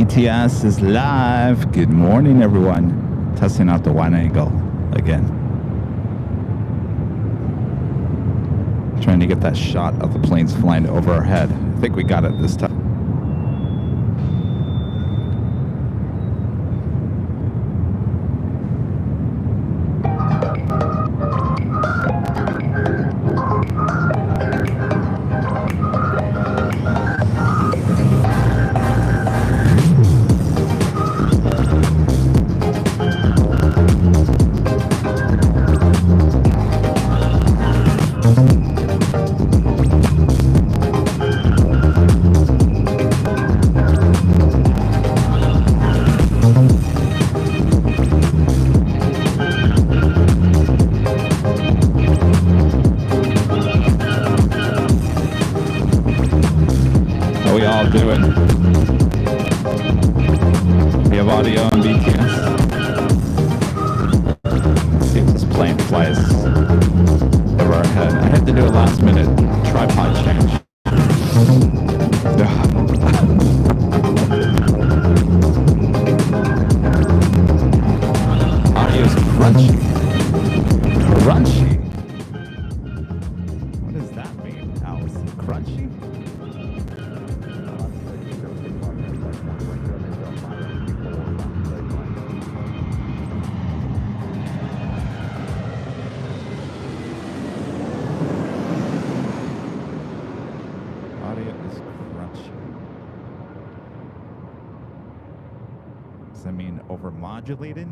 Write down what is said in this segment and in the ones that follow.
BTS is live. Good morning, everyone. Testing out the wide angle again. Trying to get that shot of the planes flying over our head. I think we got it this time. Modulated.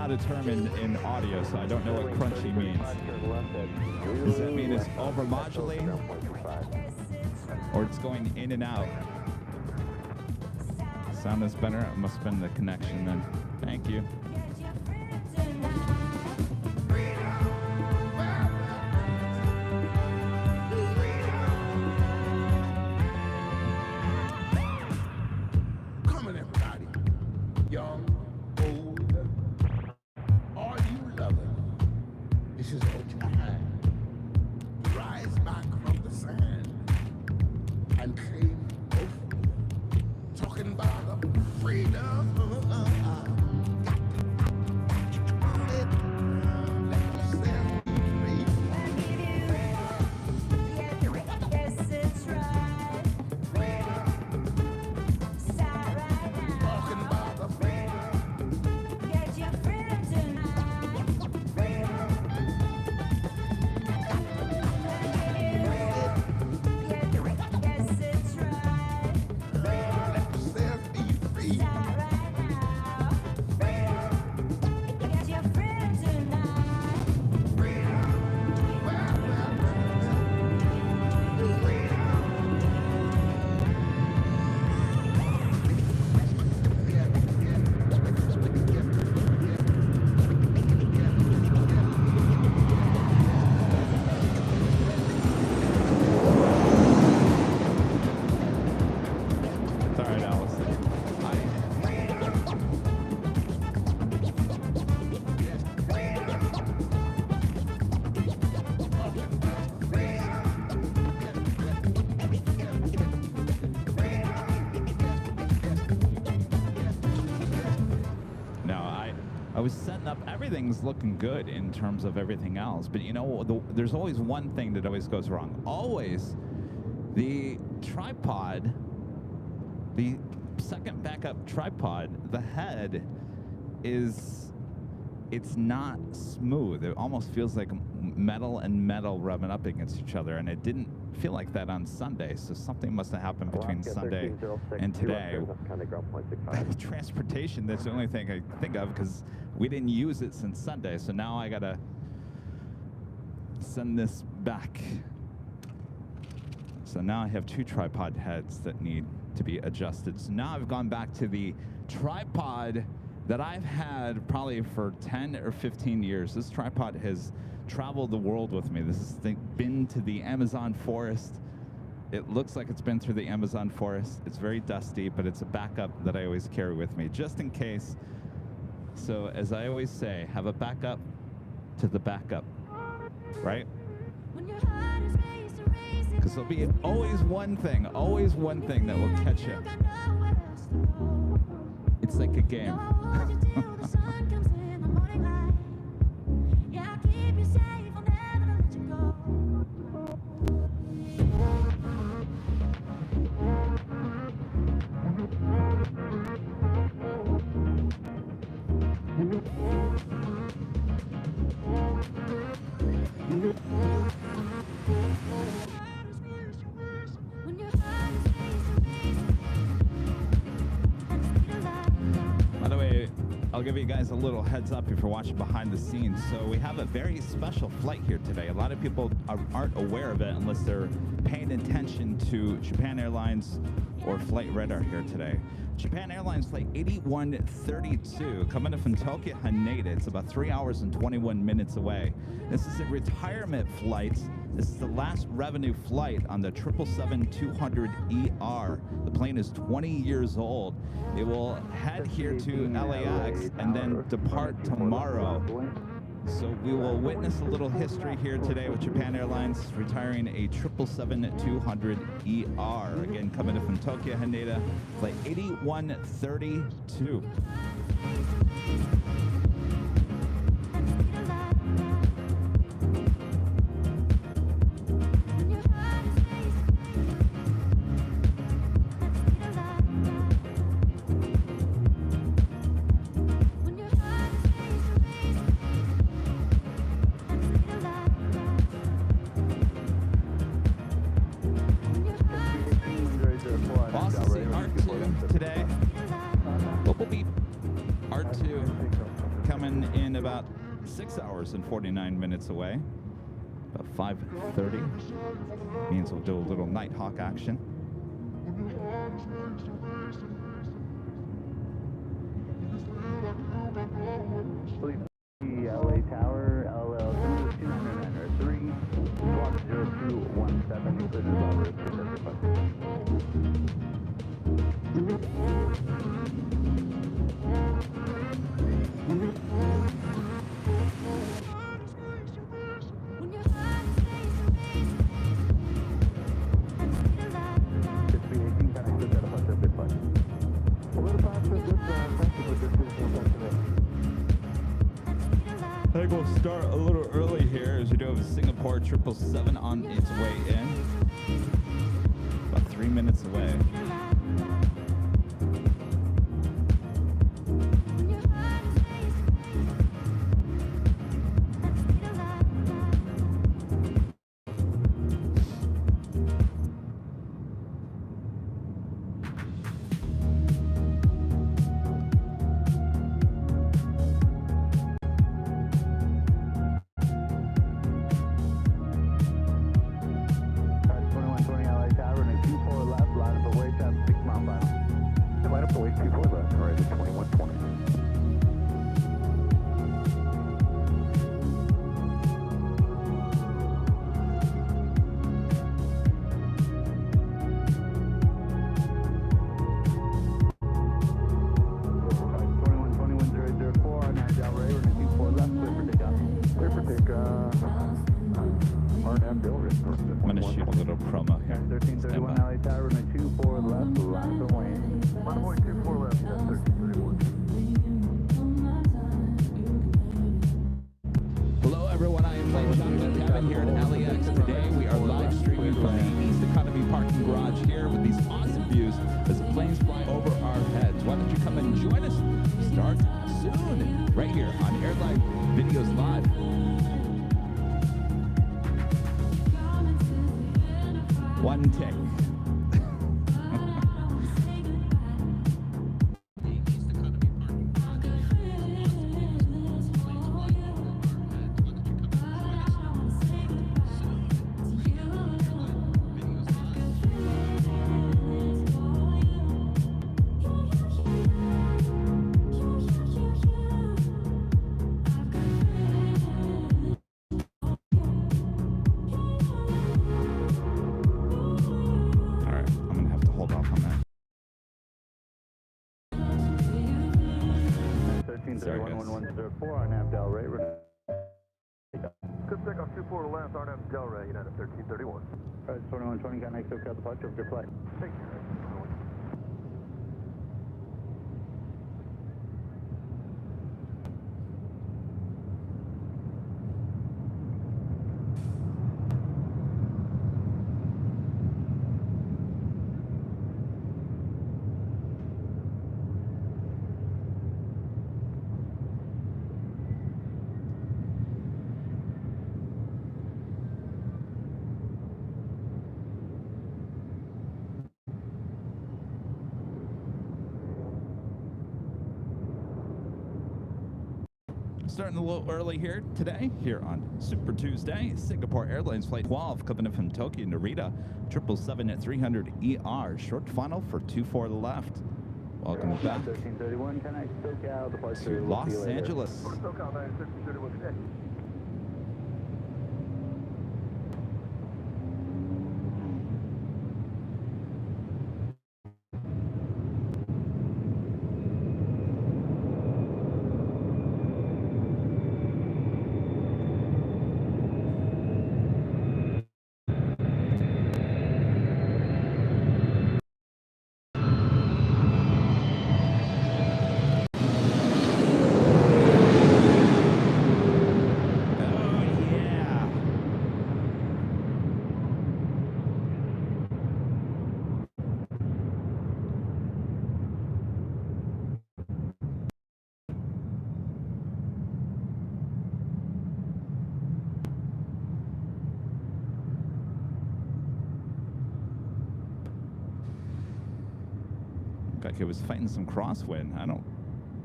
Determined in audio, so I don't know what crunchy means. Does that mean it's over modulating or it's going in and out? Sound is better. It must have been the connection then. Thank you. I was setting up, everything's looking good in terms of everything else, but you know, there's always one thing that always goes wrong. Always, the tripod, the second backup tripod, the head it's not smooth. It almost feels like metal and metal rubbing up against each other, and it didn't feel like that on Sunday, so something must have happened between Sunday and today. Transportation, that's the only thing I think of, because we didn't use it since Sunday, so now I gotta send this back. So now I have 2 tripod heads that need to be adjusted. So now I've gone back to the tripod that I've had probably for 10 or 15 years. This tripod has traveled the world with me. This has been to the Amazon forest. It looks like it's been through the Amazon forest. It's very dusty, but it's a backup that I always carry with me, just in case. So as I always say, have a backup to the backup, right? Because there'll be always one thing that will catch you. It's like a game. I'll give you guys a little heads up if you're watching behind the scenes. So we have a very special flight here today. A lot of people aren't aware of it unless they're paying attention to Japan Airlines or Flight Radar here today. Japan Airlines Flight 8132 coming in from Tokyo, Haneda. It's about 3 hours and 21 minutes away. This is a retirement flight. This is the last revenue flight on the 777-200ER. The plane is 20 years old. It will head here to LAX and then depart tomorrow. So we will witness a little history here today with Japan Airlines retiring a 777-200ER. Again, coming in from Tokyo, Haneda, flight 8132. About 6 hours and 49 minutes away. About 5:30 means we'll do a little Nighthawk action. LA Tower, LL 2993, block 0217, included level I think we'll start a little early here as we do have a Singapore 777 on its way in. About 3 minutes away. One tick. 1104 on nav Delray. Good takeoff 24 to left, RNAV Delray, United 1331. Alright, 2120, got next SoCal departure of your flight. Thank you. Starting a little early here today, here on Super Tuesday. Singapore Airlines Flight 12 coming in from Tokyo, Narita, 777 at 300 ER. Short final for 24 left. Welcome back 1331, connect SoCal departure. to Los Angeles. SoCal 1331, connect. Like it was fighting some crosswind. I don't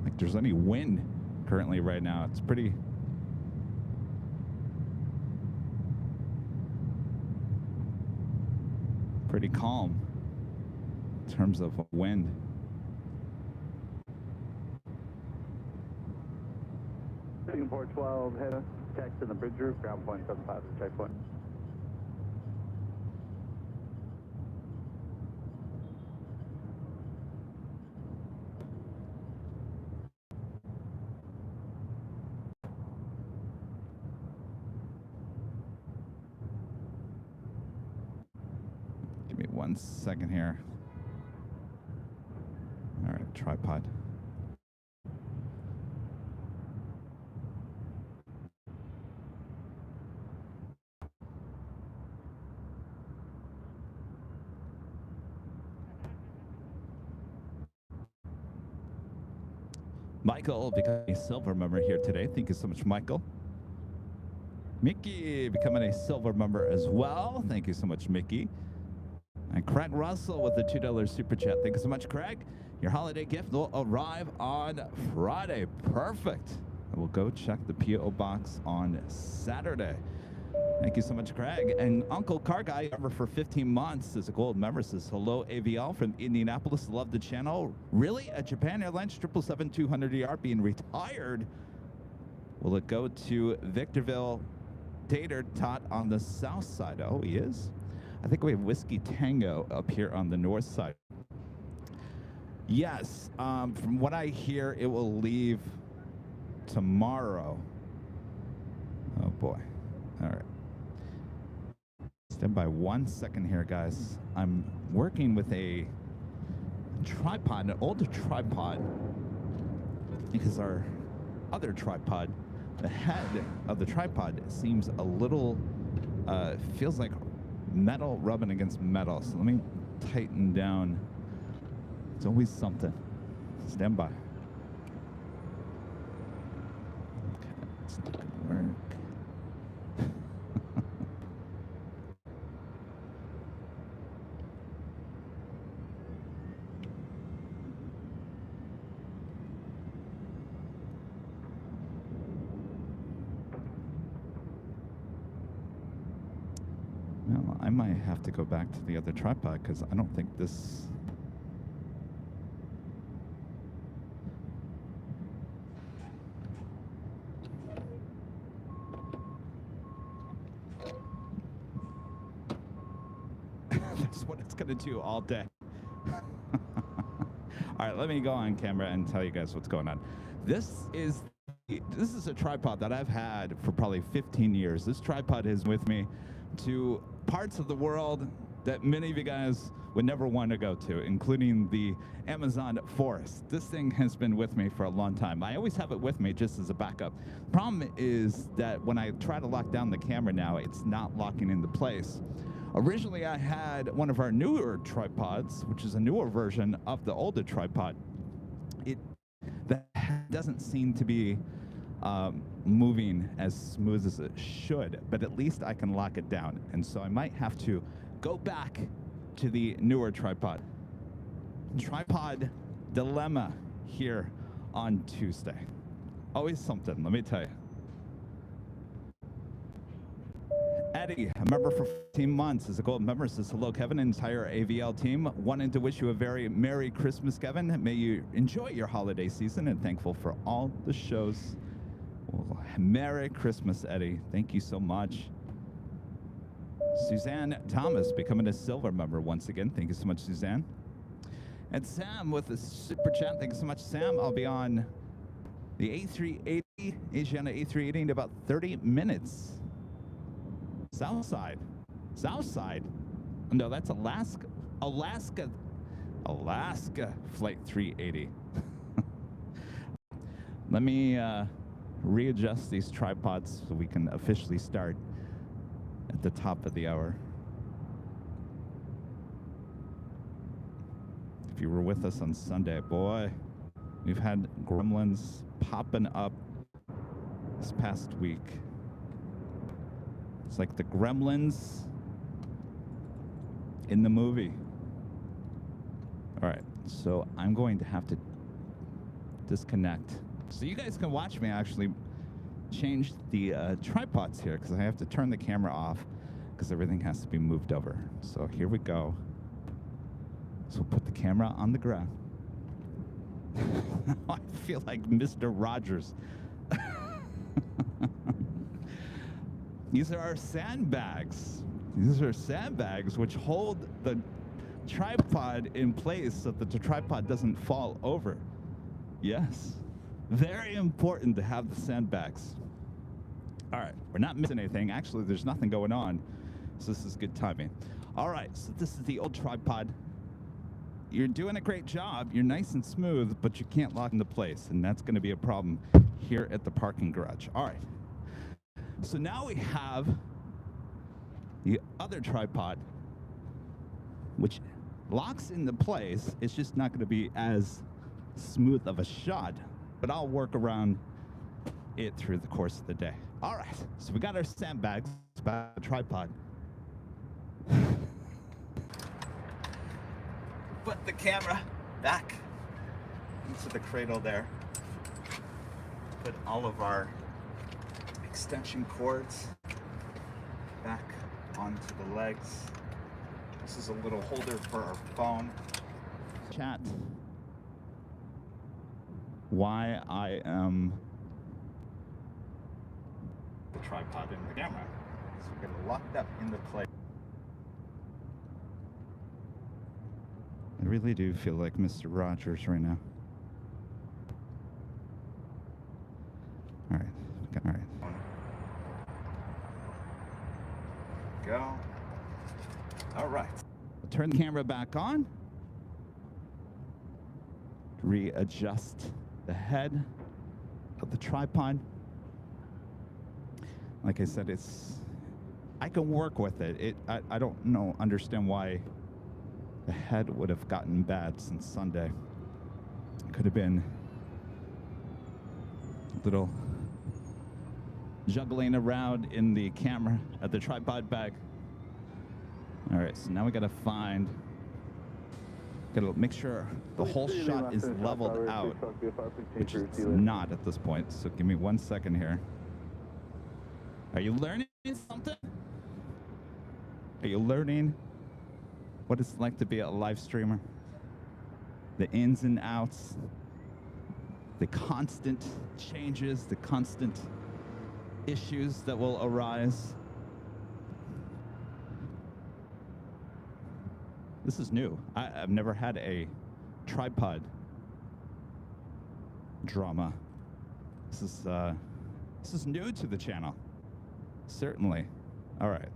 think there's any wind currently right now. It's pretty calm in terms of wind. Singapore 12, head text in the bridge roof, ground point 75 is checkpoint. Give me 1 second here. All right, tripod. Michael becoming a silver member here today. Thank you so much, Michael. Mickey becoming a silver member as well. Thank you so much, Mickey. And Craig Russell with the $2 super chat. Thank you so much, Craig. Your holiday gift will arrive on Friday. Perfect. I will go check the P.O. box on Saturday. Thank you so much, Craig. And Uncle Car Guy, member for 15 months, is a gold member. Says, hello, AVL from Indianapolis. Love the channel. Really? At Japan Airlines 777-200ER being retired. Will it go to Victorville, Tater Tot on the south side? Oh, he is? I think we have Whiskey Tango up here on the north side. Yes, from what I hear, it will leave tomorrow. Oh, boy. All right. Stand by 1 second here, guys. I'm working with a tripod, an older tripod, because our other tripod, the head of the tripod seems a little, feels like metal rubbing against metal. So let me tighten down. It's always something. Stand by. Okay, it's not gonna work. Well, I might have to go back to the other tripod because I don't think this... That's what it's going to do all day. All right, let me go on camera and tell you guys what's going on. This is this is a tripod that I've had for probably 15 years. This tripod is with me to parts of the world that many of you guys would never want to go to, including the Amazon forest. This thing has been with me for a long time. I always have it with me just as a backup. Problem is that when I try to lock down the camera now, it's not locking into place. Originally, I had one of our newer tripods, which is a newer version of the older tripod. That doesn't seem to be moving as smooth as it should, but at least I can lock it down. And so I might have to go back to the newer tripod. Tripod dilemma here on Tuesday. Always something, let me tell you. Eddie, a member for 14 months, is a gold member, says hello, Kevin, and entire AVL team. Wanted to wish you a very Merry Christmas, Kevin. May you enjoy your holiday season and thankful for all the shows. Well, Merry Christmas, Eddie. Thank you so much. Suzanne Thomas becoming a silver member once again. Thank you so much, Suzanne. And Sam with the super chat. Thank you so much, Sam. I'll be on the A380, Asiana A380 in about 30 minutes. Southside. No, that's Alaska Flight 380. Let me readjust these tripods so we can officially start at the top of the hour. If you were with us on Sunday, boy, we've had gremlins popping up this past week. It's like the gremlins in the movie. All right, so I'm going to have to disconnect. So you guys can watch me actually change the tripods here, because I have to turn the camera off because everything has to be moved over. So here we go. So we'll put the camera on the ground. I feel like Mr. Rogers. These are our sandbags. These are sandbags which hold the tripod in place so that the tripod doesn't fall over. Yes, very important to have the sandbags. All right, we're not missing anything. Actually, there's nothing going on, so this is good timing. All right, so this is the old tripod. You're doing a great job. You're nice and smooth, but you can't lock into place, and that's going to be a problem here at the parking garage. All right. So now we have the other tripod, which locks into place. It's just not going to be as smooth of a shot, but I'll work around it through the course of the day. All right, so we got our sandbags, back to the tripod. Put the camera back into the cradle there. Put all of our extension cords back onto the legs. This is a little holder for our phone. Chat why I am the tripod in the camera. So we're gonna lock that into place. I really do feel like Mr. Rogers right now. All right, all right. Go. All right. We'll turn the camera back on. Readjust the head of the tripod. Like I said, I can work with it. I don't understand why the head would have gotten bad since Sunday. It could have been a little juggling around in the camera at the tripod bag. All right, so now we gotta make sure the whole shot is leveled out, which it's not at this point. So give me 1 second here. Are you learning something? Are you learning what it's like to be a live streamer? The ins and outs, the constant changes, the constant issues that will arise. This is new. I've never had a tripod drama This is new to the channel. Certainly. All right.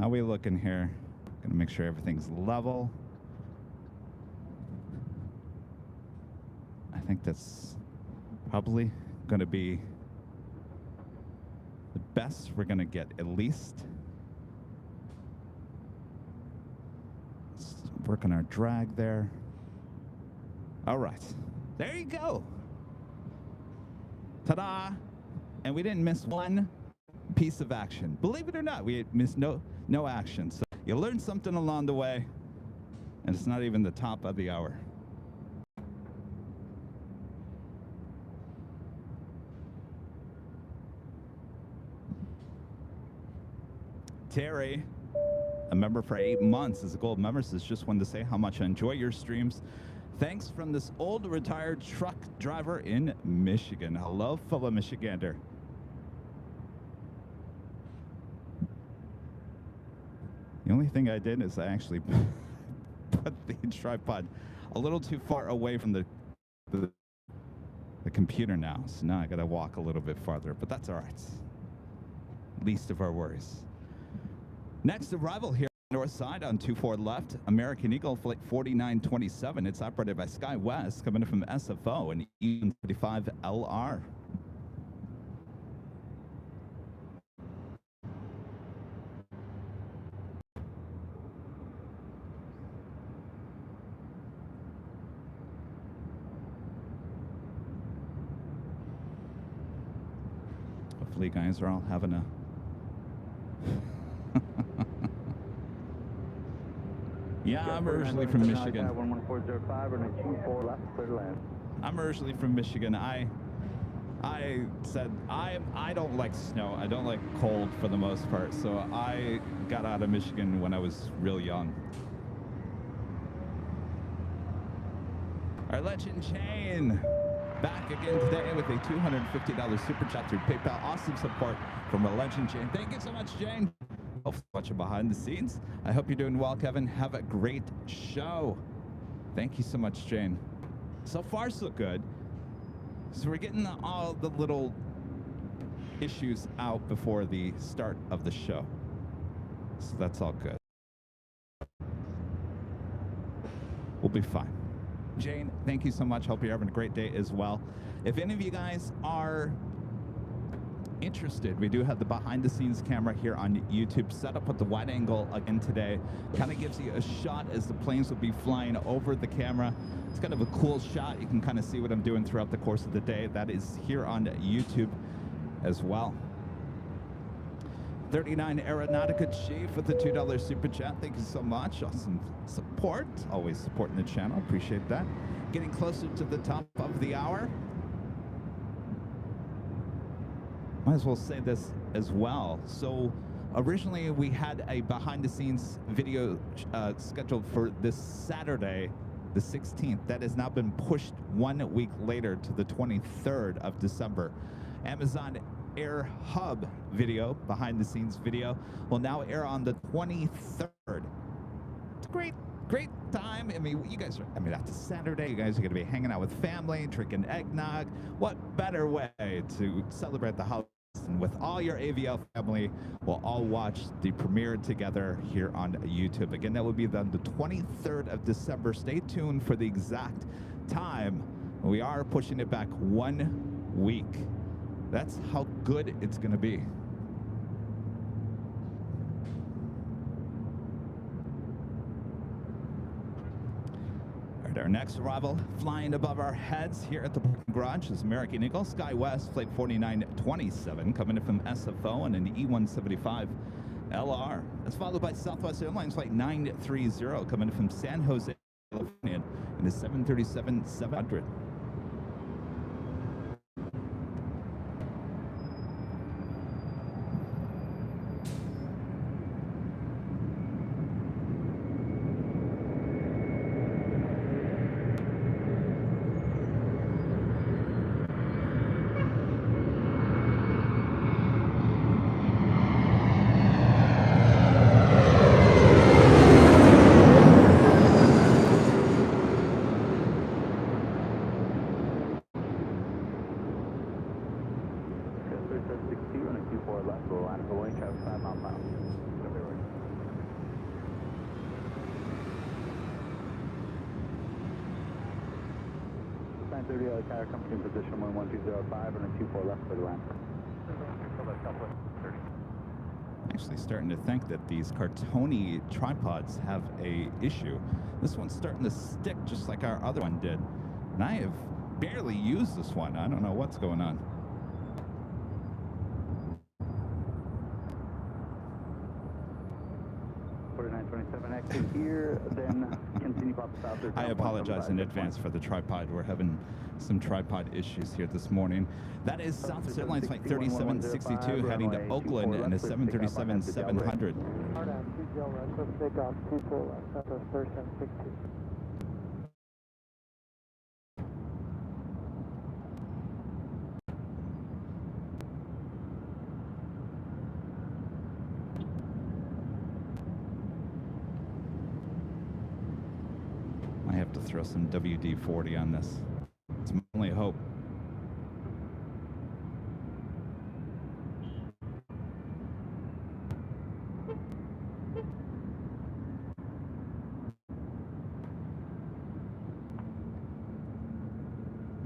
How we looking here? Gonna make sure everything's level. I think that's probably gonna be the best we're gonna get, at least. Let's work on our drag there. All right. There you go. Ta-da! And we didn't miss one piece of action. Believe it or not, we missed no action. So you learned something along the way, and it's not even the top of the hour. Terry, a member for 8 months, is a gold member, says, just wanted to say how much I enjoy your streams. Thanks from this old retired truck driver in Michigan. Hello, fellow Michigander. The only thing I did is I actually put the tripod a little too far away from the computer now. So now I got to walk a little bit farther, but that's all right. Least of our worries. Next arrival here. North side on 24 left, American Eagle flight 4927. It's operated by SkyWest, coming in from SFO and E35 LR. Hopefully you guys are all having a yeah, I'm originally from Michigan. 11405 and a 24 left, clear to land. I'm originally from Michigan. I said I don't like snow. I don't like cold for the most part. So I got out of Michigan when I was real young. Our legend Chain back again today with a $250 super chat through PayPal. Awesome support from our legend Jane. Thank you so much, Jane. Watching behind the scenes. I hope you're doing well, Kevin. Have a great show. Thank you so much, Jane. So far, so good. So we're getting all the little issues out before the start of the show. So that's all good. We'll be fine. Jane, thank you so much. Hope you're having a great day as well. If any of you guys are interested, we do have the behind the scenes camera here on YouTube set up with the wide angle again today. Kind of gives you a shot as the planes will be flying over the camera. It's kind of a cool shot. You can kind of see what I'm doing throughout the course of the day. That is here on YouTube as well. 39 Aeronautica Chief with the $2 super chat. Thank you so much. Awesome support. Always supporting the channel. Appreciate that. Getting closer to the top of the hour. Might as well say this as well. So originally we had a behind the scenes video scheduled for this Saturday, the 16th. That has now been pushed 1 week later to the 23rd of December. Amazon Air Hub video, behind the scenes video, will now air on the 23rd. It's a great time. I mean, you guys are, that's a Saturday. You guys are going to be hanging out with family, drinking eggnog. What better way to celebrate the holidays? And with all your AVL family, we'll all watch the premiere together here on YouTube. Again, that will be on the 23rd of December. Stay tuned for the exact time. We are pushing it back 1 week. That's how good it's going to be. All right, our next arrival, flying above our heads here at the parking garage, is American Eagle SkyWest flight 4927, coming in from SFO and an E175 LR. That's followed by Southwest Airlines flight 930, coming in from San Jose, California, in the 737-700. 930, tower company in position 11205 and a 24 left for the land. Actually starting to think that these Cartoni tripods have a issue. This one's starting to stick just like our other one did. And I have barely used this one. I don't know what's going on. Exit here, then continue up south. I apologize in advance for the tripod. We're having some tripod issues here this morning. That is Southwest Airlines Flight 3762 heading to Oakland and a 737-700. I have to throw some WD-40 on this. It's my only hope.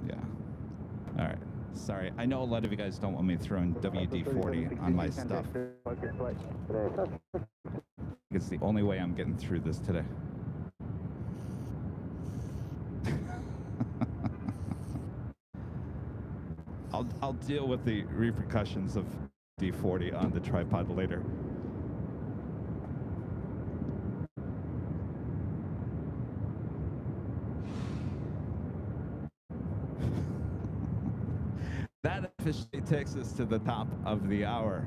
Yeah. All right. Sorry. I know a lot of you guys don't want me throwing WD-40 on my stuff. It's the only way I'm getting through this today. I'll deal with the repercussions of D40 on the tripod later. That officially takes us to the top of the hour.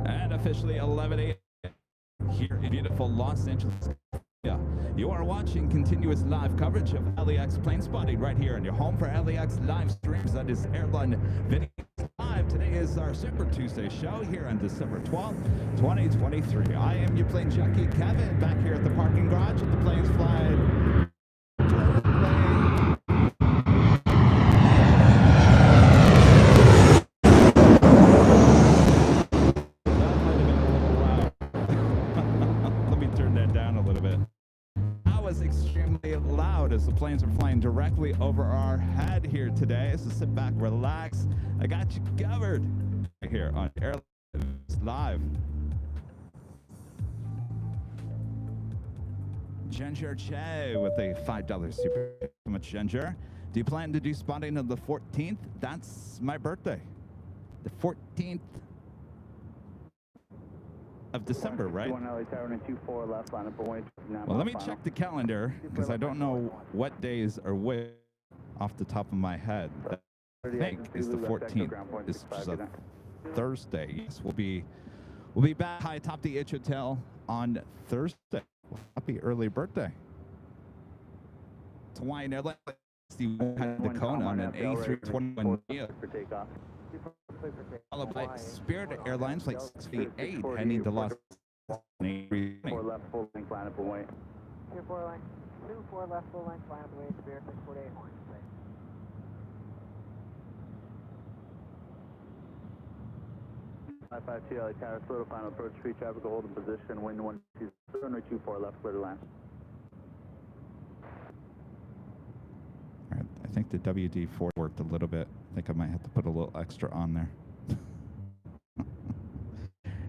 And officially 11 a.m. here in beautiful Los Angeles. You are watching continuous live coverage of LAX plane spotting right here on your home for LAX live streams. That is Airline Videos Live. Today is our Super Tuesday show here on December 12th, 2023. I am your plane jockey, Kevin, back here at the parking garage at the planes flying. Let me turn that down a little bit. Extremely loud as the planes are flying directly over our head here today. So sit back, relax. I got you covered right here on Airlines Live. Ginger Che with a $5 super. Thank you so much, Ginger. Do you plan to do spotting on the 14th? That's my birthday. The 14th of December, right? Well, let me check the calendar because I don't know what days are which off the top of my head. I think is the 14th. It's just a Thursday. Yes, we'll be back high atop the H Hotel on Thursday. Happy early birthday. It's Hawaiian Airlines, the Kona on an A321 Neo. Followed by Spirit Airlines Flight 658 heading to Los Angeles. 4 left, full length, line up and wait. 4 line, 4 left, full length, line up and wait, Spirit 648 Orange. 552 LA Tower, slow to final approach, free traffic, hold in position, wind 124 left, clear to land. All right, I think the WD-4 worked a little bit. I think I might have to put a little extra on there.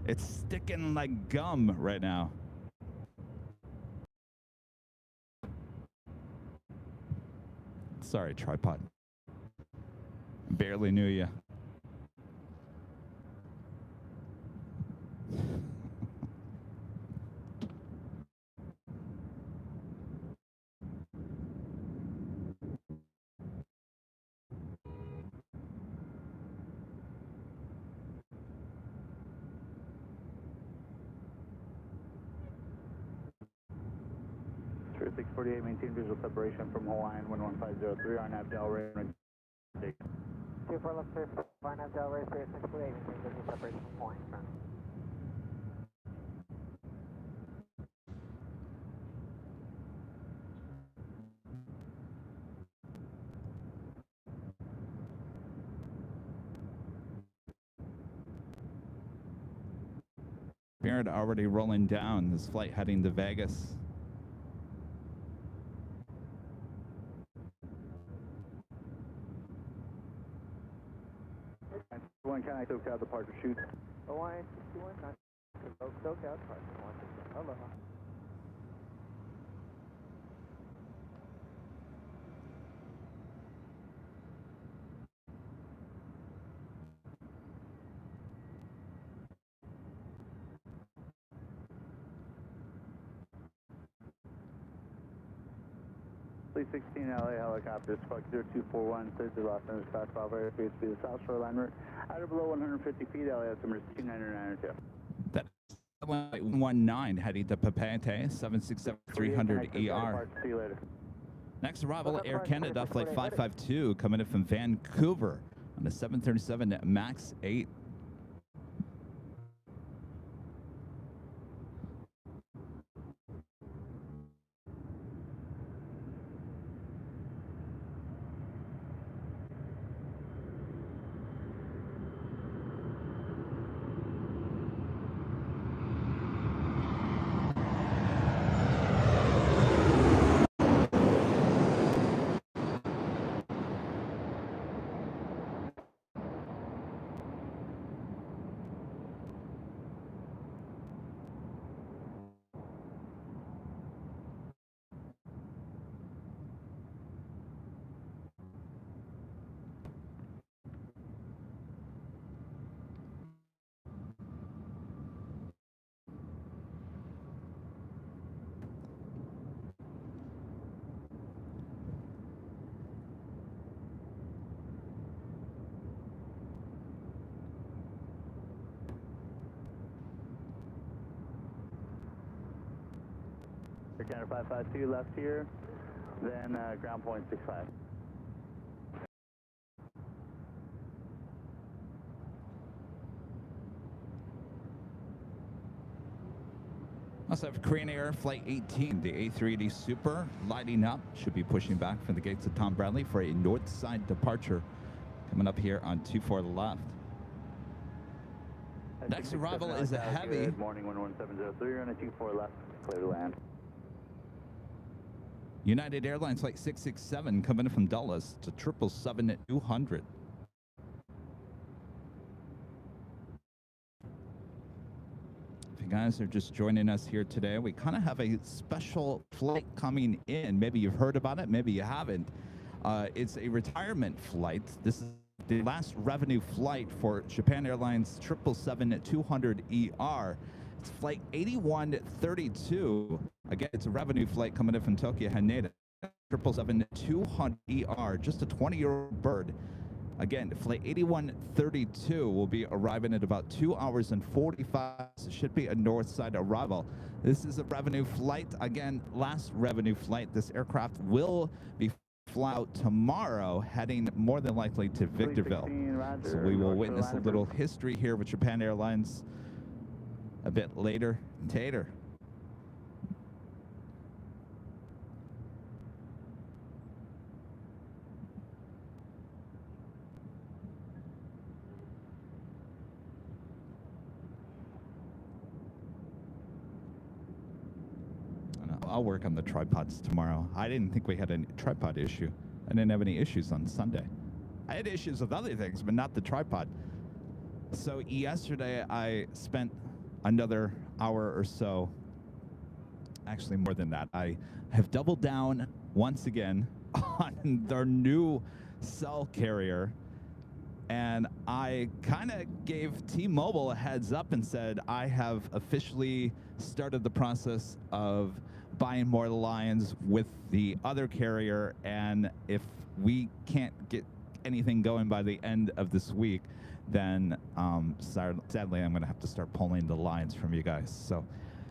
It's sticking like gum right now. Sorry, tripod. Barely knew you. Spirit 648, maintain visual separation from Hawaiian 11503, RNAV Delray. 24 left, Spirit 5 RNAV Delray, Spirit 648, maintain visual separation from Hawaiian. Front. Spirit already rolling down. This flight heading to Vegas. One kind of SoCal departure shoot. Hawaiian 61, not SoCal, departure 1. Aloha. Fleet 16 LA helicopter, Spark 0241, cleared to Los Angeles, Class 12 airspace to the South Shoreline route. At or below 150 feet, LA altimeter 2992. That's 119 heading to Papete, 767-300 ER. See you later. Next arrival, Air Canada Flight 552 coming in from Vancouver on the 737 MAX 8. Air Canada 552 left here, then ground point 65. Also have Korean Air Flight 18, the A380 Super, lighting up. Should be pushing back from the gates of Tom Bradley for a north side departure coming up here on 24 left. Next arrival is a heavy. Good morning, 11703, on a 24 left, clear to land. United Airlines Flight 667 coming in from Dulles to 777-200. If you guys are just joining us here today, we kind of have a special flight coming in. Maybe you've heard about it, maybe you haven't. It's a retirement flight. This is the last revenue flight for Japan Airlines 777-200ER. It's flight 8132. Again, it's a revenue flight coming in from Tokyo Haneda. 777-200ER, just a 20-year-old bird. Again, flight 8132 will be arriving at about 2 hours and 45 minutes. It should be a north side arrival. This is a revenue flight. Again, last revenue flight. This aircraft will be fly out tomorrow, heading more than likely to Victorville. So we will witness a little history here with Japan Airlines a bit later. Tater. I'll work on the tripods tomorrow. I didn't think we had a tripod issue. I didn't have any issues on Sunday. I had issues with other things, but not the tripod. So yesterday I spent another hour or so, actually more than that. I have doubled down once again on their new cell carrier, and I kind of gave T-Mobile a heads up and said I have officially started the process of buying more lines with the other carrier, and if we can't get anything going by the end of this week, then sadly I'm going to have to start pulling the lines from you guys. So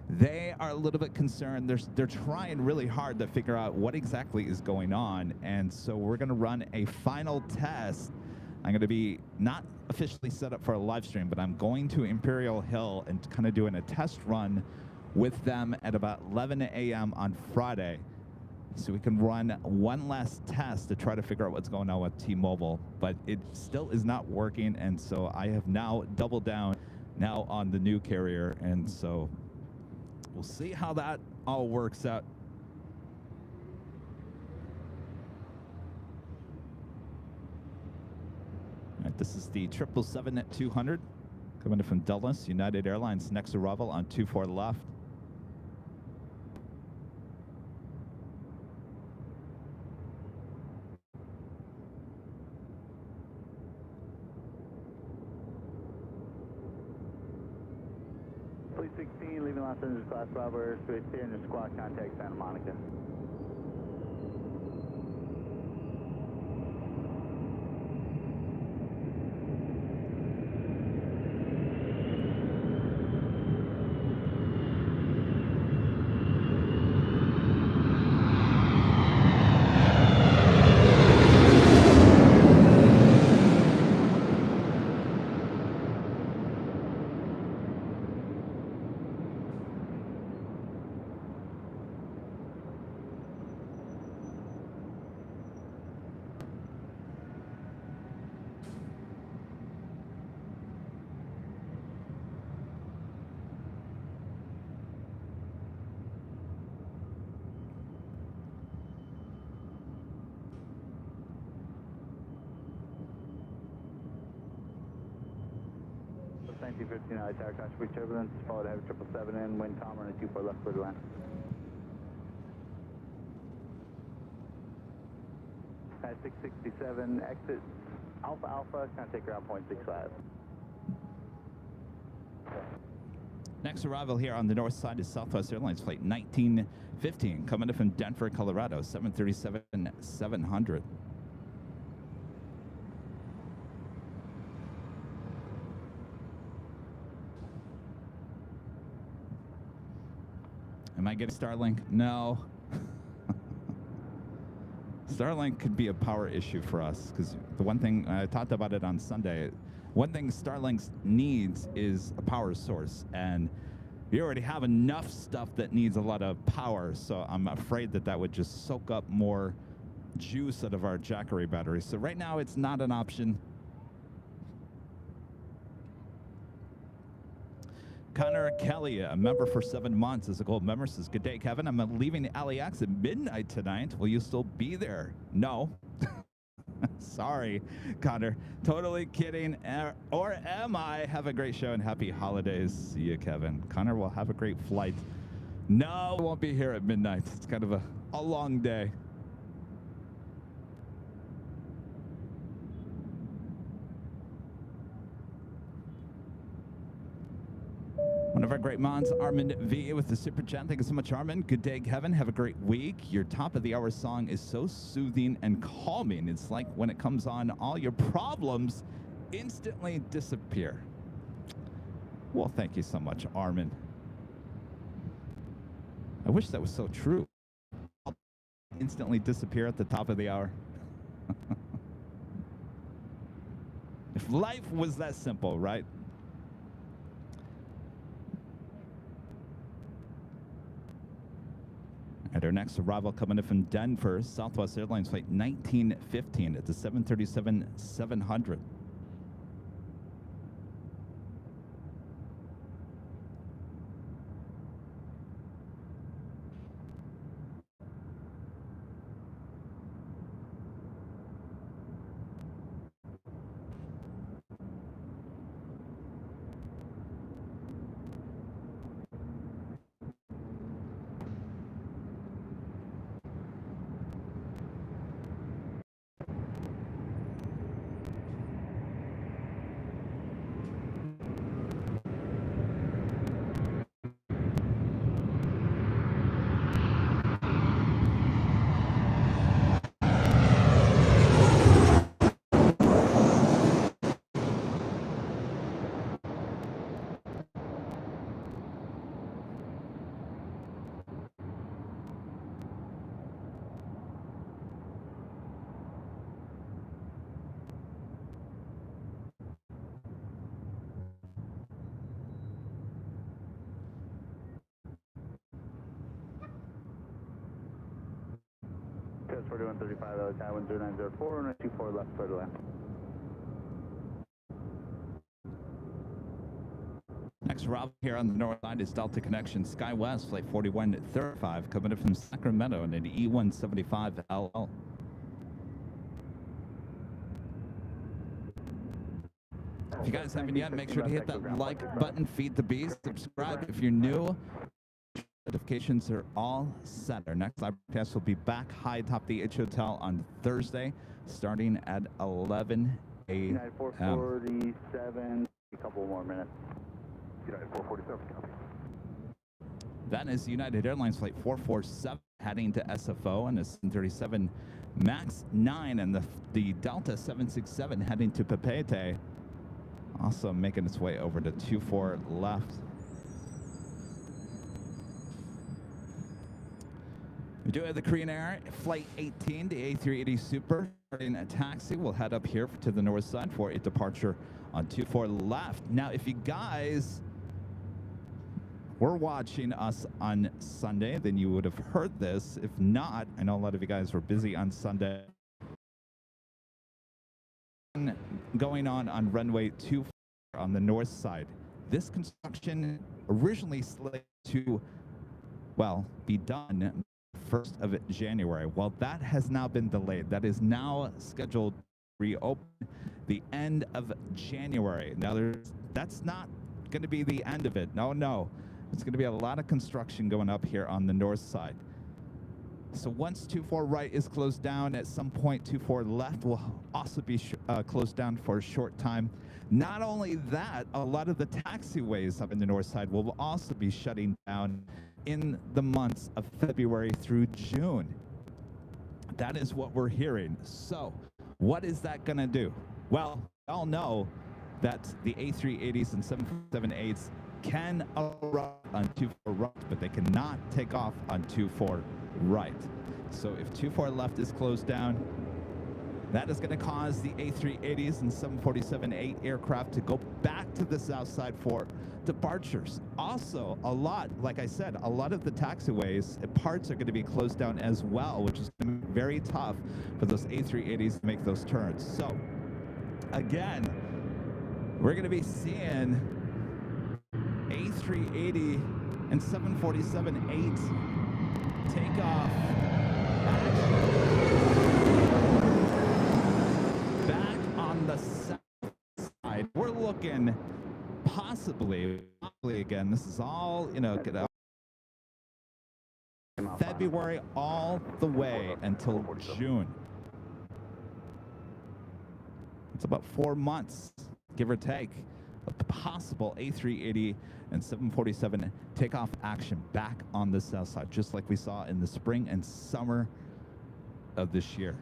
they are a little bit concerned. They're trying really hard to figure out what exactly is going on, and so we're going to run a final test. I'm going to be not officially set up for a live stream, but I'm going to Imperial Hill and kind of doing a test run with them at about 11 a.m. on Friday, so we can run one last test to try to figure out what's going on with T-Mobile. But it still is not working, and so I have now doubled down now on the new carrier, and so we'll see how that all works out. All right, this is the 777-200 coming in from Dulles, United Airlines. Next arrival on 24 left. Fleet 16, leaving Los Angeles Class Bravo airspace here in your squawk contact Santa Monica. Tower contribute turbulence, followed heavy 777 in, wind calm, running 24 left clear to land. At 667, exit Alpha Alpha, contact ground point 65. Next arrival here on the north side is Southwest Airlines Flight 1915, coming in from Denver, Colorado, 737-700. Am I getting Starlink? No. Starlink could be a power issue for us because the one thing, I talked about it on Sunday, one thing Starlink needs is a power source. And you already have enough stuff that needs a lot of power. So I'm afraid that that would just soak up more juice out of our Jackery battery. So right now it's not an option. Connor Kelly, a member for 7 months, is a gold member, says, "Good day, Kevin. I'm leaving the LAX at midnight tonight. Will you still be there?" No. Sorry, Connor. Totally kidding. Or am I? Have a great show and happy holidays. See you, Kevin. Connor will have a great flight. No, I won't be here at midnight. It's kind of a long day. One of our great moms, Armin V, with the super chat. Thank you so much, Armin. Good day, Kevin. Have a great week. Your top of the hour song is so soothing and calming. It's like when it comes on, all your problems instantly disappear. Well, thank you so much, Armin. I wish that was so true. I'll instantly disappear at the top of the hour. If life was that simple, right? At our next arrival coming in from Denver, Southwest Airlines Flight 1915 at the 737-700. Test 4135, LA 1004, and 24 left clear to land. Next arrival here on the north side is Delta Connection SkyWest Flight 4135 coming in from Sacramento in an E175LL. If you guys haven't yet, make sure to hit that like button, feed the beast, subscribe if you're new. Notifications are all set. Our next live broadcast will be back high atop the H Hotel on Thursday, starting at 11 a.m. United 447, a couple more minutes. United 447, copy. That is United Airlines Flight 447 heading to SFO and a 737 MAX 9 and the Delta 767 heading to Papeete. Also making its way over to 24 left. We do have the Korean Air Flight 18, the A380 Super. Starting a taxi, we'll head up here to the north side for a departure on 24 left. Now, if you guys were watching us on Sunday, then you would have heard this. If not, I know a lot of you guys were busy on Sunday. Going on runway 24 on the north side. This construction originally slated to, well, be done 1st of January. Well, that has now been delayed. That is now scheduled to reopen the end of January. Now, that's not going to be the end of it. No. It's going to be a lot of construction going up here on the north side. So once 24 right is closed down, at some point 24 left will also be closed down for a short time. Not only that, a lot of the taxiways up in the north side will also be shutting down in the months of February through June. That is what we're hearing. So what is that going to do? Well, we all know that the A380s and 747-8s can arrive on 24 right, but they cannot take off on 24 right. So if 24 left is closed down, that is going to cause the A380s and 747-8 aircraft to go back to the south side for departures. Also, like I said, a lot of the taxiways parts are going to be closed down as well, which is going to be very tough for those A380s to make those turns. So, again, we're going to be seeing A380 and 747-8 take off back on the south side. We're looking possibly again, this is all, get out February all the way until June. It's about 4 months, give or take, of possible A380 and 747 takeoff action back on the south side, just like we saw in the spring and summer of this year.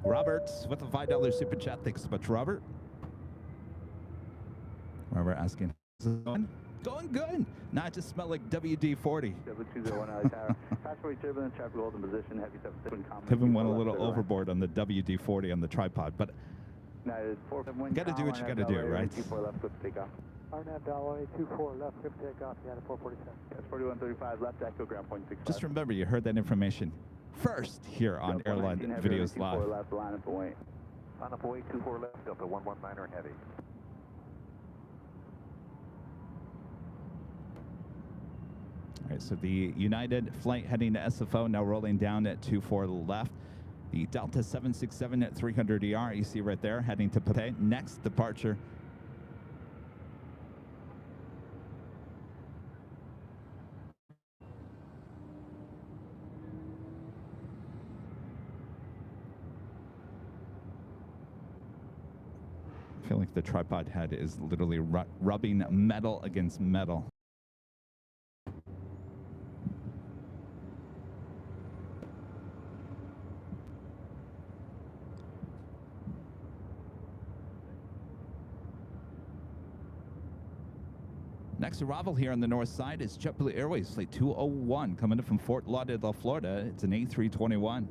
Robert with a $5 super chat. Thanks so much, Robert. Robert asking, is it going? Going good. Not just smell like WD-40. 7201 LA Tower. Passway turbulence, traffic hold in position, heavy 77 common. Kevin went a little overboard on the WD-40 on the tripod, but United 471. you got to do what you got to do, right? 24 left, quick takeoff. RNAV Delaware 24 left, quick takeoff, United 447. Yes, 4135 left, echo ground point 65. Just remember, you heard that information first here on Airline Videos Live. 24 left, line up away. Line up away, 24 left, Delta 119er heavy. All right, so the United flight heading to SFO now rolling down at 24 left. The Delta 767 at 300 ER, you see right there, heading to Papeete. Next departure. I feel like the tripod head is literally rubbing metal against metal. Next arrival here on the north side is JetBlue Airways Flight 201 coming in from Fort Lauderdale, Florida. It's an A321.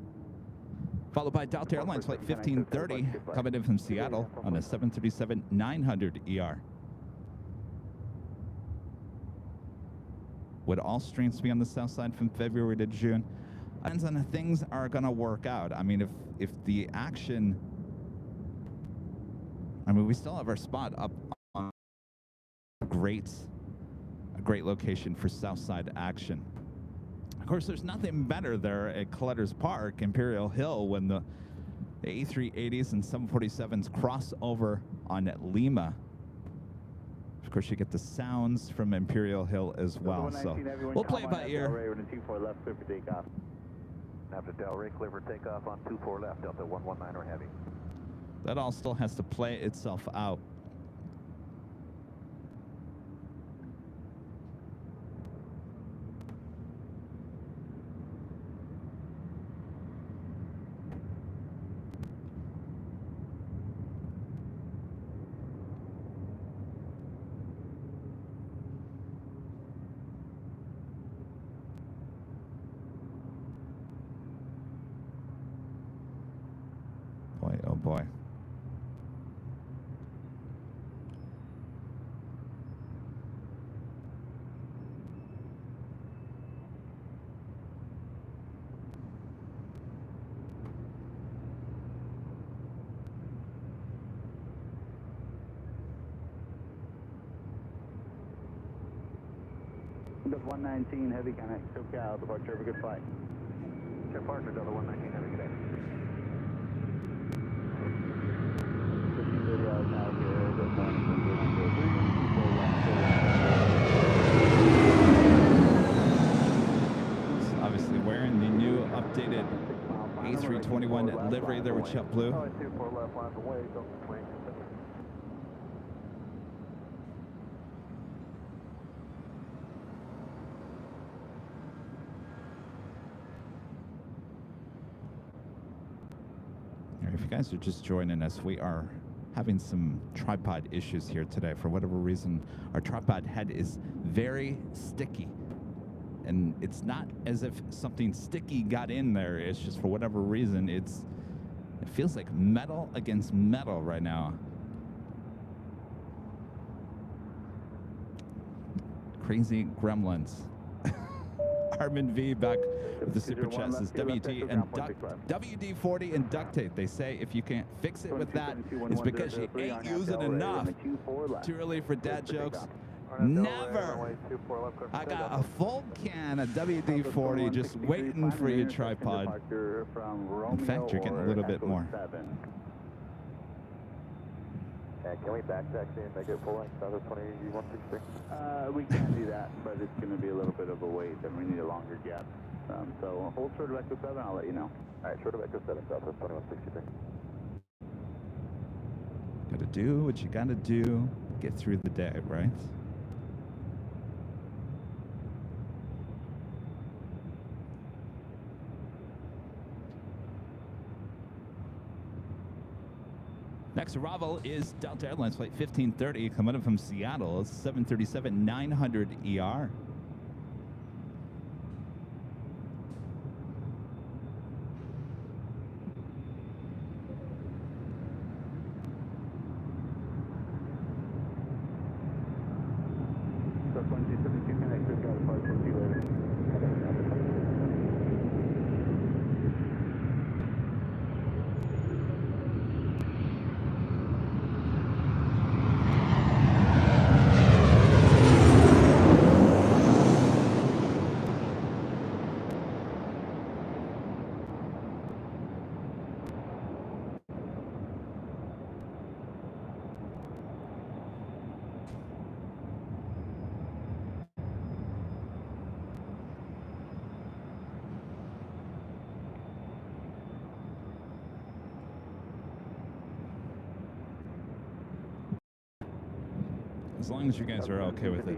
Followed by Delta Airlines Flight 1530 coming in from Seattle on a 737-900 ER. Would all streams be on the south side from February to June? Depends on how things are going to work out. I mean, if the action, I mean, we still have our spot up on a great location for Southside action. Of course, there's nothing better there at Collectors Park, Imperial Hill, when the A380s and 747s cross over on Lima. Of course, you get the sounds from Imperial Hill as well. So we'll play it by ear. After Delray, clear for takeoff on 24 left, Delta 119 or heavy. That all still has to play itself out. Boy, oh boy. The 119 heavy connect, SoCal, departure, have a good flight. Departure, Delta 119, heavy, good day. Obviously wearing the new updated A321 livery there with JetBlue. 24 left, lines away, don't complain. If you guys are just joining us, we are having some tripod issues here today. For whatever reason, our tripod head is very sticky. And it's not as if something sticky got in there. It's just for whatever reason, it feels like metal against metal right now. Crazy gremlins. Armin V back with the super chat says WD and WD-40 and duct tape. They say if you can't fix it with that, it's because you ain't using enough. Too early for dad jokes? Never. I got a full can of WD-40 just waiting for you, tripod. In fact, you're getting a little bit more. Can we back taxi and make it full length out of 2163? We can do that, but it's going to be a little bit of a wait, and we need a longer gap. So hold short of Echo 7, I'll let you know. All right, short of Echo 7, Southwest 2163. Gotta do what you gotta do, get through the day, right? Next arrival is Delta Airlines flight 1530 coming in from Seattle. It's 737-900 ER. So 2272 connector, got a flight, we'll see you later. As long as you guys are okay with it.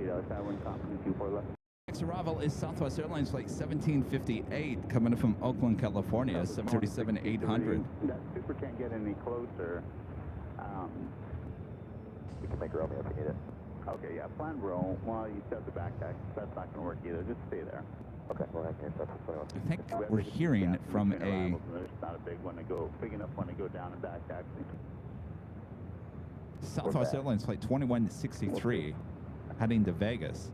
Next arrival is Southwest Airlines flight 1758 coming in from Oakland, California, 737-800. That super can't get any closer. We can make Romeo if you need it. Okay, yeah, plan roll while you set the back tax. That's not going to work either. Just stay there. Okay, we'll hang here, Southwest 21. I think we're hearing from a... There's not a big enough one to go down and back taxi. Southwest Airlines flight 2163 heading to Vegas.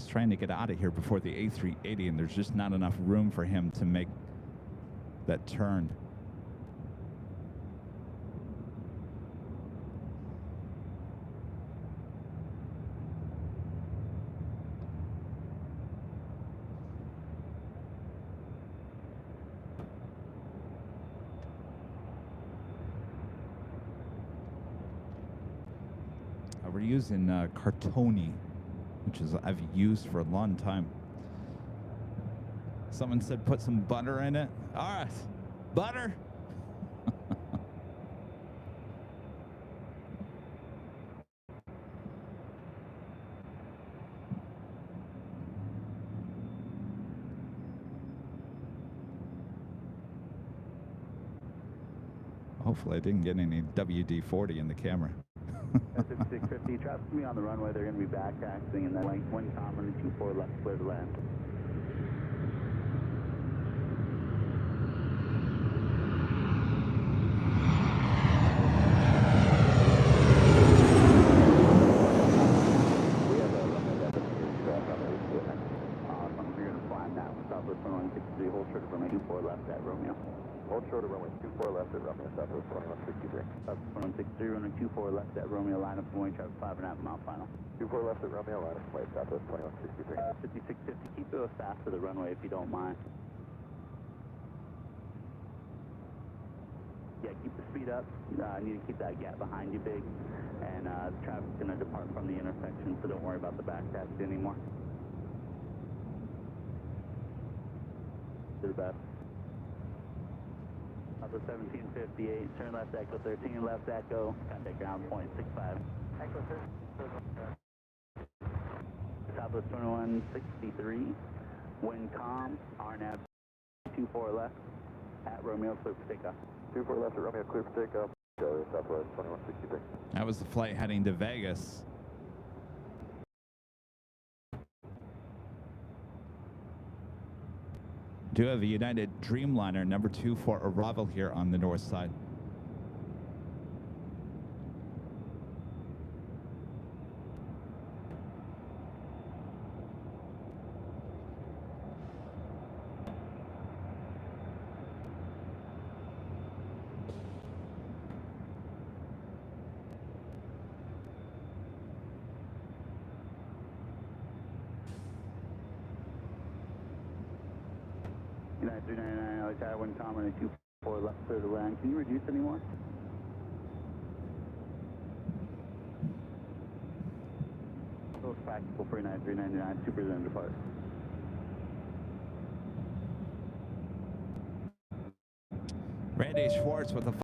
LAX trying to get out of here before the A380, and there's just not enough room for him to make that turn. We're using Cartoni, which is I've used for a long time. Someone said put some butter in it. All right, butter. Hopefully I didn't get any WD-40 in the camera. S650, traffic's me on the runway. They're going to be back taxiing, and then one common and 24 left clear to land. We have a runway left at the runway. Awesome. You're going to fly now. Southwest 2163, hold short of runway 24 left at Romeo. Hold short of runway 24 left at Romeo, Southwest 2163. Southwest 2163, runway 24 left at Romeo, line up and wing traffic 5.5 mile final. 24 left at Romeo, line up and wait, Southwest 2163. 5650, keep it fast to the runway if you don't mind. Yeah, keep the speed up. I need to keep that gap behind you big. And traffic's going to depart from the intersection, so don't worry about the back taxi anymore. Do the best. Upper 1758, turn left Echo 13, left Echo, contact ground point 65. Echo 13. Southwest 2163, wind calm, RNAV 24 left, at Romeo, clear for takeoff. 24 left at Romeo, clear for takeoff. Southwest 2163. That was the flight heading to Vegas. Do have a United Dreamliner number 2 for arrival here on the north side. United 399, LA Tower, wind calm, runway 24 left, clear to land. Can you reduce anymore? So it's practical for United 399, super then depart. Randy Schwartz with a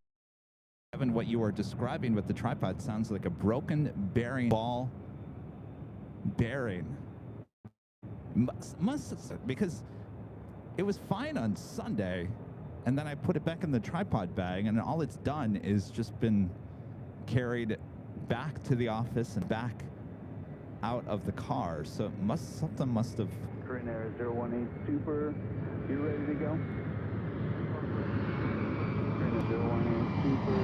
Evan, what you were describing with the tripod sounds like a broken bearing ball bearing. Must because it was fine on Sunday, and then I put it back in the tripod bag, and all it's done is just been carried back to the office and back out of the car. So something must have. Korean Air 018 Super, you ready to go? Korean Air 018 Super.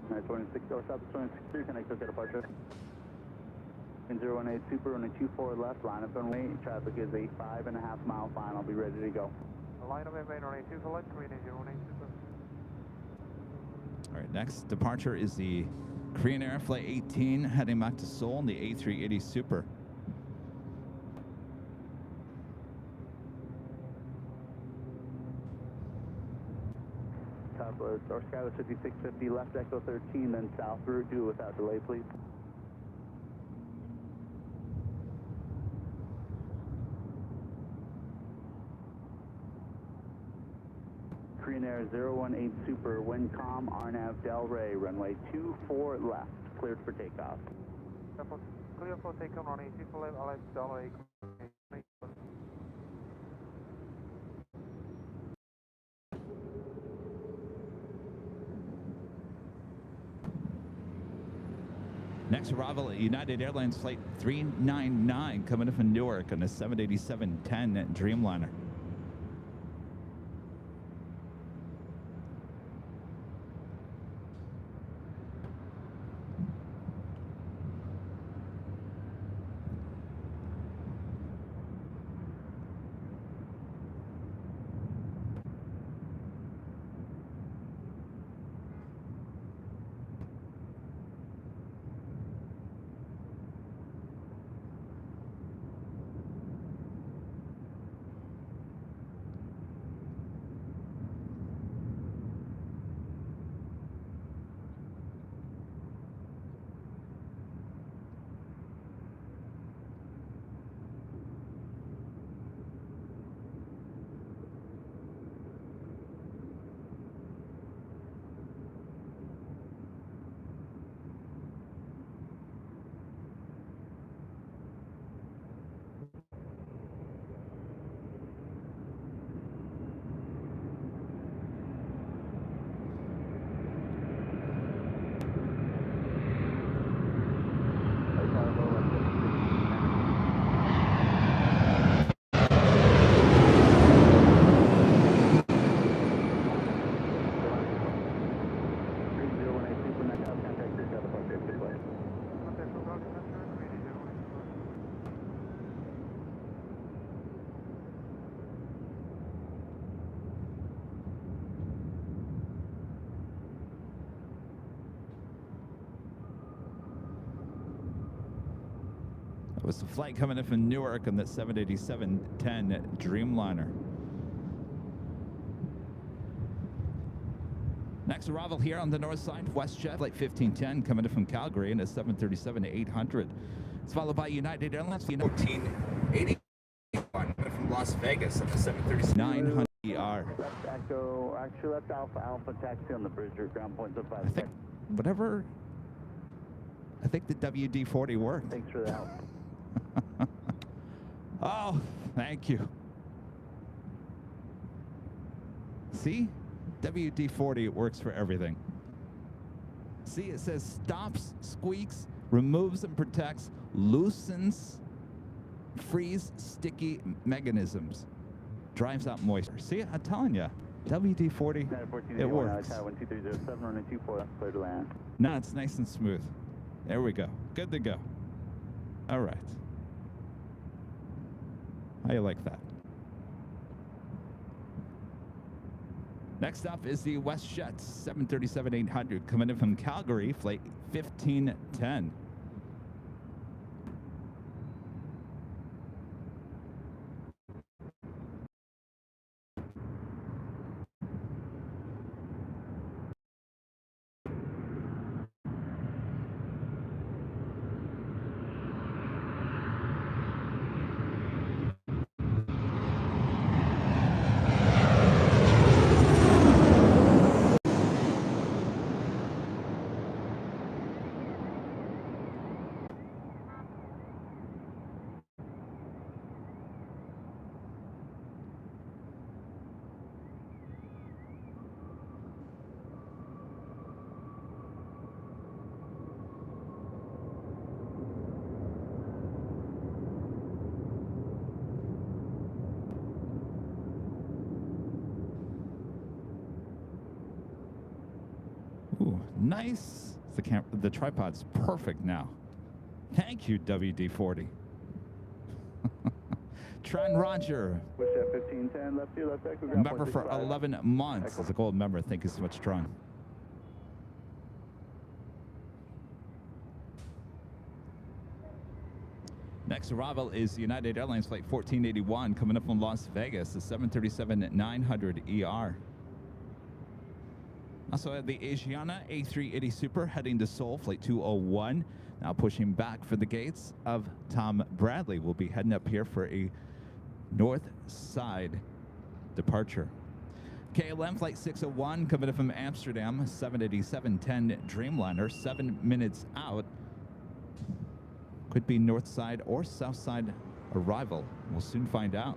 Alright, 26, or South 263, connect to departure. In 018 Super, runway 24 left, line up and wait. Traffic is a 5.5 mile final. I'll be ready to go. Line up and wait, runway 24 left, Korean Air 018 Super. All right, next departure is the Korean Air Flight 18 heading back to Seoul in the A380 Super. Southwest, or Skywest 5650, left Echo 13, then south route. Do it without delay, please. Korean Air 018 Super, wind calm, RNAV Del Rey, runway 24 left, cleared for takeoff. Clear for takeoff, runway 24 left, LAX Del Rey. Next arrival at United Airlines Flight 399 coming in from Newark on a 787-10 Dreamliner. was the flight coming in from Newark on the 787-10 Dreamliner. Next arrival here on the north side, WestJet Flight 1510 coming in from Calgary in a 737-800. It's followed by United Airlines 1481 from Las Vegas on the 737-900 ER. Left Echo, actually left Alpha Alpha taxi on the bridge route, ground point 5. I think whatever. I think the WD-40 worked. Thanks for the help. Oh, thank you. See? WD-40 works for everything. See, it says stops, squeaks, removes and protects, loosens, freeze sticky mechanisms, drives out moisture. See, I'm telling you, WD-40, it works. No, it's nice and smooth. There we go. Good to go. All right. How you like that? Next up is the WestJet 737-800 coming in from Calgary, flight 1510. Ooh, nice. The tripod's perfect now. Thank you, WD-40. Tron Roger. WestJet 1510, left here, left Echo, A member for 11 months. As a gold member. Thank you so much, Tron. Next arrival is United Airlines Flight 1481 coming up from Las Vegas, the 737-900 ER. Also at the Asiana A380 Super heading to Seoul, Flight 201. Now pushing back for the gates of Tom Bradley. We'll be heading up here for a north side departure. KLM Flight 601 coming in from Amsterdam, 787-10 Dreamliner, 7 minutes out. Could be north side or south side arrival. We'll soon find out.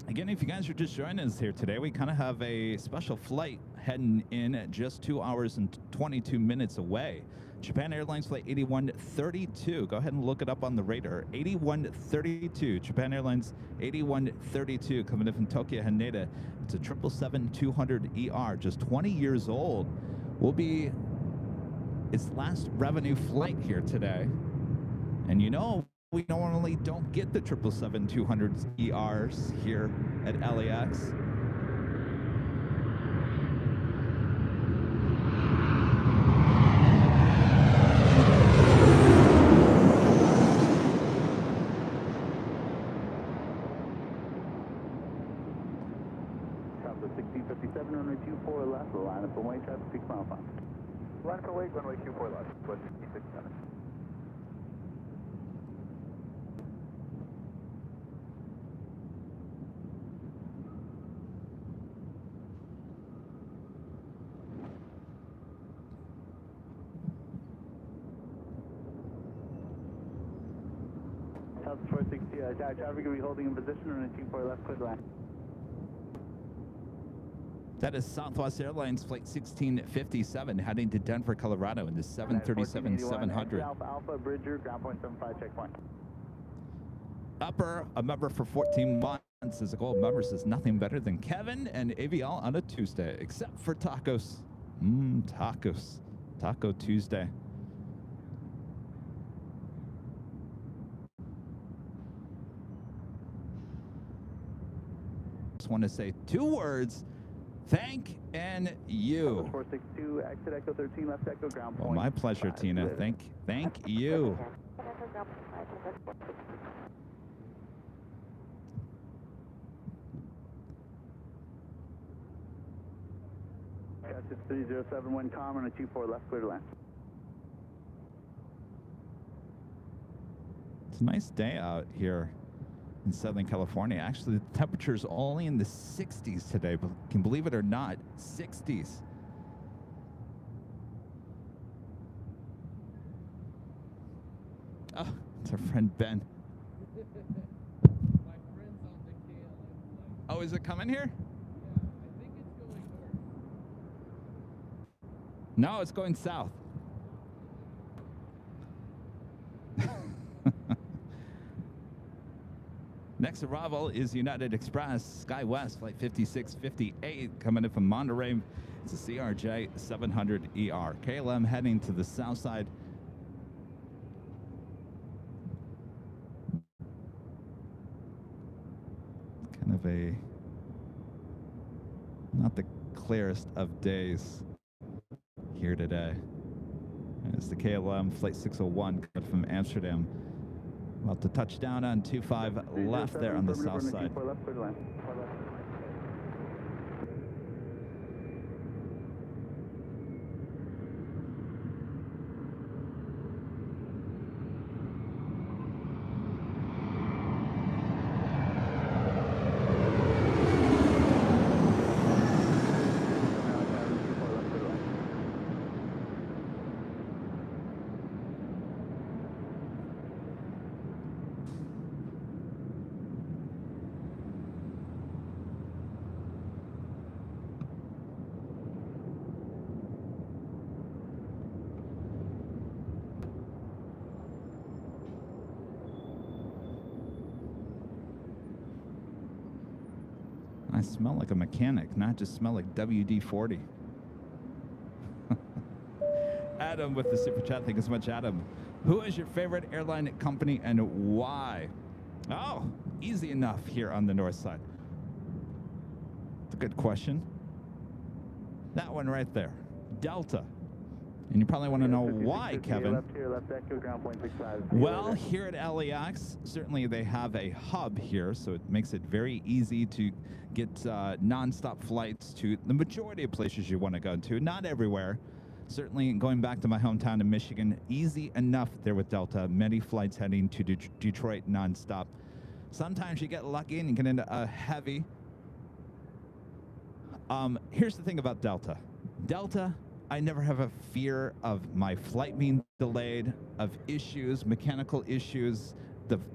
Again, if you guys are just joining us here today, we kind of have a special flight heading in at just 2 hours and 22 minutes away. Japan Airlines Flight 8132. Go ahead and look it up on the radar. 8132. Japan Airlines 8132 coming in from Tokyo Haneda. It's a 777-200 ER, just 20 years old. Will be its last revenue flight here today. And you know, we normally don't get the 777-200 ERs here at LAX. Top of 1657, runway 24 left, line up runway, traffic 6 mile 5. Line for wake, runway 24 left, foot 67. Top 460, traffic will be holding in position, runway 24 left, clear line. That is Southwest Airlines Flight 1657 heading to Denver, Colorado in the 737-700. Alpha Alpha, Bridger, ground point 75, checkpoint. Upper, a member for 14 months, as a gold member, says nothing better than Kevin and Avial on a Tuesday, except for tacos. Tacos. Taco Tuesday. Just want to say 2 words Thank and you. 462, exit Echo 13, left Echo ground point. Well, my pleasure, 5, Tina. good. Thank you. Gotcha, 307, wind calm, on a 24 left, clear to land. It's a nice day out here in Southern California. Actually, the temperature's only in the 60s today, but can believe it or not, 60s. Oh, it's our friend Ben. My friend's on the KLM flight. Oh, is it coming here? Yeah, I think it's going north. No, it's going south. Next arrival is United Express, SkyWest, flight 5658, coming in from Monterey. It's a CRJ 700ER. KLM heading to the south side. Kind of a, not the clearest of days here today. It's the KLM flight 601 coming from Amsterdam. About to touch down on 25 left there on the south side. I smell like a mechanic, not just smell like WD-40. Adam with the super chat. Thank you so much, Adam. Who is your favorite airline company and why? Oh, easy enough here on the north side. It's a good question. That one right there, Delta. And you probably want to know why, Kevin. Left here, left Echo, ground point 65. Well, here at LAX, certainly they have a hub here, so it makes it very easy to get nonstop flights to the majority of places you want to go to. Not everywhere. Certainly going back to my hometown in Michigan, easy enough there with Delta. Many flights heading to Detroit nonstop. Sometimes you get lucky and you get into a heavy. Here's the thing about Delta. Delta, I never have a fear of my flight being delayed, of issues, mechanical issues.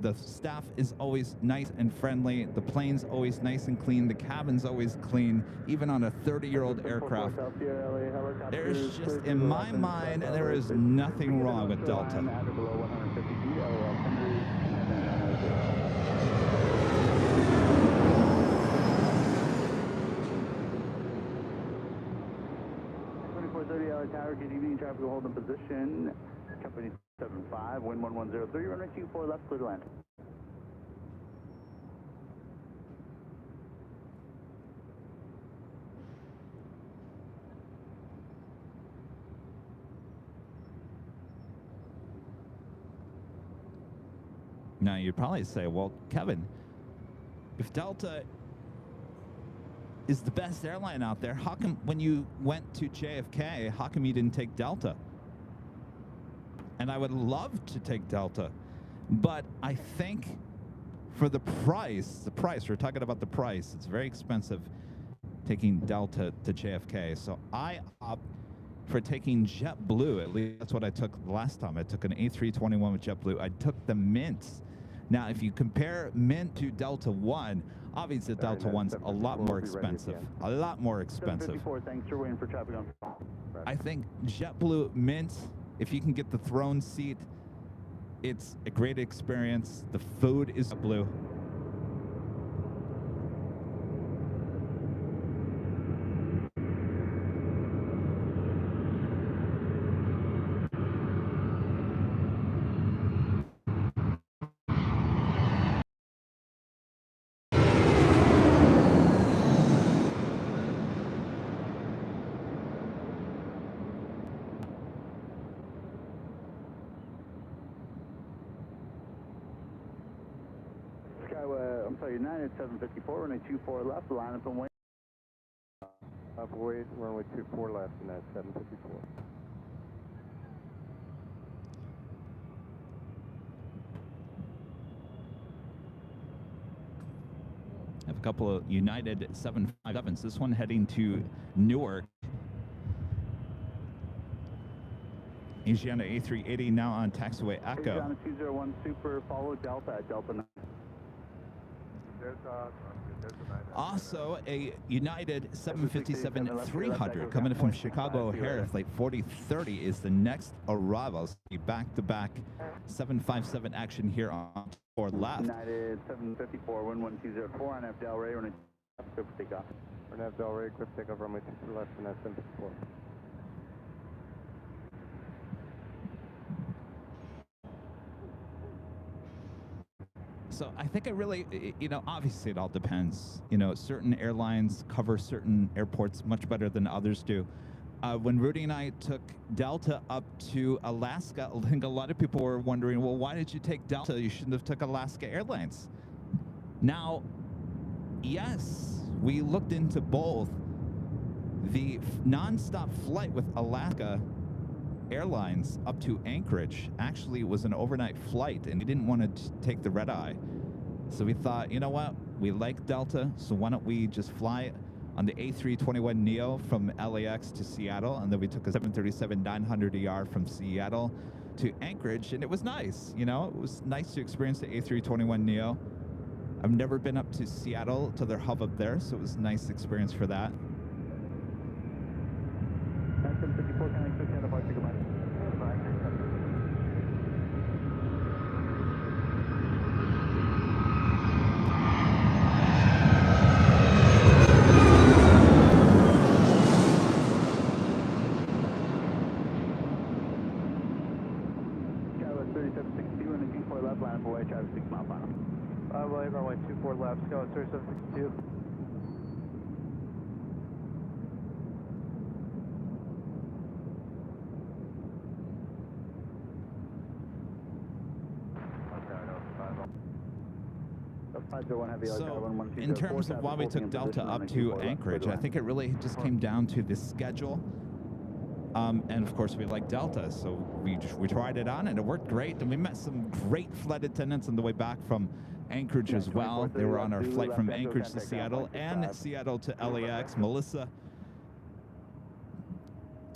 The staff is always nice and friendly. The plane's always nice and clean. The cabin's always clean, even on a 30-year-old aircraft. There's just, in my mind, there is nothing wrong with Delta. Tower, good evening, traffic will hold in position. Company 75, wind 1103, runway 24 left, clear to land. Now, you'd probably say, well, Kevin, if Delta is the best airline out there, how come when you went to JFK, how come you didn't take Delta? And I would love to take Delta, but I think for the price, we're talking about the price, it's very expensive taking Delta to JFK. So I opt for taking JetBlue. At least that's what I took the last time. I took an A321 with JetBlue. I took the Mints. Now, if you compare Mint to Delta One, obviously Delta One's a lot more expensive. A lot more expensive. Thanks for waiting for traffic on. I think JetBlue Mint, if you can get the throne seat, it's a great experience. The food is blue. I'm sorry, United 754, runway 24 left, line up and wait. Wait, runway 24 left, and that's 754. I have a couple of United 757s. This one heading to Newark. Asiana A380 now on taxiway Echo. Asiana 201 Super, follow Delta at Delta 9. Also, a United 757-300 coming from Chicago O'Hare. Flight 4030 is the next arrival. Back-to-back 757 action here on 4 left. United 754, wind 1204 on F Delray, runway clear for takeoff. We're going to have Delray, clear for takeoff, runway 24 left, and that's 754. So I think it really, you know, obviously it all depends. You know, certain airlines cover certain airports much better than others do. When Rudy and I took Delta up to Alaska, I think a lot of people were wondering, well, why did you take Delta? You shouldn't have took Alaska Airlines. Now, yes, we looked into both. The nonstop flight with Alaska Airlines up to Anchorage actually was an overnight flight, and we didn't want to take the red eye. So we thought, you know what? We like Delta, so why don't we just fly on the A321neo from LAX to Seattle, and then we took a 737-900ER from Seattle to Anchorage, and it was nice. You know, it was nice to experience the A321neo. I've never been up to Seattle, to their hub up there, so it was a nice experience for that. 754, can I switch out of our ticket? Runway 24 left, Skyline 3762. So, in terms of why we took Delta up to Anchorage, I think it really just came down to the schedule. And of course, we like Delta, so we tried it on, and it worked great. And we met some great flight attendants on the way back from Anchorage as well. They were on our flight from Anchorage to Seattle and Seattle to LAX. Melissa,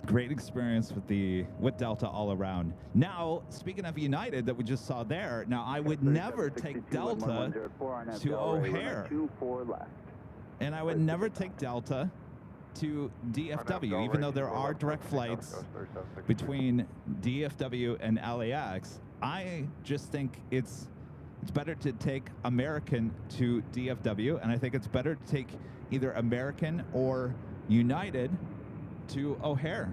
great experience with Delta all around. Now, speaking of United that we just saw there, now I would never take Delta to O'Hare, and I would never take Delta to DFW, even though there are direct flights between DFW and LAX. I just think it's better to take American to DFW, and I think it's better to take either American or United to O'Hare.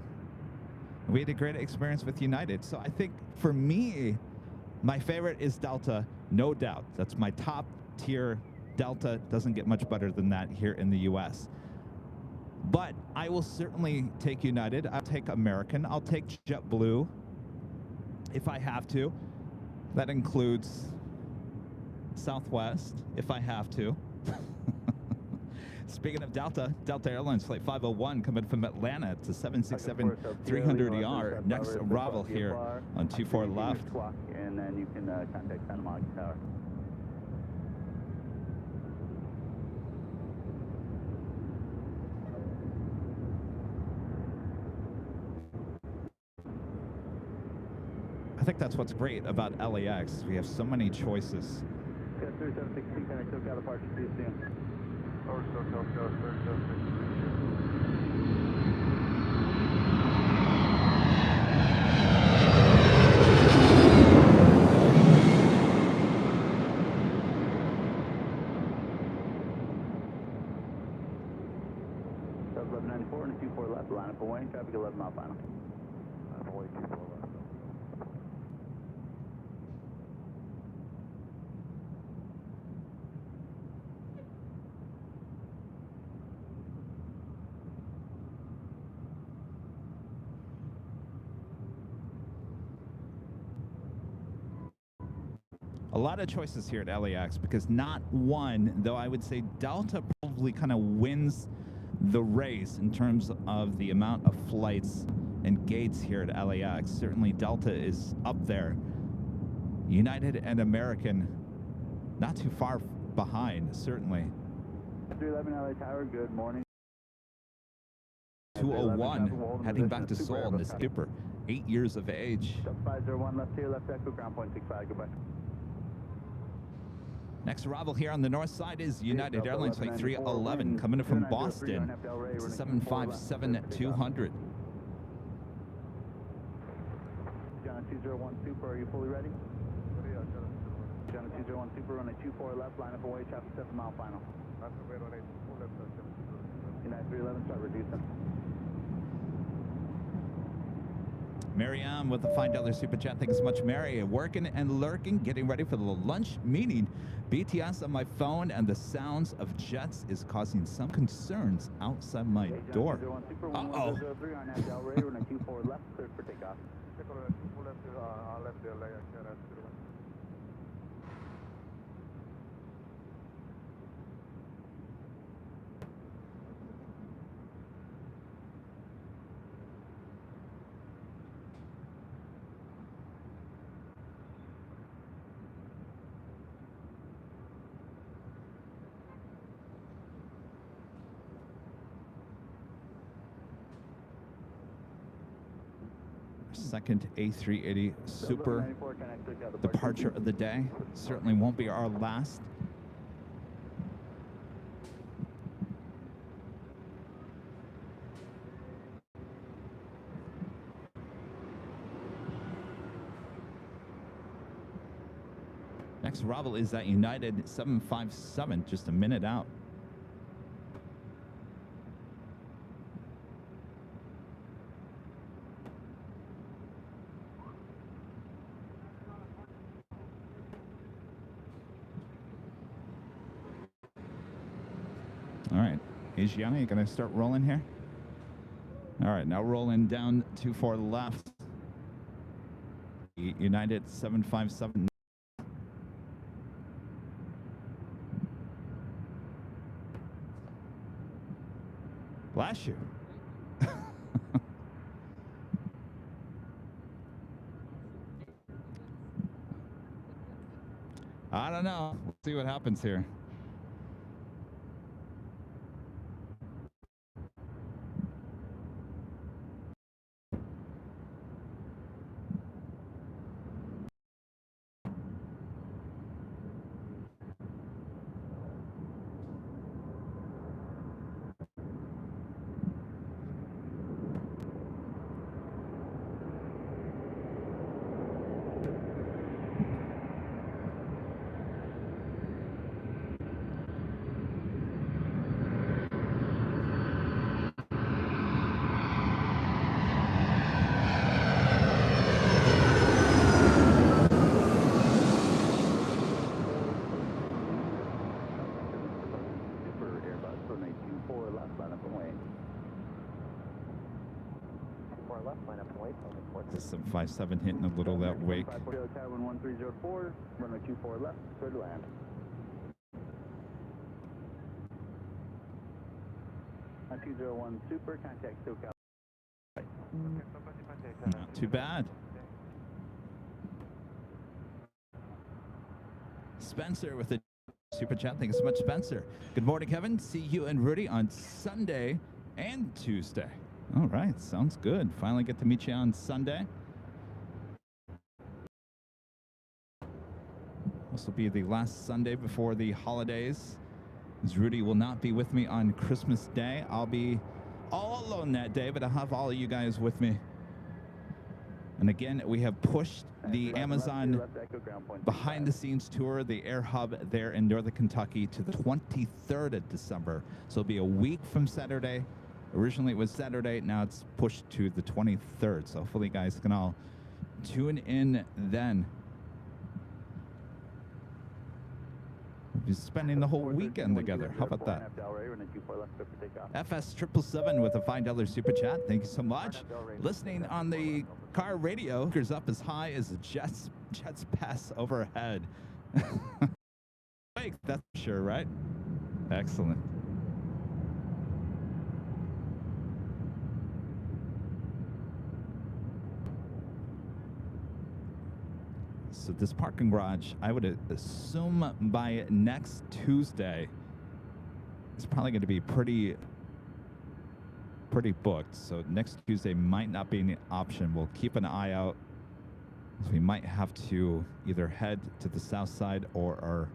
We had a great experience with United, so I think for me, my favorite is Delta, no doubt. That's my top tier. Delta doesn't get much better than that here in the US. But I will certainly take United. I'll take American. I'll take JetBlue if I have to. That includes Southwest if I have to. Speaking of Delta, Delta Airlines Flight 501 coming from Atlanta to 767-300ER. Next arrival here on 24 left. And then you can contact Santa Monica Tower. I think that's what's great about LAX. We have so many choices. Yeah, 3762, can I still got a departure to you soon? Over, go, 3762. Sub 1194 and a 24 left, line up away, traffic 11 mile final. Away 24 left. A lot of choices here at LAX because not one, though I would say Delta probably kind of wins the race in terms of the amount of flights and gates here at LAX. Certainly Delta is up there. United and American not too far behind, certainly. 311 LA Tower, good morning. 201 heading back to Seoul in the Skipper, 8 years of age. 501 left here, left echo, ground point 65, goodbye. Next arrival here on the north side is United Airlines Flight 311 coming in from Boston. It's a 757-200. John 201 Super, are you fully ready? John 201 Super, runway 24 left, line up away, traffic 7 mile final. United 311, start reducing. Miriam with the $5 super chat. Thank you so much, Mary. Working and lurking, getting ready for the lunch meeting. BTS on my phone and the sounds of jets is causing some concerns outside my door. Uh-oh. left, cleared for takeoff. Second A380 Super departure of the day. Certainly won't be our last. Next arrival is at United 757, just a minute out. All right, Asiana, you gonna start rolling here? All right, now rolling down 24 left. United 757. Bless you. I don't know. We'll see what happens here. This is 757 hitting a little that wake. 1304, runway 24 left, clear to land. On 201 Super, contact SoCal. Not too bad. Spencer with the super chat. Thank you so much, Spencer. Good morning, Kevin. See you and Rudy on Sunday and Tuesday. All right, sounds good. Finally get to meet you on Sunday. This will be the last Sunday before the holidays, as Rudy will not be with me on Christmas Day. I'll be all alone that day, but I'll have all of you guys with me. And again, we have pushed the Amazon behind-the-scenes tour, the Air Hub there in Northern Kentucky, to the 23rd of December. So it'll be a week from Saturday. Originally it was Saturday, now it's pushed to the 23rd. So hopefully you guys can all tune in then. We'll be spending the whole weekend together. How about that? FS777 with a $5 super chat. Thank you so much. Listening on the car radio, up as high as the jets pass overhead. Wake, that's for sure, right? Excellent. So this parking garage, I would assume by next Tuesday, it's probably going to be pretty booked. So next Tuesday might not be an option. We'll keep an eye out. So we might have to either head to the south side or our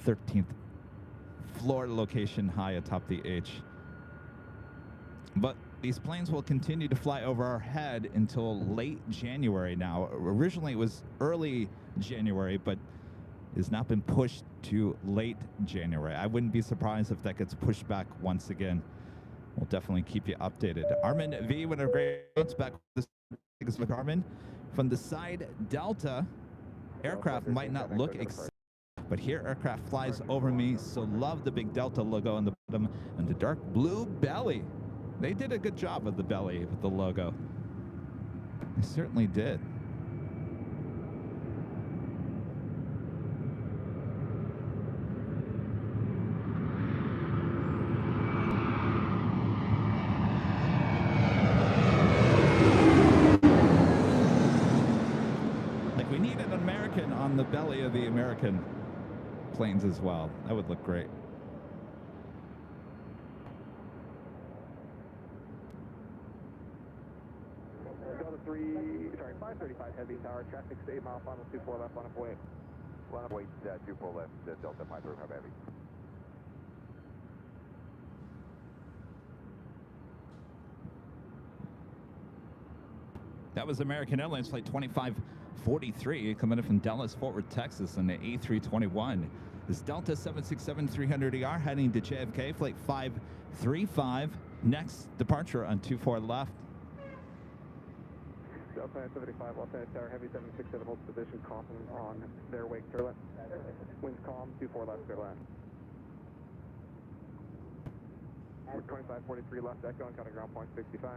13th floor location high atop the H. But these planes will continue to fly over our head until late January now. Originally, it was early January, but it's now been pushed to late January. I wouldn't be surprised if that gets pushed back once again. We'll definitely keep you updated. Armin V with a great bounce back with Armin. From the side, Delta aircraft might not look exciting, but here aircraft flies over me, so love the big Delta logo on the bottom and the dark blue belly. They did a good job with the belly with the logo. They certainly did. We need an American on the belly of the American planes as well. That would look great. Delta 535 heavy tower, traffic 8 mile final 24 left, line up way. Line up wait, 24 left, Delta 535 heavy. That was American Airlines Flight 2543 coming in from Dallas, Fort Worth, Texas on the A321. This Delta 767-300ER heading to JFK, Flight 535. Next departure on 24 left. Delta 75, Los Angeles Tower, heavy 767 holds position, caution on their wake, clear left. Winds calm, 24 left, clear left. 2543 left, echo, and counting ground point 65.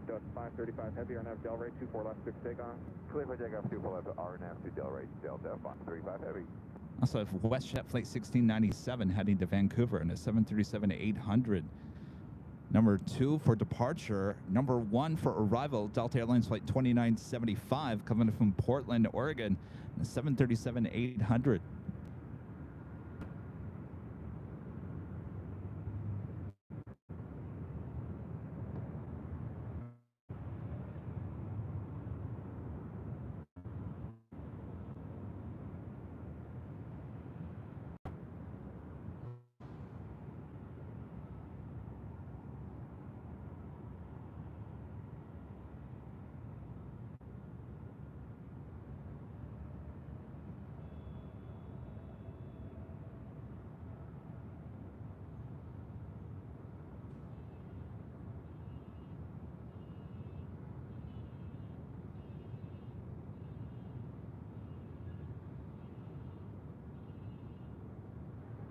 Delta 535 heavy, RNAV Del Rey, 24 left, 6 take on. Clear for takeoff, 24 left, RNAV to Del Rey, Delta 535 heavy. Also have WestJet Flight 1697 heading to Vancouver and a 737-800. Number 2 for departure. Number 1 for arrival, Delta Airlines Flight 2975 coming from Portland, Oregon, and a 737-800.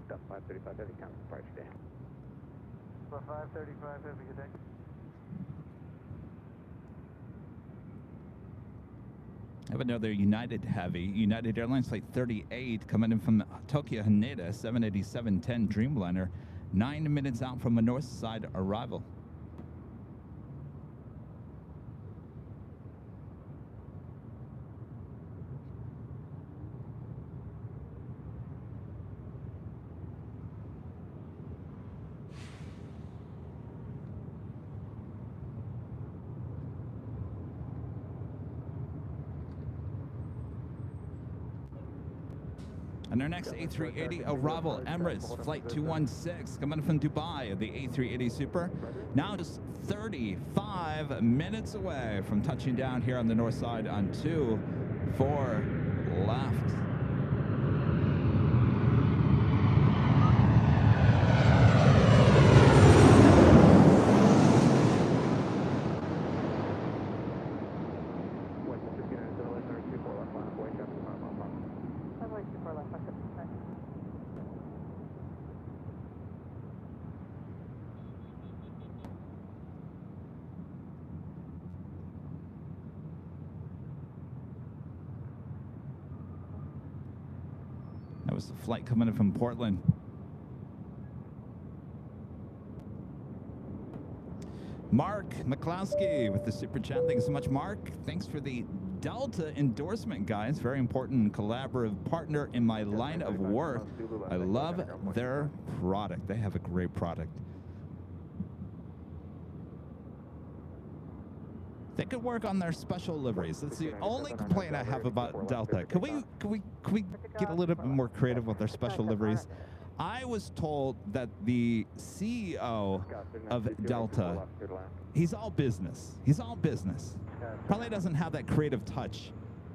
Delta 535 heavy, count departure day. 535 heavy, good day. I have another United Heavy, United Airlines Flight 38 coming in from Tokyo Haneda, 787-10 Dreamliner, 9 minutes out from a north side arrival. And our next A380 arrival, Emirates Flight 216, coming from Dubai, the A380 Super. Now just 35 minutes away from touching down here on the north side on 24 left. was the flight coming in from Portland. Mark McCloskey with the super chat. Thank you so much, Mark. Thanks for the Delta endorsement, guys. Very important collaborative partner in my line of work. I love their product. They have a great product. They could work on their special liveries. That's the only complaint I have about Delta. Can we get a little bit more creative with their special liveries? I was told that the CEO of Delta, he's all business. He's all business. Probably doesn't have that creative touch,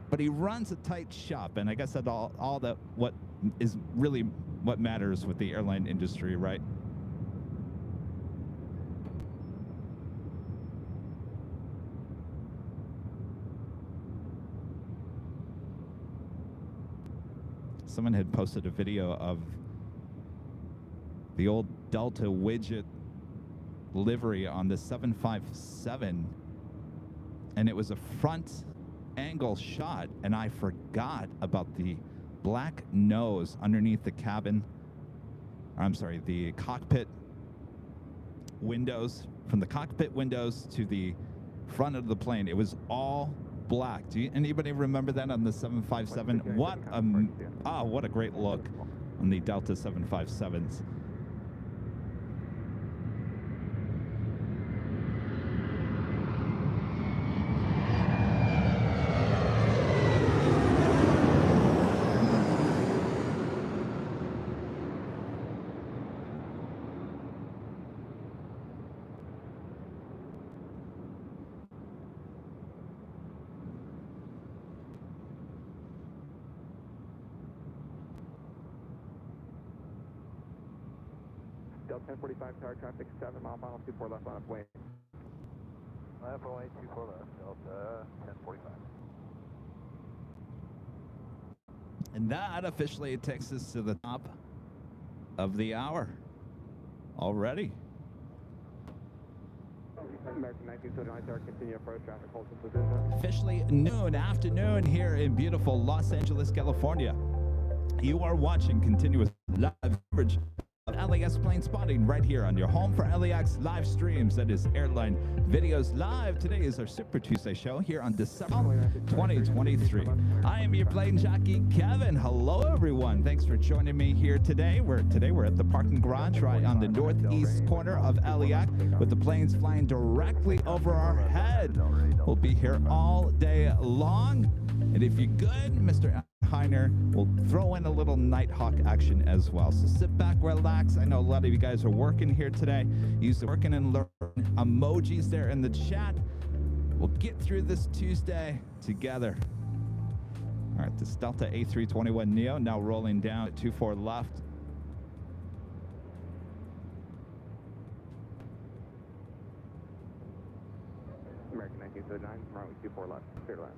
but he runs a tight shop, and I guess that's all that what is really what matters with the airline industry, right? Someone had posted a video of the old Delta widget livery on the 757, and it was a front angle shot, and I forgot about the black nose underneath the cabin. I'm sorry, the cockpit windows. From the cockpit windows to the front of the plane, it was all black. Anybody remember that on the 757? What a great look on the Delta 757s. Delta 1045 tower traffic, 7 mile final, 24 left line of way. Left runway, 24 left, Delta 1045. And that officially takes us to the top of the hour already. American 1979 tower, continue approach, traffic holds in position. Officially afternoon here in beautiful Los Angeles, California. You are watching continuous live coverage of LAX plane spotting right here on your home for LAX live streams. That is Airline Videos Live. Today is our Super Tuesday show here on December 2023. I am your plane jockey, Kevin. Hello, everyone. Thanks for joining me here today. We're at the parking garage right on the northeast corner of LAX with the planes flying directly over our head. We'll be here all day long. And if you're good, Mr. Heiner will throw in a little Nighthawk action as well. So sit back, relax. I know a lot of you guys are working here today. Use the working and learn emojis there in the chat. We'll get through this Tuesday together. All right, this Delta A321neo now rolling down at 24 left. American 1939, runway 24 left, clear line.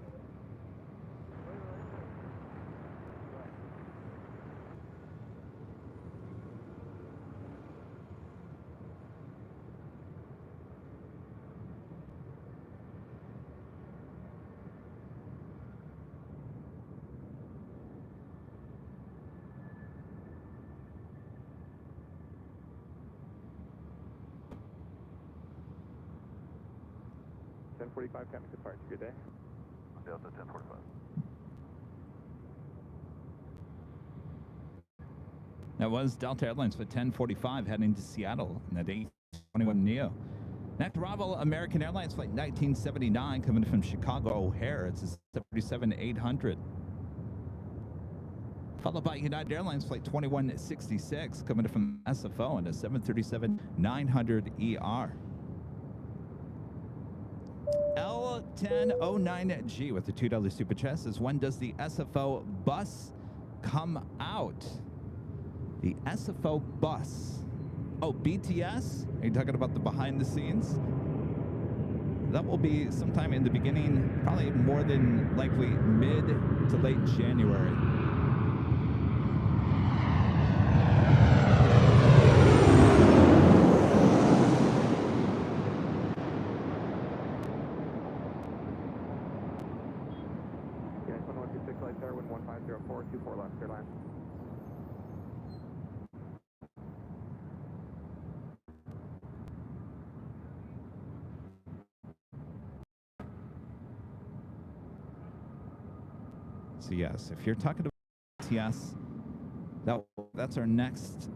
.45 Captain departure, good day. Delta 1045. That was Delta Airlines for 1045 heading to Seattle in that A321neo. Next arrival, American Airlines flight 1979 coming from Chicago O'Hare. It's a 737-800. Followed by United Airlines flight 2166 coming from SFO and a 737-900ER. L1009G with the $2 super chat says, when does the SFO bus come out? The SFO bus. Oh, BTS? Are you talking about the behind the scenes? That will be sometime in the beginning, probably more than likely mid to late January. So yes, if you're talking about TS, that's our next.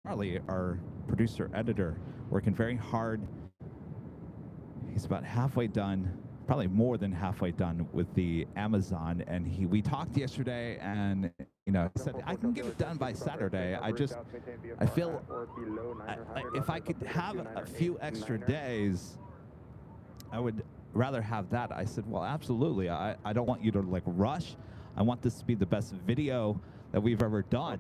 Charlie, our producer editor, working very hard. He's about halfway done, probably more than halfway done with the Amazon. And we talked yesterday, and he said I can get it done by Saturday. I feel if I could have a few extra days, I would rather have that. I said, well, absolutely. I don't want you to rush. I want this to be the best video that we've ever done.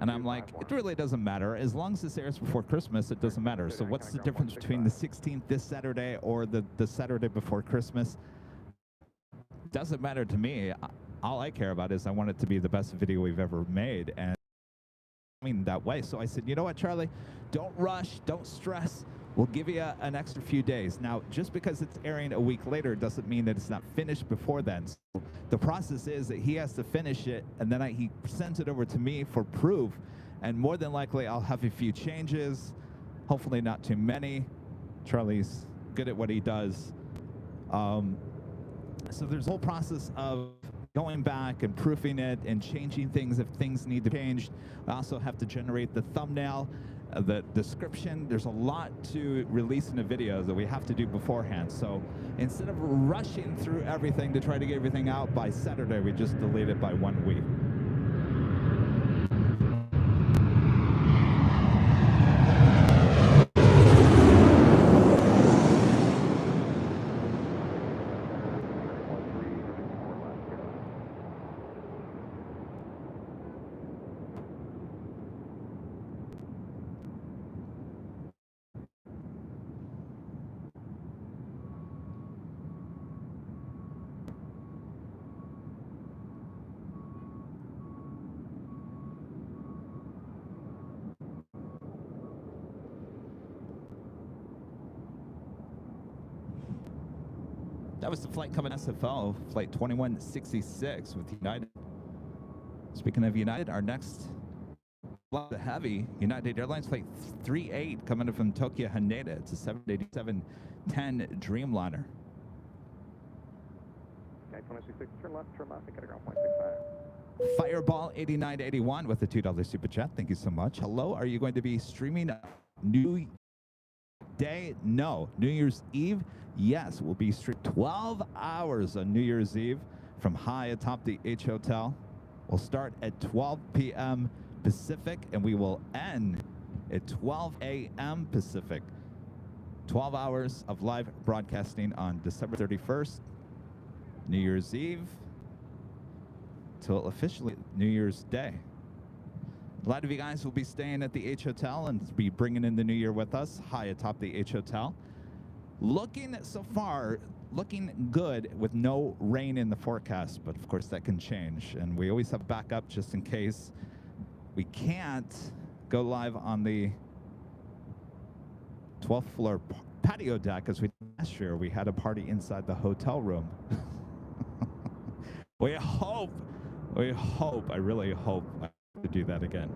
And I'm like, it really doesn't matter. As long as this airs before Christmas, it doesn't matter. So what's the difference between the 16th this Saturday or the Saturday before Christmas? Doesn't matter to me. All I care about is I want it to be the best video we've ever made. And I mean that way. So I said, you know what, Charlie? Don't rush. Don't stress. We'll give you an extra few days. Now, just because it's airing a week later doesn't mean that it's not finished before then. So the process is that he has to finish it, and then he sends it over to me for proof. And more than likely, I'll have a few changes, hopefully not too many. Charlie's good at what he does. So there's a whole process of going back and proofing it and changing things if things need to change. I also have to generate the thumbnail, the description. There's a lot to release in a video that we have to do beforehand. So instead of rushing through everything to try to get everything out by Saturday, we just delete it by 1 week. That was the flight coming SFO, flight 2166 with United. Speaking of United, our next flight, the heavy, United Airlines flight 38 coming in from Tokyo Haneda. It's a 787-10 Dreamliner. Okay, 266, turn left, and get a ground point 65. Fireball 8981 with a $2 super chat. Thank you so much. Hello, are you going to be streaming New Day? No. New Year's Eve? Yes, we'll be streaming 12 hours on New Year's Eve from high atop the H Hotel. We'll start at 12 p.m. Pacific, and we will end at 12 a.m. Pacific. 12 hours of live broadcasting on December 31st, New Year's Eve, till officially New Year's Day. A lot of you guys will be staying at the H Hotel and be bringing in the new year with us, high atop the H Hotel. Looking so far, looking good with no rain in the forecast, but of course that can change. And we always have backup just in case we can't go live on the 12th floor patio deck, as we did last year. We had a party inside the hotel room. We hope, I really hope I have to do that again.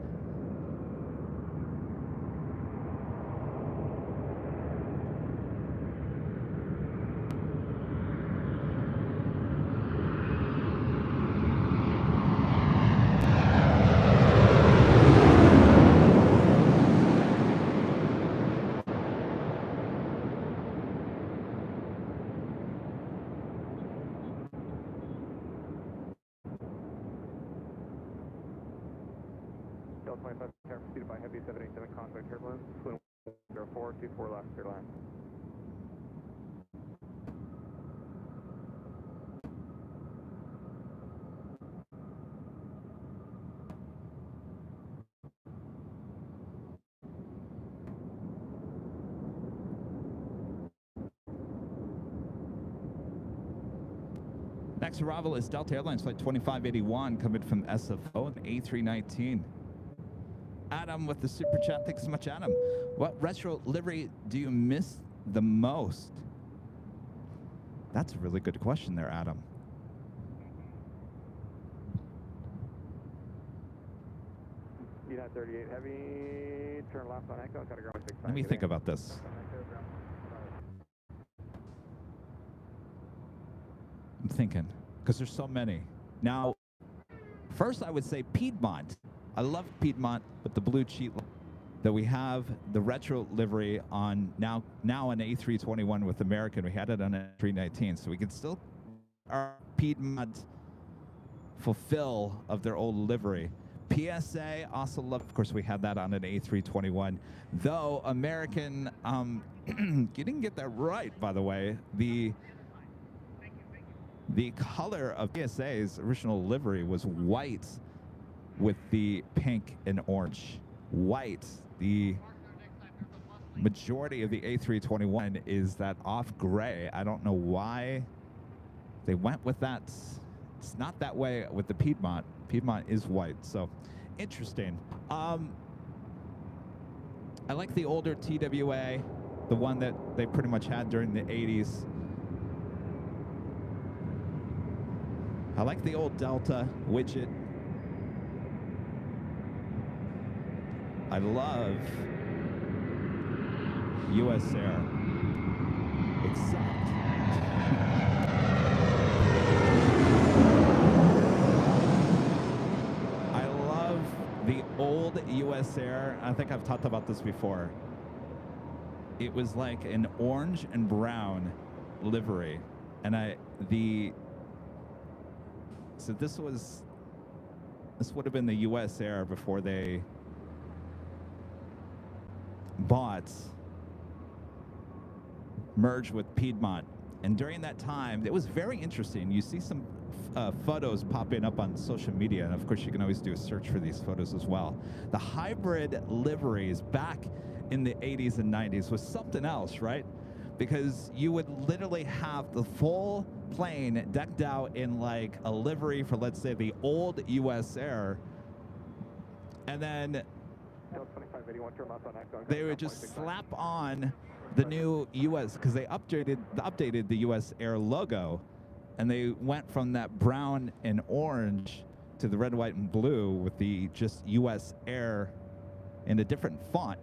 Delta 25, tower pursued by heavy 787 contact turbulence, wind 0424 left, Airline. Next arrival is Delta Airlines flight 2581 coming from SFO and A319. Adam with the super chat. Thanks so much, Adam. What retro livery do you miss the most? That's a really good question there, Adam. United 38 heavy, turn left on Echo, got a ground 65. Let me think about this. I'm thinking? Because there's so many. Now, first I would say Piedmont. I love Piedmont with the blue cheat that we have the retro livery on now an A321 with American. We had it on a 319, so we can still our Piedmont fulfill of their old livery. PSA also love, of course, we had that on an A321. Though American, you didn't get that right, by the way. The color of PSA's original livery was white with the pink and orange. White. The majority of the A321 is that off gray. I don't know why they went with that. It's not that way with the Piedmont. Piedmont is white, so interesting. I like the older TWA, the one that they pretty much had during the 80s. I like the old Delta widget. I love US Air, except I love the old US Air. I think I've talked about this before. It was like an orange and brown livery, and so this would have been the US Air before they merged with Piedmont. And during that time, it was very interesting. You see some photos popping up on social media, and of course you can always do a search for these photos as well. The hybrid liveries back in the 80s and 90s was something else, right? Because you would literally have the full plane decked out in like a livery for, let's say, the old US Air, and then they would just slap on the new US, because they updated the US Air logo, and they went from that brown and orange to the red, white, and blue with the just US Air in a different font.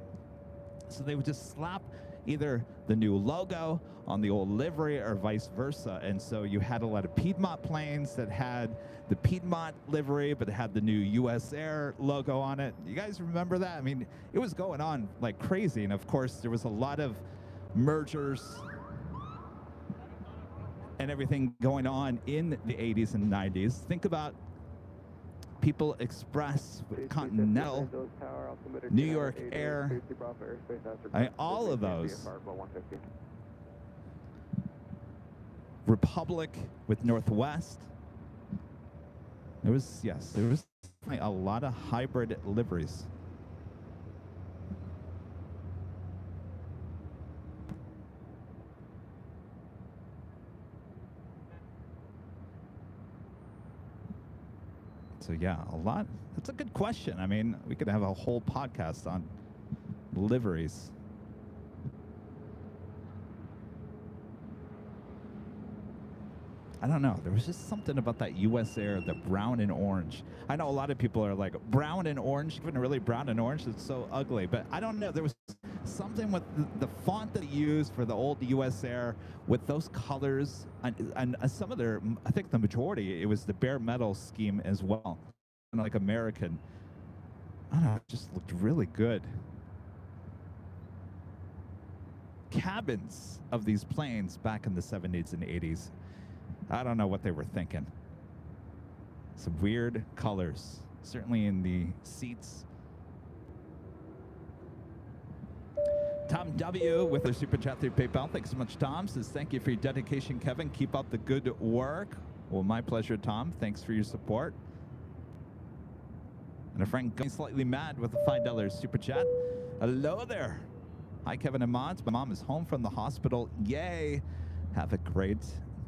So they would just slap either the new logo on the old livery or vice versa. And so you had a lot of Piedmont planes that had the Piedmont livery, but it had the new US Air logo on it. You guys remember that? I mean, it was going on like crazy. And of course, there was a lot of mergers and everything going on in the 80s and 90s. Think about People Express with Continental, New York Air, all of those. Republic with Northwest. There was a lot of hybrid liveries. So yeah, a lot. That's a good question. I mean, we could have a whole podcast on liveries. I don't know. There was just something about that US Air, the brown and orange. I know a lot of people are like, brown and orange, even really brown and orange, it's so ugly. But I don't know. There was something with the font that they used for the old US Air with those colors. And some of their, I think the majority, it was the bare metal scheme as well. And like American. I don't know. It just looked really good. Cabins of these planes back in the 70s and 80s. I don't know what they were thinking. Some weird colors, certainly in the seats. Tom W. with their super chat through PayPal. Thanks so much, Tom. Says, thank you for your dedication, Kevin. Keep up the good work. Well, my pleasure, Tom. Thanks for your support. And a friend going slightly mad with a $5 super chat. Hello there. Hi, Kevin and Mods. My mom is home from the hospital. Yay. Have a great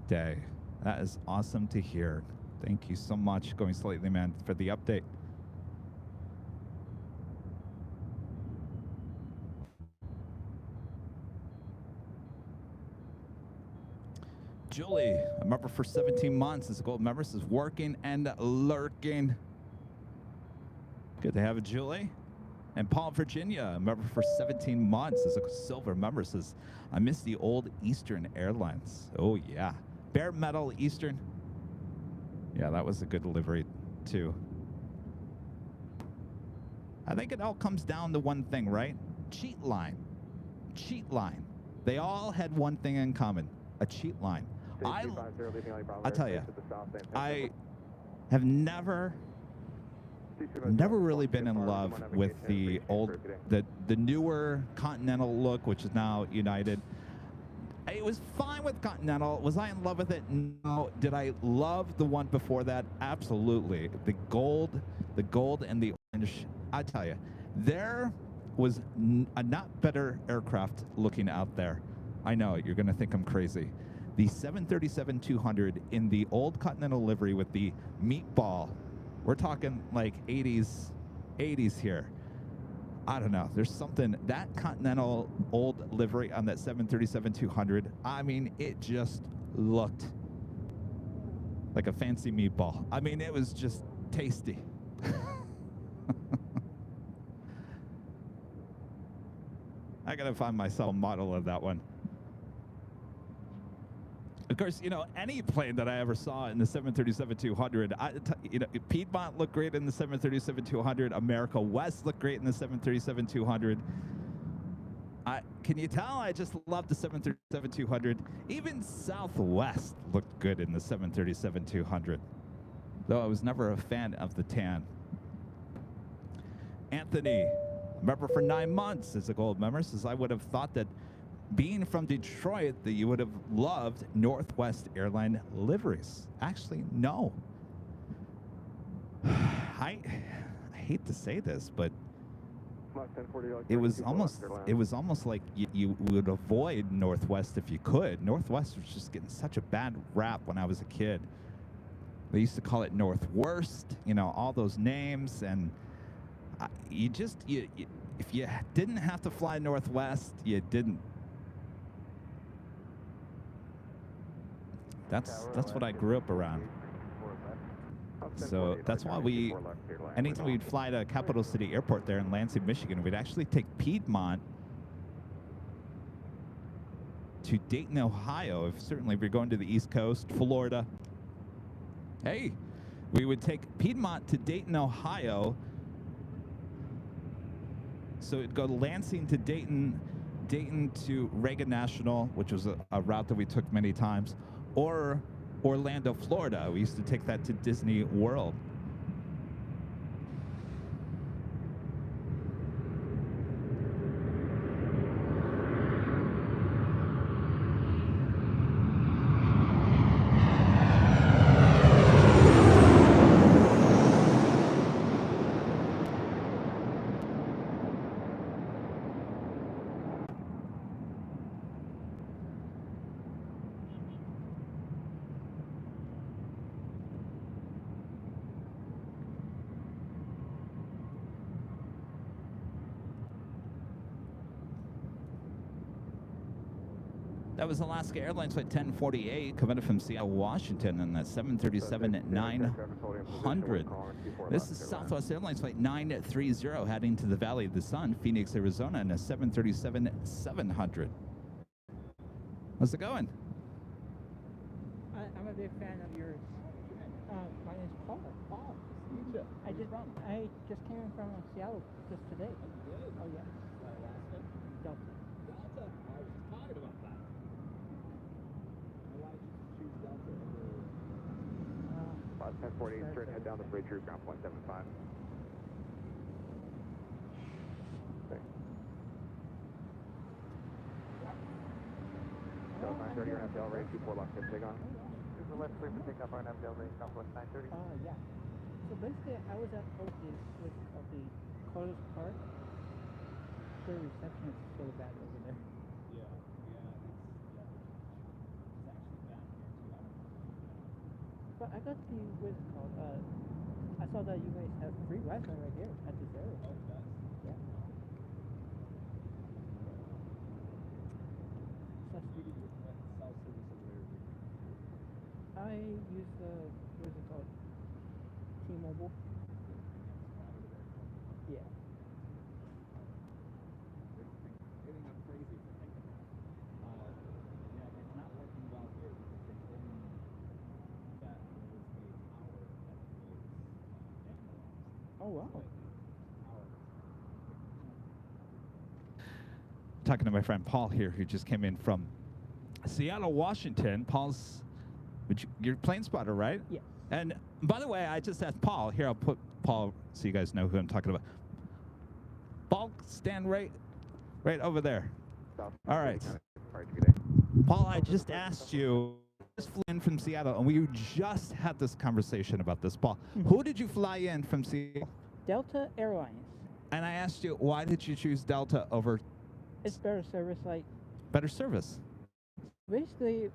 day. That is awesome to hear. Thank you so much, Going Slightly Man, for the update. Julie, a member for 17 months, is a gold member, says working and lurking. Good to have it, Julie. And Paul, Virginia, a member for 17 months, is a silver member, says, I miss the old Eastern Airlines. Oh, yeah. Bare metal Eastern. Yeah, that was a good livery, too. I think it all comes down to one thing, right? Cheat line. Cheat line. They all had one thing in common, a cheat line. I tell you, I have never really been in love with the old, the newer Continental look, which is now United. It was fine with Continental. Was I in love with it? No. Did I love the one before that? Absolutely. The gold and the orange. I tell you, there was a not better aircraft looking out there. I know, you're going to think I'm crazy. The 737-200 in the old Continental livery with the meatball. We're talking like 80s here. I don't know. There's something, that Continental old livery on that 737-200, I mean, it just looked like a fancy meatball. I mean, it was just tasty. I gotta find myself a model of that one. Of course, you know, any plane that I ever saw in the 737-200, you know, Piedmont looked great in the 737-200. America West looked great in the 737-200. Can you tell? I just love the 737-200. Even Southwest looked good in the 737-200, though I was never a fan of the tan. Anthony, member for 9 months, is a gold member, says I would have thought that being from Detroit that you would have loved Northwest Airline liveries. Actually, no. I hate to say this, but it was almost like you would avoid Northwest if you could. Northwest was just getting such a bad rap when I was a kid. They used to call it Northworst, you know, all those names, and if you didn't have to fly Northwest, you didn't. That's what I grew up around. So that's why anytime we'd fly to Capital City Airport there in Lansing, Michigan, we'd actually take Piedmont to Dayton, Ohio. Certainly if you're going to the East Coast, Florida. Hey, we would take Piedmont to Dayton, Ohio. So it'd go to Lansing to Dayton, Dayton to Reagan National, which was a route that we took many times, or Orlando, Florida. We used to take that to Disney World. That was Alaska Airlines Flight 1048 coming from Seattle, Washington, and that 737-900. This is Southwest Airlines Flight 930 heading to the Valley of the Sun, Phoenix, Arizona, and a 737-700. How's it going? I'm a big fan of yours. My name is Paul. Paul, I just came in from Seattle just today. Oh yeah. Delta. Delta. I was talking about that. Why did you choose Delta over? 1048 straight ahead down the bridge route, ground point 75. Delta 930, you're FL ready, 24 locked in, take on. This is the left clear for takeoff, on FL ready, Southwest 930. Yeah. So basically, I was at both the Carlos Park. The reception is so bad over there. Yeah, it's actually bad here too. But I got the, what's it called? I saw that you guys have free Wi-Fi right here at this area. Oh, it does? Yeah. Such What cell service over there? I use the, what's it called? T-Mobile. Yeah. Getting up crazy for thinking. Yeah, it's not working well here because they're getting that, it's a tower Oh, wow. Talking to my friend Paul here, who just came in from Seattle, Washington. Paul's, you're plane spotter, right? Yes. And by the way, I just asked Paul. Here, I'll put Paul so you guys know who I'm talking about. Paul, stand right over there. All right. Paul, I just asked you. Just flew in from Seattle, and we just had this conversation about this. Paul, who did you fly in from Seattle? Delta Airlines. And I asked you, why did you choose Delta over? It's better service. Like, better service. Basically,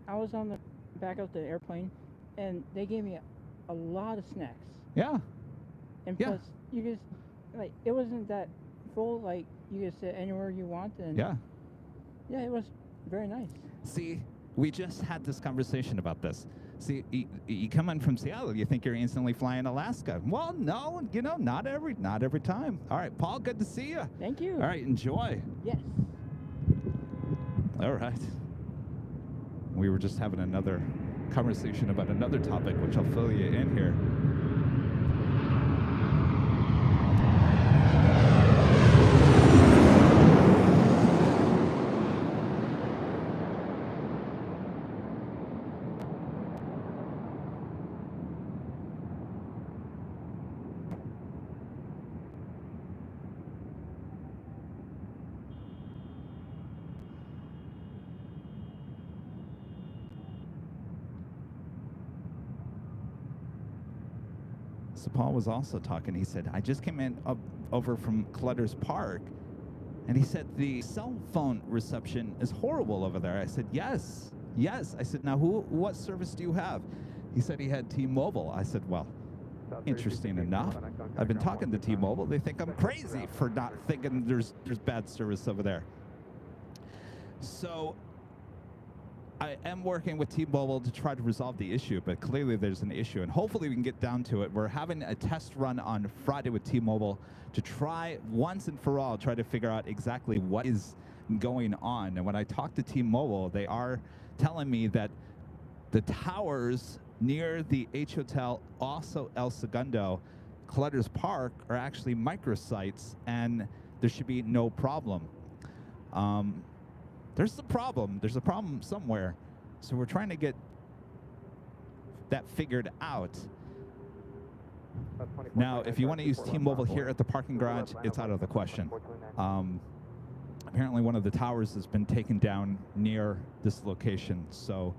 I was on the back of the airplane, and they gave me a lot of snacks. Yeah. And Yeah. plus, you just, like, it wasn't that full. Like, you could sit anywhere you want. And Yeah. Yeah, it was very nice. See, we just had this conversation about this. See, you come in from Seattle, you think you're instantly flying Alaska. Well, no, you know, not every time. All right, Paul, good to see you. Thank you. All right, enjoy. Yes. All right. We were just having another conversation about another topic, which I'll fill you in here. So Paul was also talking. He said, I just came in over from Clutter's Park, and he said the cell phone reception is horrible over there. I said, yes. I said, now what service do you have? He said he had T-Mobile. I said, well, interesting enough. I've been talking to T-Mobile. They think I'm crazy for not thinking there's bad service over there. So I am working with T-Mobile to try to resolve the issue, but clearly there's an issue, and hopefully we can get down to it. We're having a test run on Friday with T-Mobile to try once and for all, try to figure out exactly what is going on. And when I talk to T-Mobile, they are telling me that the towers near the H Hotel, also El Segundo, Clutter's Park, are actually microsites, and there should be no problem. There's a problem. There's a problem somewhere. So we're trying to get that figured out. Now, if you want to use T-Mobile here at the parking garage, it's out of the question. Apparently one of the towers has been taken down near this location. So,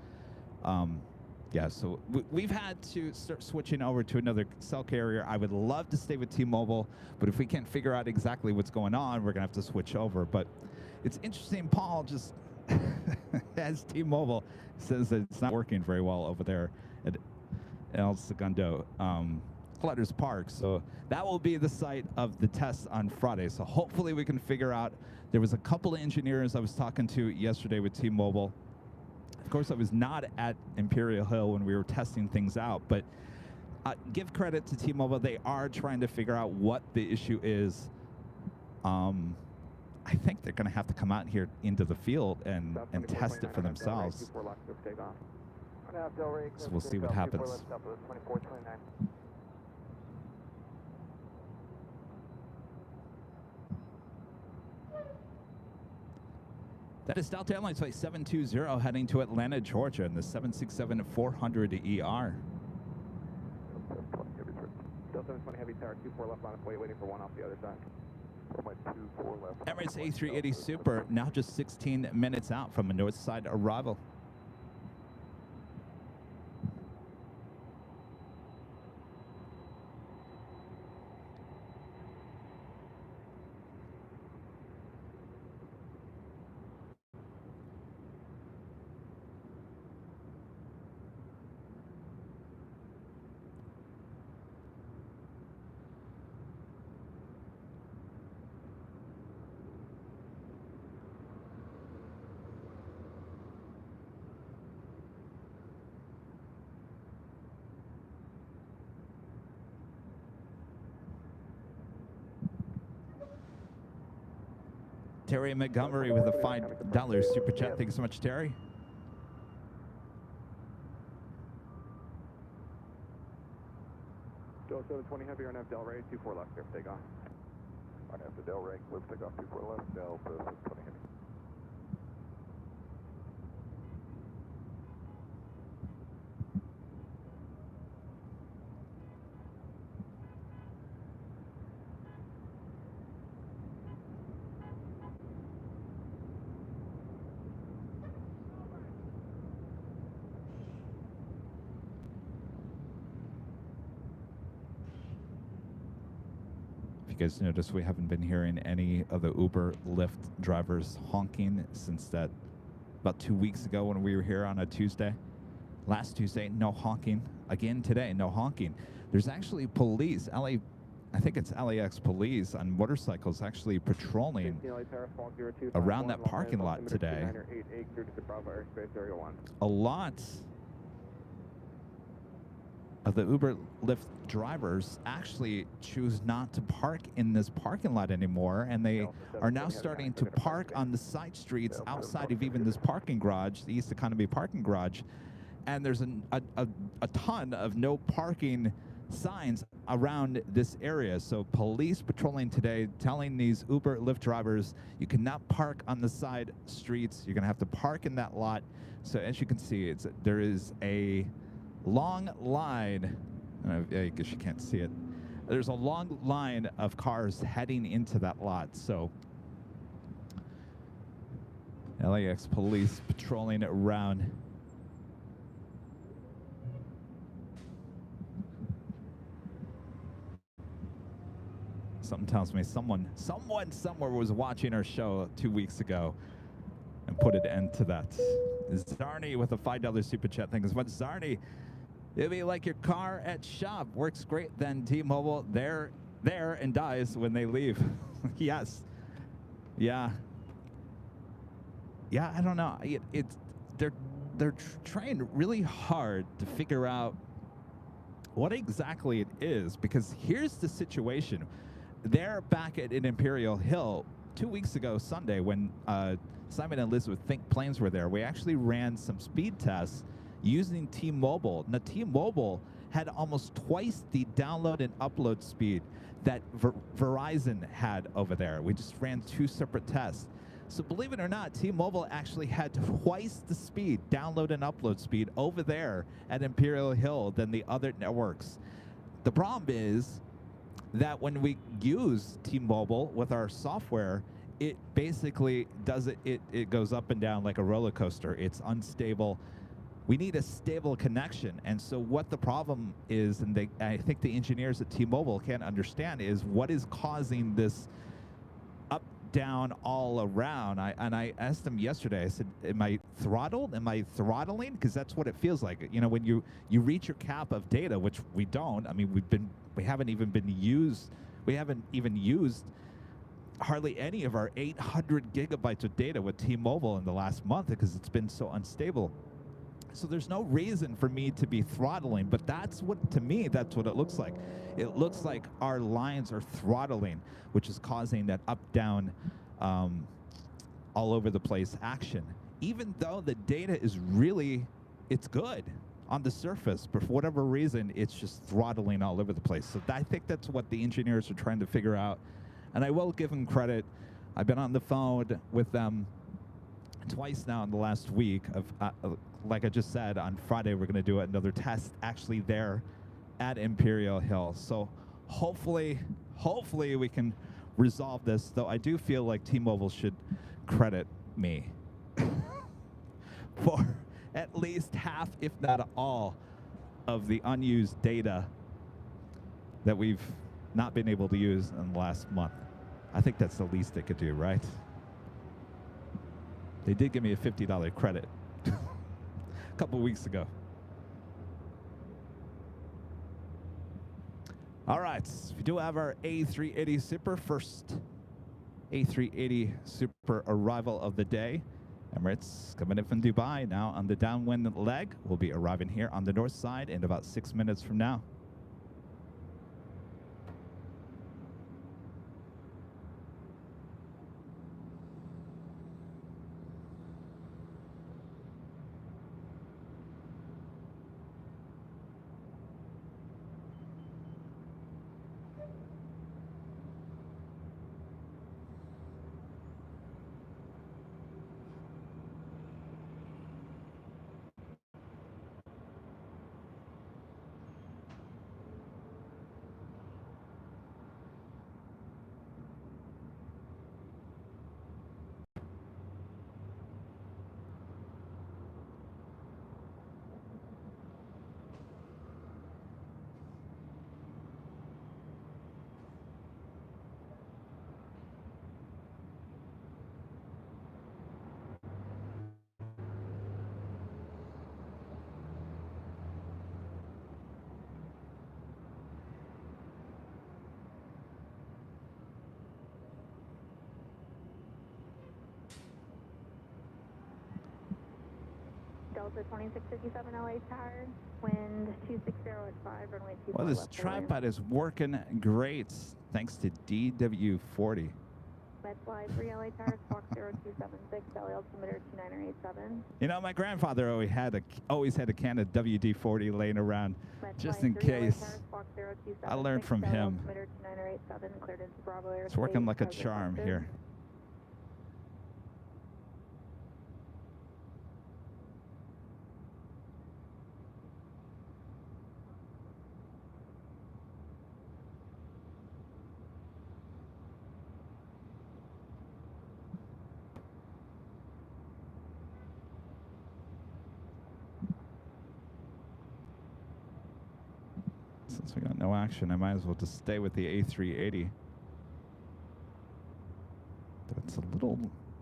yeah, so we've had to start switching over to another cell carrier. I would love to stay with T-Mobile, but if we can't figure out exactly what's going on, we're going to have to switch over. But it's interesting, Paul just, as T-Mobile, says that it's not working very well over there at El Segundo, Clutter's Park. So that will be the site of the test on Friday. So hopefully we can figure out. There was a couple of engineers I was talking to yesterday with T-Mobile. Of course, I was not at Imperial Hill when we were testing things out, but give credit to T-Mobile. They are trying to figure out what the issue is. I think they're going to have to come out here into the field and test it for themselves. So we'll see what happens. That is Delta Airlines Flight 720 heading to Atlanta, Georgia in the 767-400ER. Delta 720 Heavy Tower, 24 left line of way, waiting for one off the other side. Emirates A380 Super, now just 16 minutes out from a north side arrival. Terry Montgomery with a $5 super chat. Thank you so much, Terry. Delta 720 Heavy, RNF Del Rey, 24 left, clear for takeoff. RNF to Del Rey, clear for takeoff, 24 left, Delta 720 Heavy. You guys notice we haven't been hearing any of the Uber Lyft drivers honking since that about 2 weeks ago when we were here on a Tuesday. Last Tuesday, no honking. Again today, no honking. There's actually police, I think it's LAX police on motorcycles actually patrolling around that parking lot today. A lot of the Uber Lyft drivers actually choose not to park in this parking lot anymore, and they are now starting to park on the side streets outside of even this parking garage, the East Economy parking garage. And there's a ton of no parking signs around this area. So police patrolling today, telling these Uber Lyft drivers, you cannot park on the side streets. You're going to have to park in that lot. So as you can see, there is a long line. I guess you can't see it. There's a long line of cars heading into that lot. So LAX police patrolling around. Something tells me someone somewhere was watching our show 2 weeks ago and put an end to that. Zarni with a $5 super chat. Thanks so much, Zarni. It'll be like your car at shop. Works great, then T-Mobile there and dies when they leave. Yes. Yeah. Yeah, I don't know. They're trying really hard to figure out what exactly it is, because here's the situation. They're back at Imperial Hill 2 weeks ago Sunday when Simon and Elizabeth Think Planes were there. We actually ran some speed tests using T-Mobile. Now, T-Mobile had almost twice the download and upload speed that Verizon had over there. We just ran 2 separate tests. So believe it or not, T-Mobile actually had twice the speed, download and upload speed, over there at Imperial Hill than the other networks. The problem is that when we use T-Mobile with our software, it basically it goes up and down like a roller coaster. It's unstable. We need a stable connection. And so what the problem is, and I think the engineers at T-Mobile can't understand, is what is causing this up, down, all around. I asked them yesterday, I said, am I throttled? Am I throttling? Because that's what it feels like. You know, when you reach your cap of data, which we don't. I mean, we haven't even used hardly any of our 800 gigabytes of data with T-Mobile in the last month because it's been so unstable. So there's no reason for me to be throttling, but to me, that's what it looks like. It looks like our lines are throttling, which is causing that up-down, all over the place action. Even though the data is it's good on the surface, but for whatever reason, it's just throttling all over the place. So I think that's what the engineers are trying to figure out. And I will give them credit. I've been on the phone with them twice now in the last week. Like I just said, on Friday we're going to do another test actually there at Imperial Hill. So hopefully we can resolve this, though I do feel like T-Mobile should credit me for at least half, if not all, of the unused data that we've not been able to use in the last month. I think that's the least they could do, right? They did give me a $50 credit a couple weeks ago. All right, we do have our A380 Super, first A380 Super arrival of the day. Emirates coming in from Dubai now on the downwind leg. We'll be arriving here on the north side in about 6 minutes from now. Delta 2657 LA Tower, wind 260 at 5, runway 24 Well, this left for land. tripod is working great thanks to DW40. Medfly 3 LA Tower, Squawk 0276, LA altimeter 2987. You know, my grandfather always had a can of WD-40 laying around just in case. I learned from him. It's working like a charm here. Since we got no action, I might as well just stay with the A380. But it's a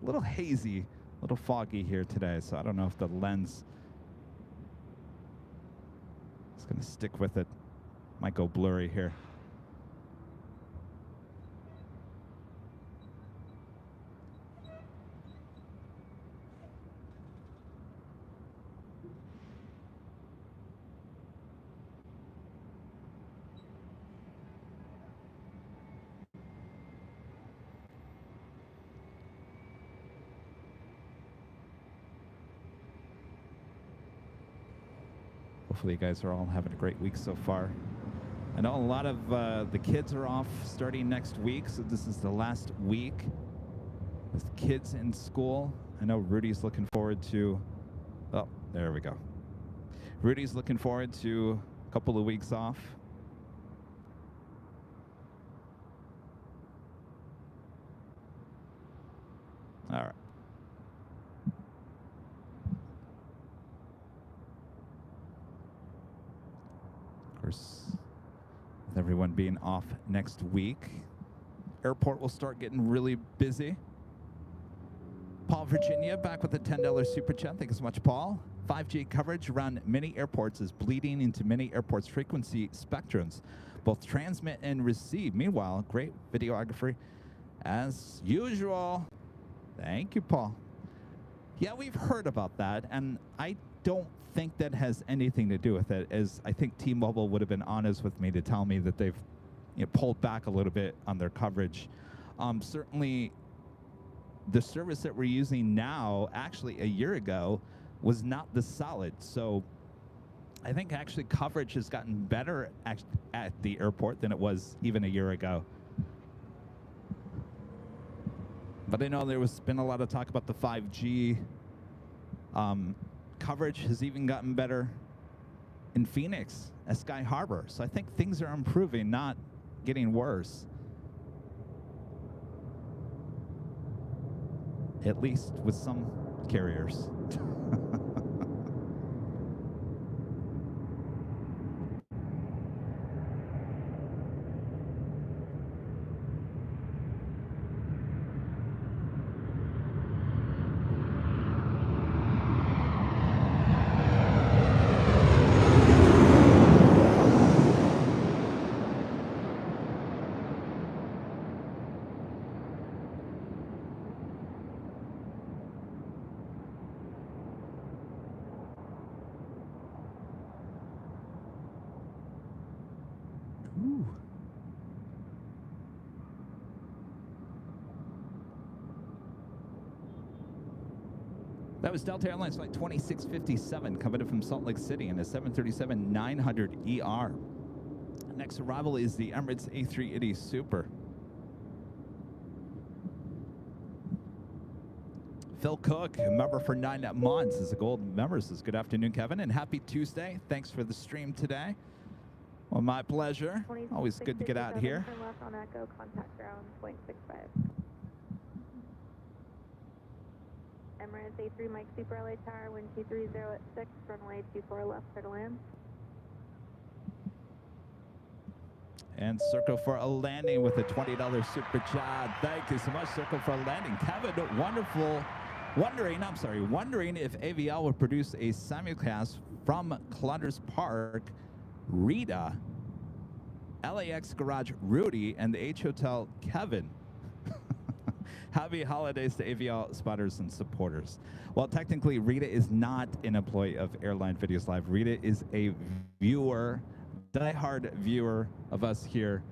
little hazy, a little foggy here today, so I don't know if the lens is going to stick with it. Might go blurry here. Hopefully you guys are all having a great week so far. I know a lot of the kids are off starting next week, so this is the last week with kids in school. I know Rudy's looking forward to, oh, there we go. Rudy's looking forward to a couple of weeks off. All right. Of course, with everyone being off next week, airport will start getting really busy. Paul, Virginia, back with a $10 super chat. Thank you so much, Paul. 5G coverage around many airports is bleeding into many airports' frequency spectrums, both transmit and receive. Meanwhile, great videography as usual. Thank you, Paul. Yeah, we've heard about that, and I don't think that has anything to do with it, as I think T-Mobile would have been honest with me to tell me that they've pulled back a little bit on their coverage. Certainly, the service that we're using now, actually a year ago, was not this solid. So I think actually coverage has gotten better at the airport than it was even a year ago. But I know there's been a lot of talk about the 5G. Coverage has even gotten better in Phoenix at Sky Harbor. So I think things are improving, not getting worse. At least with some carriers. That was Delta Airlines flight 2657 coming in from Salt Lake City in a 737-900ER. Next arrival is the Emirates A380 Super. Phil Cook, a member for 9 months, is a gold member. Says, good afternoon, Kevin, and happy Tuesday. Thanks for the stream today. Well, my pleasure. Always good to get out here. Turn left on Echo, contact ground, 0.65. Emirates A3 Mike Super LA Tower, wind 230 at 6, runway 24 left, clear to land. And Circle for a landing with a $20 super chat. Thank you so much, Circle for a landing. Kevin, wondering if AVL will produce a simulcast from Clunders Park, Rita, LAX Garage Rudy, and the H Hotel Kevin. Happy holidays to AVL spotters and supporters. Well, technically, Rita is not an employee of Airline Videos Live. Rita is a viewer, diehard viewer of us here.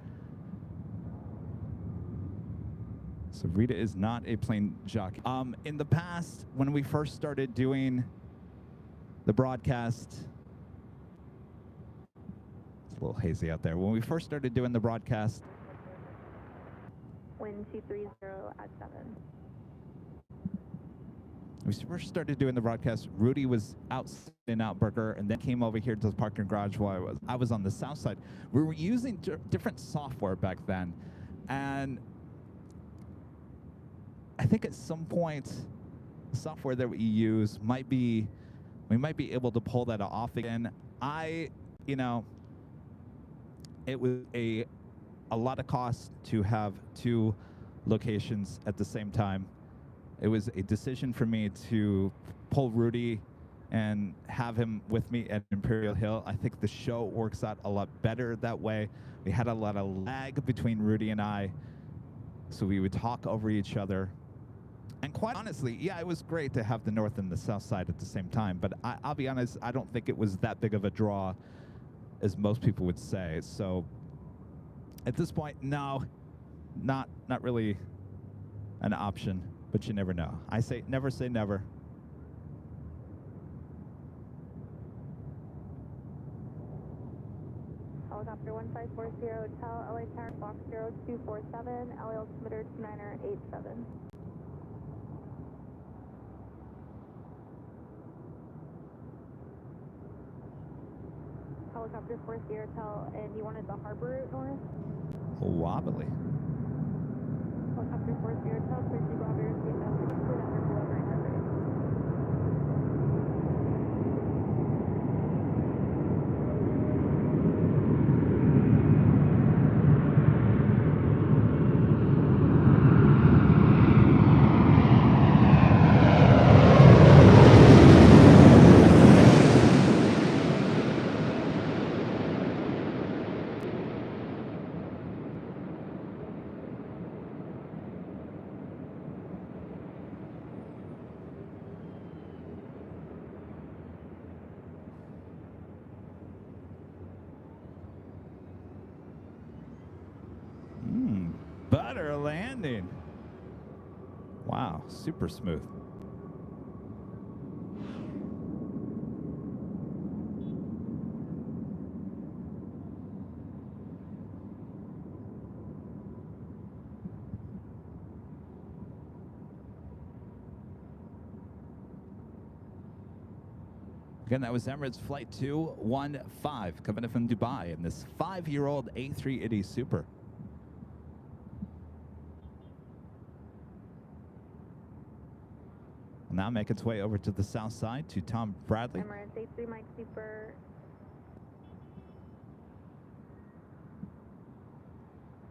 So Rita is not a plane jockey. In the past, when we first started doing the broadcast, it's a little hazy out there. When we first started doing the broadcast, Wind 230 at 7. we first started doing the broadcast, Rudy was out in Burger and then came over here to the parking garage while I was on the south side. We were using different software back then, and I think at some point, the software that we use we might be able to pull that off again. It was a lot of cost to have two locations at the same time. It was a decision for me to pull Rudy and have him with me at Imperial Hill. I think the show works out a lot better that way. We had a lot of lag between Rudy and I, so we would talk over each other. And quite honestly, yeah, it was great to have the north and the south side at the same time, but I'll be honest, I don't think it was that big of a draw as most people would say. So at this point, no, not really an option, but you never know. I say never say never. Helicopter 1540 Hotel, LA Tower, Fox 0247, LA altimeter 2987. Helicopter 40 Hotel, and you wanted the harbor route north? Wobbly. Helicopter 40 Hotel, 30 Bravo, State Master, complete under delivery harbor. Butter landing. Wow, super smooth. Again, that was Emirates Flight 215 coming in from Dubai in this 5-year-old A380 Super. Now make its way over to the south side to Tom Bradley. Emirates A3 Mike Super.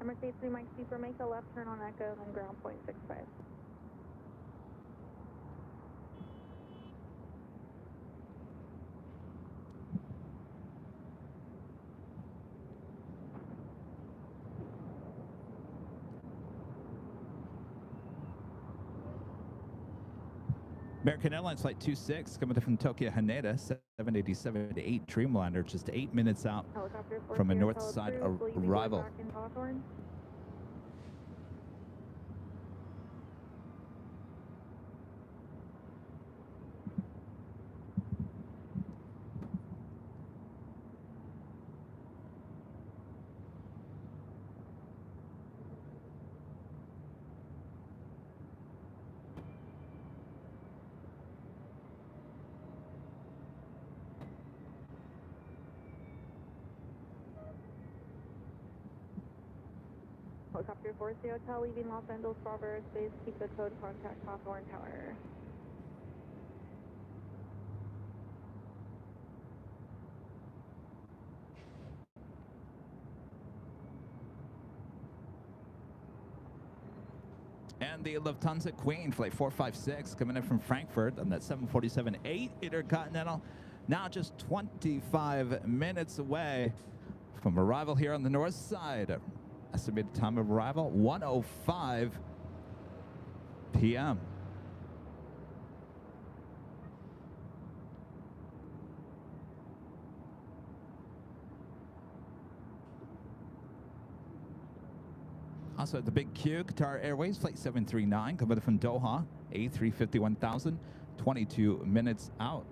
Emirates A3 Mike Super, make a left turn on Echo and then ground point 65. American Airlines Flight 26 coming from Tokyo Haneda, 787-8 Dreamliner, just 8 minutes out from a north side arrival. Helicopter 40 Hotel, leaving Los Angeles Bravo Aerospace, keep the code, contact Hawthorne Tower. And the Lufthansa Queen Flight 456 coming in from Frankfurt on that 747-8 Intercontinental, now just 25 minutes away from arrival here on the north side. Estimated time of arrival, 1:05 p.m. Also at the Big Q, Qatar Airways, Flight 739, coming from Doha, A350-1000, 22 minutes out.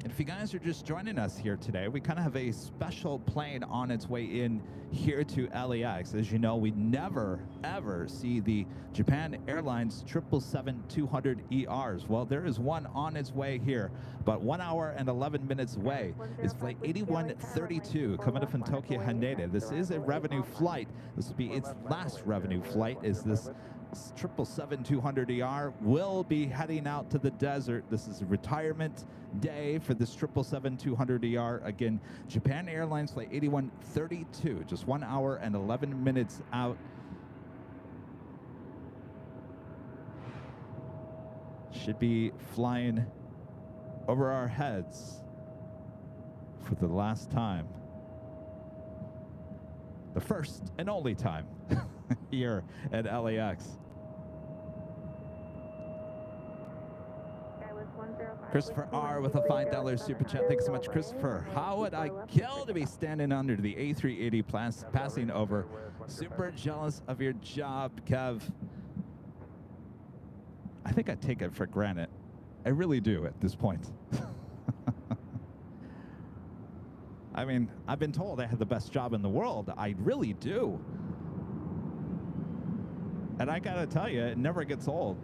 And if you guys are just joining us here today, we kind of have a special plane on its way in here to LAX. As you know, we never, ever see the Japan Airlines 777-200ERs. Well, there is one on its way here, but 1 hour and 11 minutes away is Flight 8132 coming up from Tokyo Haneda. This is a revenue flight. This will be its last revenue flight. Is this 777-200ER will be heading out to the desert. This is a retirement day for this 777-200ER. Again, Japan Airlines Flight 8132, just 1 hour and 11 minutes out. Should be flying over our heads for the last time. The first and only time here at LAX. Christopher R. with a $5 super chat. Thanks so much, Christopher. How would I kill to be standing under the A380 passing over? Super jealous of your job, Kev. I think I take it for granted. I really do at this point. I mean, I've been told I have the best job in the world. I really do. And I gotta tell you, it never gets old.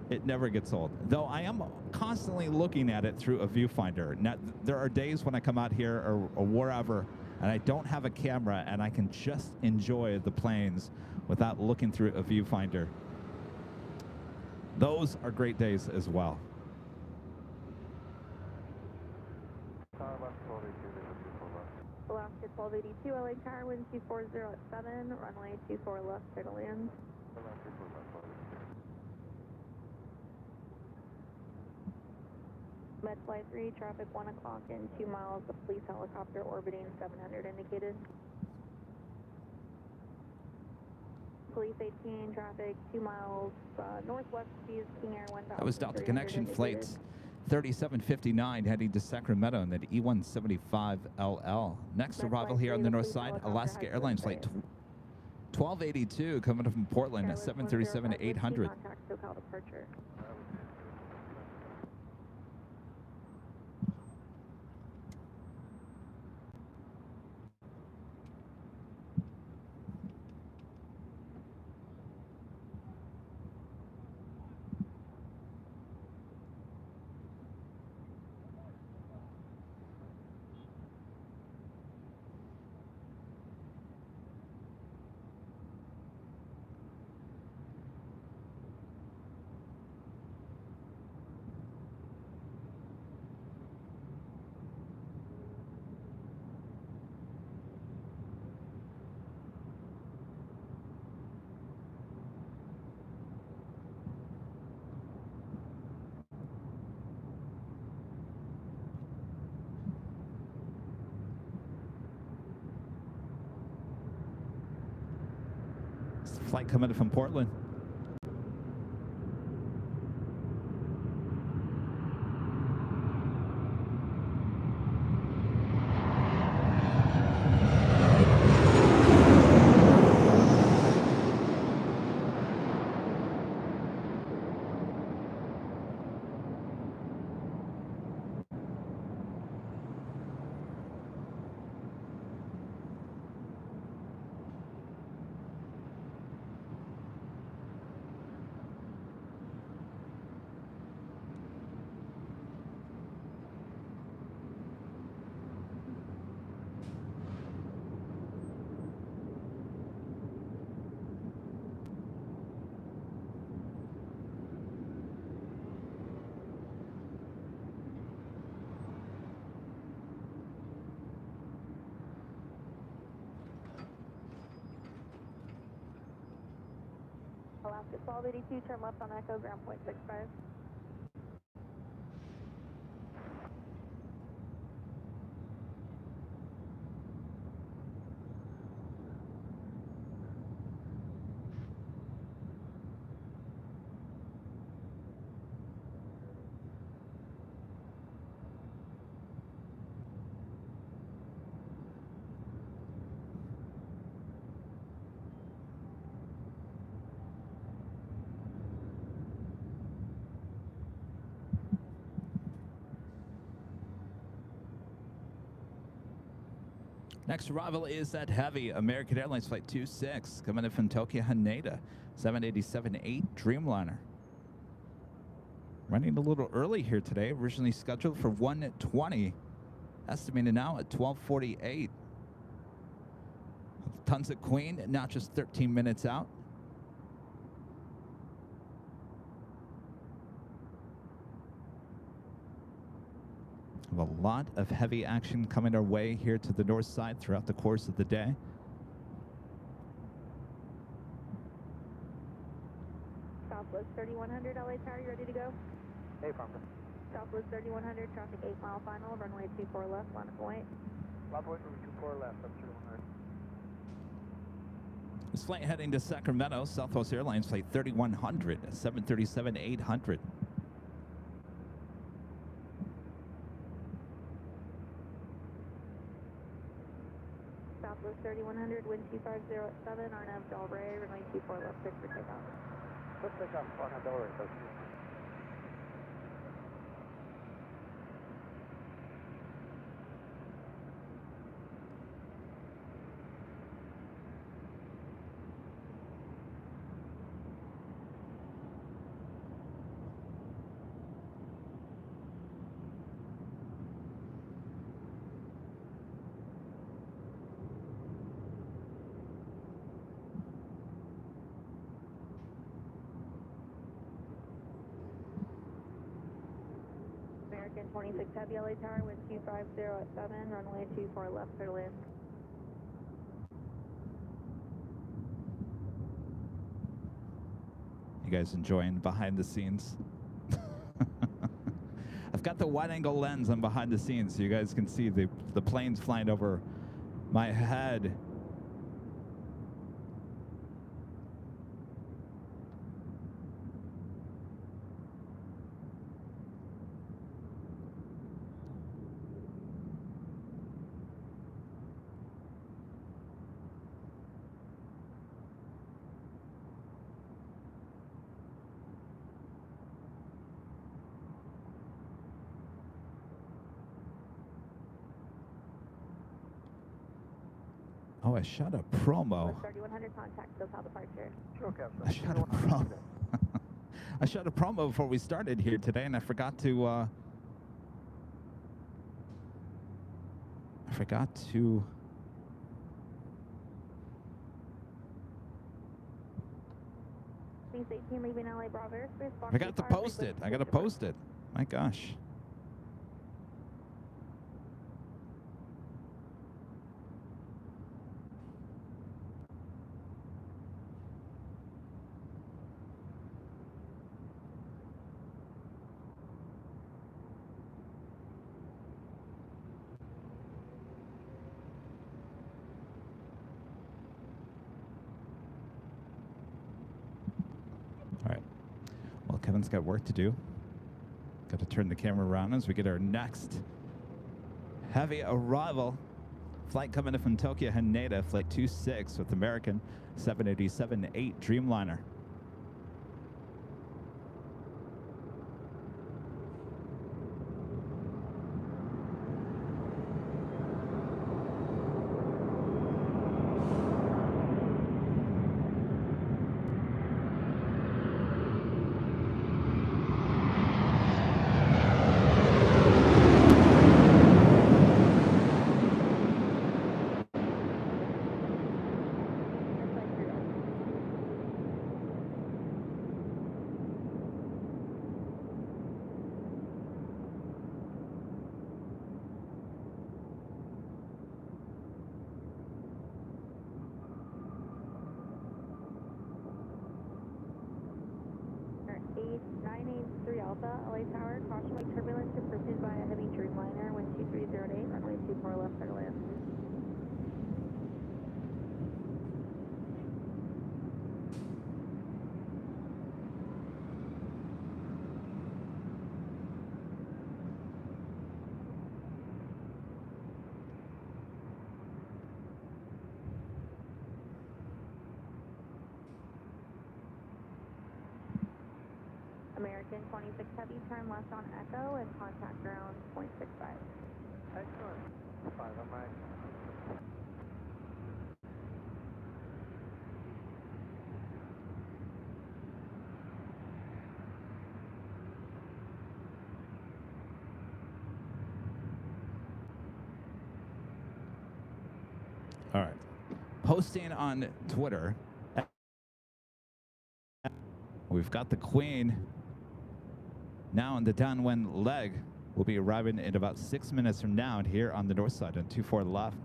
It never gets old. Though I am constantly looking at it through a viewfinder. Now, there are days when I come out here or wherever, and I don't have a camera, and I can just enjoy the planes without looking through a viewfinder. Those are great days as well. Alaska 1282, LA Tower, wind 240 at 7, runway 24 left, clear to land. Med Flight 3, traffic 1 o'clock and 2 miles, the police helicopter orbiting 700 indicated. Police 18, traffic 2 miles, northwest speed, King Air 1. That was Delta Connection Flight 3759 heading to Sacramento and then E175LL. Next arrival here on the north side, Alaska Airlines Flight 1282 coming from Portland at 737-800. Contact SoCal departure. Flight coming in from Portland. Alaska 1282, turn left on Echo, ground point 65. Next arrival is that heavy American Airlines Flight 26 coming in from Tokyo Haneda, 787-8 Dreamliner. Running a little early here today, originally scheduled for 1:20, estimated now at 12:48. Tons of Queen, now just 13 minutes out. Have a lot of heavy action coming our way here to the north side throughout the course of the day. Southwest 3100 LA Tower, you ready to go? Hey, Farmer. Southwest 3100, traffic 8 mile final, runway 24 left, line of point. Left point, runway 24 left, up 3100. This flight heading to Sacramento, Southwest Airlines Flight 3100, 737-800. Southwest 3100, wind 250 at 7, RNAV Del Rey, runway 24 left, cleared for takeoff. Let's take off on Del Rey, that's American 26 Heavy LA Tower, wind 250 at 7, runway 24 left, clear to land. You guys enjoying behind the scenes? I've got the wide angle lens on behind the scenes so you guys can see the planes flying over my head. Oh, I shot a promo. 3100 contact, SoCal departure. Sure, Captain. I shot a promo. I shot a promo before we started here today, and I forgot to. Please 18 leaving LA Bravo airspace. I forgot to post it. I got to post it. My gosh. Kevin's got work to do. Got to turn the camera around as we get our next heavy arrival. Flight coming in from Tokyo Haneda, flight 26 with American 787-8 Dreamliner. LA Tower, caution wake turbulence if pursued by a heavy Dreamliner, wind 2308, runway 24 left, clear to land. American 26 Heavy, turn left on Echo and contact ground 0.65. Excellent. 5 on my posting on Twitter. We've got the Queen now on the downwind leg. We'll be arriving in about 6 minutes from now here on the north side on 24 left.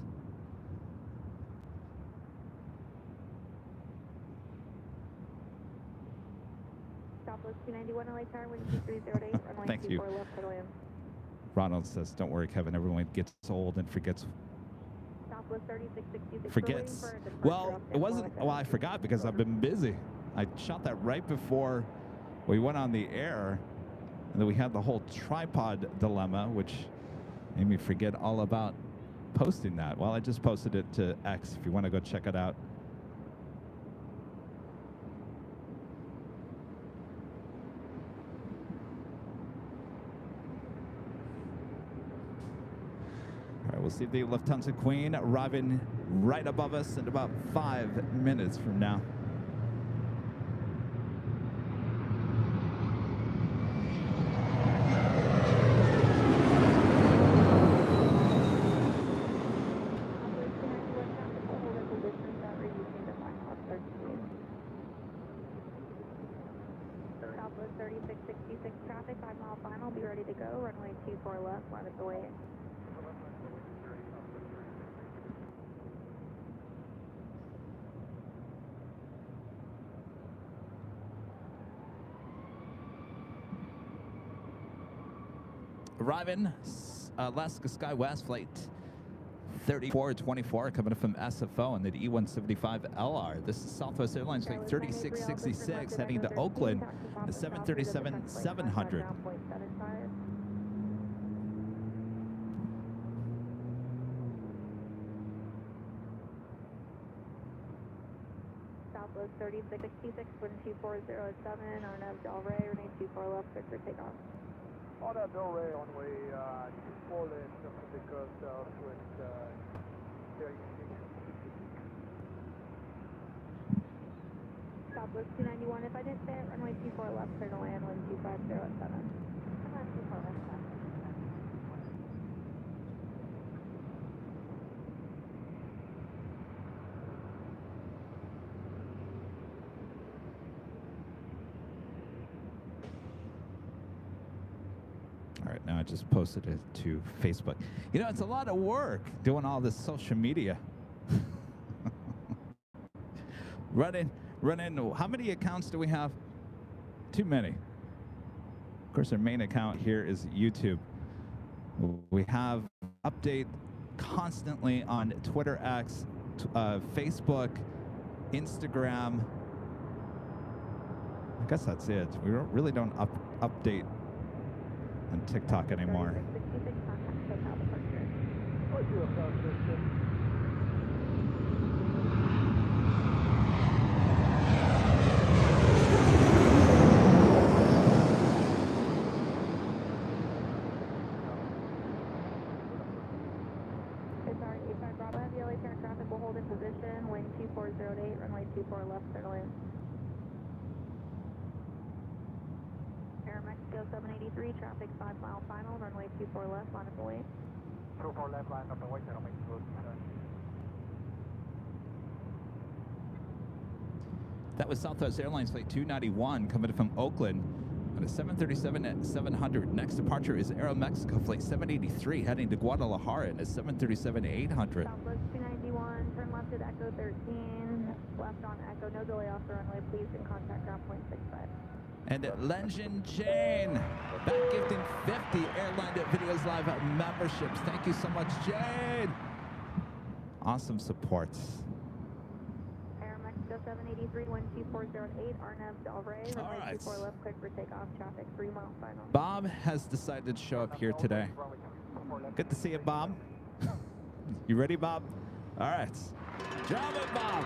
Southwest 291 LA Tower, wind 2308, runway Thank 24 you. left, clear to land. Ronald says, don't worry, Kevin. Everyone gets old and forgets. Southwest 3666. Forgets. Well, it wasn't. Well, I forgot because I've been busy. I shot that right before we went on the air. And then we had the whole tripod dilemma, which made me forget all about posting that. Well, I just posted it to X if you want to go check it out. All right, we'll see the Lufthansa Queen arriving right above us in about 5 minutes from now. Southwest 3666 traffic, 5 mile final, be ready to go, runway 24 left, line up the way. Arriving, Alaska SkyWest flight 3424 coming from SFO on the E175LR. This is Southwest Airlines flight 3666 heading to Oakland, the 737-700. Southwest 3666, wind 2407, RNAV Del Rey, runway 24 left, clear for takeoff. On that Del Rey on way 24 left, because southwest 36. Southwest 291, if I didn't say it, runway 24 left, clear to land, wind 250 at 7. Come on, 24 left, 7. All right, now I just posted it to Facebook. You know, it's a lot of work doing all this social media. running. How many accounts do we have? Too many. Of course, our main account here is YouTube. We have update constantly on Twitter X, Facebook, Instagram. I guess that's it. We really don't update on TikTok anymore. 3666, contact SoCal departure. Sorry, 85 Bravo, heavy LA parent traffic will hold in position, wind 2408, runway 24 left, clear to land. Air Mexico 783, traffic 5 mile final, runway 24 left, line up the way. 24 left, line up the way, that'll make it close. That was Southwest Airlines flight 291 coming from Oakland on a 737-700. Next departure is Aeromexico flight 783 heading to Guadalajara in a 737-800. Southwest 291, turn left at Echo 13, left on Echo, no delay off the runway, please, and contact ground point 65. And Legend Jane, back gifting 50 Airline Videos Live memberships. Thank you so much, Jane. Awesome support. Air Mexico 783, wind 2408, RNAV Del Rey, runway All right. 24 left, clear for takeoff, traffic 3 mile final. Bob has decided to show up here today. Good to see you, Bob. You ready, Bob? All right. Job it, Bob.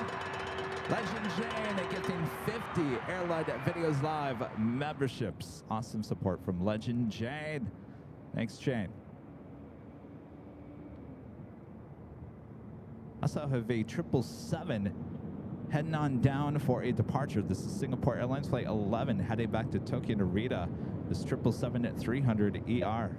Legend Jane gifting 50 Airline Videos Live memberships. Awesome support from Legend Jane. Thanks, Jane. Also have a 777 heading on down for a departure. This is Singapore Airlines Flight 11 heading back to Tokyo Narita. This 777 at 300 ER.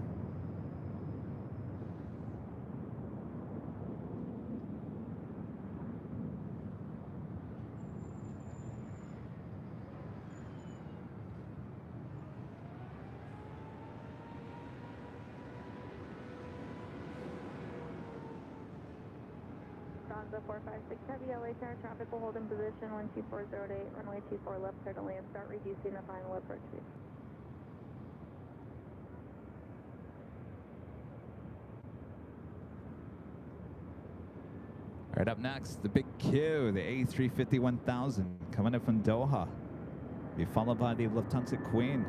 Delta 456 Heavy LA Tower, traffic will hold in position 12408, runway 24 left, clear to land, start reducing the final approach speed. All right, up next, the big Q, the A350-1000, coming in from Doha. Be followed by the Lufthansa Queen.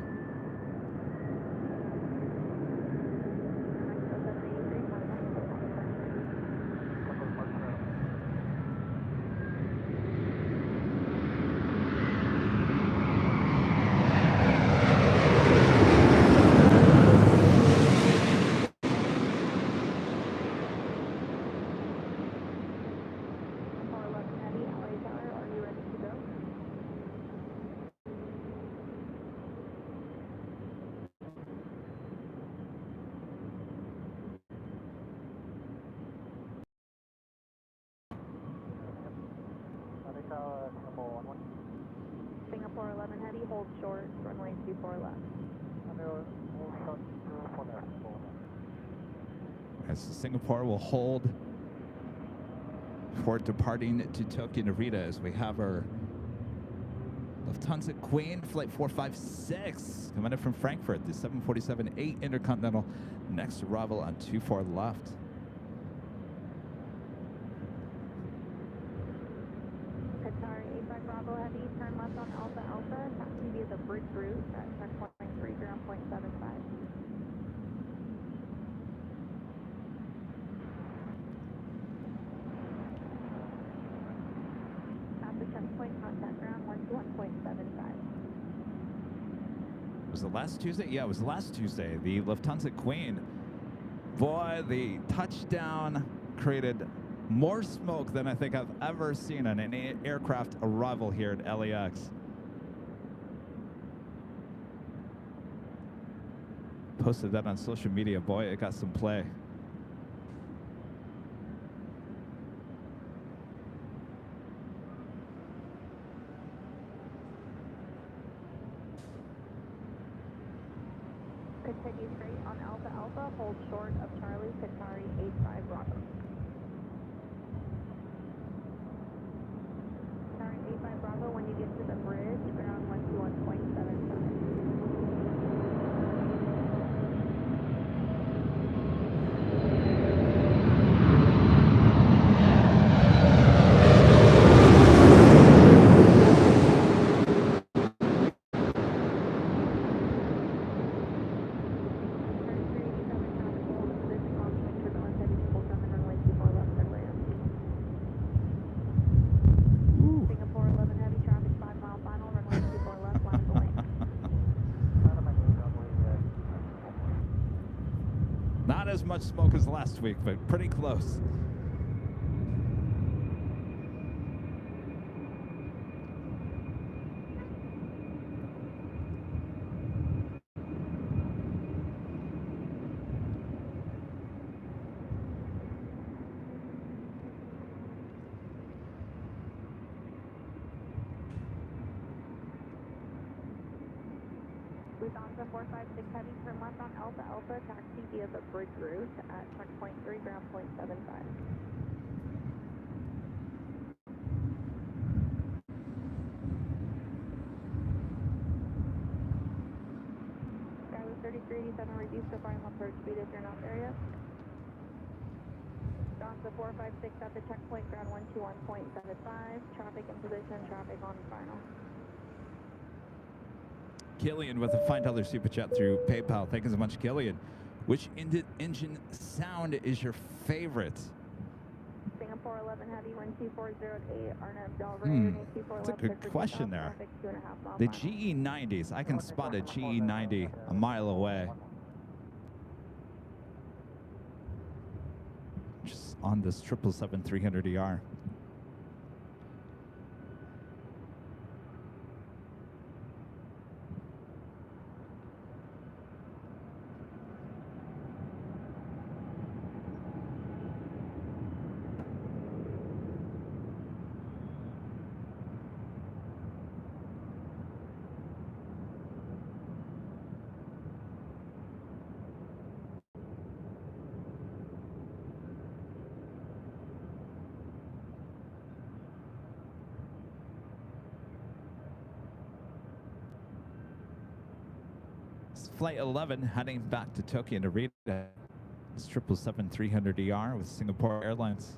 Singapore 11 Heavy, hold short, runway 24 left. As Singapore will hold for departing to Tokyo Narita as we have our Lufthansa Queen, flight 456, coming in from Frankfurt, the 747-8 Intercontinental, next arrival on 24 left. Qatar 85 Bravo Heavy, turn left on Alpha Alpha, taxi via the bridge route at checkpoint 3, ground point 75. At the checkpoint, contact ground 121.75. Was it last Tuesday? Yeah, it was last Tuesday. The Lufthansa Queen. Boy, the touchdown created more smoke than I think I've ever seen on an aircraft arrival here at LAX. Posted that on social media. Boy, it got some play. Continue straight on Alpha Alpha, hold short of Charlie, Qatari 85 Bravo. Qatari 85 Bravo, when you get to the bridge, ground 121.75. Singapore 11 Heavy, traffic 5 mile final, runway 24 left, line of the lane. Not as much smoke as last week, but pretty close. Lufthansa 456 Heavy, turn left on Alpha Alpha, taxi via the bridge route at checkpoint 3, ground point 75. Skyway 3387, reduce to final approach speed if you're not there yet. Lufthansa 456 at the checkpoint, ground 121.75, traffic in position, traffic on final. Killian with a $5 super chat through PayPal. Thank you so much, Killian. Which engine sound is your favorite? Singapore 11 Heavy, 12408, Arnhem Del Rey, 24 That's a left, good clear for question takeoff, there. traffic 2.5 mile The final. GE90s. I can spot a GE90 a mile away. Just on this 777-300ER. is Flight 11 heading back to Tokyo Narita. It's 777-300ER with Singapore Airlines.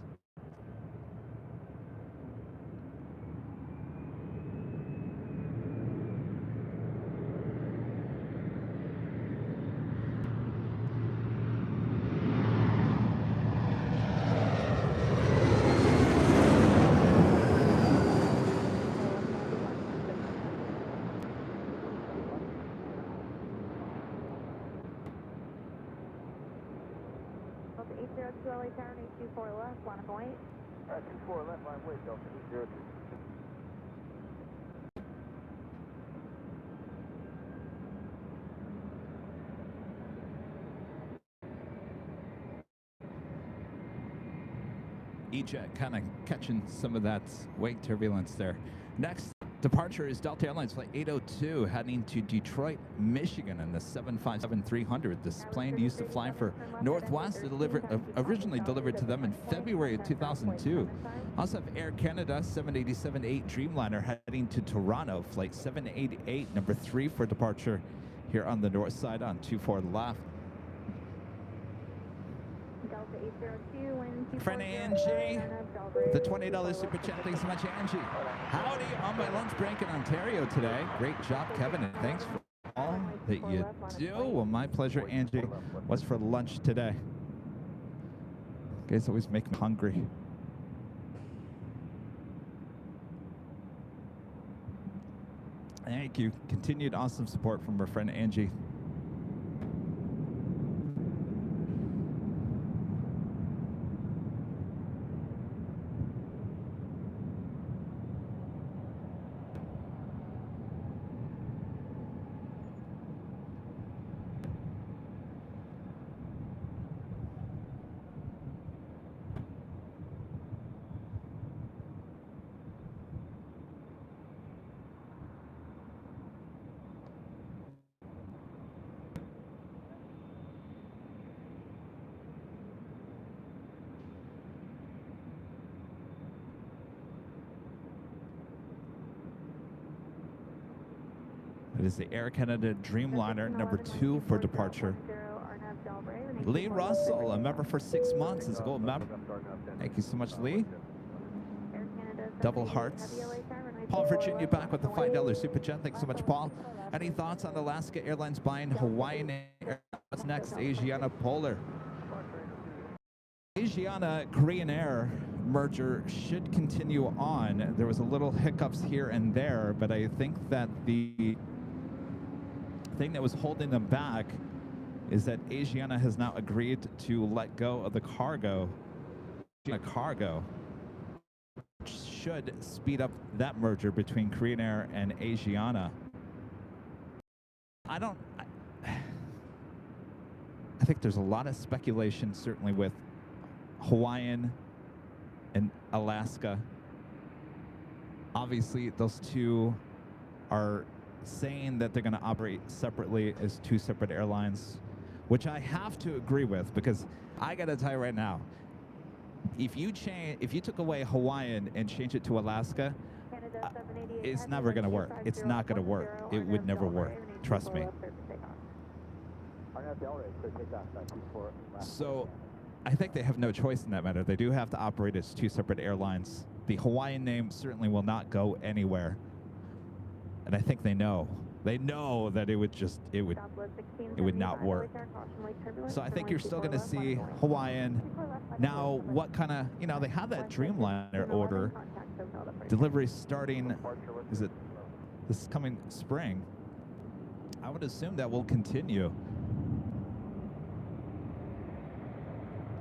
Delta 802 LA Tower, 824 left, line up point. 24 left, line wait, Delta 802. E-Jet kind of catching some of that wake turbulence there. Next departure is Delta Airlines Flight 802 heading to Detroit, Michigan in the 757-300. This plane used to fly for Northwest, originally delivered to them in February of 2002. Also have Air Canada 787-8 Dreamliner heading to Toronto, Flight 788, number 3 for departure here on the north side on 24 left. Delta 802, wind Friend Angie, the $20 super chat. Thanks so much, Angie. Howdy on my lunch break in Ontario today. Great job, Kevin, and thanks for all that you do. Well, my pleasure, Angie. What's for lunch today? You guys always make me hungry. Thank you. Continued awesome support from our friend Angie. It is the Air Canada Dreamliner, number 2 for departure. Lee Russell, a member for 6 months, is a gold member. Thank you so much, Lee. Double hearts. Paul Virginia back with the $5 super chat. Thanks so much, Paul. Any thoughts on Alaska Airlines buying Hawaiian Air? What's next? Asiana Polar. Asiana Korean Air merger should continue on. There was a little hiccups here and there, but I think that the thing that was holding them back is that Asiana has now agreed to let go of the cargo, which should speed up that merger between Korean Air and Asiana. I think there's a lot of speculation, certainly with Hawaiian and Alaska. Obviously, those two are saying that they're going to operate separately as 2 separate airlines, which I have to agree with, because I got to tell you right now, if you took away Hawaiian and changed it to Alaska, it's never going to work. It's not going to work. It would never work. Trust me. So I think they have no choice in that matter. They do have to operate as 2 separate airlines. The Hawaiian name certainly will not go anywhere. And I think they know. They know that it would not work. So I think you're still going to see Hawaiian. Now, what kind of, they have that Dreamliner order. Delivery starting, is it this coming spring? I would assume that will continue.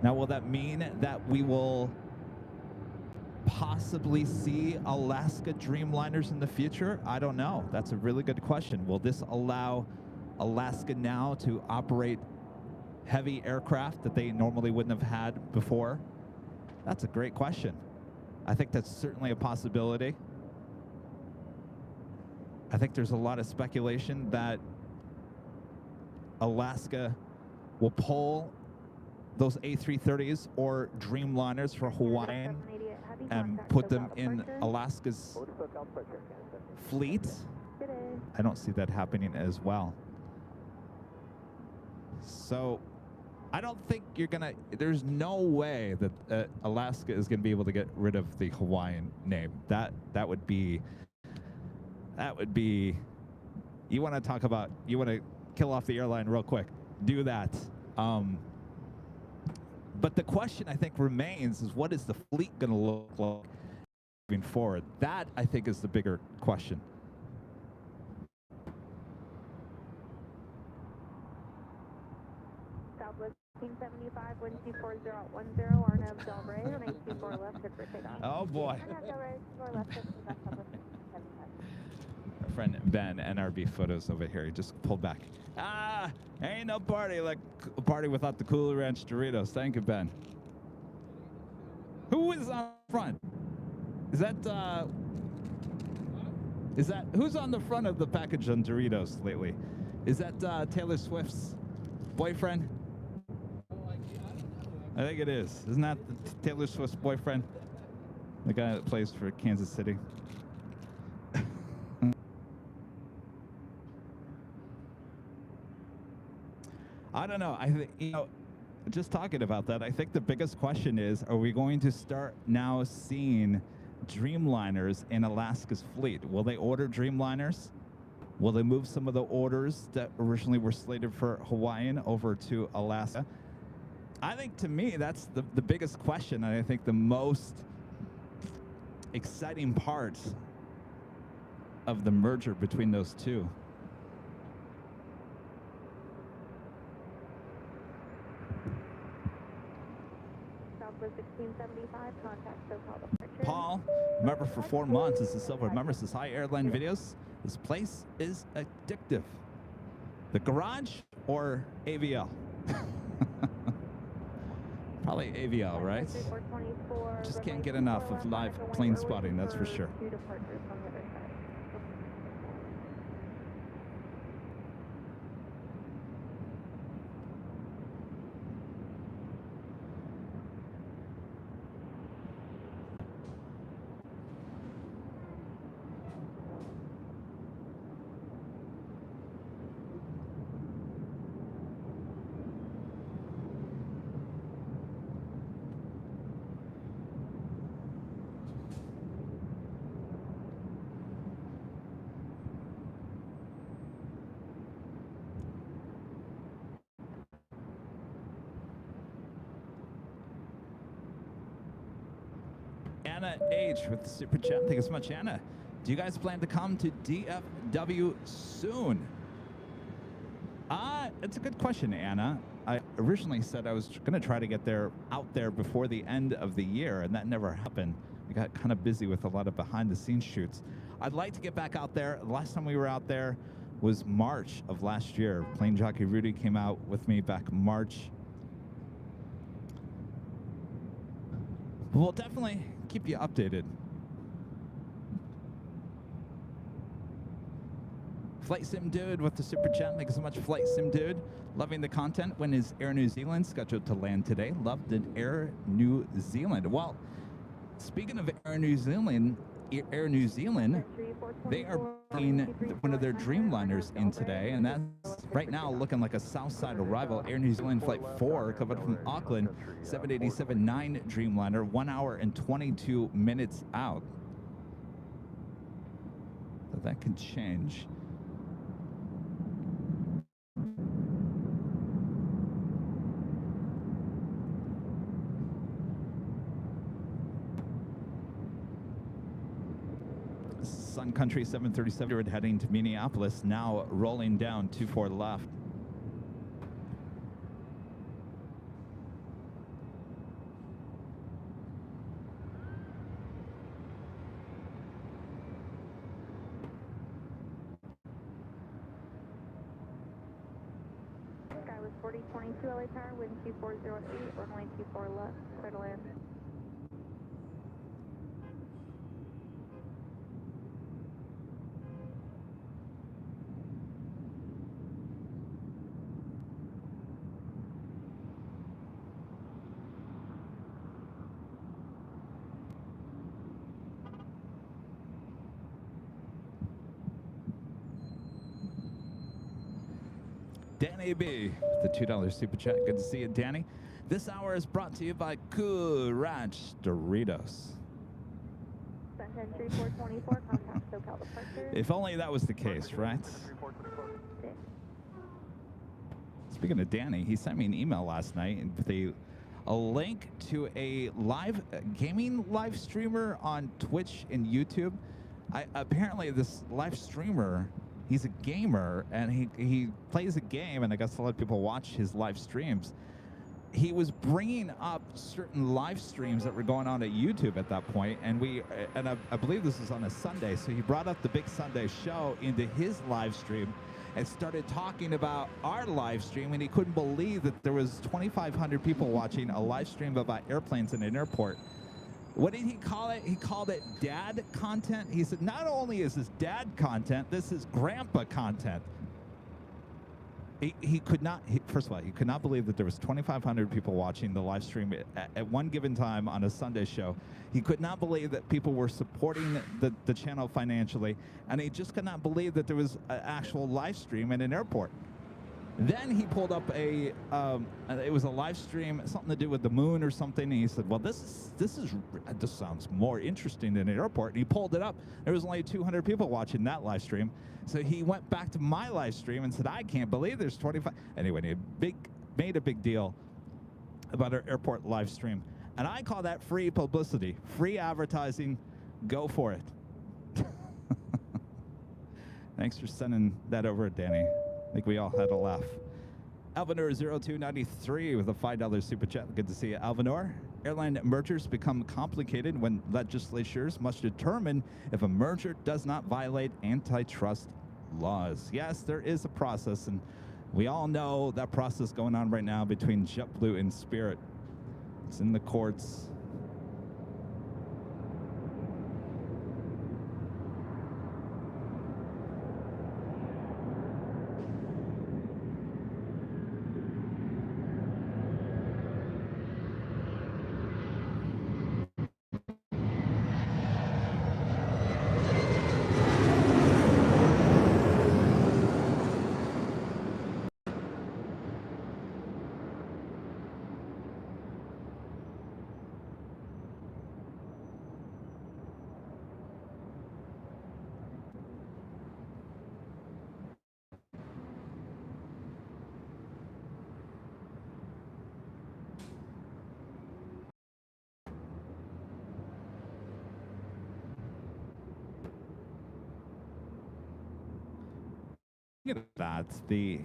Now, will that mean that we will possibly see Alaska Dreamliners in the future? I don't know. That's a really good question. Will this allow Alaska now to operate heavy aircraft that they normally wouldn't have had before? That's a great question. I think that's certainly a possibility. I think there's a lot of speculation that Alaska will pull those A330s or Dreamliners for Hawaiian and put them in Alaska's fleet. I don't see that happening as well. So I don't think you're gonna. There's no way that Alaska is gonna be able to get rid of the Hawaiian name. That would be. That would be. You want to talk about? You want to kill off the airline real quick? Do that. But the question I think remains is, what is the fleet going to look like moving forward? That I think is the bigger question. Southwest 1575, wind 24010, RNAV Del Rey, runway 24 left, good for takeoff. Oh boy. RNAV Del Rey, 24 left, good for takeoff, Southwest 1575. Our friend Ben, NRB Photos over here, he just pulled back. Ah, ain't no party like a party without the Cool Ranch Doritos. Thank you, Ben. Who is on front? Is that who's on the front of the package on Doritos lately? Is that Taylor Swift's boyfriend? I think it is. Isn't that Taylor Swift's boyfriend? The guy that plays for Kansas City. I don't know. I think, you know, just talking about that, I think the biggest question is, are we going to start now seeing Dreamliners in Alaska's fleet? Will they order Dreamliners? Will they move some of the orders that originally were slated for Hawaiian over to Alaska? I think, to me, that's the biggest question, and I think the most exciting part of the merger between those two. Southwest 1675, contact SoCal departure. Paul, member for 4 months, is a silver member, says, hi, Airline Videos. This place is addictive. The garage or AVL? Probably AVL, right? Just can't get enough of live plane spotting, that's for sure. 2 departures on the other side. Anna H with the super chat. Thank you so much, Anna. Do you guys plan to come to DFW soon? It's a good question, Anna. I originally said I was going to try to get out there before the end of the year, and that never happened. We got kind of busy with a lot of behind-the-scenes shoots. I'd like to get back out there. The last time we were out there was March of last year. Plane Jockey Rudy came out with me back March. We'll definitely keep you updated. Flight Sim Dude with the super chat. Thank you so much, Flight Sim Dude. Loving the content. When is Air New Zealand scheduled to land today? Loved an Air New Zealand. Well, speaking of Air New Zealand, they are bringing one of their Dreamliners in today, and that's right now looking like a Southside arrival. Air New Zealand Flight 4 coming from Auckland, 787-9 Dreamliner, 1 hour and 22 minutes out. So that could change. Sun Country 737 heading to Minneapolis, now rolling down 24 left. Sky was 4022 LA Tower, wind 2408, runway 24 left, clear to land. Danny B, the $2 super chat. Good to see you, Danny. This hour is brought to you by Cool Ranch Doritos. Sunshine 3424, contact SoCal departure. If only that was the case, right? Speaking of Danny, he sent me an email last night with a link to a live gaming live streamer on Twitch and YouTube. Apparently, this live streamer, he's a gamer, and he plays a game, and I guess a lot of people watch his live streams. He was bringing up certain live streams that were going on at YouTube at that point, and I believe this was on a Sunday, so he brought up the big Sunday show into his live stream and started talking about our live stream, and he couldn't believe that there was 2,500 people watching a live stream about airplanes in an airport. What did he call it? He called it dad content. He said, not only is this dad content, this is grandpa content. He could not, first of all, he could not believe that there was 2,500 people watching the live stream at one given time on a Sunday show. He could not believe that people were supporting the channel financially, and he just could not believe that there was an actual live stream in an airport. Then he pulled up it was a live stream, something to do with the moon or something, and he said, well, this sounds more interesting than an airport. And he pulled it up. There was only 200 people watching that live stream. So he went back to my live stream and said, I can't believe there's 25. Anyway, he made a big deal about our airport live stream. And I call that free publicity, free advertising. Go for it. Thanks for sending that over, Danny. I think we all had a laugh. Alvinor0293 with a $5 super chat. Good to see you, Alvinor. Airline mergers become complicated when legislatures must determine if a merger does not violate antitrust laws. Yes, there is a process, and we all know that process going on right now between JetBlue and Spirit. It's in the courts. That the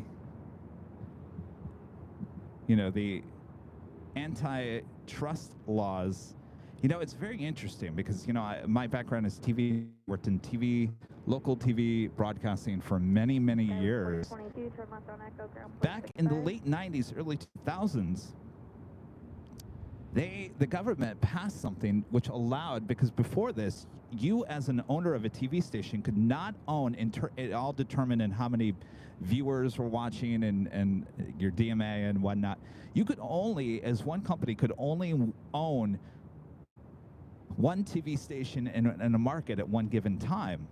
antitrust laws, it's very interesting because my background is TV. Worked in TV, local TV broadcasting for many years. Back in the late 90s, early 2000s, the government passed something which allowed, because before this, you as an owner of a TV station could not own, it all determined in how many viewers were watching and your DMA and whatnot. You could only, as one company, could only own one TV station in a market at one given time.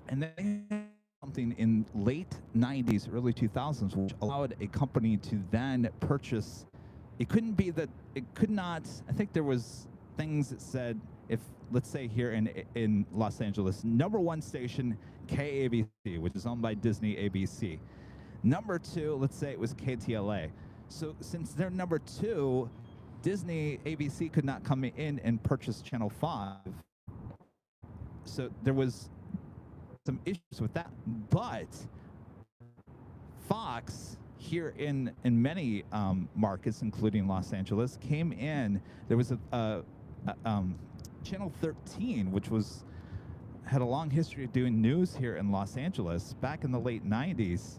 And then something in late 90s, early 2000s, which allowed a company to then purchase. It couldn't be that, it could not, I think there was things that said, if, let's say here in Los Angeles, #1 station, KABC, which is owned by Disney ABC. #2, let's say it was KTLA. So since they're #2, Disney ABC could not come in and purchase Channel 5. So there was some issues with that. But Fox, here in many markets, including Los Angeles, came in. There was a Channel 13, which had a long history of doing news here in Los Angeles back in the late 90s,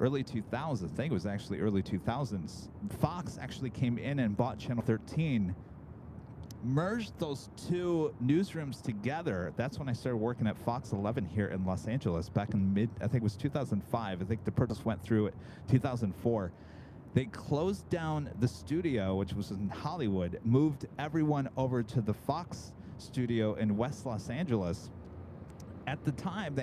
early 2000s. I think it was actually early 2000s. Fox actually came in and bought Channel 13, merged those two newsrooms together. That's when I started working at Fox 11 here in Los Angeles back in I think it was 2005. I think the purchase went through at 2004. They closed down the studio, which was in Hollywood, moved everyone over to the Fox studio in West Los Angeles. at the time,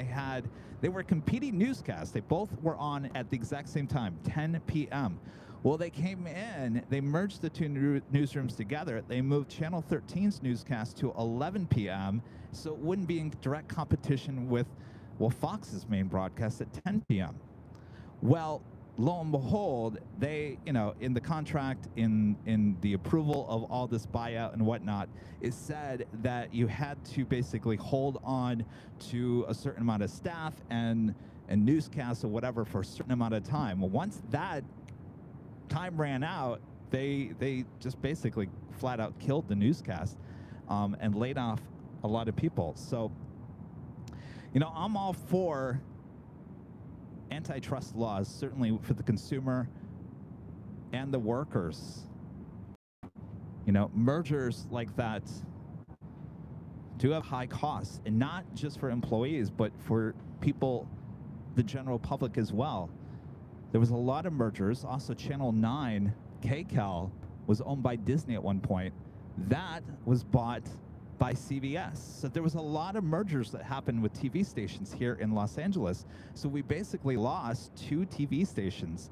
they were competing newscasts. They both were on at the exact same time, 10 p.m. Well, they came in, they merged the two newsrooms together. They moved Channel 13's newscast to 11 p.m. so it wouldn't be in direct competition with, well, Fox's main broadcast at 10 p.m. Well, lo and behold, they, you know, in the contract, in the approval of all this buyout and whatnot, it said that you had to basically hold on to a certain amount of staff and newscasts or whatever for a certain amount of time. Well, once that time ran out, they just basically flat out killed the newscast and laid off a lot of people. So, you know, I'm all for antitrust laws, certainly for the consumer and the workers. You know, mergers like that do have high costs, and not just for employees, but for people, the general public as well. There was a lot of mergers. Also, Channel 9, KCAL, was owned by Disney at one point. That was bought by CBS. So there was a lot of mergers that happened with TV stations here in Los Angeles. So we basically lost 2 TV stations,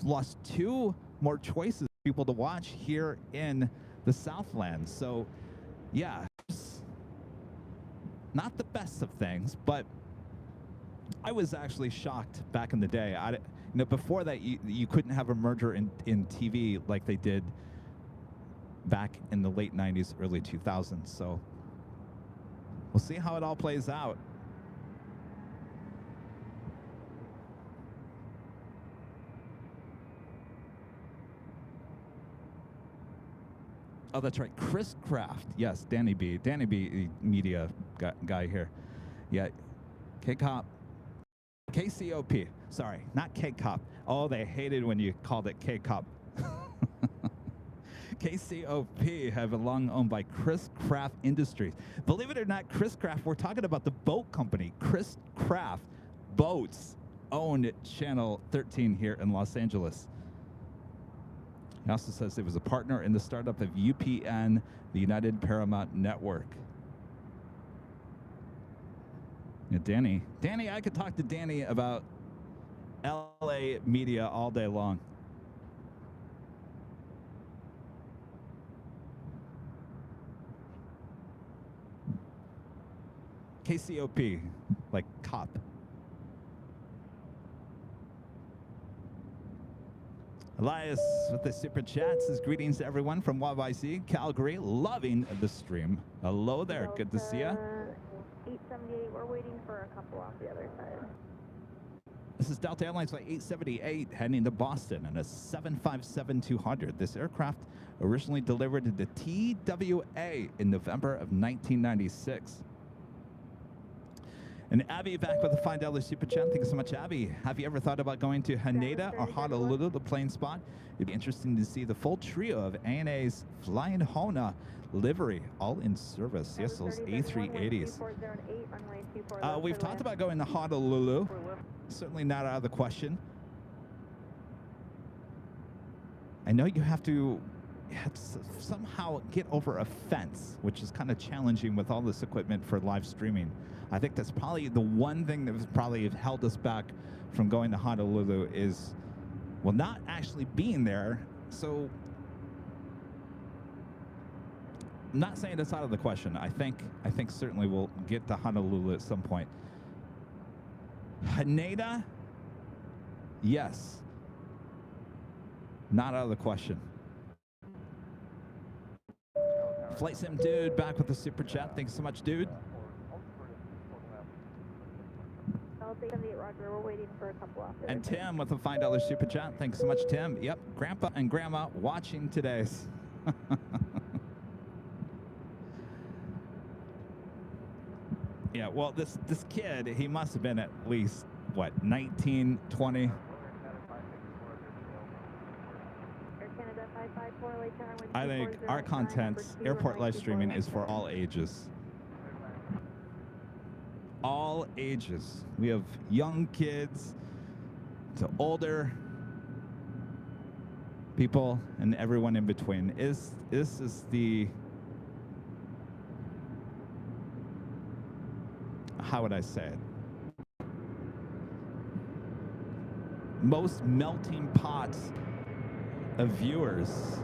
lost 2 more choices for people to watch here in the Southland. So yeah, not the best of things, but I was actually shocked back in the day. You know, before that, you couldn't have a merger in TV like they did back in the late 90s, early 2000s. So we'll see how it all plays out. Oh, that's right. Chris Kraft. Yes, Danny B. Danny B. Media guy here. Yeah. K-Cop. KCOP. Sorry, not K-Cop. Oh, they hated when you called it K-Cop. KCOP have been long owned by Chris Kraft Industries. Believe it or not, Chris Kraft, we're talking about the boat company. Chris Kraft Boats owned Channel 13 here in Los Angeles. He also says it was a partner in the startup of UPN, the United Paramount Network. Yeah, Danny, I could talk to Danny about LA media all day long. KCOP, like cop. Elias with the super chat says, greetings to everyone from YYC, Calgary, loving the stream. Hello there, good to see you. 878, we're waiting for a couple off the other side. This is Delta Airlines Flight 878 heading to Boston in a 757-200. This aircraft originally delivered to the TWA in November of 1996. And Abby back with a $5 super chat. Thank you so much, Abby. Have you ever thought about going to Haneda or Honolulu, the plane spot? It'd be interesting to see the full trio of ANA's Flying Hona livery, all in service. Yes, those A380s. We've talked about going to Honolulu. Certainly not out of the question. I know you have to somehow get over a fence, which is kind of challenging with all this equipment for live streaming. I think that's probably the one thing that was probably held us back from going to Honolulu is, well, not actually being there. So I'm not saying it's out of the question. I think certainly we'll get to Honolulu at some point. Haneda, yes. Not out of the question. Flight Sim Dude back with the super chat. Thanks so much, dude. Roger, we're waiting for a couple off. And Tim with a $5 super chat. Thanks so much, Tim. Yep, Grandpa and Grandma watching today. Yeah, well, this kid, he must have been at least, what, 19, 20? I think our content, airport live streaming, is for all ages. All ages. We have young kids to older people and everyone in between. This is the how would I say it? Most melting pots of viewers.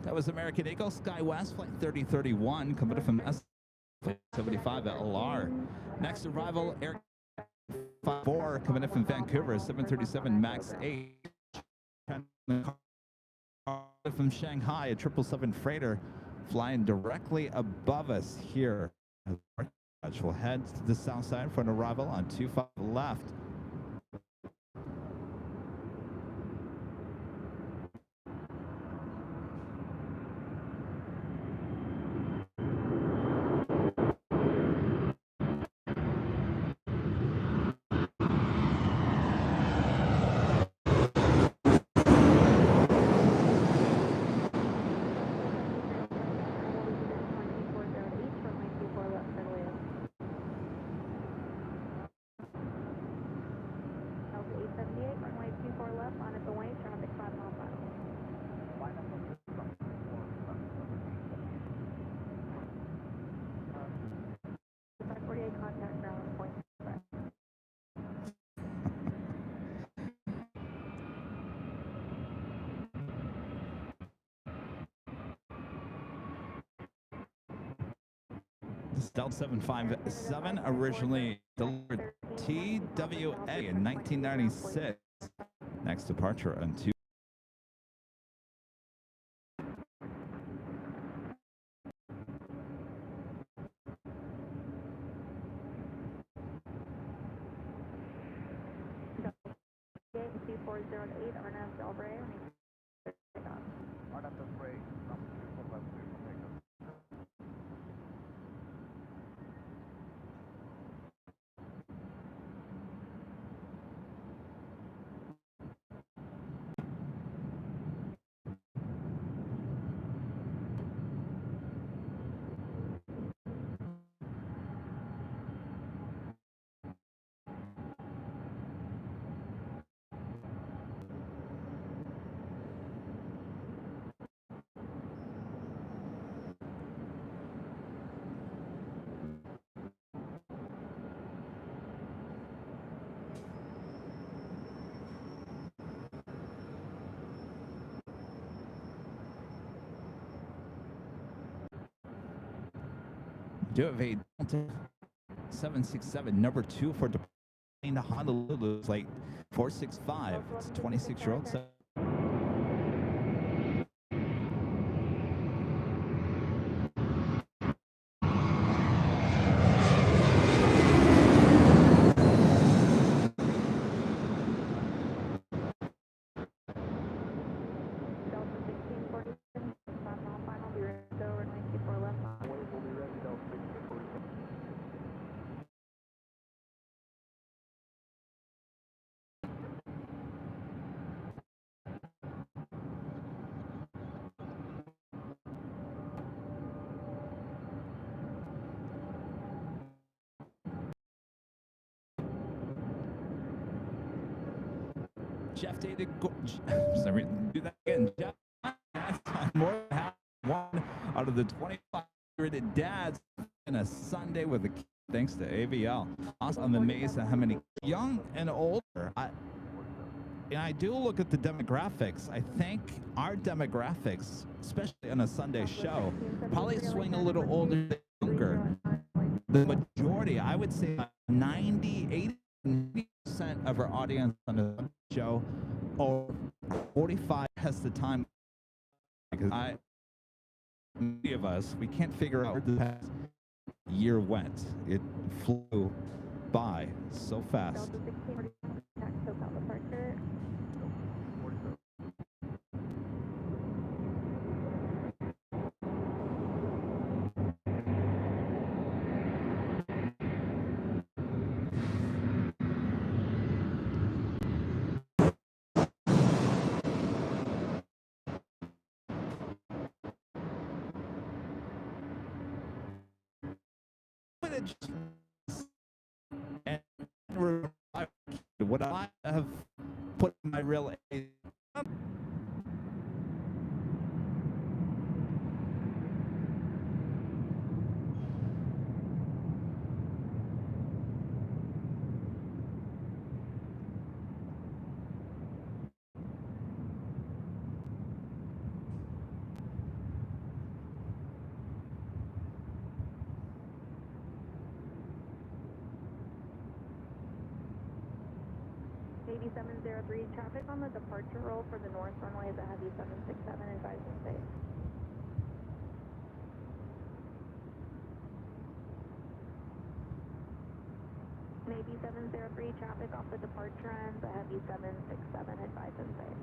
That was American Eagle, Sky West, flight 3031, coming from S75 LR. Next arrival, Air 54, coming in from Vancouver, 737 MAX 8. From Shanghai, a 777 freighter flying directly above us here. We'll head to the south side for an arrival on 25 left. Delta 757 originally delivered TWA in 1996. Next departure on 2. Do have a Delta 767, number 2 for departing to Honolulu, flight 465. It's 26-year-old. Jeff dated. Sorry, do that again. Jeff, more than half, one out of the 2,500 dads in a Sunday with a kid, thanks to AVL. Also, I'm amazed at how many young and older. And I do look at the demographics. I think our demographics, especially on a Sunday show, probably swing a little older than younger. The majority, I would say 90, 80% of our audience on the show, or 45 has the time. Because many of us, we can't figure out where the past year went. It flew by so fast. Delta 16, contact SoCal departure. And would I have put my real age? Navy 703, traffic on the departure roll for the north runway is a heavy 767, advise and safe. Navy 703, traffic off the departure ends, a heavy 767, advise and safe.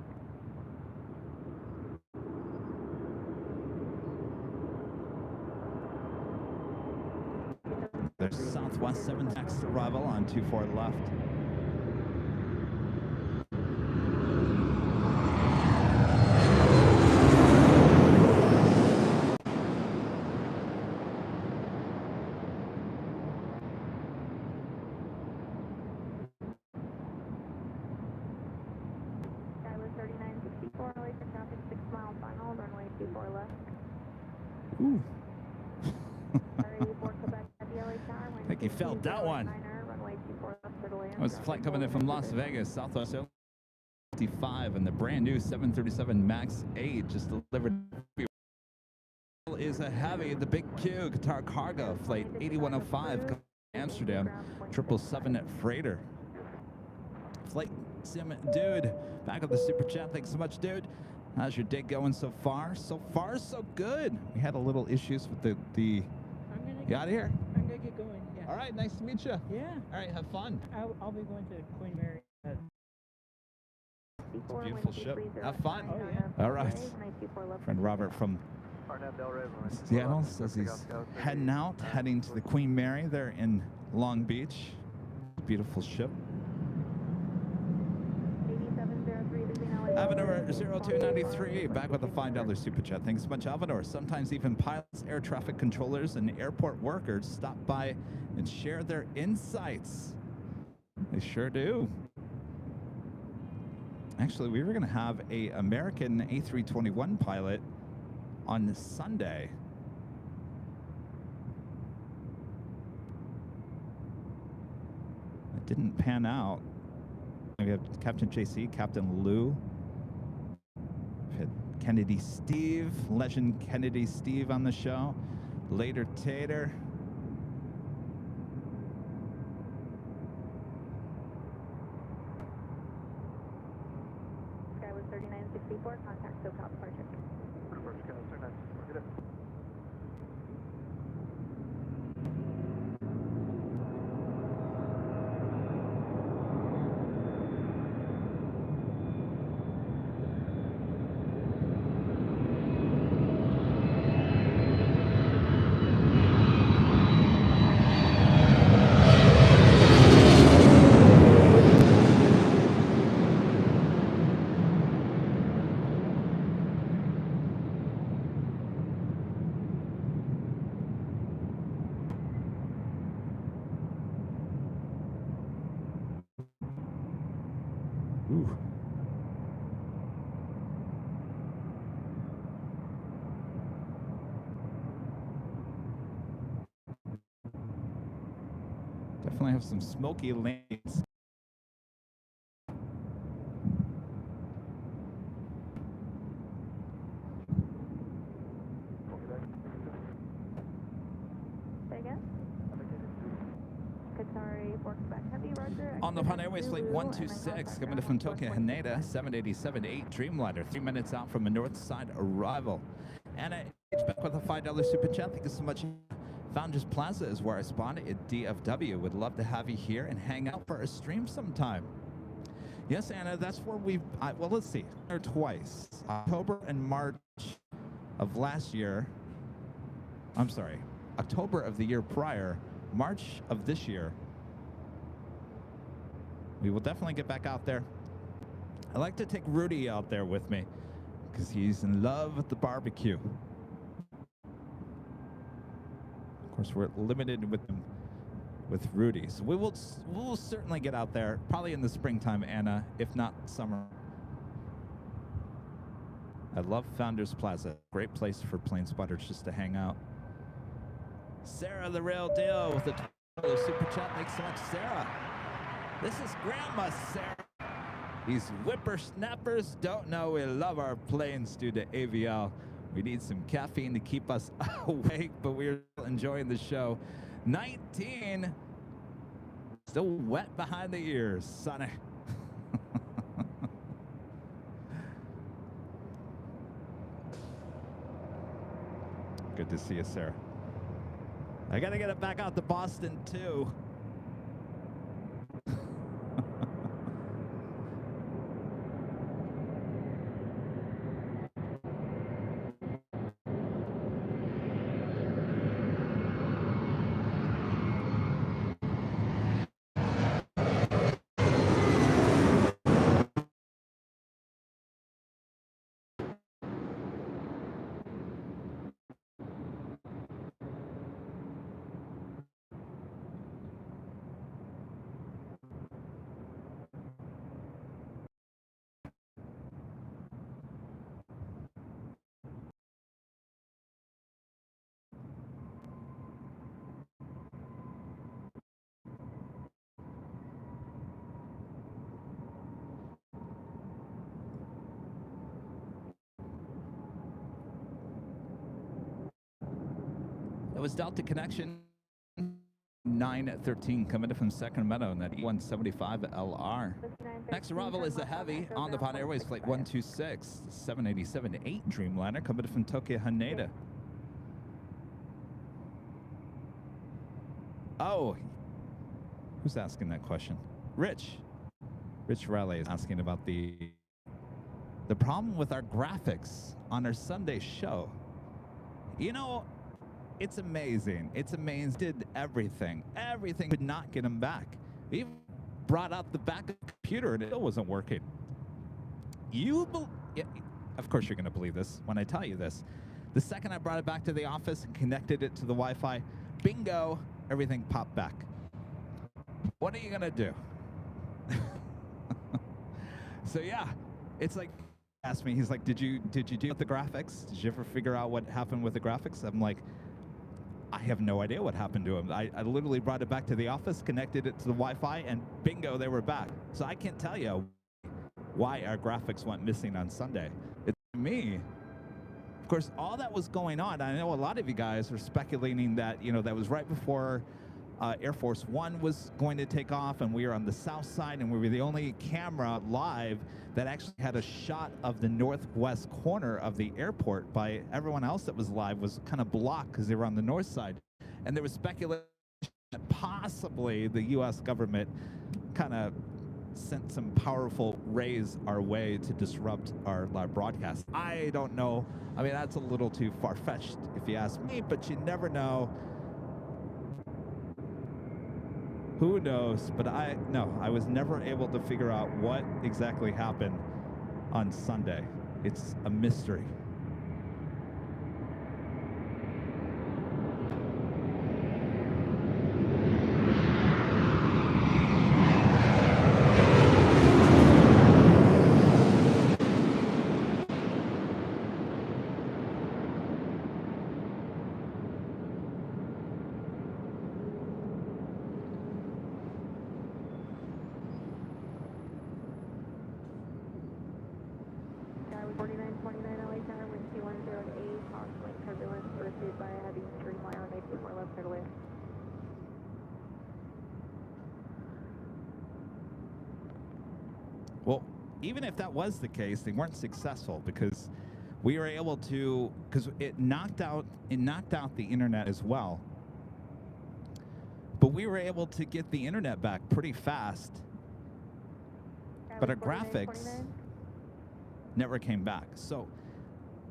There's Southwest 7 next arrival on 24 left. Skyward 3964, LA for traffic 6 mile final, runway 24 left. Ooh. RA4 Quebec at the LA Tower. I think he felt that one. Runway 24 left for the land. That was a flight coming in from Las Vegas, Southwest 55, and the brand new 737 MAX 8 just delivered. Is a heavy, the Big Q, Qatar Cargo, flight 8105, Amsterdam, 777 freighter. Flight sim, dude, back with the super chat. Thanks so much, dude. How's your day going so far? So far, so good. We had a little issues with the you out of here? I'm gonna get going. Yeah. All right, nice to meet you. Yeah. All right, have fun. I'll be going to Queen Mary. It's a beautiful ship. Have fun. Oh, yeah. All right. Friend Robert from Seattle says he's heading out, heading to the Queen Mary there in Long Beach. Beautiful ship. Avenor 0293 back with a $5 super chat. Thanks so much, Avenor. Sometimes even pilots, air traffic controllers, and airport workers stop by and share their insights. They sure do. Actually, we were going to have a American A321 pilot on Sunday. It didn't pan out. We have Captain JC, Captain Lou. We've had Kennedy Steve, legend Kennedy Steve on the show. Later Tater. Skyward 3964, contact SoCal departure. Departure Skyward 3964, good day. Ooh. Definitely have some smoky lanes. Say again? Qatar 4 Quebec Heavy, roger. On the Pan Airways flight 126, coming from Tokyo Haneda, 787-8 Dreamliner, 3 minutes out from a north side arrival. Anna H back with a $5 super chat. Thank you so much. Founders Plaza is where I spawned at DFW. Would love to have you here and hang out for a stream sometime. Yes, Anna, that's where well, let's see. Or twice. October and March of last year. I'm sorry. October of the year prior. March of this year. We will definitely get back out there. I like to take Rudy out there with me because he's in love with the barbecue. Of course, we're limited with Rudy, so we'll certainly get out there, probably in the springtime, Anna, if not summer. I love Founders Plaza. Great place for plane spotters just to hang out. Sarah, the real deal, with the super chat. Thanks so much, Sarah. This is Grandma Sarah. These whippersnappers don't know we love our planes due to AVL. We need some caffeine to keep us awake, but we're enjoying the show. 19. Still wet behind the ears, Sonny. Good to see you, Sarah. I got to get it back out to Boston, too. Was Delta Connection 913 coming in from Sacramento in that E175 LR. Next arrival is a heavy on the Pod Airways Flight 126 787-8 Dreamliner coming in from Tokyo Haneda. Oh, who's asking that question? Rich Riley is asking about the problem with our graphics on our Sunday show. You know, it's amazing. It's amazing. Did everything. Everything could not get him back. He even brought out the backup computer and it still wasn't working. Of course you're going to believe this when I tell you this. The second I brought it back to the office and connected it to the Wi-Fi, bingo, everything popped back. What are you going to do? So yeah, it's like, asked me, he's like, did you do the graphics? Did you ever figure out what happened with the graphics? I'm like, I have no idea what happened to him. I literally brought it back to the office, connected it to the Wi-Fi, and bingo, they were back. So I can't tell you why our graphics went missing on Sunday. It's me. Of course, all that was going on, I know a lot of you guys are speculating that, that was right before Air Force One was going to take off, and we were on the south side, and we were the only camera live that actually had a shot of the northwest corner of the airport. By everyone else that was live was kind of blocked because they were on the north side. And there was speculation that possibly the U.S. government kind of sent some powerful rays our way to disrupt our live broadcast. I don't know. I mean, that's a little too far-fetched if you ask me, but you never know. Who knows? But I was never able to figure out what exactly happened on Sunday. It's a mystery. Even if that was the case, they weren't successful because we were able to, because it knocked out the internet as well. we were able to get the internet back pretty fast, but our graphics never came back. So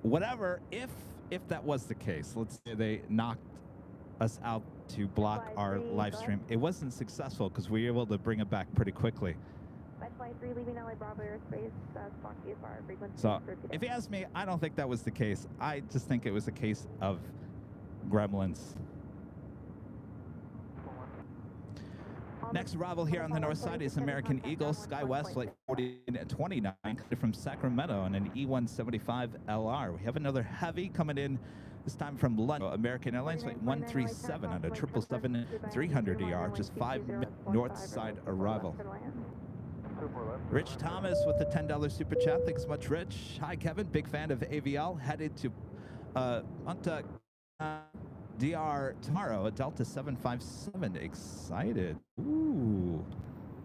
whatever, if that was the case, let's say they knocked us out to block our live stream, it wasn't successful because we were able to bring it back pretty quickly. Flight 3 leaving LA Bravo airspace, Squawk VFR frequency. So if you ask me, I don't think that was the case. I just think it was a case of gremlins. Next arrival here on the north side is American Eagle SkyWest Flight 4029 from Sacramento on an E175 LR. We have another heavy coming in, this time from London. American Airlines Flight 137 on a 777-300ER, just 5 north side arrival. Rich Thomas with the $10 super chat. Thanks so much, Rich. Hi, Kevin. Big fan of AVL. Headed to Punta DR tomorrow, a Delta 757. Excited. Ooh.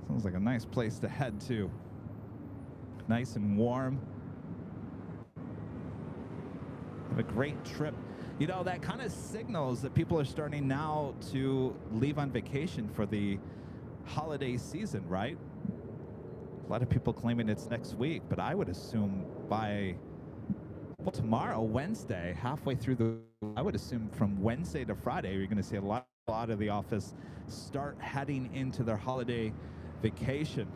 Sounds like a nice place to head to. Nice and warm. Have a great trip. You know, that kind of signals that people are starting now to leave on vacation for the holiday season, right? A lot of people claiming it's next week, but I would assume by tomorrow, Wednesday, halfway through I would assume from Wednesday to Friday, you're going to see a lot of the office start heading into their holiday vacation.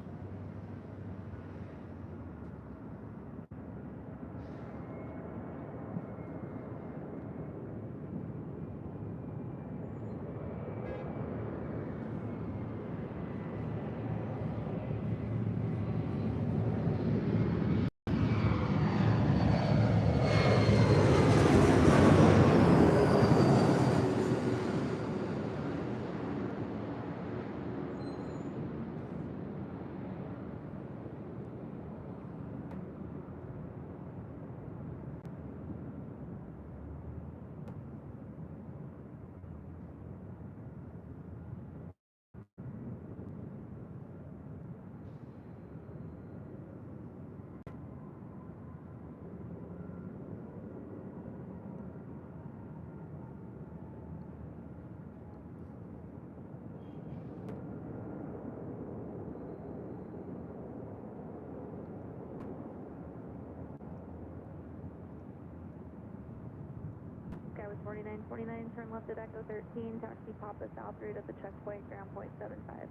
Skywest 4949, turn left at Echo 13, taxi Papa South route at the checkpoint, ground point 75.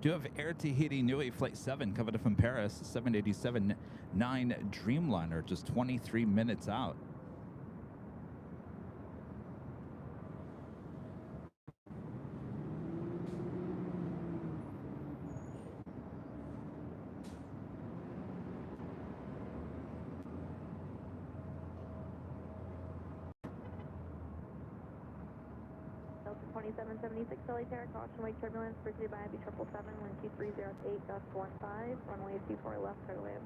Do you have Air Tahiti Nui Flight 7 coming from Paris, 787-9 Dreamliner, just 23 minutes out. Delta 2776 LA Terra, caution wake turbulence, pursued by Abbey 777, wind 2308, gust 15, runway 24 left, clear to land.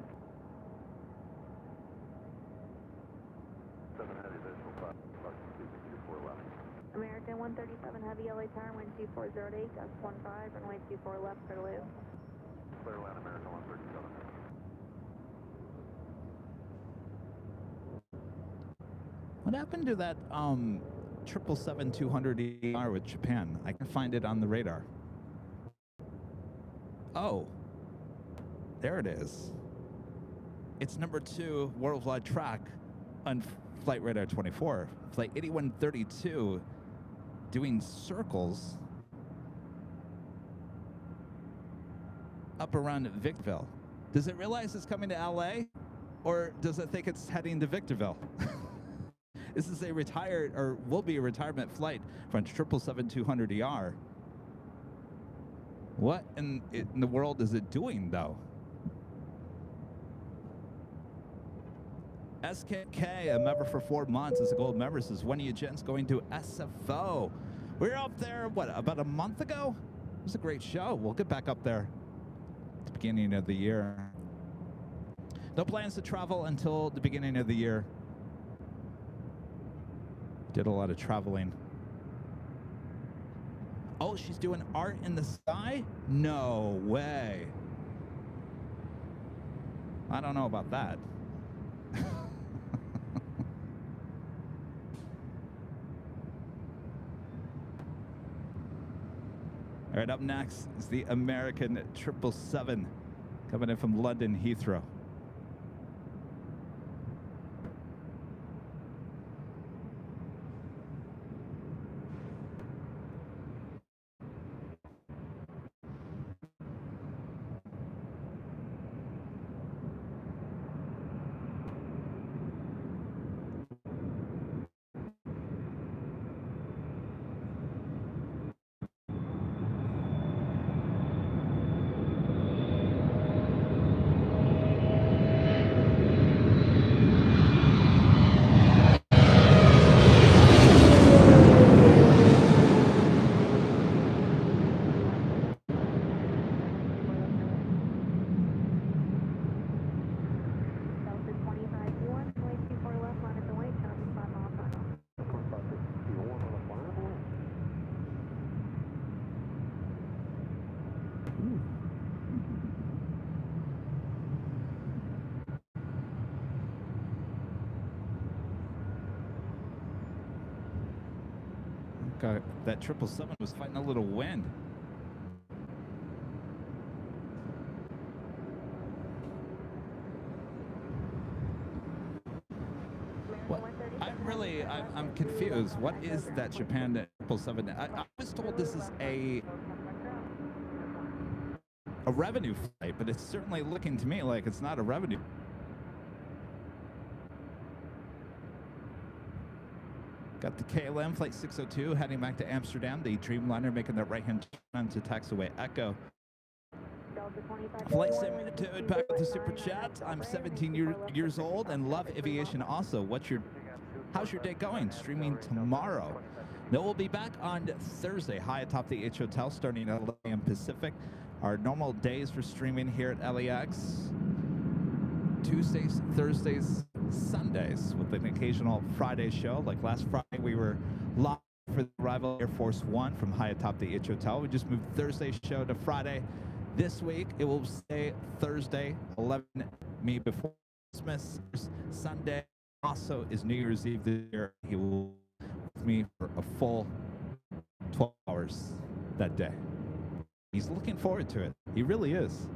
7 heavy visual 5, 24 left. American 137 Heavy LA Tower, wind 2408, gust 15, runway 24 left, clear to land. Clear land, American 137. What happened to that 777-200ER with Japan? I can find it on the radar. Oh, there it is. It's number 2 worldwide track on Flight Radar 24. Flight 8132 doing circles up around Victorville. Does it realize it's coming to LA, or does it think it's heading to Victorville? This is a retired, or will be a retirement flight from 777-200ER. What in the world is it doing, though? SKK, a member for 4 months, as a gold member, says, when are you gents going to SFO? We were up there, what, about a month ago? It was a great show. We'll get back up there at the beginning of the year. No plans to travel until the beginning of the year. Did a lot of traveling. Oh, she's doing art in the sky? No way. I don't know about that. All right, up next is the American 777 coming in from London Heathrow. Delta 25-1, runway 24 left, line up and wait, traffic 5 mile final. 25-61 on the final. Okay, that 777 was fighting a little wind. What? I'm confused. What is that Japan 777? I was told this is a revenue flight, but it's certainly looking to me like it's not a revenue. Got the KLM flight 602 heading back to Amsterdam. The Dreamliner making that right-hand turn to taxiway Echo. Flight Similitude back with the super chat. I'm 17 years old and love aviation also. How's your day going? Streaming tomorrow. No, we'll be back on Thursday, high atop the H Hotel, starting at 11 a.m. Pacific. Our normal days for streaming here at LAX. Tuesdays, Thursdays, Sundays, with an occasional Friday show. Like last Friday, we were live for the arrival of Air Force One from high atop the H Hotel. We just moved Thursday show to Friday. This week, it will stay Thursday, 11 me before Christmas. Sunday also is New Year's Eve this year. He will be with me for a full 12 hours that day. He's looking forward to it. He really is.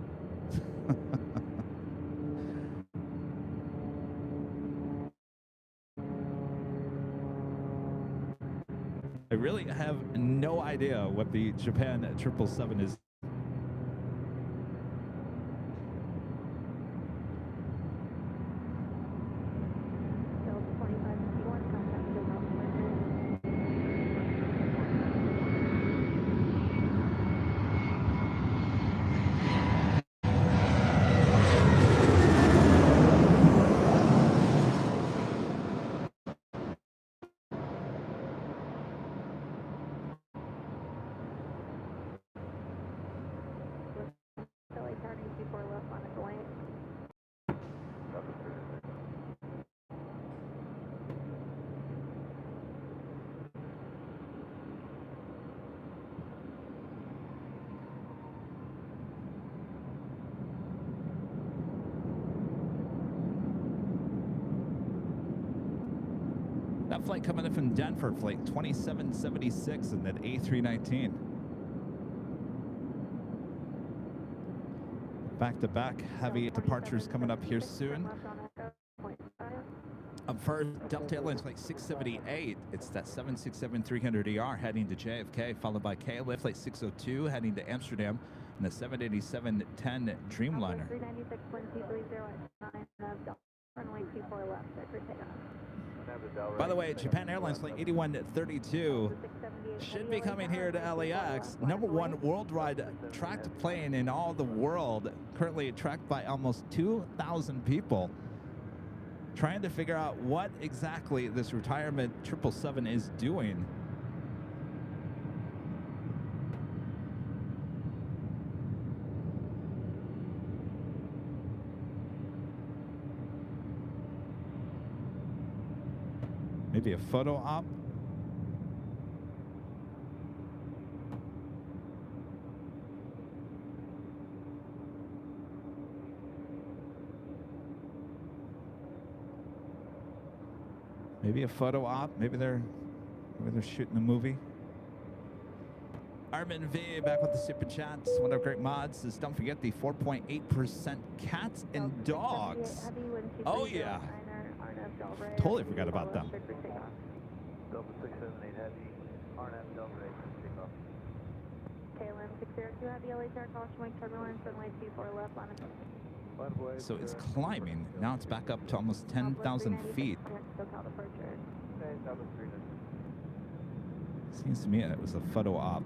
I really have no idea what the Japan 777 is. Delta 25-51, contact to Delta 24 left, line up and wait. That flight coming in from Denver, flight 2776 and that A319. Back-to-back heavy departures coming up here soon. Up first, Delta Airlines flight 678. It's that 767-300ER heading to JFK, followed by KLM flight 602 heading to Amsterdam, and the 787-10 Dreamliner. 396-1230 runway 24 left, for takeoff. By the way, Japan Airlines flight 8132 should be coming here to LAX. #1 worldwide tracked plane in all the world. Currently tracked by almost 2,000 people. Trying to figure out what exactly this retirement 777 is doing. Maybe a photo op. Maybe a photo op. Maybe they're shooting a movie. All Armin V back with the super chats. One of great mods says, don't forget the 4.8% cats and dogs. Oh yeah. Totally forgot about them. Delta 678 Heavy, RNF Delta 8, takeoff. KLM 602 Heavy, LA Tower, caution wing turbulence, runway 24 left, line of So it's climbing. Now it's back up to almost 10,000 feet. Seems to me it was a photo op.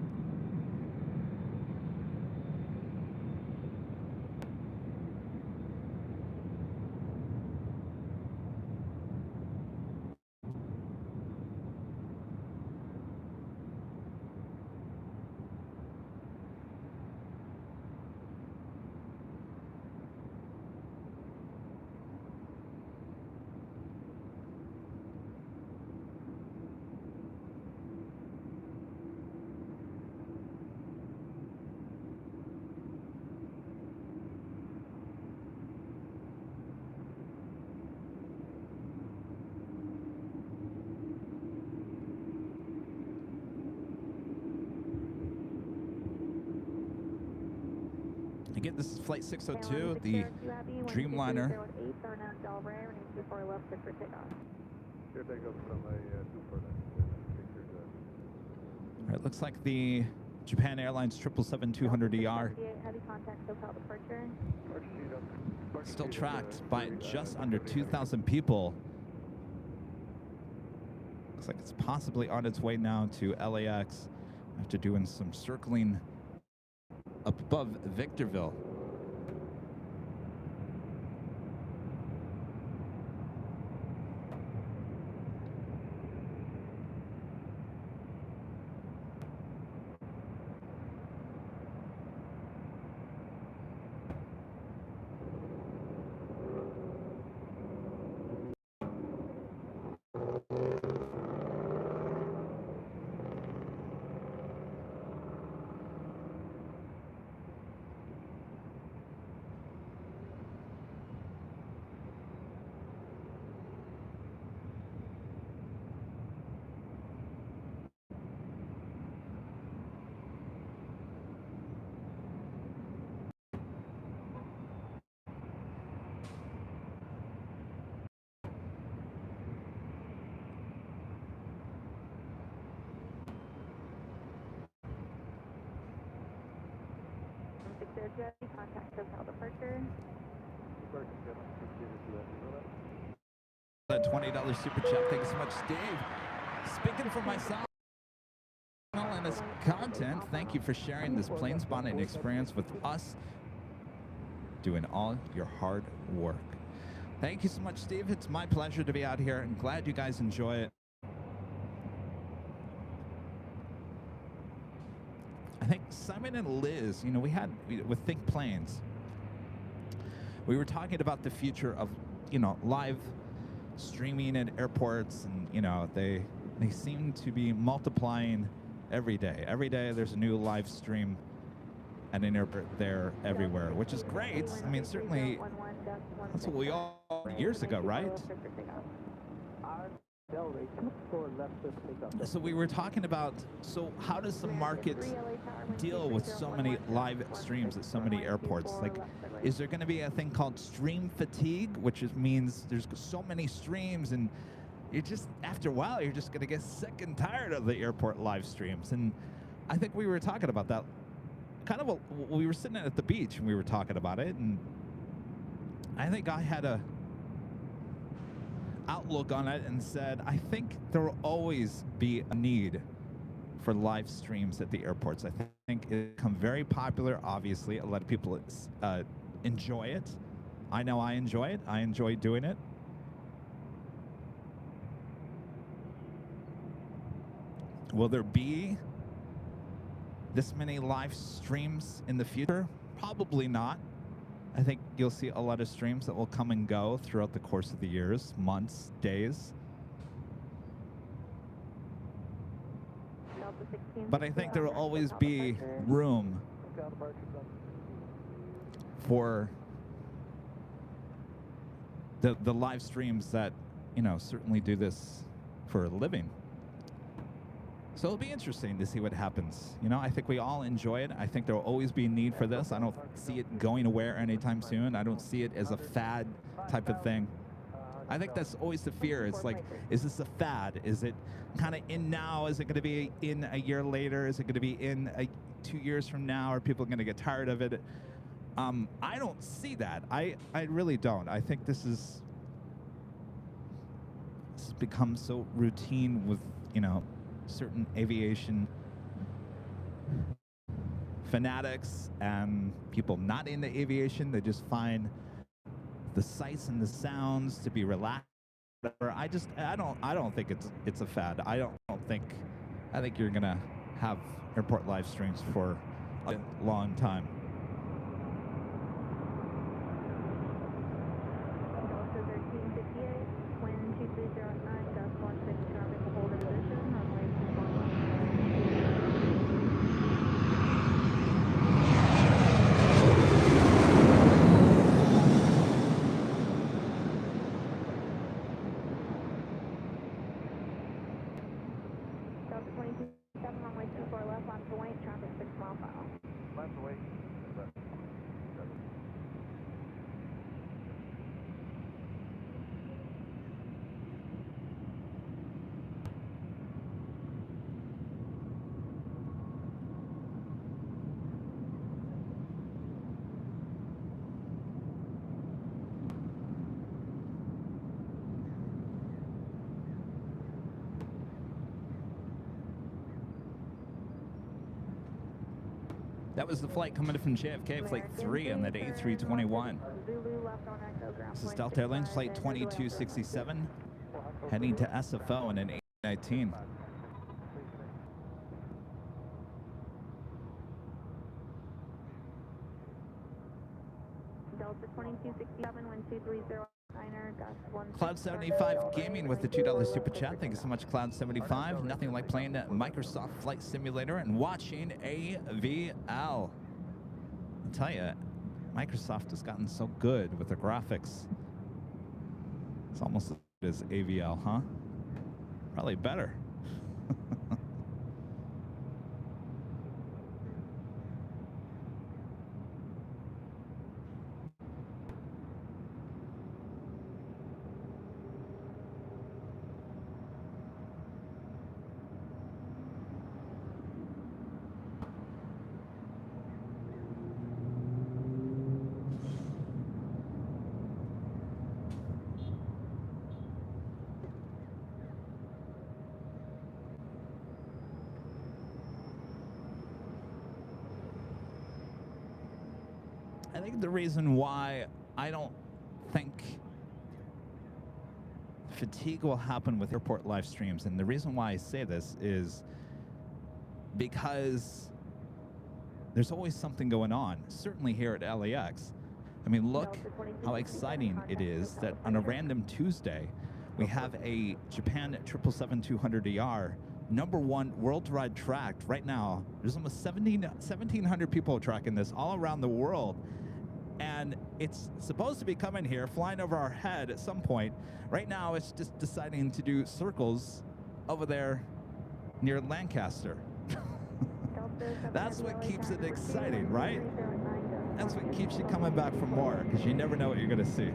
Again, this is Flight 602, the Dreamliner. All right, looks like the Japan Airlines 777-200ER still tracked by just under 2,000 people. Looks like it's possibly on its way now to LAX after doing some circling up above Victorville. Contact hotel departure. That $20 super chat. Thank you so much, Steve. Speaking for myself and his content, thank you for sharing this plane spotting experience with us, doing all your hard work. Thank you so much, Steve. It's my pleasure to be out here, and glad you guys enjoy it. I think Simon and Liz, you know, with Think Planes, we were talking about the future of, you know, live streaming at airports, and, you know, they seem to be multiplying every day. Every day there's a new live stream at an airport there everywhere, which is great. I mean, certainly that's what we all years ago, right? So we were talking about, so how does the market deal with so many live streams at so many airports? Like, is there going to be a thing called stream fatigue, which means there's so many streams, and you're just, after a while, you're just going to get sick and tired of the airport live streams? And I think we were talking about that. We were sitting at the beach and we were talking about it, and I think I had a outlook on it and said, I think there will always be a need for live streams at the airports. I think it become very popular. Obviously, a lot of people enjoy it. I know I enjoy it. I enjoy doing it. Will there be this many live streams in the future? Probably not. I think you'll see a lot of streams that will come and go throughout the course of the years, months, days. But I think there will always be room for the live streams that, you know, certainly do this for a living. So it'll be interesting to see what happens. You know, I think we all enjoy it. I think there will always be a need for this. I don't see it going away anytime soon. I don't see it as a fad type of thing. I think that's always the fear. It's like, is this a fad? Is it kind of in now? Is it going to be in a year later? Is it going to be in 2 years from now? Are people going to get tired of it? I don't see that. I really don't. I think this has become so routine with, you know, certain aviation fanatics and people not into aviation. They just find the sights and the sounds to be relaxed. I don't think it's a fad. I think you're gonna have airport live streams for a long time. Delta 1358, wind 2309, gust 16, traffic will hold in position, runway 24 Delta 227, runway 24 left, left to wait, traffic 6 mile per hour. Left to wait. That was the flight coming in from JFK, Flight 3 on that A321. Zulu left on Echo, ground This is point Delta Airlines 65, Flight and 2267, heading to SFO in an A19. Delta 2267, wind 230, gust 16. Cloud 75 Gaming with the $2 super chat. Thank you so much, Cloud 75. Nothing like playing Microsoft Flight Simulator and watching AVL. I'll tell you, Microsoft has gotten so good with the graphics. It's almost as good as AVL, huh? Probably better. I think the reason why I don't think fatigue will happen with airport live streams, and the reason why I say this is because there's always something going on, certainly here at LAX. I mean, look how exciting it is that on a random Tuesday, we have a Japan 777-200ER #1 worldwide tracked right now. There's almost 1,700 people tracking this all around the world. And it's supposed to be coming here, flying over our head at some point. Right now, it's just deciding to do circles over there near Lancaster. That's what keeps it exciting, right? That's what keeps you coming back for more, because you never know what you're going to see.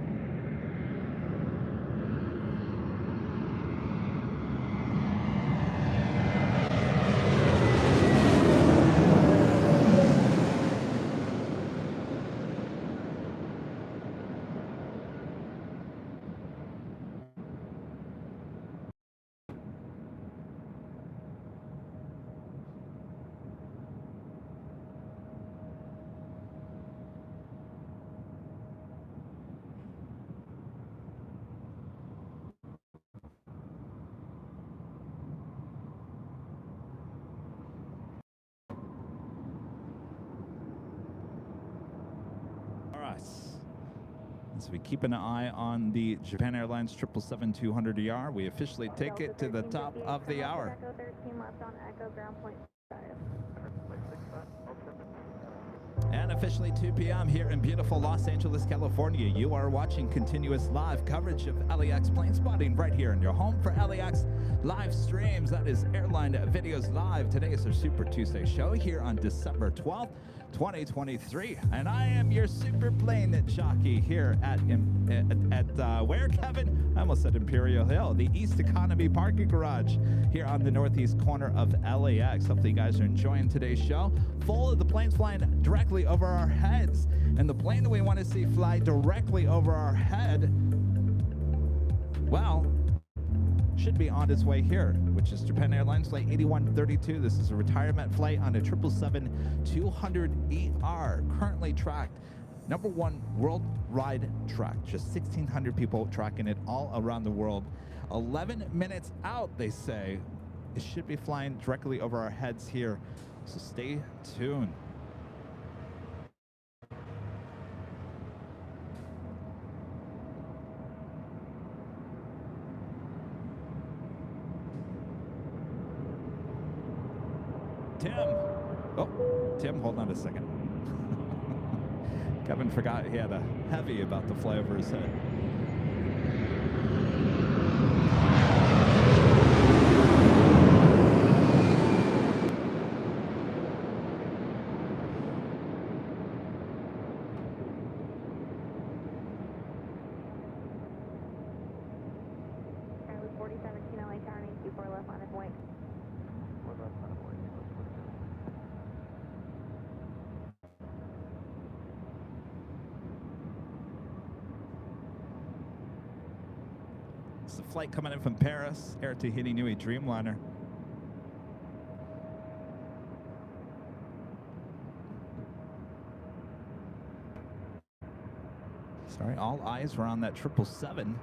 So we keep an eye on the Japan Airlines 777-200ER. We officially take it to the top of the hour. Echo 13 left on Echo, ground point 5. And officially 2 p.m. here in beautiful Los Angeles, California. You are watching continuous live coverage of LAX plane spotting right here in your home for LAX live streams. That is Airline Videos Live. Today is our Super Tuesday show here on December 12th, 2023. And I am your super plane jockey here at where, Kevin? I almost said Imperial Hill, the East Economy Parking Garage here on the northeast corner of LAX. Hopefully you guys are enjoying today's show. Full of the planes flying directly over our heads. And the plane that we want to see fly directly over our head, well, should be on its way here, which is Japan Airlines Flight 8132. This is a retirement flight on a 777-200ER, currently tracked #1 worldwide track. Just 1,600 people tracking it all around the world. 11 minutes out, they say. It should be flying directly over our heads here, so stay tuned. Tim. Oh, Tim, hold on a second. Kevin forgot he had a heavy about to fly over his head. Charlie 4017 LA Tower, 24 left line of wing. It's a flight coming in from Paris, Air Tahiti Nui Dreamliner. Sorry, all eyes were on that 777.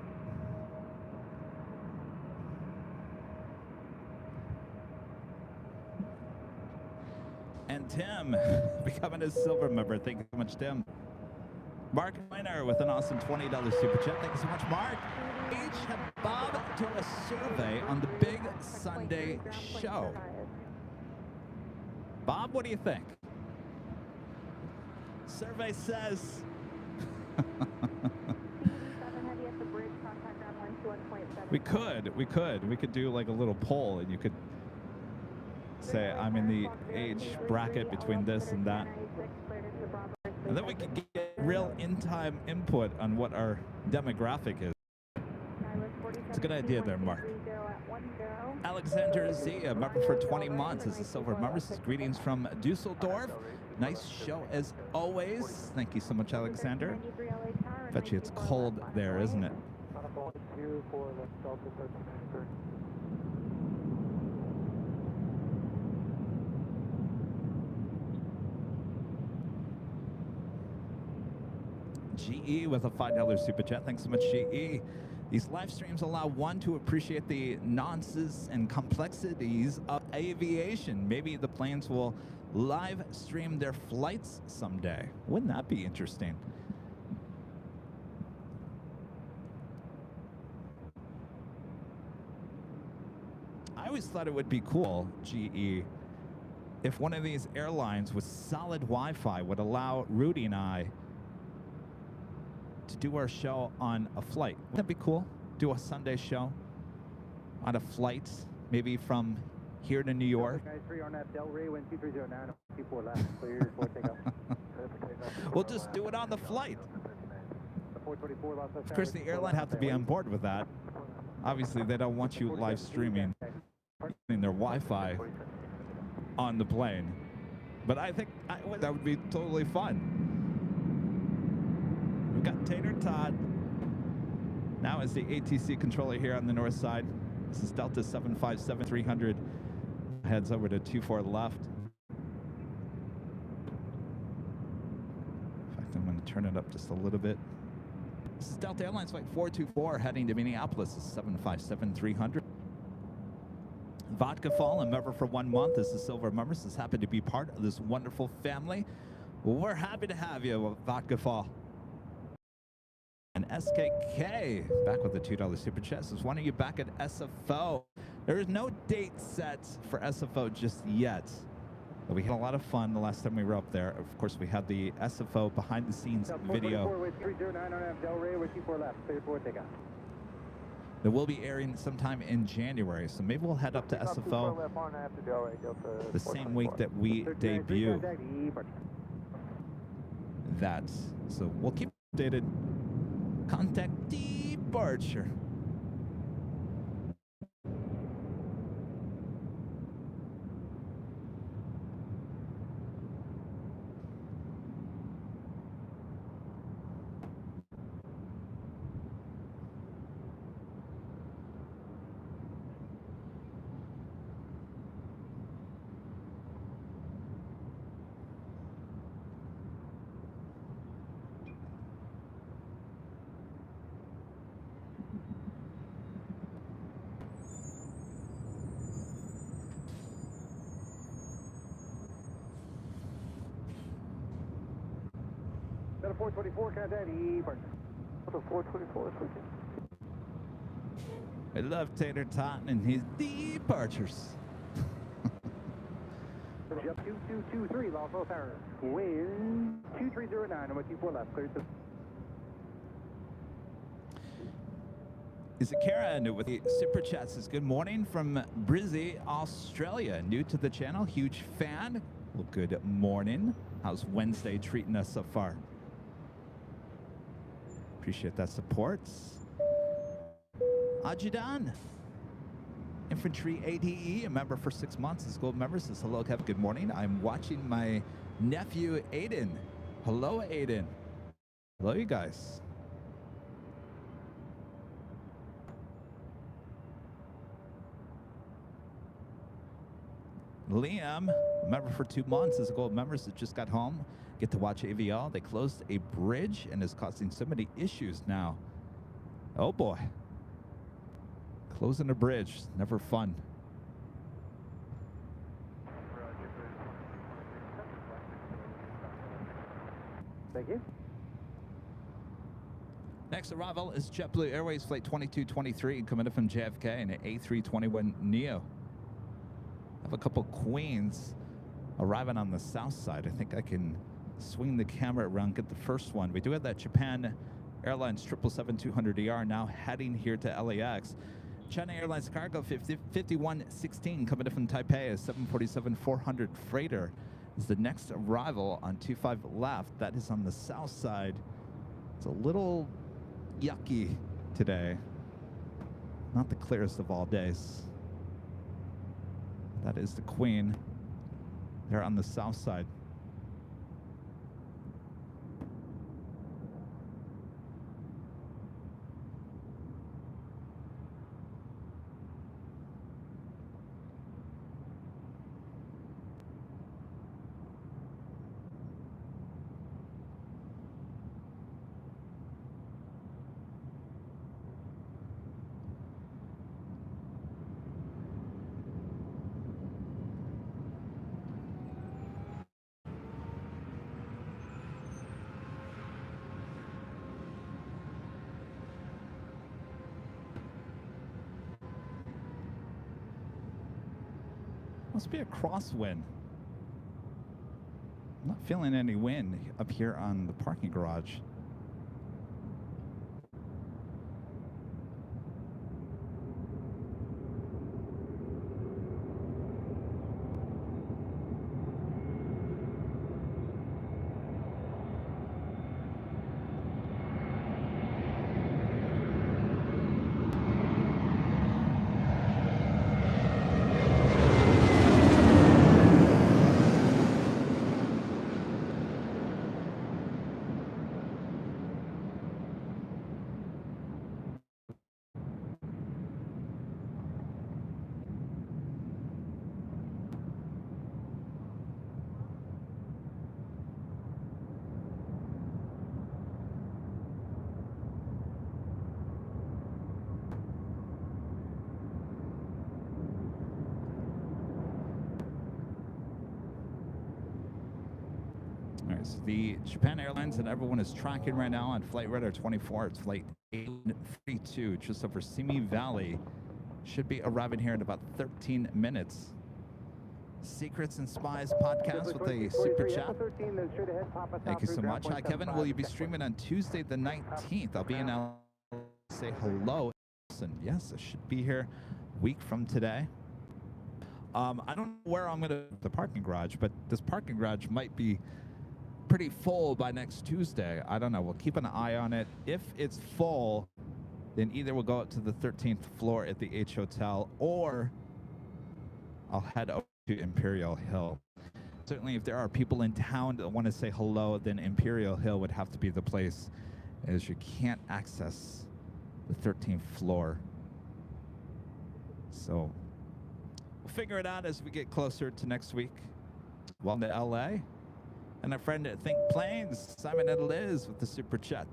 And Tim becoming a silver member. Thank you so much, Tim. Mark Miner with an awesome $20 super chat. Thank you so much, Mark. H. Had Bob do a survey on the Big Sunday show. Bob, what do you think? Survey says... We could do like a little poll, and you could say I'm in the age bracket between this and that. And then we could get real in-time input on what our demographic is. It's a good idea there, Mark. Alexander Z, a member for 20 months, is a silver member. Says greetings from Dusseldorf. Nice show as always. Thank you so much, Alexander. Bet you it's cold there, isn't it? GE with a $5 super chat. Thanks so much, GE. These live streams allow one to appreciate the nuances and complexities of aviation. Maybe the planes will live stream their flights someday. Wouldn't that be interesting? I always thought it would be cool, GE, if one of these airlines with solid Wi-Fi would allow Rudy and I to do our show on a flight. Wouldn't that be cool? Do a Sunday show on a flight, maybe from here to New York. We'll just do it on the flight. Of course, the airline have to be on board with that. Obviously, they don't want you live streaming their Wi-Fi on the plane. But I think that would be totally fun. We've got Tater Todd now as the ATC controller here on the north side. This is Delta 757-300. Heads over to 24 left. In fact, I'm going to turn it up just a little bit. This is Delta Airlines Flight 424 heading to Minneapolis. This is 757-300. Vodka Fall, a member for 1 month. This is silver member. This happened to be part of this wonderful family. Well, we're happy to have you, Vodka Fall. And SKK, back with the $2 super chat, says, wanting you back at SFO. There is no date set for SFO just yet. But we had a lot of fun the last time we were up there. Of course, we had the SFO behind-the-scenes video. that will be airing sometime in January. So maybe we'll head up to SFO the same week that we debut that. So we'll keep updated. Contact departure. Got a 424, contact departure. 424 switching. I love Tater Totten and his departures. Jump 2223, lawful tower. Wind 2309, number 24 left, clear to. Is it Karen with the super chat says good morning from Brizzy, Australia. New to the channel, huge fan. Well, good morning. How's Wednesday treating us so far? Appreciate that support. Ajidan, Infantry ADE, a member for 6 months. As gold member says hello, Kev. Good morning. I'm watching my nephew Aiden. Hello, Aiden. Hello, you guys. Liam, a member for 2 months, as a gold member, that just got home. Get to watch AVL. They closed a bridge and is causing so many issues now. Oh boy. Closing a bridge, never fun. Thank you. Next arrival is JetBlue Airways Flight 2223 coming in from JFK in an A321neo. Have a couple Queens arriving on the south side. I think I can swing the camera around, get the first one. We do have that Japan Airlines 777-200ER now heading here to LAX. China Airlines Cargo 5116 coming in from Taipei, a 747-400 freighter is the next arrival on 25 left. That is on the south side. It's a little yucky today. Not the clearest of all days. That is the Queen. They're on the south side. Must be a crosswind. I'm not feeling any wind up here on the parking garage. So the Japan Airlines that everyone is tracking right now on Flight Radar 24, it's Flight 832, just over Simi Valley. Should be arriving here in about 13 minutes. Secrets and Spies podcast with a super chat. Thank you so much. Hi, Kevin. Will you be streaming on Tuesday the 19th? I'll be in LA. Say hello. And yes, I should be here a week from today. I don't know where I'm going to the parking garage, but this parking garage might be pretty full by next Tuesday. I don't know. We'll keep an eye on it. If it's full, then either we'll go up to the 13th floor at the H Hotel, or I'll head over to Imperial Hill. Certainly, if there are people in town that want to say hello, then Imperial Hill would have to be the place, as you can't access the 13th floor. So we'll figure it out as we get closer to next week. Welcome to LA. And our friend at Think Planes, Simon and Liz with the super chat.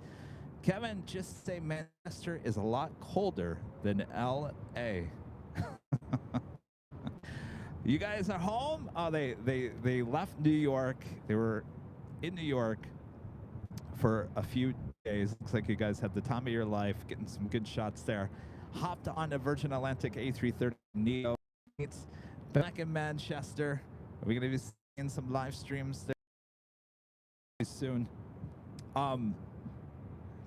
Kevin, just say Manchester is a lot colder than LA. You guys are home? Oh, they left New York. They were in New York for a few days. Looks like you guys had the time of your life, getting some good shots there. Hopped on a Virgin Atlantic A330 Neo. It's back in Manchester. Are we going to be seeing some live streams there soon?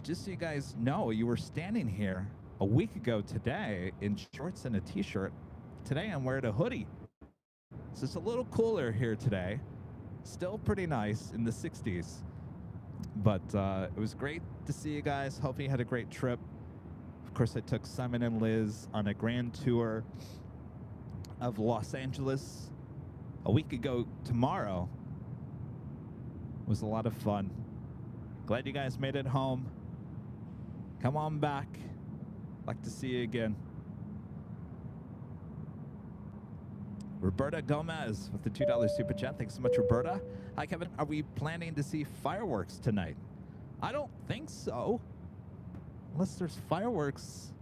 Just so you guys know, you were standing here a week ago today in shorts and a t-shirt. Today I'm wearing a hoodie. So it's a little cooler here today. Still pretty nice in the 60s. But it was great to see you guys. Hope you had a great trip. Of course, I took Simon and Liz on a grand tour of Los Angeles a week ago tomorrow. It was a lot of fun. Glad you guys made it home. Come on back. Like to see you again. Roberta Gomez with the $2 super chat. Thanks so much, Roberta. Hi, Kevin. Are we planning to see fireworks tonight? I don't think so. Unless there's fireworks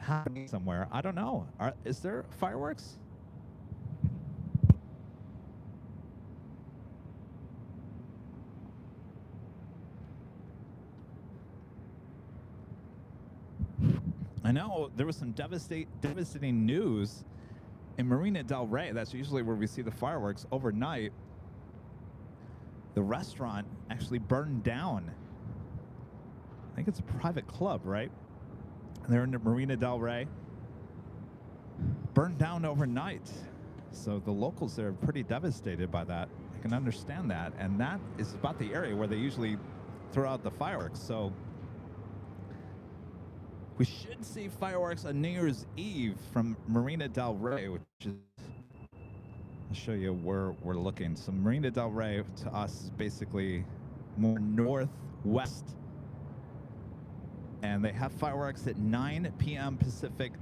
happening somewhere. I don't know. Is there fireworks? I know there was some devastating news in Marina del Rey. That's usually where we see the fireworks. Overnight, the restaurant actually burned down. I think it's a private club, right? And they're in Marina del Rey. Burned down overnight. So the locals there are pretty devastated by that. I can understand that. And that is about the area where they usually throw out the fireworks. So we should see fireworks on New Year's Eve from Marina del Rey, which is, I'll show you where we're looking. So Marina del Rey to us is basically more northwest. And they have fireworks at 9 p.m. Pacific,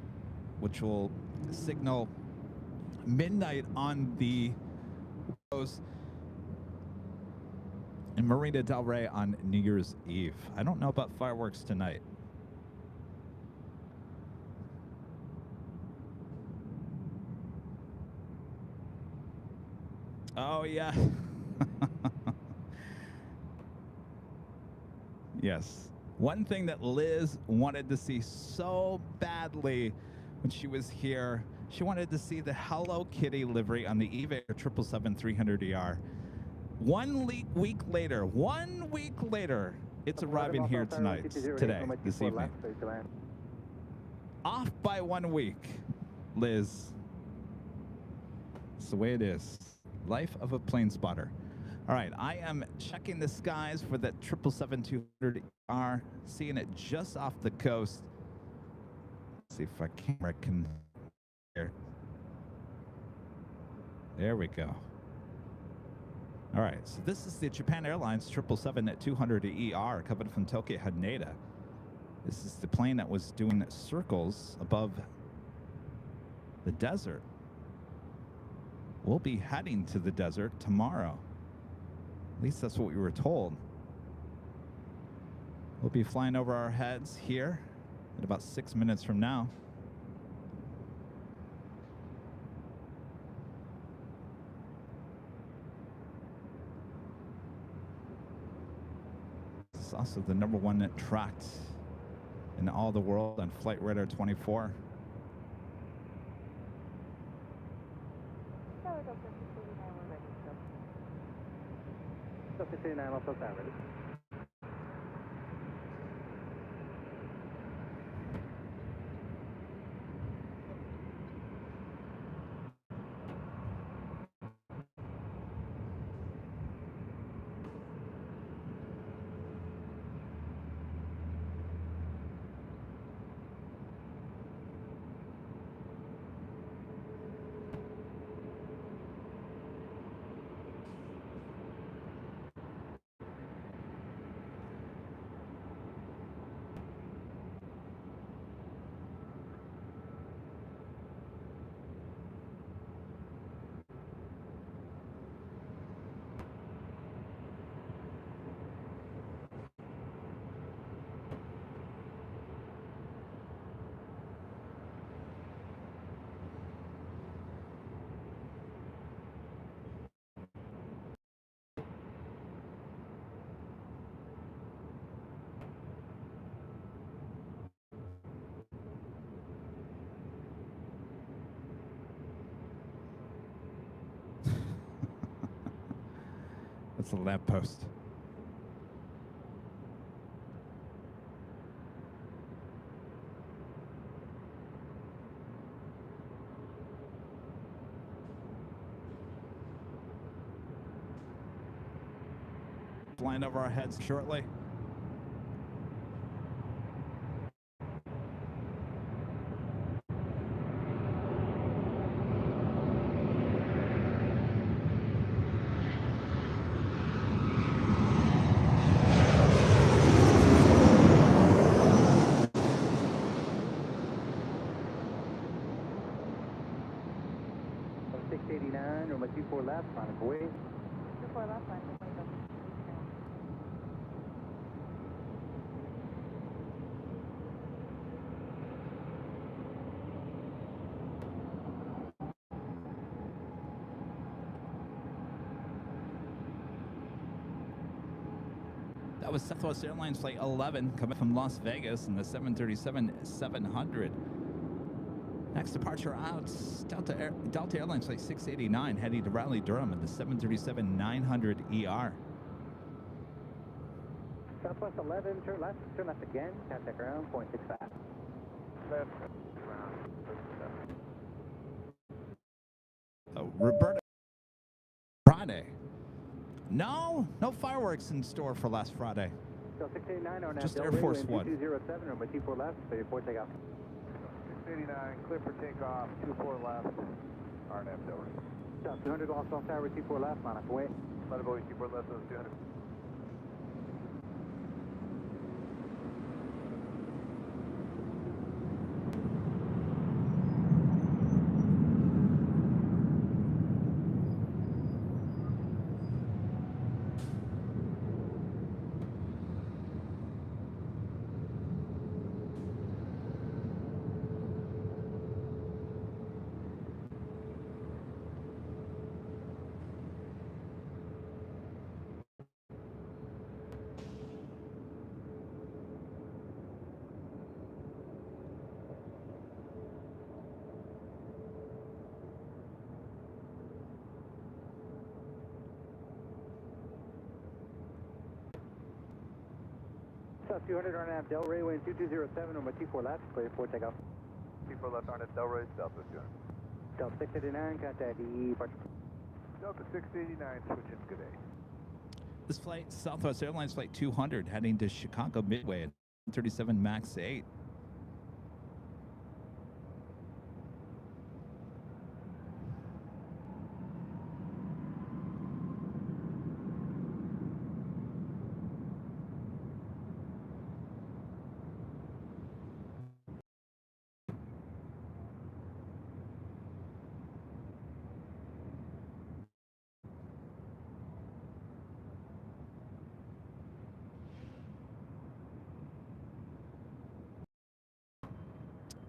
which will signal midnight on the coast in Marina del Rey on New Year's Eve. I don't know about fireworks tonight. Oh, yeah. Yes. One thing that Liz wanted to see so badly when she was here, she wanted to see the Hello Kitty livery on the Eve Air 777-300ER. 1 week later, it's arriving here tonight, this evening. Off by 1 week, Liz. It's the way it is. Life of a plane spotter. All right, I am checking the skies for that 777-200ER, seeing it just off the coast. Let's see if our camera can here. There we go. All right, so this is the Japan Airlines 777-200ER coming from Tokyo Haneda. This is the plane that was doing circles above the desert. We'll be heading to the desert tomorrow. At least that's what we were told. We'll be flying over our heads here in about 6 minutes from now. This is also the #1 tracked in all the world on Flight Radar 24. the lamppost. Flying over our heads shortly. Runway 24 left, line up away. 24 left, line up away, Delta 69. That was Southwest Airlines Flight 11 coming from Las Vegas in the 737-700. Next departure out, Delta Airlines Flight 689 heading to Raleigh-Durham in the 737-900ER. Southwest 11, turn left again, contact ground, 0.65. Left. Roberta, Friday. No fireworks in store for last Friday. So 689 on Just Air Force One. 2207, runway 24 left, clear report takeoff. 689, clear for takeoff, 24 left, RNF over. South 200 off tower, 24 left, line up away. Let it go, 24 left, 200. South 200 RNAV Delray, wind 2207, runway 24 left, clear for takeoff. 24 left, RNF Delray, Southwest 200. Delta 689, contact departure. Delta 689, switching, good day. This flight, Southwest Airlines Flight 200 heading to Chicago Midway at 37 MAX 8.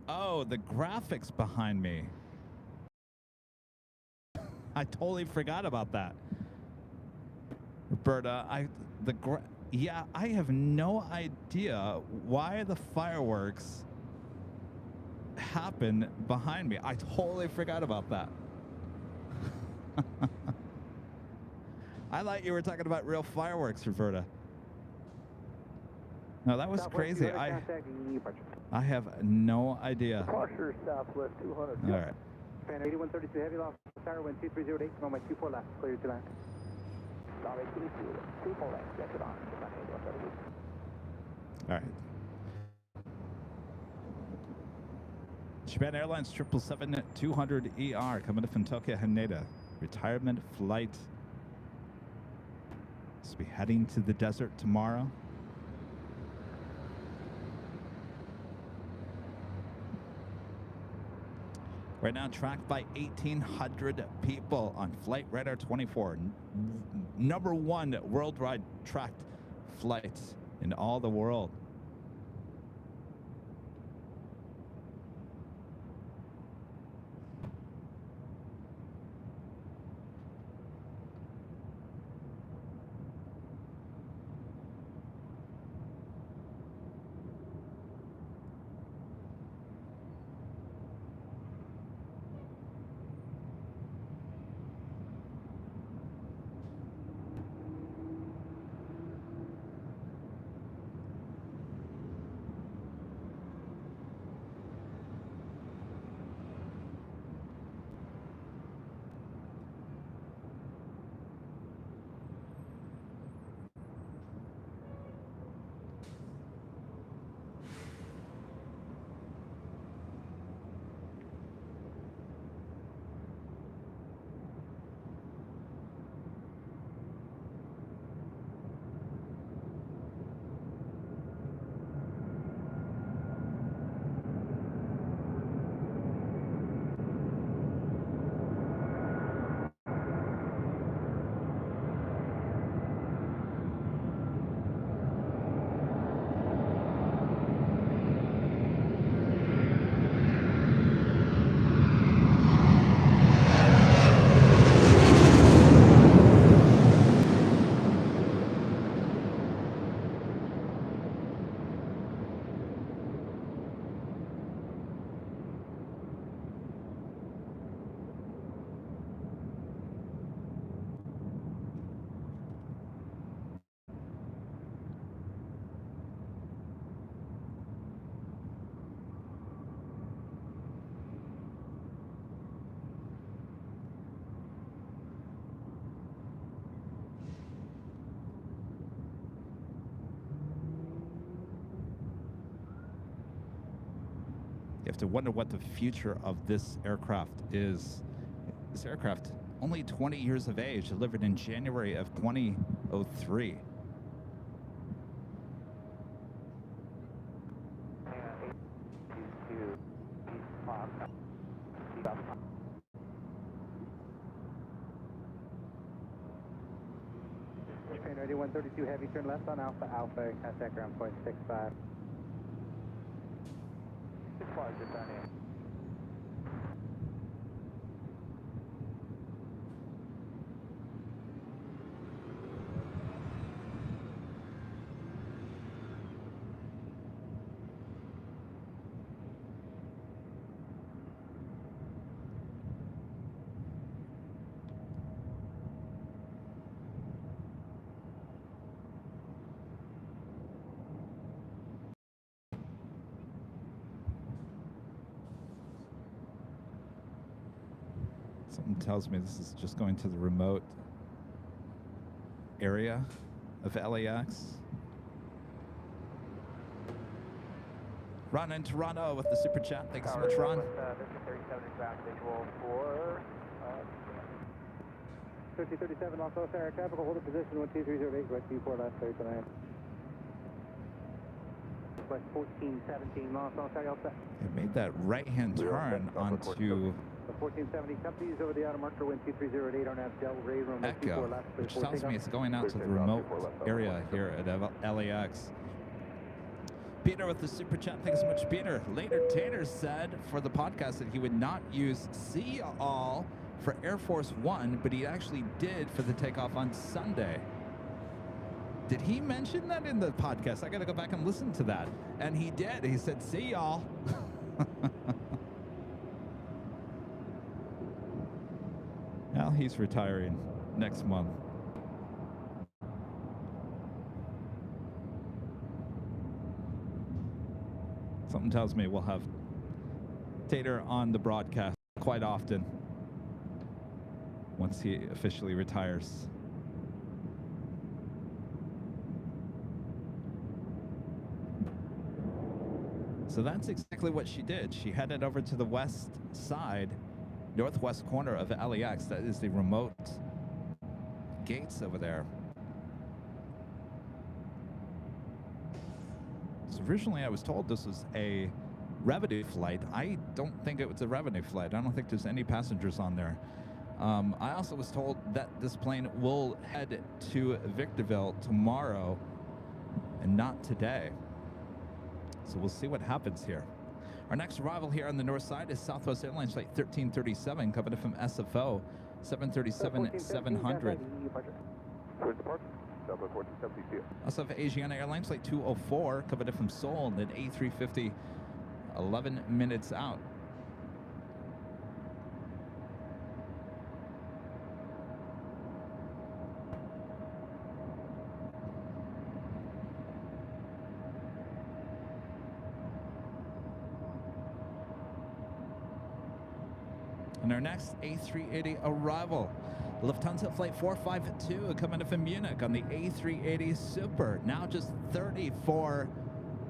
Oh, the graphics behind me. I totally forgot about that. Roberta, I have no idea why the fireworks happen behind me. I totally forgot about that. I thought you were talking about real fireworks, Roberta. No, that was crazy. I have no idea. Departure Southwest 200. All right. Fan 8132 heavy loss, tower wind 2308, runway 24 left, clear to land. Sorry, 24 left, get it on. All right. Japan Airlines 777-200ER coming to Futoka, Haneda. Retirement flight. This will be heading to the desert tomorrow. Right now, tracked by 1,800 people on Flight Radar 24. #1 worldwide tracked flights in all the world. have to wonder what the future of this aircraft is. This aircraft, only 20 years of age, delivered in January of 2003. Train ready, 132 heavy, turn left on Alpha, Alpha, contact ground point 65. 65, just on in. Something tells me this is just going to the remote area of LAX. Ron in Toronto with the super chat. Thanks so much, Ron. 3037 also Sarah traffic, hold a position 12308, right 24 left 39. West 1417 miles south, Alpha. It made that right-hand turn onto The 1470 companies over the outer marker, wind 2308 on Del Rey, runway 24 Echo, left. which tells me it's going out to the remote area here at LAX. Peter with the super chat. Thanks so much, Peter. Later, Tater said for the podcast that he would not use "see all" for Air Force One, but he actually did for the takeoff on Sunday. Did he mention that in the podcast? I got to go back and listen to that. And he did. He said, "See y'all." Well, he's retiring next month. Something tells me we'll have Tater on the broadcast quite often once he officially retires. So that's exactly what she did. She headed over to the west side, northwest corner of LAX. That is the remote gates over there. So originally I was told this was a revenue flight. I don't think it was a revenue flight. I don't think there's any passengers on there. I also was told that this plane will head to Victorville tomorrow and not today. So we'll see what happens here. Our next arrival here on the north side is Southwest Airlines Flight 1337, coming from SFO 737-700. Also have Asiana Airlines Flight 204, coming in from Seoul, and then A350, 11 minutes out. And our next A380 arrival, Lufthansa Flight 452, coming in from Munich on the A380 Super. Now just 34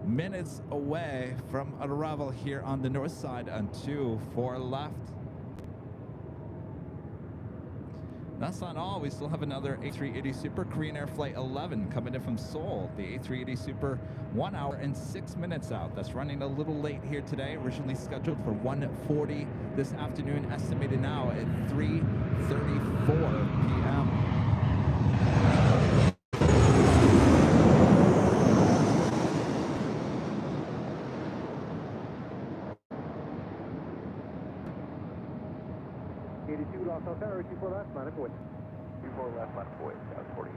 minutes away from an arrival here on the north side on 24 left. That's not all. We still have another A380 Super, Korean Air Flight 11, coming in from Seoul. The A380 Super, 1 hour and 6 minutes out. That's running a little late here today. Originally scheduled for 1:40 this afternoon, estimated now at 3:34 p.m. Los Alcero, 24 left, line of void. 24 left, line of void, south 40.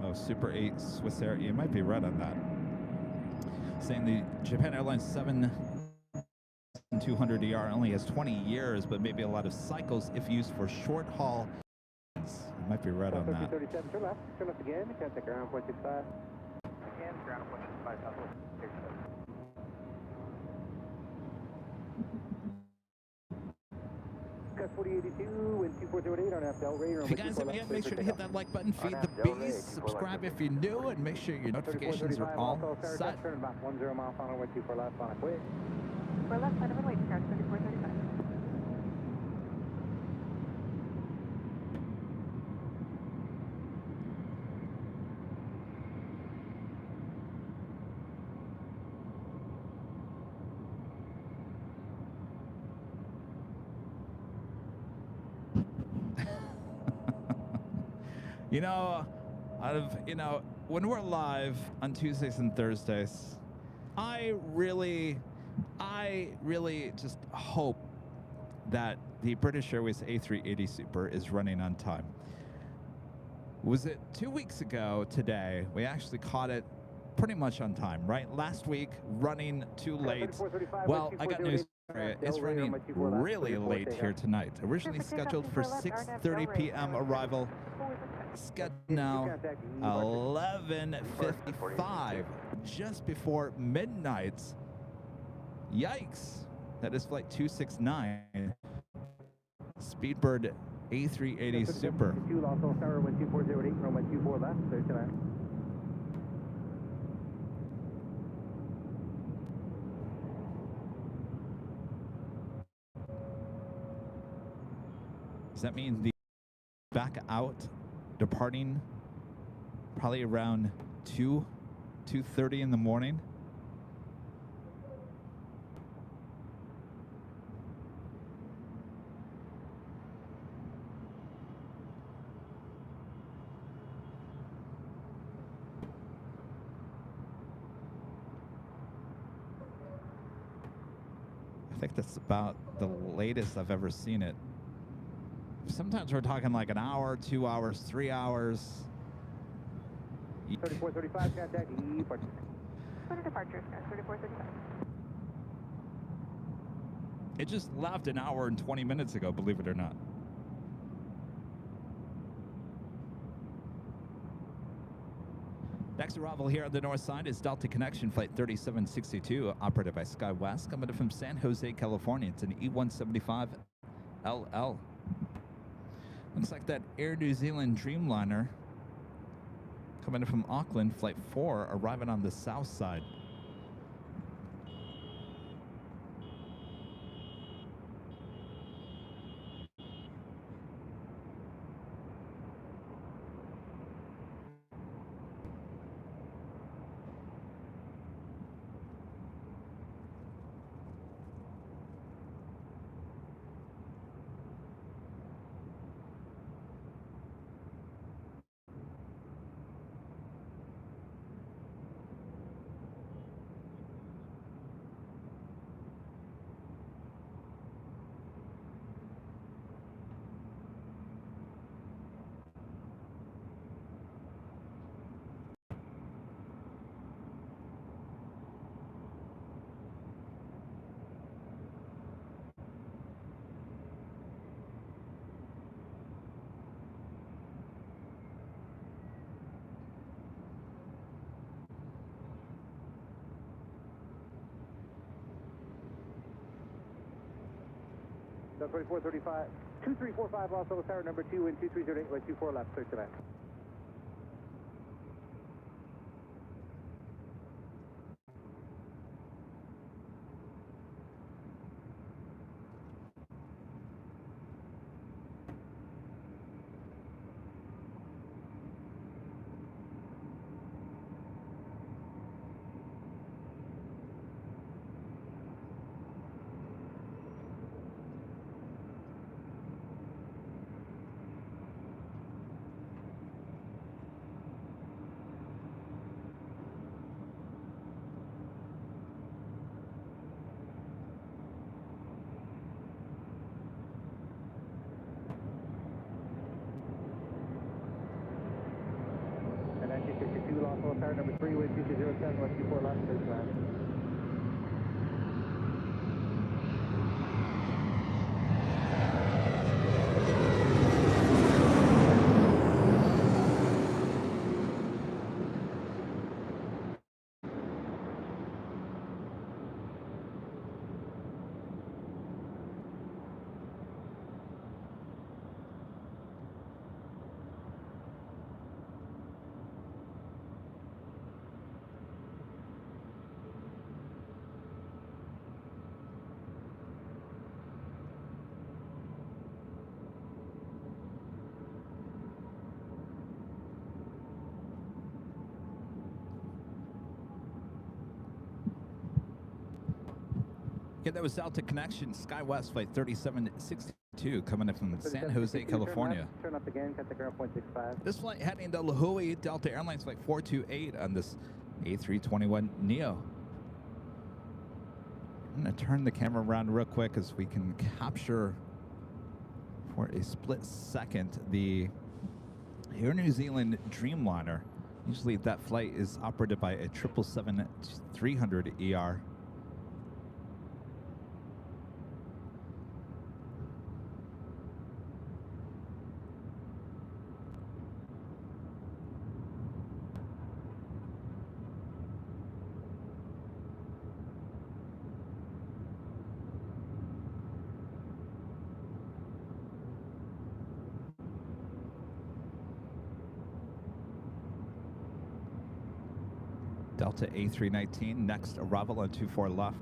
Oh, Super 8 Swiss Air. You might be right on that. Saying the Japan Airlines 7200ER only has 20 years, but maybe a lot of cycles if used for short haul. You might be right on that. 37, turn left again, contact ground point 65. Again, ground point 65, southwest. 4082, wind 2408 on FL radar. If you guys haven't yet, make sure to hit that like button, feed the bees, subscribe if you're new, and make sure your notifications are all set. Turn about 10 mile final, wind 24 left on a quit. 4 left, line over waiting card, 3435. You know, when we're live on Tuesdays and Thursdays, I really just hope that the British Airways A380 Super is running on time. Was it 2 weeks ago today? We actually caught it pretty much on time, right? Last week, running too late. Well, I got news for you. It's running really late here tonight. Originally scheduled for 6:30 p.m. arrival. Scheduled now 11:55, just before midnight. Yikes! That is flight 269, Speedbird A380 Super. Also tower wind 2408, runway 24 left, clear to land. Does that mean the back out, departing probably around 2:30 in the morning? I think that's about the latest I've ever seen it. Sometimes we're talking like an hour, 2 hours, 3 hours. 3435, contact departure. Clear departure, 3435. It just left an hour and 20 minutes ago, believe it or not. Next arrival here on the north side is Delta Connection Flight 3762, operated by SkyWest, coming from San Jose, California. It's an E175LL. Looks like that Air New Zealand Dreamliner coming in from Auckland, Flight 4, arriving on the south side. Delta 2435, 2345, Los Angeles Tower number 2, wind 2308, way 24 left, clear to land. And 1962, Los Angeles Tower number 3, wind 2207, west 24 left, clear to land. Okay, that was Delta Connection, SkyWest Flight 3762, coming in from San Jose, California. Turn up again, cut the ground point 65. This flight heading to La Jolla, Delta Airlines Flight 428 on this A321neo. I'm going to turn the camera around real quick as we can capture for a split second the Air New Zealand Dreamliner. Usually that flight is operated by a 777-300ER. Delta A319, next arrival on 24 left.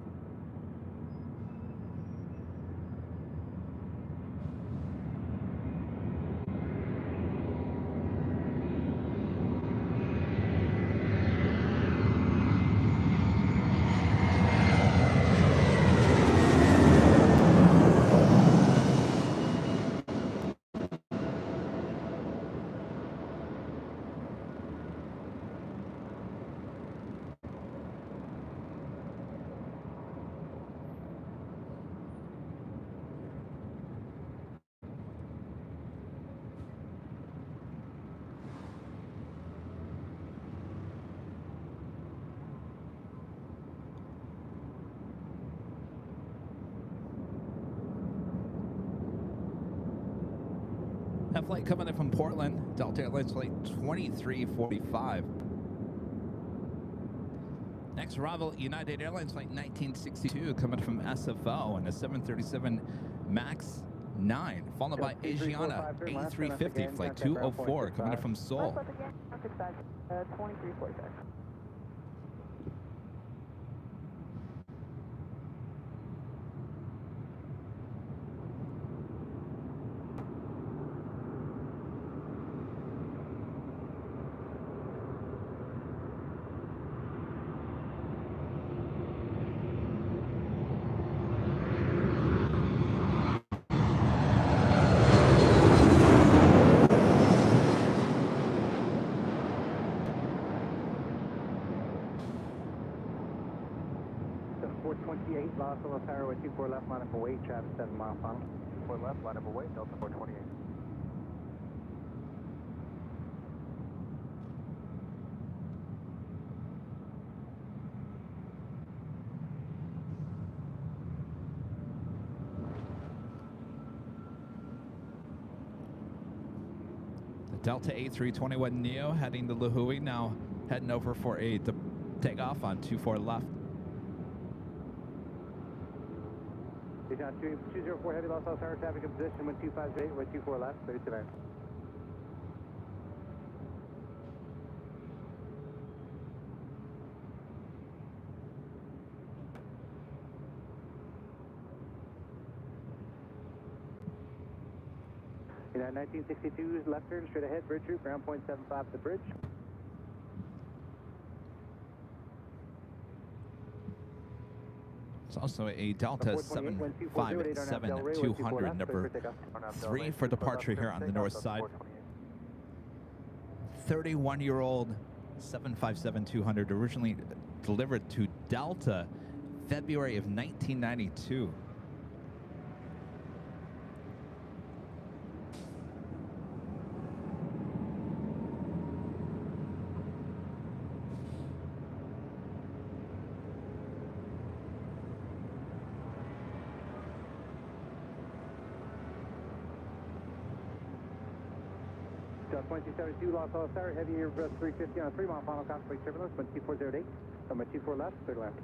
That flight coming in from Portland, Delta Airlines Flight 2345. Next arrival, United Airlines Flight 1962, coming from SFO and a 737 MAX 9, followed by Asiana A350 Flight 204, coming in from Seoul. 2346. Los Angeles Tower, 24 left, line up away, traffic 7 mile final. 24 left, line up away, Delta 428. The Delta A321neo heading to La Jolla, now heading over for a takeoff on 24 left. 204 heavy, Los Angeles Tower, traffic in position, 1258, 124 left, 39. United 1962's left turn, straight ahead, bridge route, ground point 75 to the bridge. It's also a Delta 757-200, number 3 for departure here on the north side. 31-year-old 757-200, originally delivered to Delta February of 1992. Delta 2272, Los Angeles Tower, heavy Airbus 350 on a 3 mile final, contemplate turbulence, 12408, number 24 left, third left.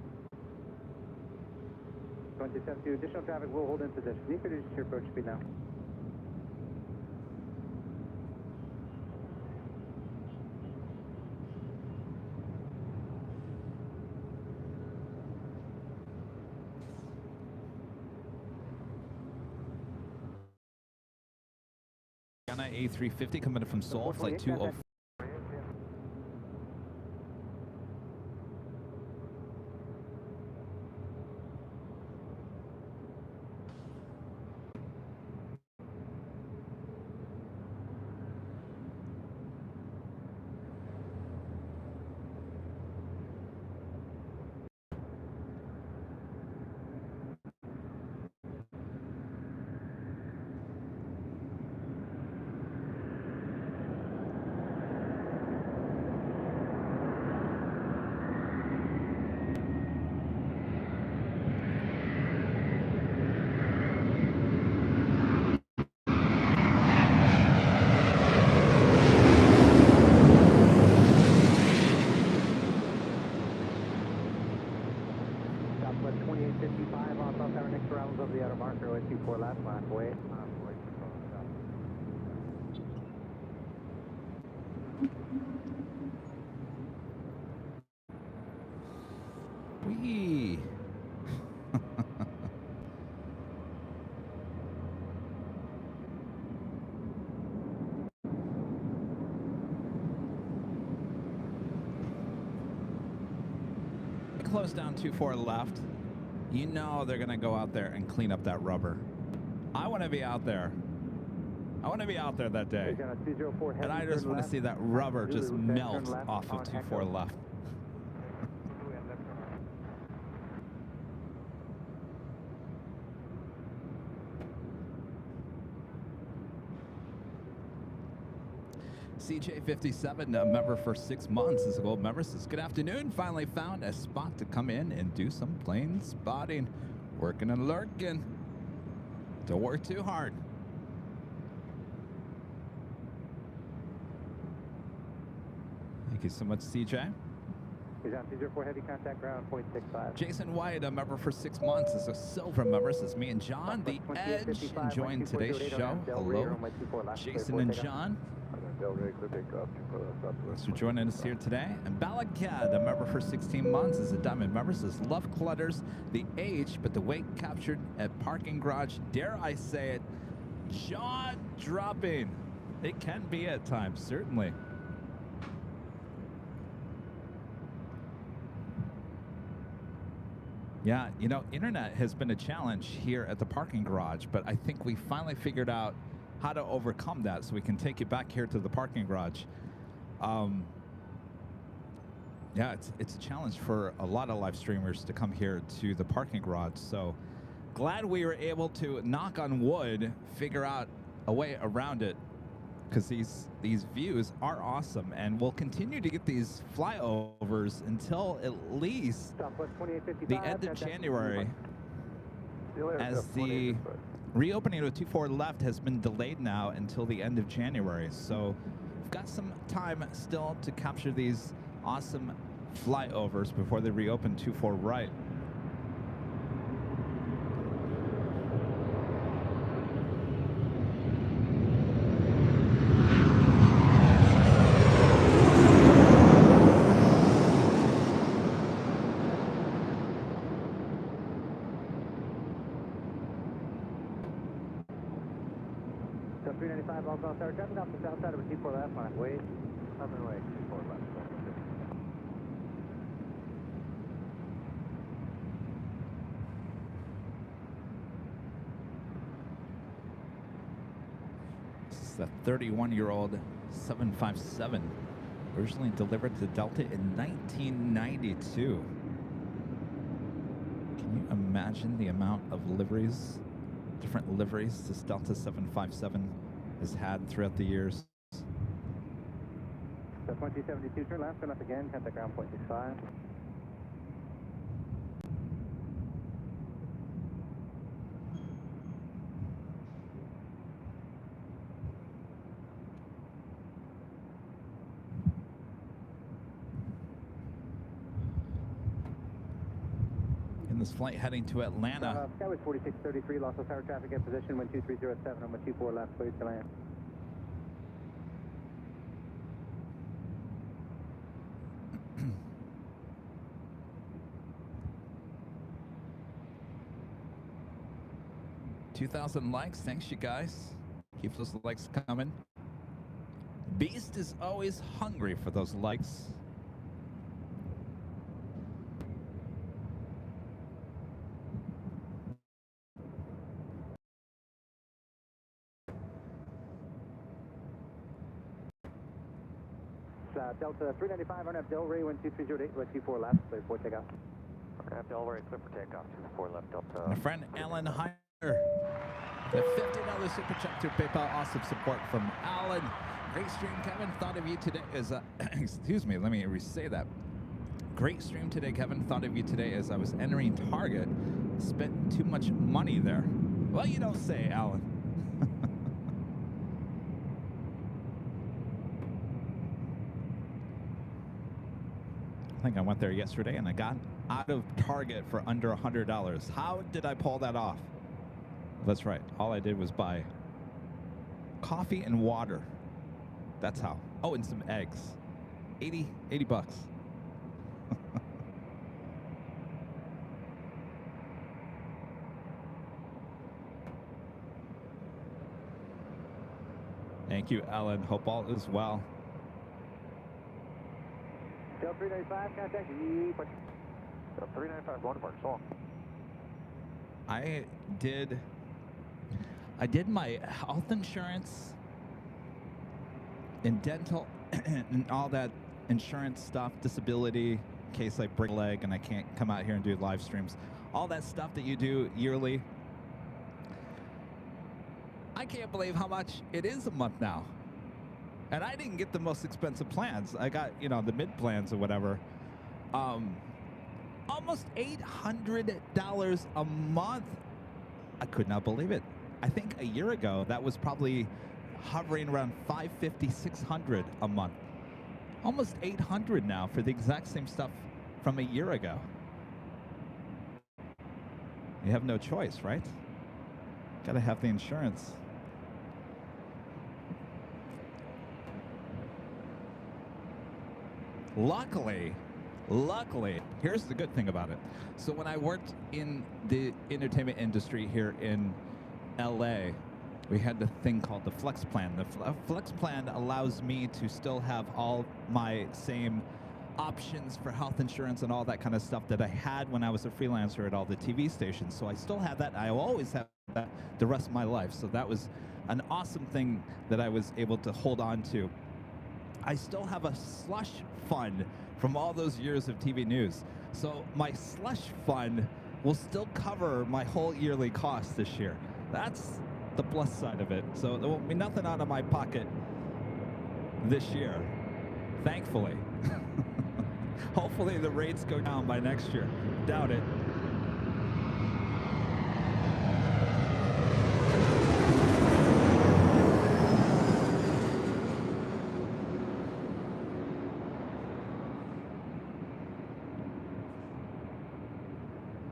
2272, additional traffic will hold in position. You can reduce your approach speed now. A350 coming in from Seoul, flight 204. travels over the outer marker, 124 left, line up away. Whee! Close down 24 left. You know they're gonna go out there and clean up that rubber. I want to be out there. I want to be out there that day. And I just want to see that rubber just melt off of 24 left. CJ57, a member for 6 months, is a gold member. Says, good afternoon. Finally found a spot to come in and do some plane spotting. Working and lurking. Don't work too hard. Thank you so much, CJ. He's on 204 heavy contact ground, 0.65. Jason White, a member for 6 months, is a silver member. Says, me and John, the Edge, enjoying today's show. Hello, Jason and John. Thanks for joining us here today. And Balakad, a member for 16 months, is a diamond member. Says, love clutters, the age, but the weight captured at parking garage. Dare I say it, jaw dropping. It can be at times, certainly. Yeah, you know, internet has been a challenge here at the parking garage, but I think we finally figured out how to overcome that so we can take you back here to the parking garage. Yeah, it's a challenge for a lot of live streamers to come here to the parking garage. So glad we were able to, knock on wood, figure out a way around it, because these views are awesome, and we'll continue to get these flyovers until at least the end of January, as the reopening of 24 left has been delayed now until the end of January. So we've got some time still to capture these awesome flyovers before they reopen 24 right. Traffic off the south side of a 24 left line. Wait. Up and away. 24 left. This is the 31-year-old 757, originally delivered to Delta in 1992. Can you imagine the amount of liveries, different liveries this Delta 757 has had throughout the years? So 2072, turn left, turn up again, contact ground 0.65. In this flight heading to Atlanta. Skyway 4633, lost of tower traffic in position, 12307 on 124 left, cleared to land. $2,000 likes. Thanks, you guys. Keep those likes coming. Beast is always hungry for those likes. Delta 395 on Delray, 12308, 124 left, clear for takeoff. Okay, Delray, clear for takeoff, 24 left, Delta. My friend Alan Heyer, the $50 super chat through PayPal. Awesome support from Alan. Great stream, Kevin. Thought of you today as excuse me, let me re-say that. Great stream today, Kevin. Thought of you today as I was entering Target. Spent too much money there. Well, you don't say, Alan. I think I went there yesterday and I got out of Target for under $100. How did I pull that off? That's right. All I did was buy coffee and water. That's how. Oh, and some eggs. 80 bucks. Thank you, Ellen. Hope all is well. Del 395, contact you. Del 395, going to park. So long. I did my health insurance and dental and all that insurance stuff, disability, in case I break a leg and I can't come out here and do live streams. All that stuff that you do yearly. I can't believe how much it is a month now. And I didn't get the most expensive plans. I got, you know, the mid plans or whatever. Almost $800 a month. I could not believe it. I think a year ago, that was probably hovering around $550, $600 a month. Almost $800 now for the exact same stuff from a year ago. You have no choice, right? Gotta have the insurance. Luckily, here's the good thing about it. So when I worked in the entertainment industry here in LA, we had the thing called the Flex Plan. The Flex Plan allows me to still have all my same options for health insurance and all that kind of stuff that I had when I was a freelancer at all the TV stations. So I still have that. I will always have that the rest of my life. So that was an awesome thing that I was able to hold on to. I still have a slush fund from all those years of TV news. So my slush fund will still cover my whole yearly cost this year. That's the plus side of it. So there won't be nothing out of my pocket this year, thankfully. Hopefully the rates go down by next year. Doubt it.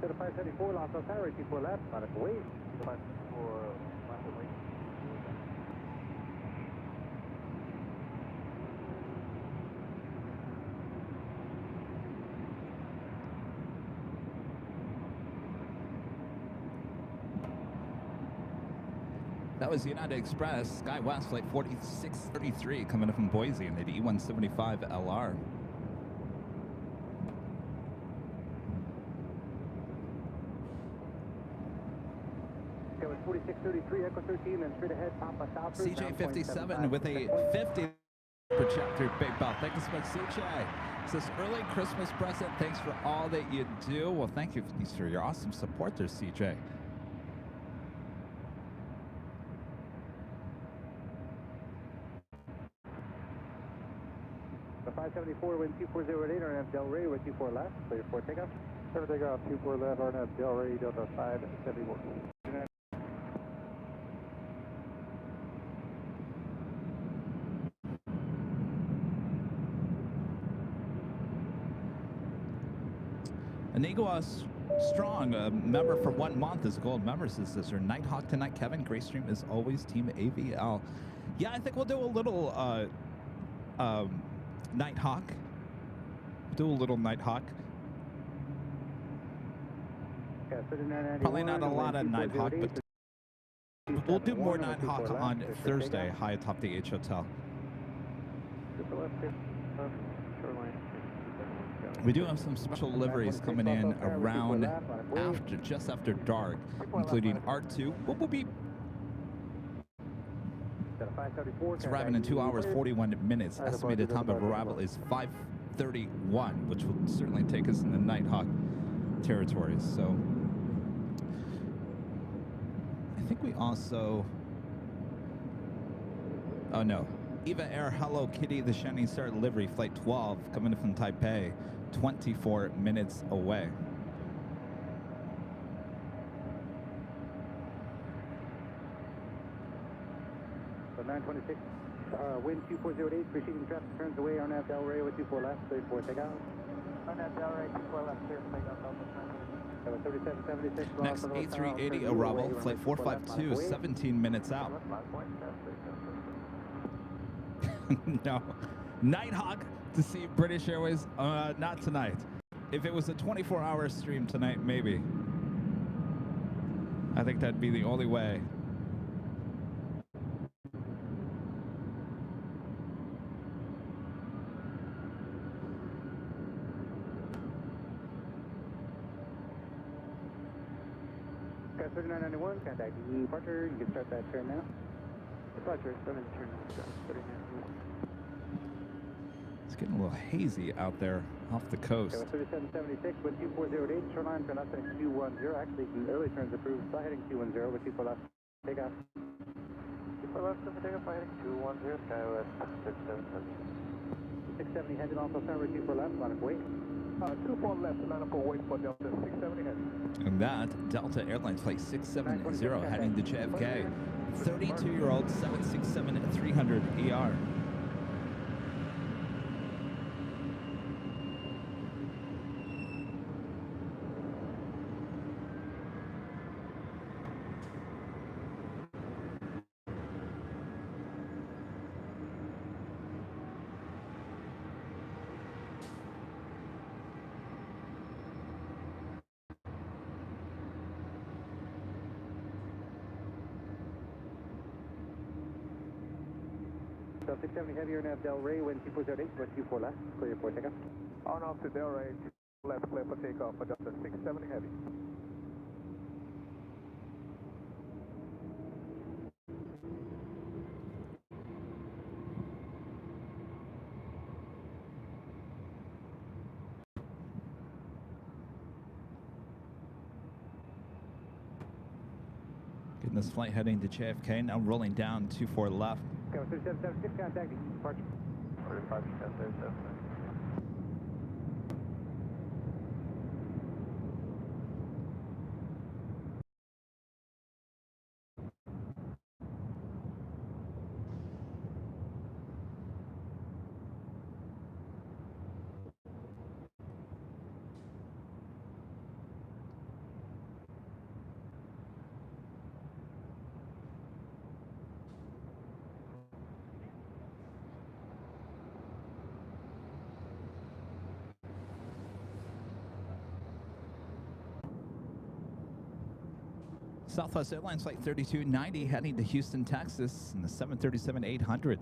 To the 574, Los Angeles Highway, 24 left, on its way. 574 left and wait. That was United Express, SkyWest Flight 4633 coming in from Boise in the E175 LR. It was 4633, Echo 13, then straight ahead, Papa South. CJ57 with a 50 per chapter Big Bell. Thank you so much, CJ. It says early Christmas present. Thanks for all that you do. Well, thank you for your awesome support there, CJ. The 574, wind 2408, RNF Del Rey with 24 left, clear for takeoff. Clear for takeoff, 24 left, RNF Del Rey, Delta 574. Anigua Strong, a member for 1 month, is a gold member, says this. Nighthawk tonight, Kevin. Graystream is always Team AVL. Yeah, I think we'll do a little Nighthawk. Do a little Nighthawk. Probably not a lot of Nighthawk, but we'll do more Nighthawk on Thursday, high atop the H Hotel. We do have some special liveries coming in around just after dark, including R2. Boop, boop, beep. It's arriving in 2 hours, 41 minutes. Estimated time of arrival is 5:31, which will certainly take us in the Nighthawk territories. So I think we also... Oh, no. Eva Air Hello Kitty, the Shining Star livery, flight 12, coming in from Taipei, 24 minutes away. So 926, wind 2408, preceding traffic turns away, RNF Del Rey with 24 left, clear for takeoff. RNF Del Rey, 24 left, clear for takeoff, Delta 926. 3776. Next A380 arrival, flight 452, 17 minutes out. No. Nighthawk to see British Airways, not tonight. If it was a 24-hour stream tonight, maybe. I think that'd be the only way. Okay, 3991, contact departure. You can start that turn now. Departure, 7 turn, 3991. It's getting a little hazy out there off the coast. Okay, 3776 with 2408, short line, turn left at 210. Actually, some early turns approved, fly heading 210 with 24 left. Take off. 24 left, take off, fly heading 210, Skywest 670. 670 headed on September 24 left, line up wait. 24 left, line up for wait for Delta 670 heading. And that, Delta Airlines flight 670 heading to JFK. 32-year-old 767-300 ER. So 670 heavy, you're now Del Rey, wind 2408, with 24 left, clear for takeoff. On off to Del Rey, left, clear for takeoff for Delta 670 heavy. Getting this flight heading to JFK, now rolling down 24 left. Okay, 3776, contact departure. 45 37. Southwest Airlines flight 3290 heading to Houston, Texas in the 737-800.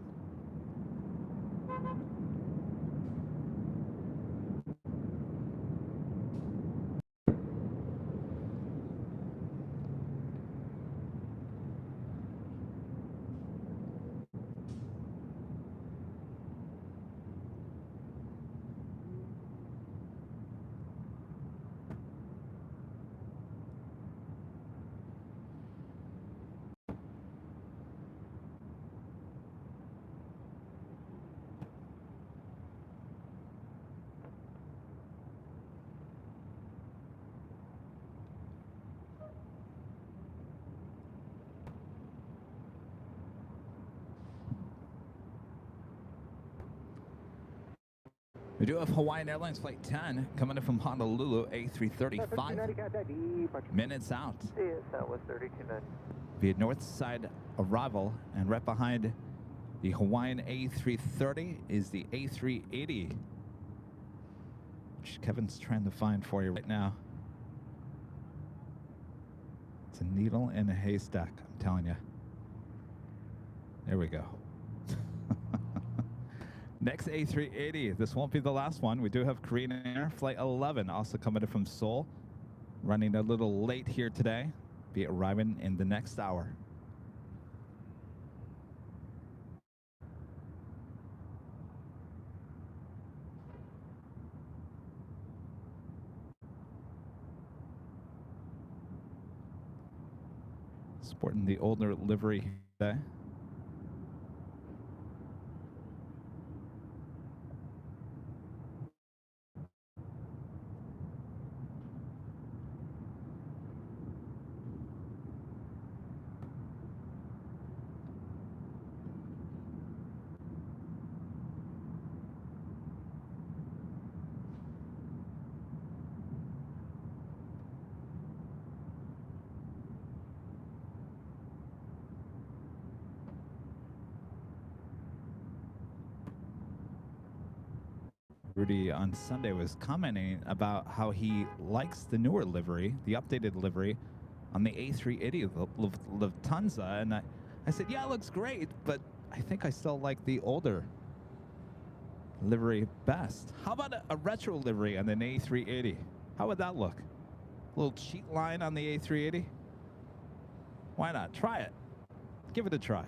We do have Hawaiian Airlines Flight 10 coming in from Honolulu, A330, 5 minutes out. See you, Southwest 3290. Via north side arrival, and right behind the Hawaiian A330 is the A380, which Kevin's trying to find for you right now. It's a needle in a haystack, I'm telling you. There we go. Next A380, this won't be the last one. We do have Korean Air Flight 11 also coming in from Seoul. Running a little late here today. Be arriving in the next hour. Sporting the older livery today. Rudy on Sunday was commenting about how he likes the newer livery, the updated livery on the A380 Lufthansa. And I said, yeah, it looks great, but I think I still like the older livery best. How about a retro livery on an A380? How would that look? A little cheat line on the A380? Why not? Try it. Give it a try.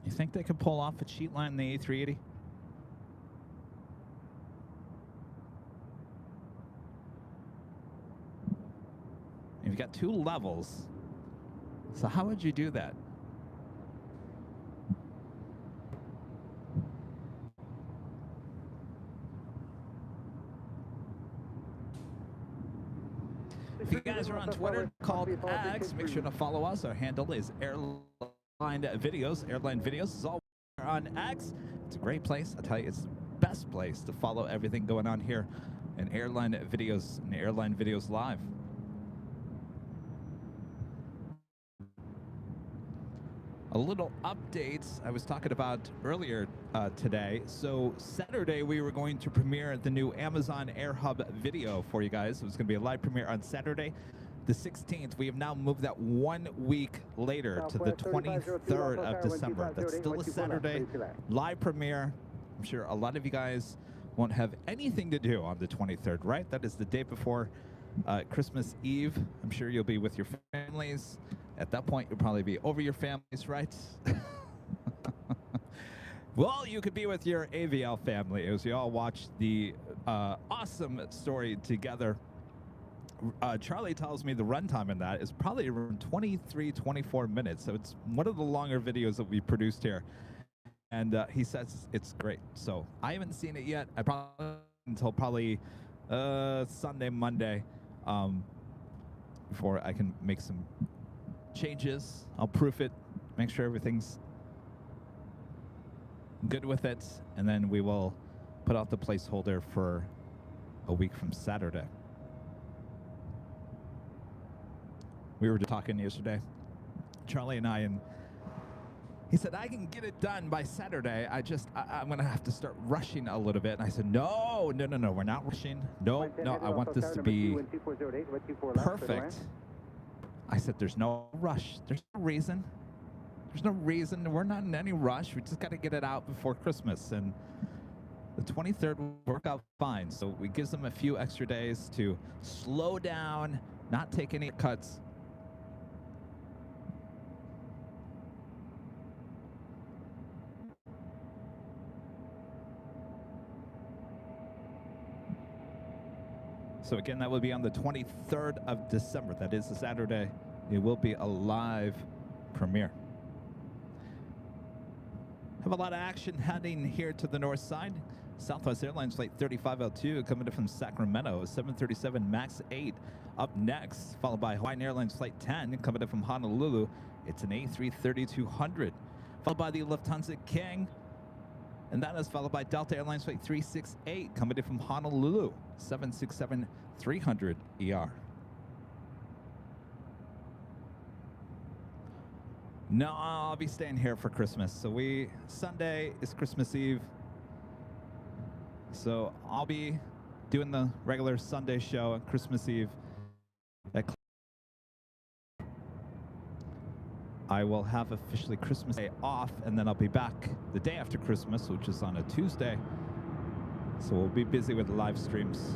You think they could pull off a cheat line in the A380? You've got two levels. So how would you do that? If you guys are on Twitter, called X, make sure to follow us. Our handle is Airline Videos. Airline Videos is all on X. It's a great place. I tell you, it's the best place to follow everything going on here in Airline Videos and Airline Videos Live. A little updates I was talking about earlier today. So Saturday we were going to premiere the new Amazon Air Hub video for you guys. It was going to be a live premiere on Saturday the 16th. We have now moved that 1 week later to the 23rd of December. That's still a Saturday live premiere. I'm sure a lot of you guys won't have anything to do on the 23rd, right? That is the day before Christmas Eve. I'm sure you'll be with your families. At that point, you'll probably be over your families, right? Well, you could be with your AVL family as you all watch the awesome story together. Charlie tells me the runtime in that is probably around 23, 24 minutes. So it's one of the longer videos that we produced here. And he says it's great. So I haven't seen it yet. I probably until probably Sunday, Monday, before I can make some changes. I'll proof it, make sure everything's good with it, and then we will put out the placeholder for a week from Saturday. We were talking yesterday, Charlie and I, and he said, I can get it done by Saturday. I'm going to have to start rushing a little bit. And I said, no, we're not rushing. No, I want this to be perfect. I said, there's no rush. There's no reason. There's no reason. We're not in any rush. We just got to get it out before Christmas. And the 23rd will work out fine. So we give them a few extra days to slow down, not take any cuts. So again, that will be on the 23rd of December. That is a Saturday. It will be a live premiere. Have a lot of action heading here to the north side. Southwest Airlines Flight 3502 coming in from Sacramento. 737 MAX 8 up next, followed by Hawaiian Airlines Flight 10 coming in from Honolulu. It's an A330-200, followed by the Lufthansa King. And that is followed by Delta Airlines Flight 368 coming in from Honolulu, 767-300 ER. No, I'll be staying here for Christmas. So Sunday is Christmas Eve. So I'll be doing the regular Sunday show on Christmas Eve. I will have officially Christmas Day off, and then I'll be back the day after Christmas, which is on a Tuesday. So we'll be busy with live streams.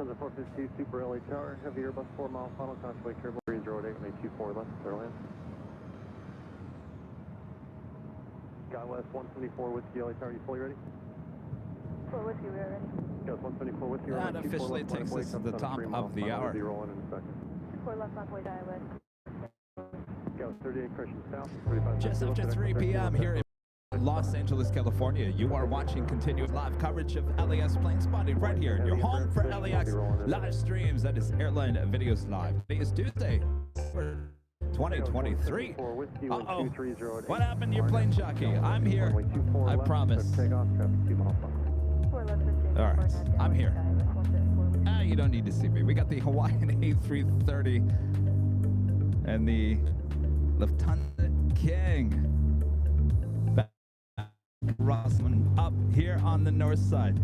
Lufthansa 452, Super LA Tower, heavy Airbus 4 mile final, contact Turbo 308, runway 24 left, Airlines. SkyWest 174 Whiskey LA Tower, you fully ready? Full whiskey, we are ready. Yes, 174 Whiskey, That runway 24 officially left, line takes of way, us to the cups on a top 3 mile of the final, hour. we'll be rolling in a second. 4 left halfway die west. SkyWest 38, correction south, 35. Just after 3 p.m. here in Los Angeles, California, you are watching continuous live coverage of LAX plane spotting right here in your home for LAX live streams. That is Airline Videos Live. Today is Tuesday, 2023. Uh-oh. What happened to your plane jockey? I'm here. I promise. Takeoff, traffic 2 mile final. 4 left 15. All right, I'm here. Ah, you don't need to see me. We got the Hawaiian A330 and the Lufthansa King. Rosslyn up here on the north side.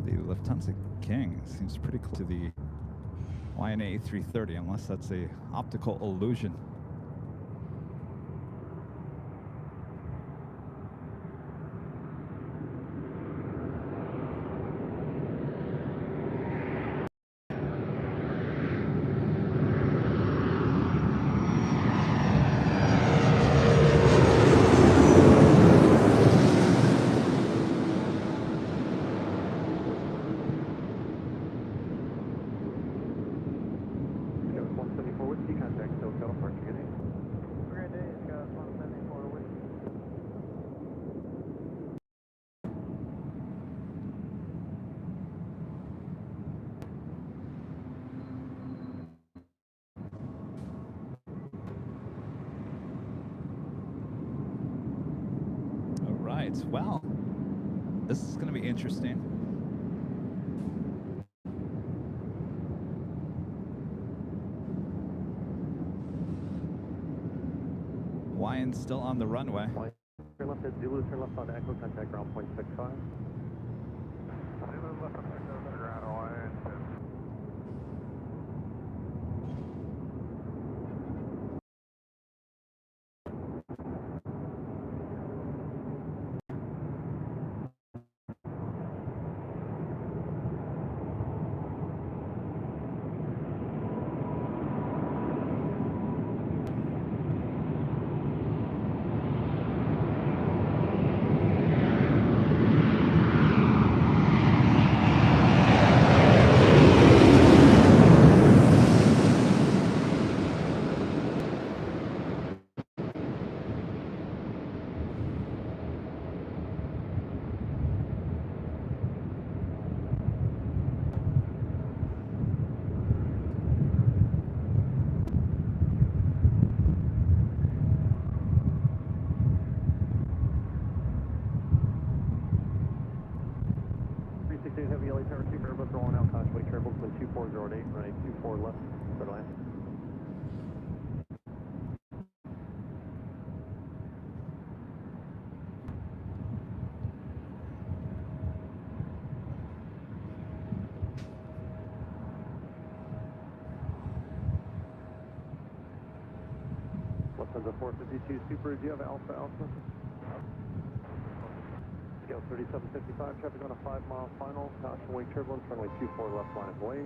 The Lufthansa King seems pretty close to the Hawaiian A330, unless that's a optical illusion. Well, this is going to be interesting. Hawaiian still on the runway. Turn left at Zulu, turn left on Echo, contact ground point 65. Zulu left on Echo, ground Hawaiian. Heavy LA Tower 2 Airbus rolling out, constantly Turbo, wind 2408, runway 24 left, clear line. Lufthansa 452 Super, do you have Alpha Alpha? Scale 3755, traffic on a 5 mile final, caution wake turbulence, runway 24 left line of way.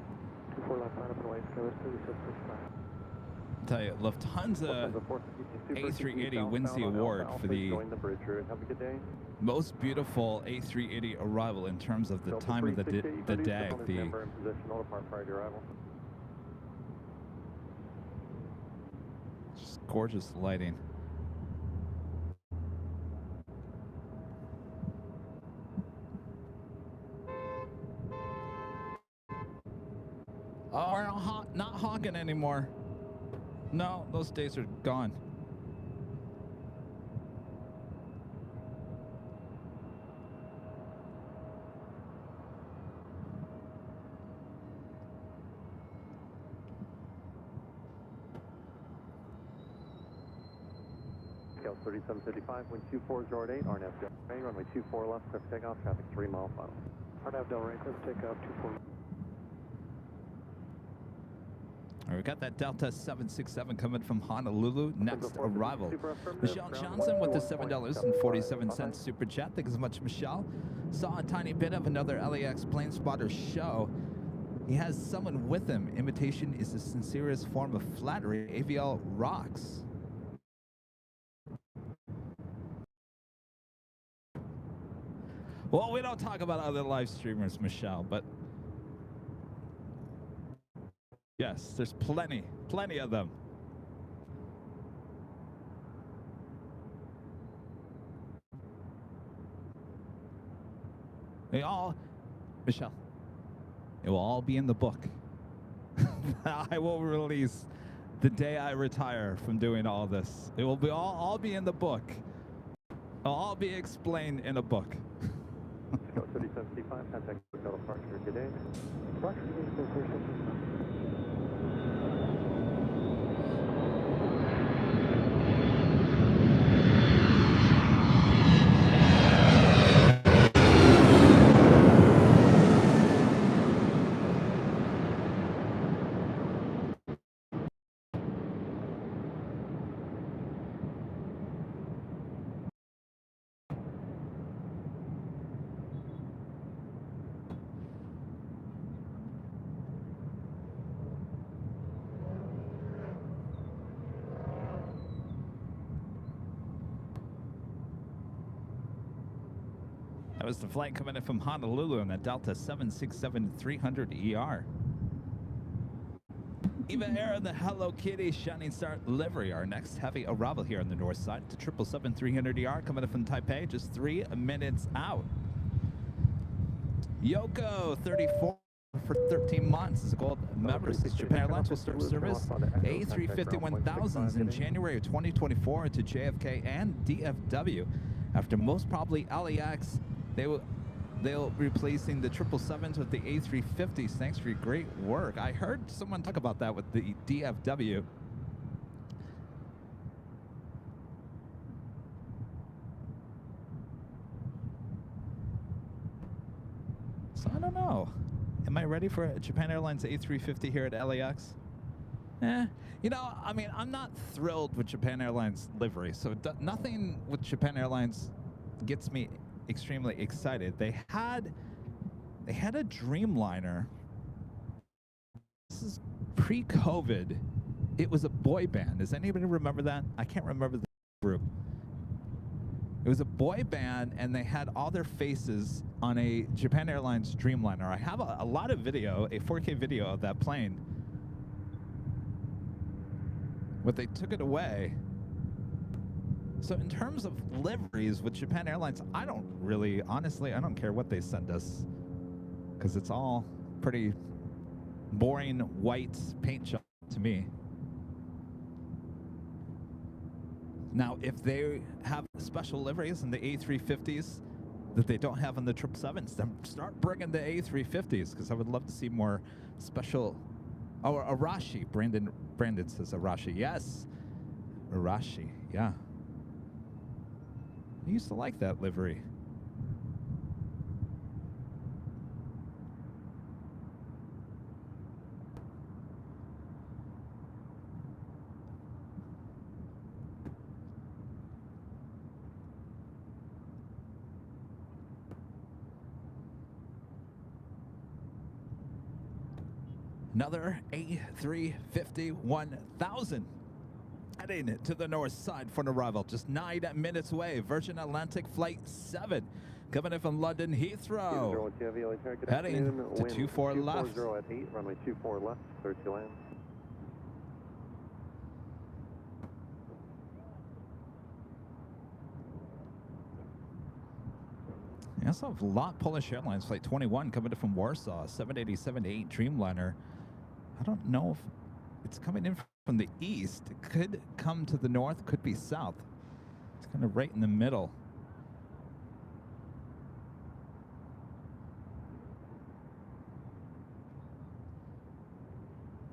24 left line of way, scale 3755. Tell you, Lufthansa A380 wins the award for the most beautiful A380 arrival in terms of the time of the day. Just gorgeous lighting. Oh, we're not honking anymore. No, those days are gone. Scale 3755, wind 2408, RNAV Del Rey, runway 24 left, clear for takeoff, traffic 3 mile final. RNAV Del Rey, clear for takeoff, 24. All right, we got that Delta 767 coming from Honolulu. Next arrival. Michelle Johnson with the $7.47 super chat. Thank you so much, Michelle. Saw a tiny bit of another LAX plane spotter show. He has someone with him. Imitation is the sincerest form of flattery. AVL rocks. Well, we don't talk about other live streamers, Michelle, but yes, there's plenty of them. They all, Michelle, it will all be in the book. I will release the day I retire from doing all this. It will be all be in the book. It'll all be explained in a book. Scout 3755, contact hotel departure. Good day. Departure today, That was the flight coming in from Honolulu on the Delta 767-300ER. Eva Air and the Hello Kitty Shining Star livery. Our next heavy arrival here on the north side. The 777-300ER coming in from Taipei, just 3 minutes out. Yoko, 34 for 13 months is a gold member. Says Japan Airlines will start service A350-1000s in January of 2024 to JFK and DFW. After most probably LAX, they'll be replacing the 777s with the A350s. Thanks for your great work. I heard someone talk about that with the DFW. So I don't know. Am I ready for a Japan Airlines A350 here at LAX? You know, I mean, I'm not thrilled with Japan Airlines livery, so nothing with Japan Airlines gets me extremely excited. They had a Dreamliner. This is pre-COVID. It was a boy band. Does anybody remember that? I can't remember the group. It was a boy band, and they had all their faces on a Japan Airlines Dreamliner. I have a lot of video, a 4K video of that plane. But they took it away. So in terms of liveries with Japan Airlines, I don't really, honestly, I don't care what they send us, because it's all pretty boring white paint job to me. Now, if they have special liveries in the A350s that they don't have in the 777s, then start bringing the A350s, because I would love to see more special. Oh, Arashi. Brandon says Arashi. Yes. Arashi. Yeah. I used to like that livery. Another A350-1000 heading to the north side for an arrival, just 9 minutes away. Virgin Atlantic Flight 7 coming in from London Heathrow, heading to 24 left. 240 at 8, runway 24 left, 30 land. We also have LOT Polish Airlines Flight 21 coming in from Warsaw, 787-8 Dreamliner. I don't know if it's coming in from the east. It could come to the north, could be south. It's kind of right in the middle.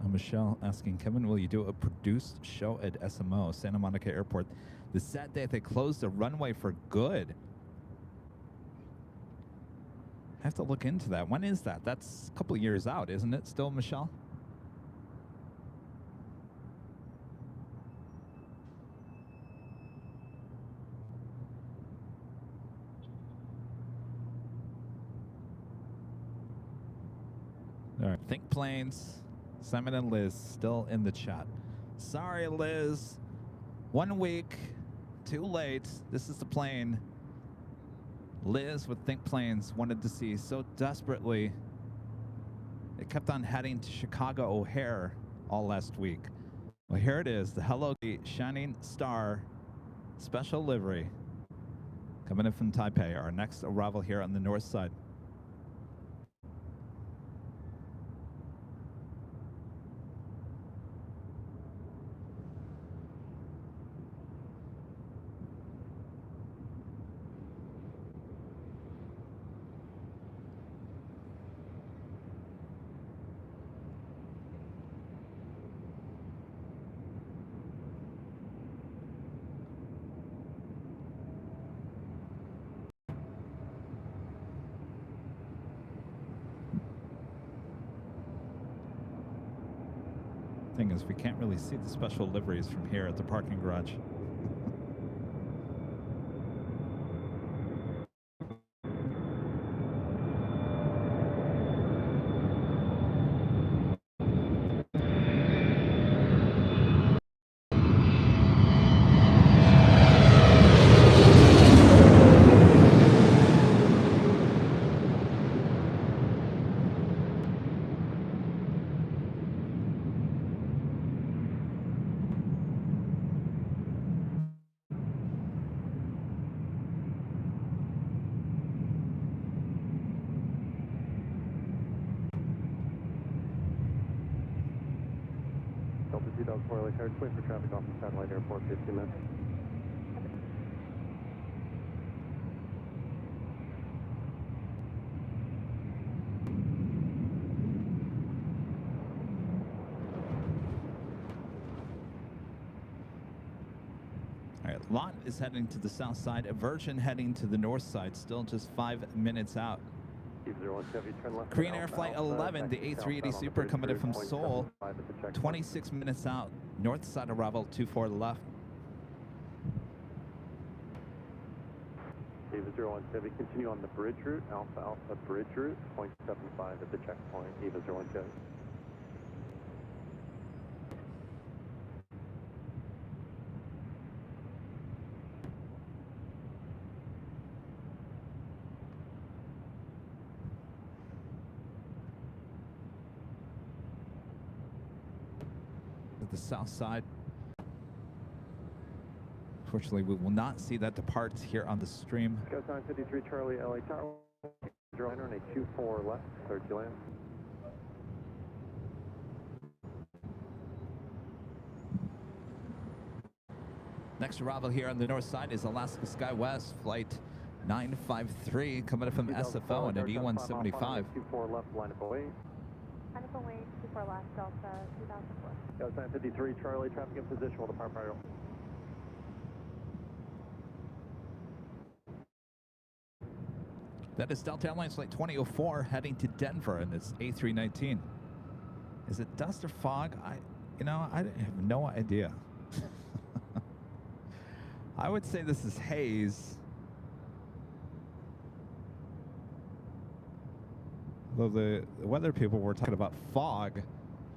Michelle asking, Kevin, will you do a produced show at SMO, Santa Monica Airport, the sad day they closed the runway for good? I have to look into that. When is that? That's a couple of years out, isn't it still, Michelle? Think Planes, Simon and Liz still in the chat. Sorry, Liz. 1 week too late. This is the plane Liz with Think Planes wanted to see so desperately. It kept on heading to Chicago O'Hare all last week. Well, here it is, the Hello Kitty Shining Star special livery coming in from Taipei, our next arrival here on the north side. Thing is, we can't really see the special liveries from here at the parking garage. Delta 2004 LA Tower, wait for traffic off the satellite airport, 15 minutes. All right, Lot is heading to the south side. Virgin heading to the north side, still just 5 minutes out. Korean Air Flight 11, the A380 Super coming in from Seoul, 26 minutes out. North side arrival, 24 left. Eva 01 Chevy, continue on the bridge route, Alpha Alpha bridge route, 0.75 at the checkpoint, Eva 01 Chevy. The south side. Unfortunately, we will not see that depart here on the stream. Go 953 Charlie LA Tower, drone on a 24 left, clear to land. Next arrival here on the north side is Alaska SkyWest Flight 953 coming up from SFO and an E175. 24 left, line of away. Line of away, 24 left, Delta 2004. Go 953 Charlie, traffic in position, will depart prior. That is Delta Airlines Flight 2004 heading to Denver, and it's A319. Is it dust or fog? I have no idea. I would say this is haze. Though the weather people were talking about fog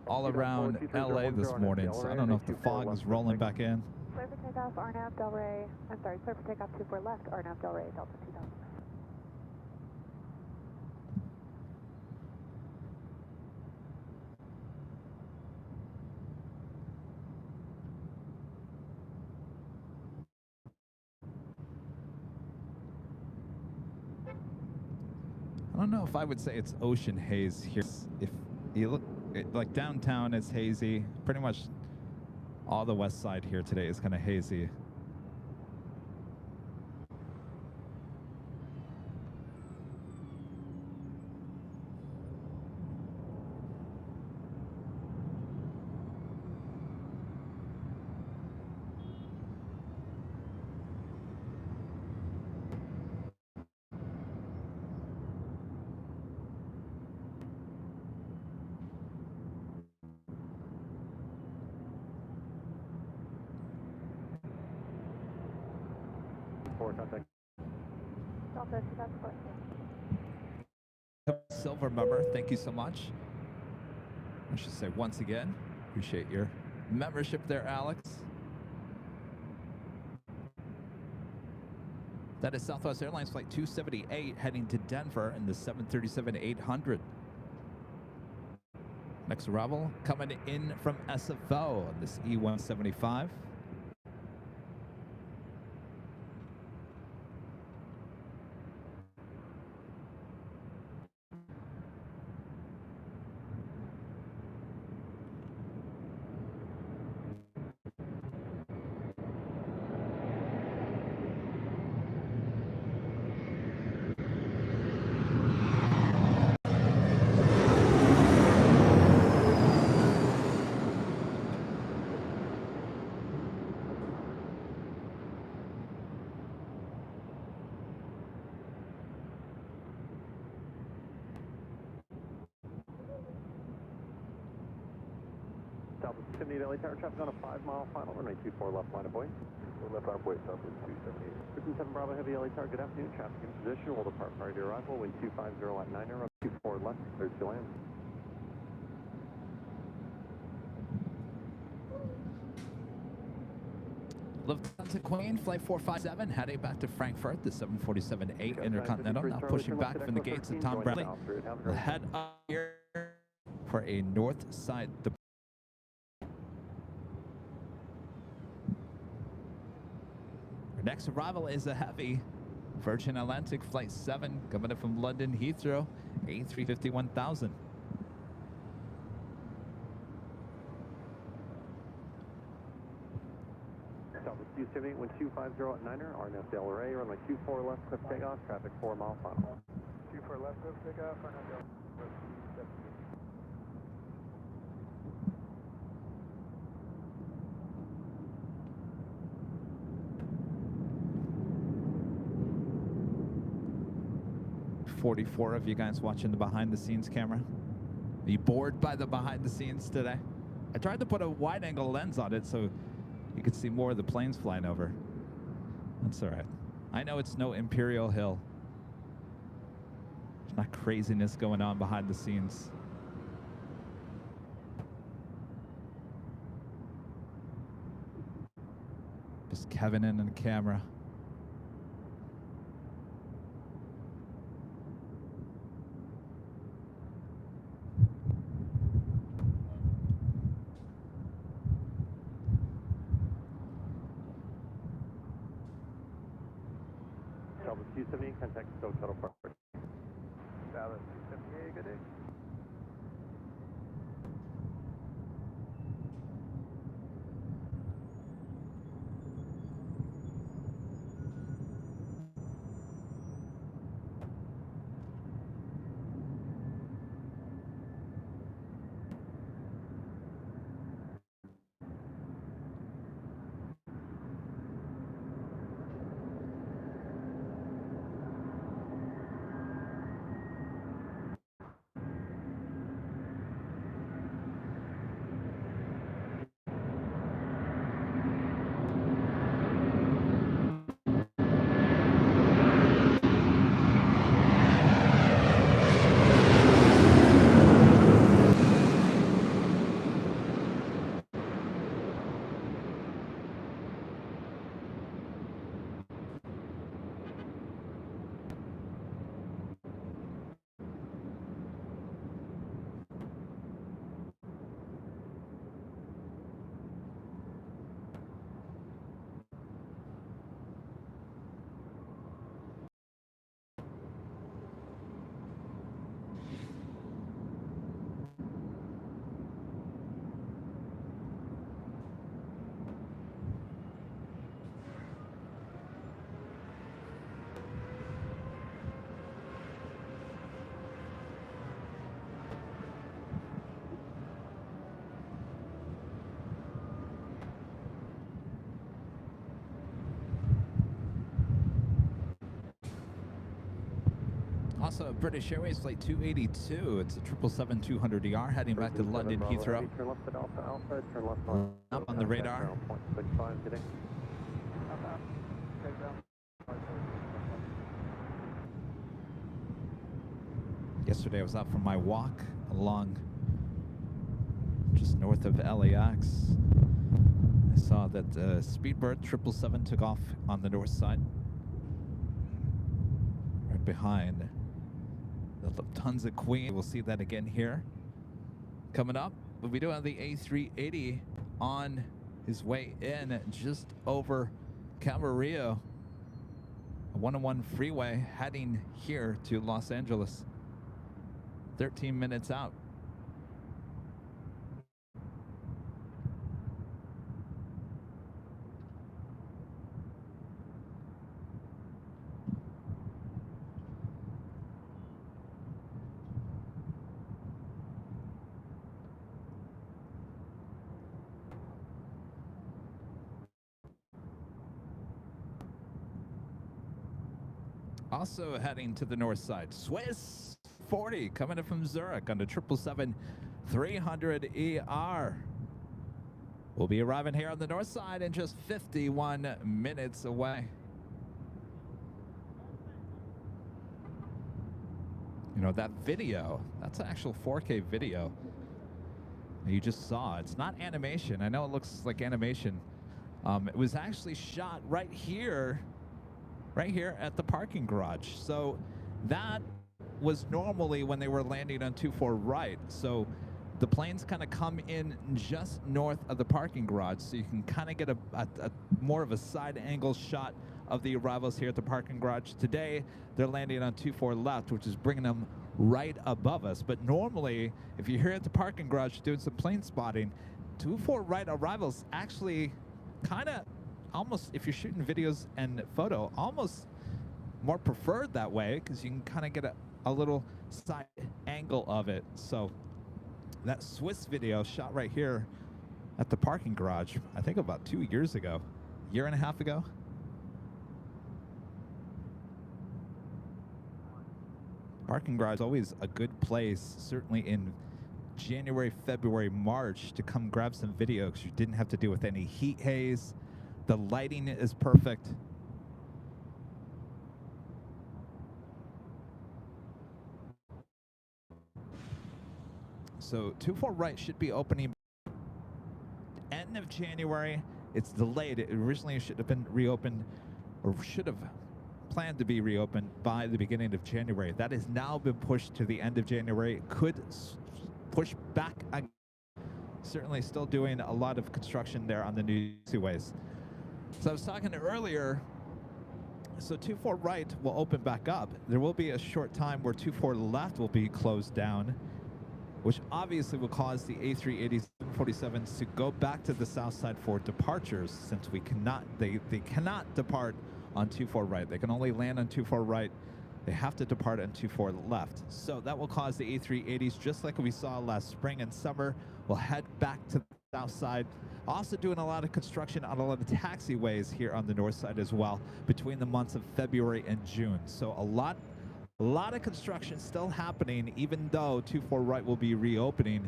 all around LA this morning, so I don't know if the fog is rolling back in. Clear for takeoff, RNAV Delray. I'm sorry, clear for takeoff 24 left, RNAV Delray, Delta 2000. I don't know if I would say it's ocean haze here. If you look, like downtown, it's hazy. Pretty much all the west side here today is kind of hazy. Contact. Delta 2004. Silver member, thank you so much. I should say once again, appreciate your membership there, Alex. That is Southwest Airlines Flight 278 heading to Denver in the 737-800. Next arrival coming in from SFO on this E175. Southwest 278 LA Tower, traffic on a 5-mile final, runway 24 left line of way. Left line of way, Southwest 278. 57 Bravo Heavy LA Tower, good afternoon, traffic in position, will depart prior to arrival, wind 250 at 9, runway 24 left, cleared to land. Lufthansa Queen, Flight 457, heading back to Frankfurt, the 747-8 Intercontinental, now pushing back from the gates of Tom Bradley. We'll head up here for a north side departure. Our next arrival is a heavy Virgin Atlantic Flight 7 coming up from London Heathrow, A350-1000. Southwest 278, wind 250 at 9er, RNF Del Rey, runway 24 left, cliff takeoff, traffic 4-mile final. 24 left, cliff takeoff, RNF Del Rey. 44 of you guys watching the behind-the-scenes camera. Are you bored by the behind-the-scenes today? I tried to put a wide-angle lens on it so you could see more of the planes flying over. That's all right. I know it's no Imperial Hill. There's not craziness going on behind the scenes. Just Kevin in the camera. Southwest 278, contact SoCal Park. Southwest 278, good day. Also, British Airways Flight 282. It's a 777-200ER heading back to London Heathrow. Turn left at Alpha Alpha, turn left on. Up on the radar. 0.65 today. Yesterday I was out for my walk along north of LAX. I saw that Speedbird 777 took off on the north side. Right behind the Lufthansa Queen. We'll see that again here. Coming up, we'll be doing the A380 on his way in just over Camarillo. A 101 freeway heading here to Los Angeles. 13 minutes out. Also heading to the north side, Swiss 40 coming in from Zurich on the 777-300ER. We'll be arriving here on the north side in just 51 minutes away. You know, that video, that's an actual 4K video you just saw. It's not animation. I know it looks like animation. It was actually shot right here at the parking garage. So that was normally when they were landing on 24 right. So the planes kind of come in just north of the parking garage, so you can kind of get a more of a side angle shot of the arrivals here at the parking garage. Today, they're landing on 24 left, which is bringing them right above us. But normally, if you're here at the parking garage doing some plane spotting, 24 right arrivals actually kind of almost, if you're shooting videos and photo, almost more preferred that way, because you can kind of get a little side angle of it. So that Swiss video shot right here at the parking garage, I think about 2 years ago, year and a half ago. Parking garage is always a good place, certainly in January, February, March, to come grab some video, because you didn't have to deal with any heat haze. The lighting is perfect. So 24 right should be opening end of January. It's delayed. It originally should have been reopened, or should have planned to be reopened by the beginning of January. That has now been pushed to the end of January. It could push back again. Certainly still doing a lot of construction there on the new seaways. So I was talking earlier, so 24 right will open back up. There will be a short time where 24 left will be closed down, which obviously will cause the A380s, 747s to go back to the south side for departures, since we cannot, they cannot depart on 24 right. They can only land on 24 right. They have to depart on 24 left. So that will cause the A380s, just like we saw last spring and summer, will head back to the south side. Also doing a lot of construction on a lot of taxiways here on the north side as well, between the months of February and June. So a lot of construction still happening, even though 24 right will be reopening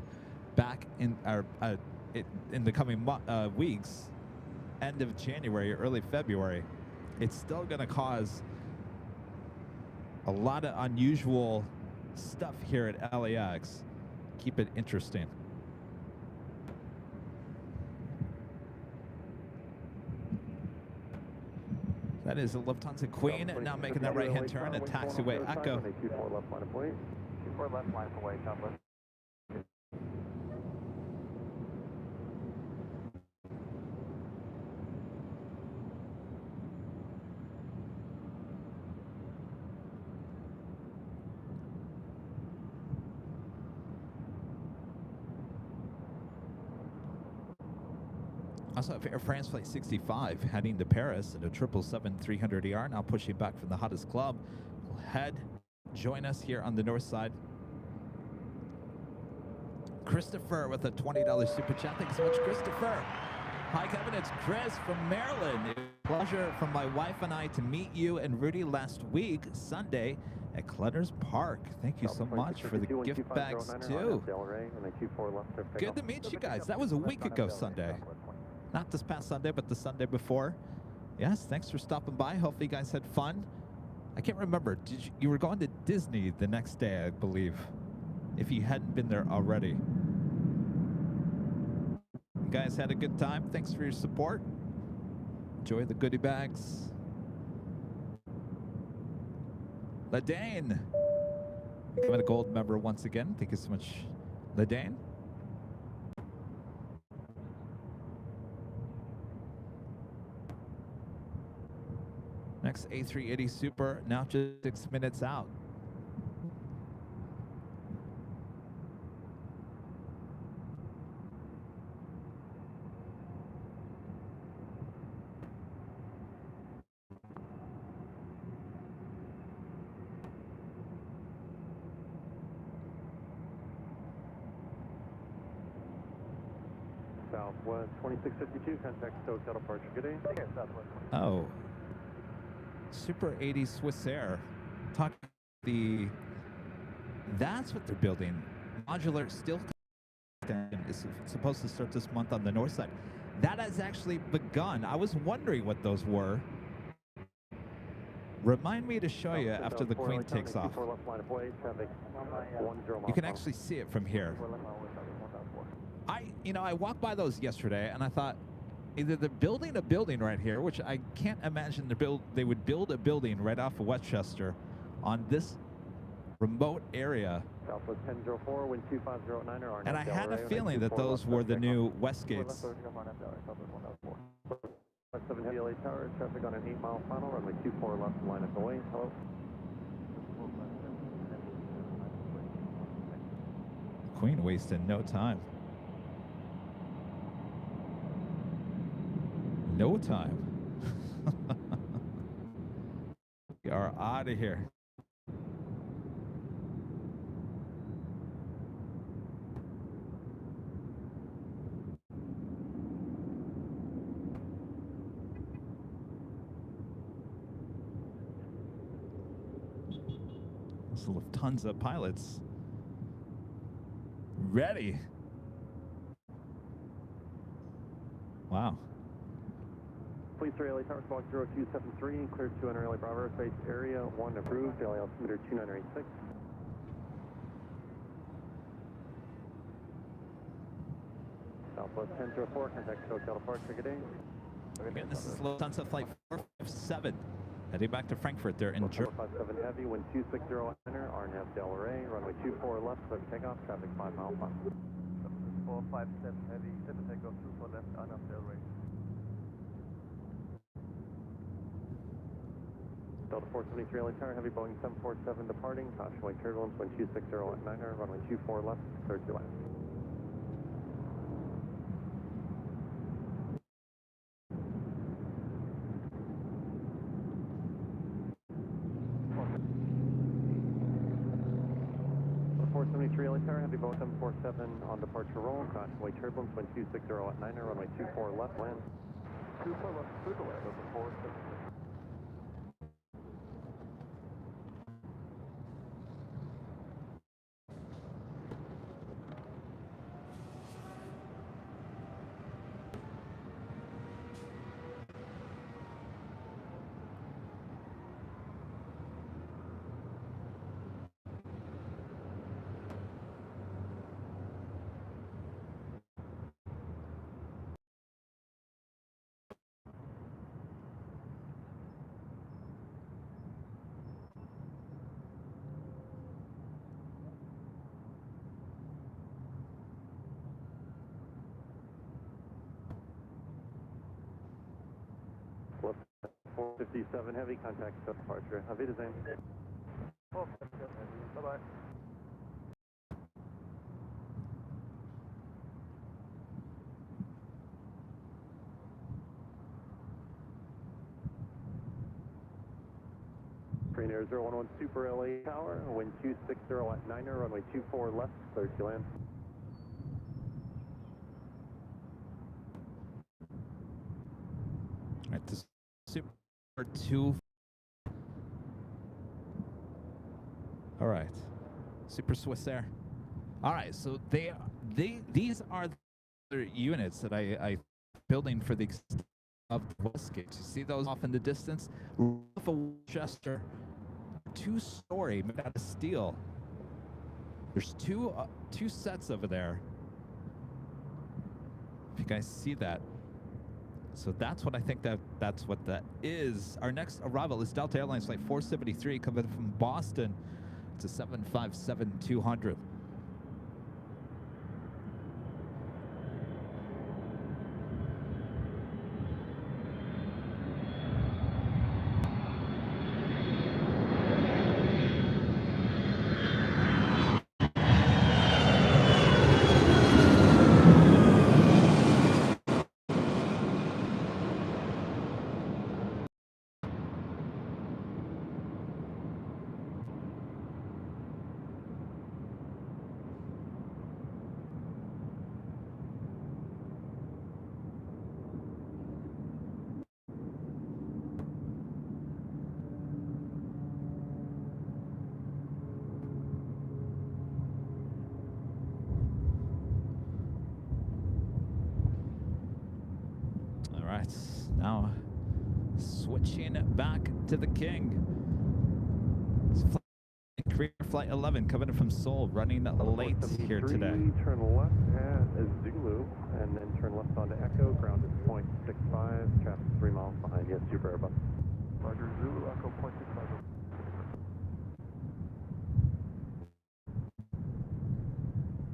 back in the coming weeks, end of January, early February. It's still going to cause a lot of unusual stuff here at LAX. Keep it interesting. That is a Lufthansa Queen, now making that right-hand turn at taxiway Echo. 24 left line of way. 24 left line for way, Southwest. Also have Air France Flight 65 heading to Paris at a 777-300ER, now pushing back from the hottest club. We'll join us here on the north side. Christopher with a $20 super chat. Thanks so much, Christopher. Hi, Kevin. It's Chris from Maryland. It was a pleasure from my wife and I to meet you and Rudy last week, Sunday, at Clutters Park. Thank you so much for the gift bags, too. Good to meet you guys. That was a week ago Sunday. Not this past Sunday, but the Sunday before. Yes, thanks for stopping by. Hopefully you guys had fun. I can't remember. You were going to Disney the next day, I believe, if you hadn't been there already. guys had a good time. Thanks for your support. Enjoy the goodie bags. Ladane, becoming a gold member once again. Thank you so much, Ladane. Next A380 Super, now just 6 minutes out. Southwest 2652, contact SoCal departure. Good day. Take care, Southwest. Oh. Super 80 Swiss Air. Talk the. That's what they're building. Modular steel extension is supposed to start this month on the north side. That has actually begun. I was wondering what those were. Remind me to show you after the Queen takes off. You can actually see it from here. I walked by those yesterday and I thought either they're building a building right here, which I can't imagine they would build a building right off of Westchester on this remote area. Southwest 1004, wind 250 at And I had a feeling that those were the new Westgates. 7 heavy LA Tower, traffic on an 8-mile final, runway 24 left, line up away. Hello. Queen wasted no time. No time. We are out of here. There's tons of pilots ready. Wow. Police LA Tower, squawk 0273, clear to enter LA Bravo airspace area 1 approved, LA altimeter 2986. Southwest 1004, contact SoCal departure. Good day. Again, this is Lufthansa Flight 457, heading back to Frankfurt. They're in Germany. 457 heavy, wind 260 enter, RNAV Delray, runway 24 left, clear takeoff, traffic 5 mile final. 457 heavy, clear takeoff, 24 left, RNAV Delray. Delta 473 LA Tower, heavy Boeing 747 departing, caution wake turbulence, wind 260 at 9er, runway 24 left, clear to land. Delta 473 LA Tower, heavy Boeing 747 on departure roll, caution wake turbulence, wind 260 at 9er, runway 24 left, land. 24 left, clear to land, over 476. Left 457 heavy, contact departure. Auf Wiedersehen. 457 heavy, bye-bye. Green Air 011 Super LA Tower, wind 260 at 9er, runway 24 left, clear to land. All right, this Super 2. All right, Super Swiss Air. All right, so these are the units that I building for the of the Westgate. You see those off in the distance? Off of Westchester, 2-story made out of steel. There's two sets over there. If you guys see that. So that's what I think that's what that is. Our next arrival is Delta Airlines flight 473 coming from Boston. It's a 757-200. Now, switching back to the King. Career Flight 11 coming in from Seoul, running late here today. Turn left at Zulu, and then turn left onto Echo. Ground is 0.65, traffic 3 miles behind. Yes, Super Airbus. Roger, Zulu, Echo 0.65.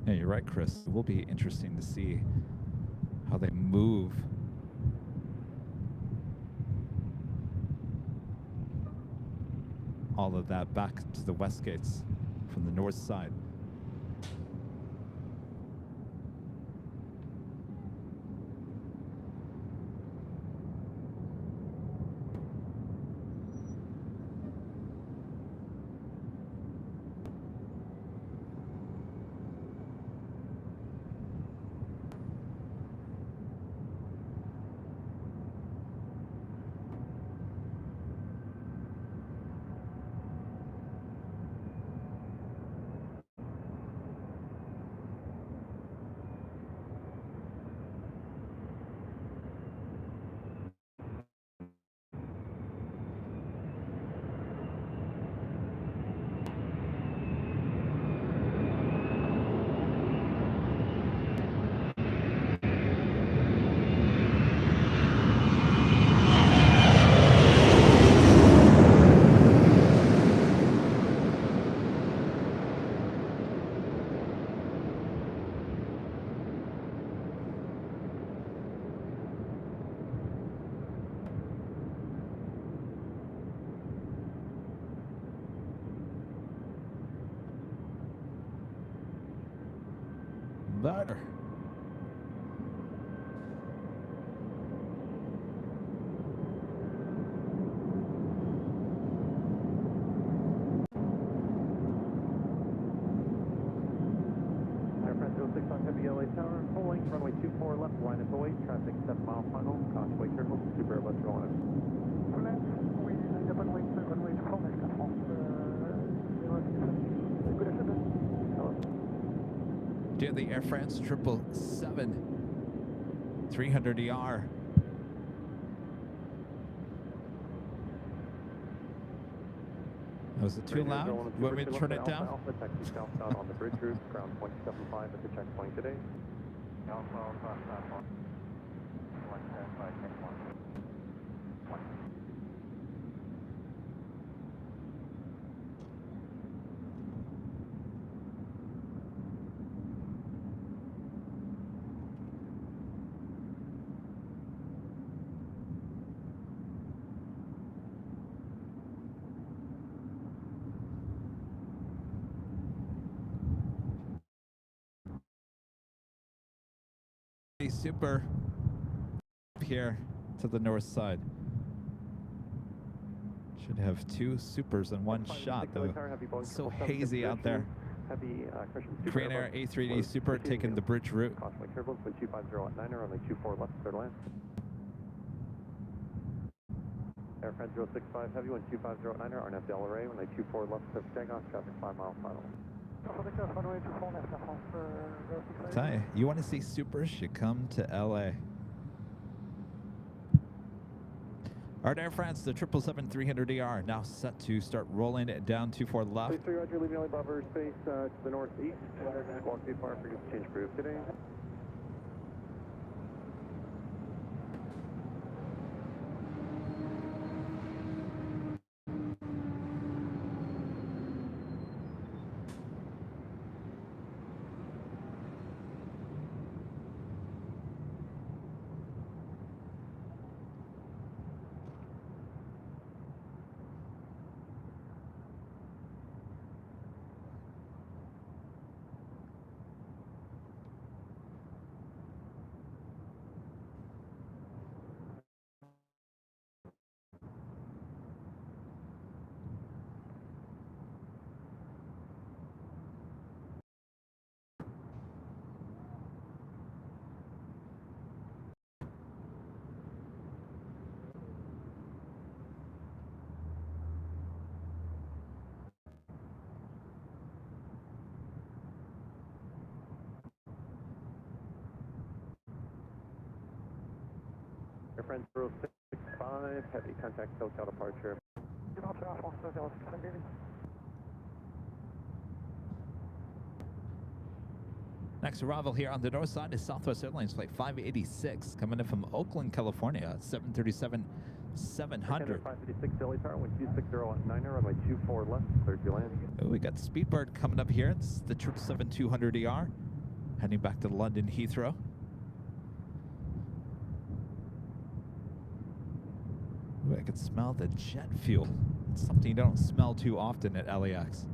Yeah, you're right, Chris. It will be interesting to see how they move. All of that back to the west gates from the north side. Better. Airfront 06 on Heavy LA Tower, full length, runway 24 left, line up away, traffic 7 mile final, caution careful, Super Airbus rolling. Full length, oui, il n'y a pas de wing, runway 24 left, à France. Good afternoon. Dear the Air France 777 300ER. Was it too loud? You want me to turn it down? Alpha, taxi southbound on the bridge route, ground 0.75 at the checkpoint today. Alpha, southbound. 175, checkpoint. Super here to the north side. Should have two supers in one shot though. It's so hazy out there. Korean Air A380 Super taking the bridge route. Caution careful, 250 at 9er, only 24 left, third line. Air France 065 Heavy, 150 at 9er, RNF Delray, only 24 left, Pacific takeoff, traffic 5 mile final. Tell you, you want to see supers, you come to LA. All right, Air France, the 777-300ER now set to start rolling it down 24 left. Please, Roger, leaving LA Bravo airspace to the northeast. Walk too far for you to change crew today. friend 065, heavy contact SoCal departure. Next arrival here on the north side is Southwest Airlines Flight 586 coming in from Oakland, California, 737-700. 556 Delhi Tower, 126 runway 24 left, cleared to land. Oh, we got Speedbird coming up here. It's the 777-200ER heading back to London Heathrow. Ooh, I can smell the jet fuel. It's something you don't smell too often at LAX.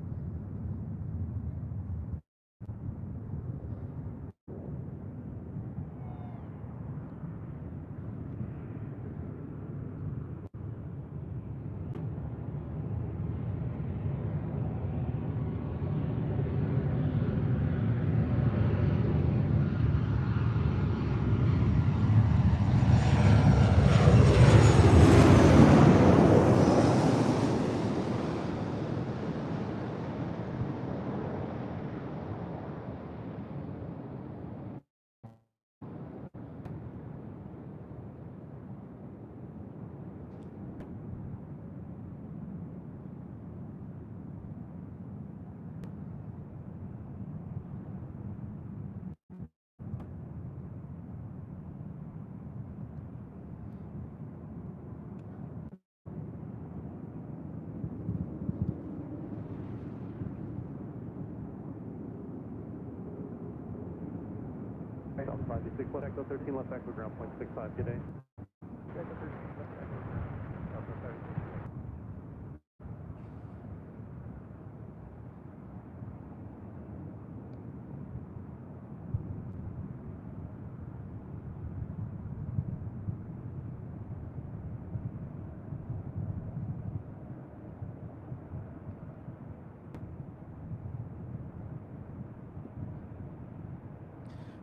South 526, left echo 13, left echo ground point 65, good day.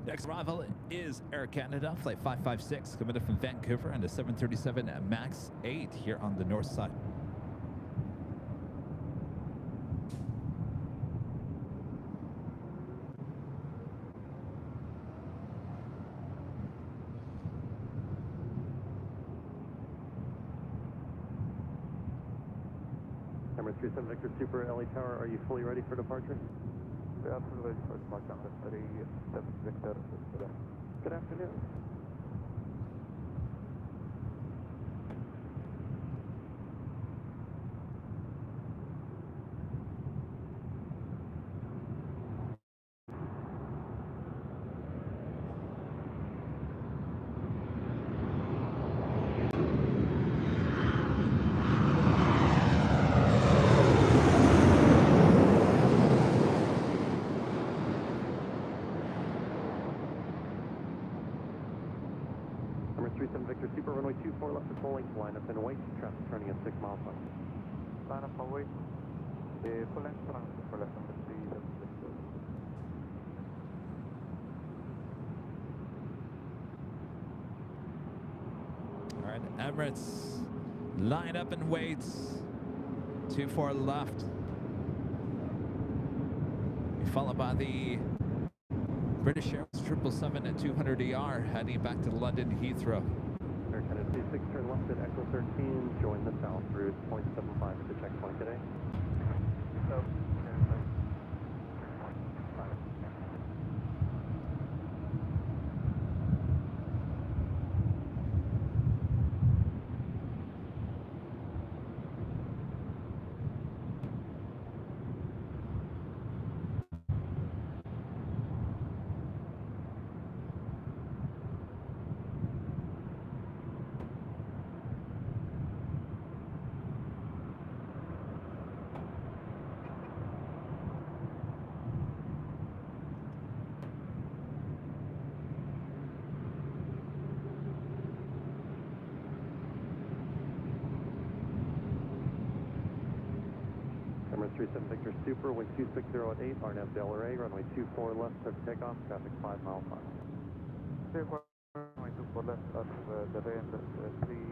Next arrival is Air Canada, Flight 556, coming in from Vancouver and a 737 MAX 8 here on the north side. Number 37 Victor Super LA Tower, are you fully ready for departure? Yeah, absolutely ready for departure on the 37 Victor. Good afternoon. Number 37 Victor Super, runway 24 left to full length, line up and wait. Traffic turning at 6 miles per hour. Line up and wait. Full length, for left on the 37 Victor. All right, Emirates, line up and wait. 24 left. Followed by the British Airways 777 at 200ER heading back to London Heathrow. Air Canada 26, turn left at Echo 13, join the south route 0.75 at the checkpoint today. Number 37 Victor Super, wind 260 at 8, RNAV Delray, runway 24 left, clear for takeoff, traffic 5 miles per hour. Runway 24 left at the range 37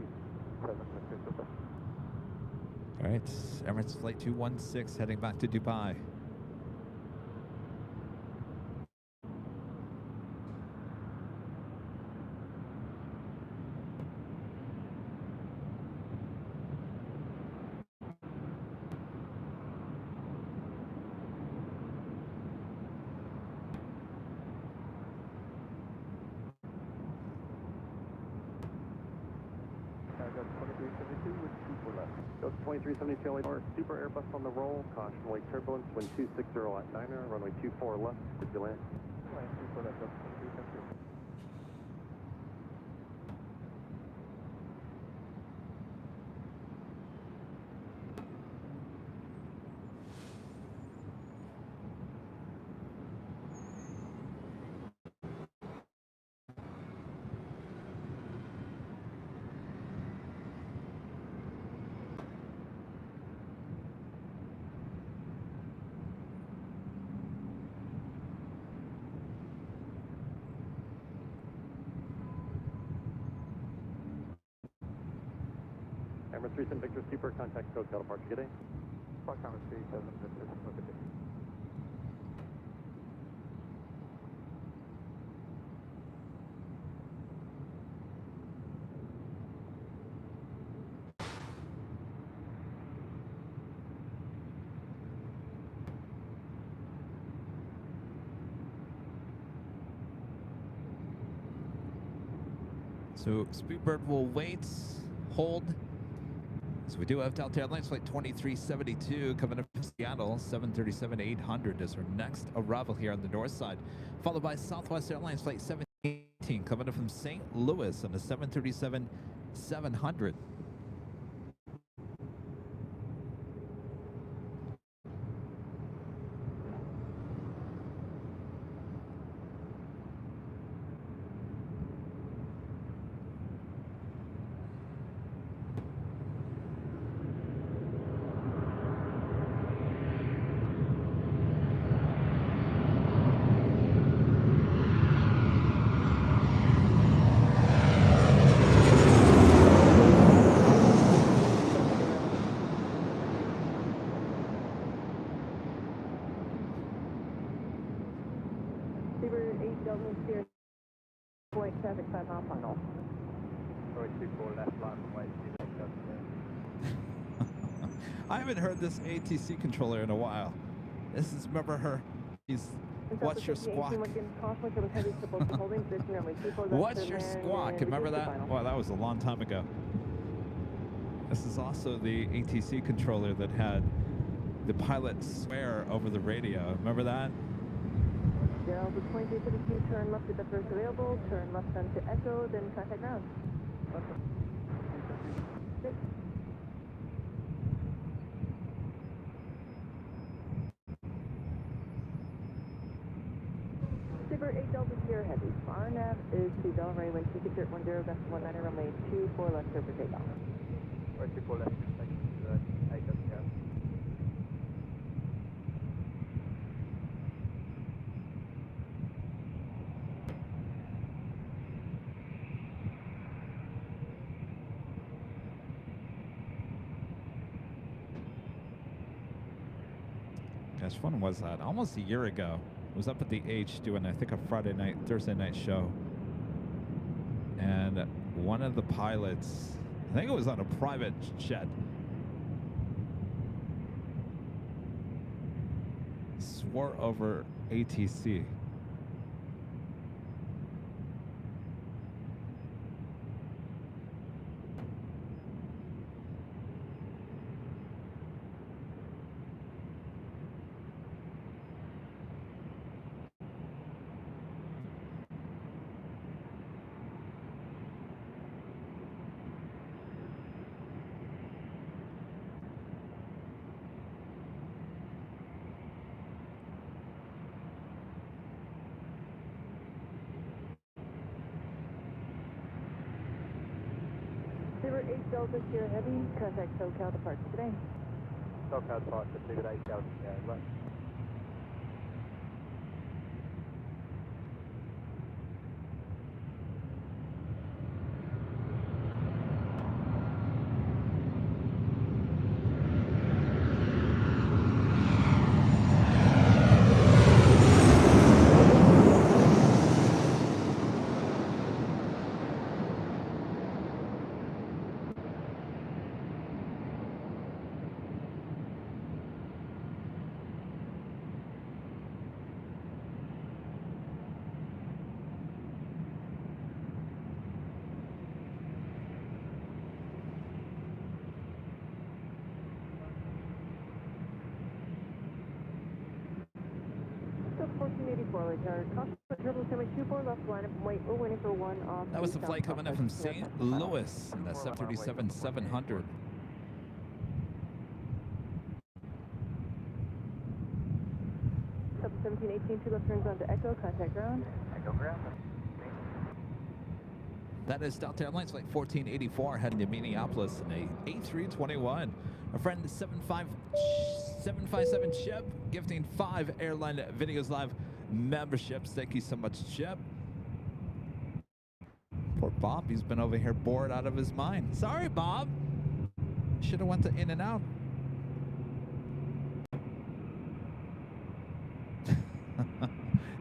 Victor Super. All right, Emirates Flight 216 heading back to Dubai. Delta 2372 with 24 left. Delta 2372 LA Tower, Super Airbus on the roll, caution wake turbulence, wind 260 at 9er, runway 24 left, did you land? Runway 24 left, Delta 2372. Camera 37 Victor Super, contact SoCal departure, good day. Camera 37 Victor, good day. So Speedbird will wait, hold. So we do have Delta Airlines flight 2372 coming up from Seattle. 737-800 is our next arrival here on the north side, followed by Southwest Airlines flight 718 coming up from St. Louis on the 737-700. Super 8 Delta Steer, point traffic 5 mile final. Runway 24 left, runway 24 I haven't heard this ATC controller in a while. This is, remember her, he's, what's your squawk? What's your squawk? Remember that? Wow, that was a long time ago. This is also the ATC controller that had the pilot swear over the radio. Remember that? Delta 2372, turn left at the first available, turn left onto Echo, then contact ground. Good. Super 8 Delta Sierra Heavy. RNAV is to Delray, wind 260 gust 19, runway 24 left, clear for takeoff. Runway 24 left, thank you, 8 Delta Sierra. Gosh, when was that? Almost a year ago. I was up at the H doing, I think, a Thursday night show. And one of the pilots, I think it was on a private jet, swore over ATC. Super 8 Delta Sierra Heavy, contact SoCal departure today. SoCal departure, Super 8 Delta Sierra, right. 1484, LA Tower. Caution, 724 left line up and wait. We're waiting for one off. That was the flight coming in from St. Louis in the 737-700. Sub 1718, 2 left turns on to Echo, contact ground. Echo ground. That is Delta Airlines flight 1484 heading to Minneapolis in a A321. Our friend 757 Chip gifting 5 Airline Videos Live memberships. Thank you so much, Chip. Poor Bob, he's been over here bored out of his mind. Sorry, Bob. Should have went to In and Out.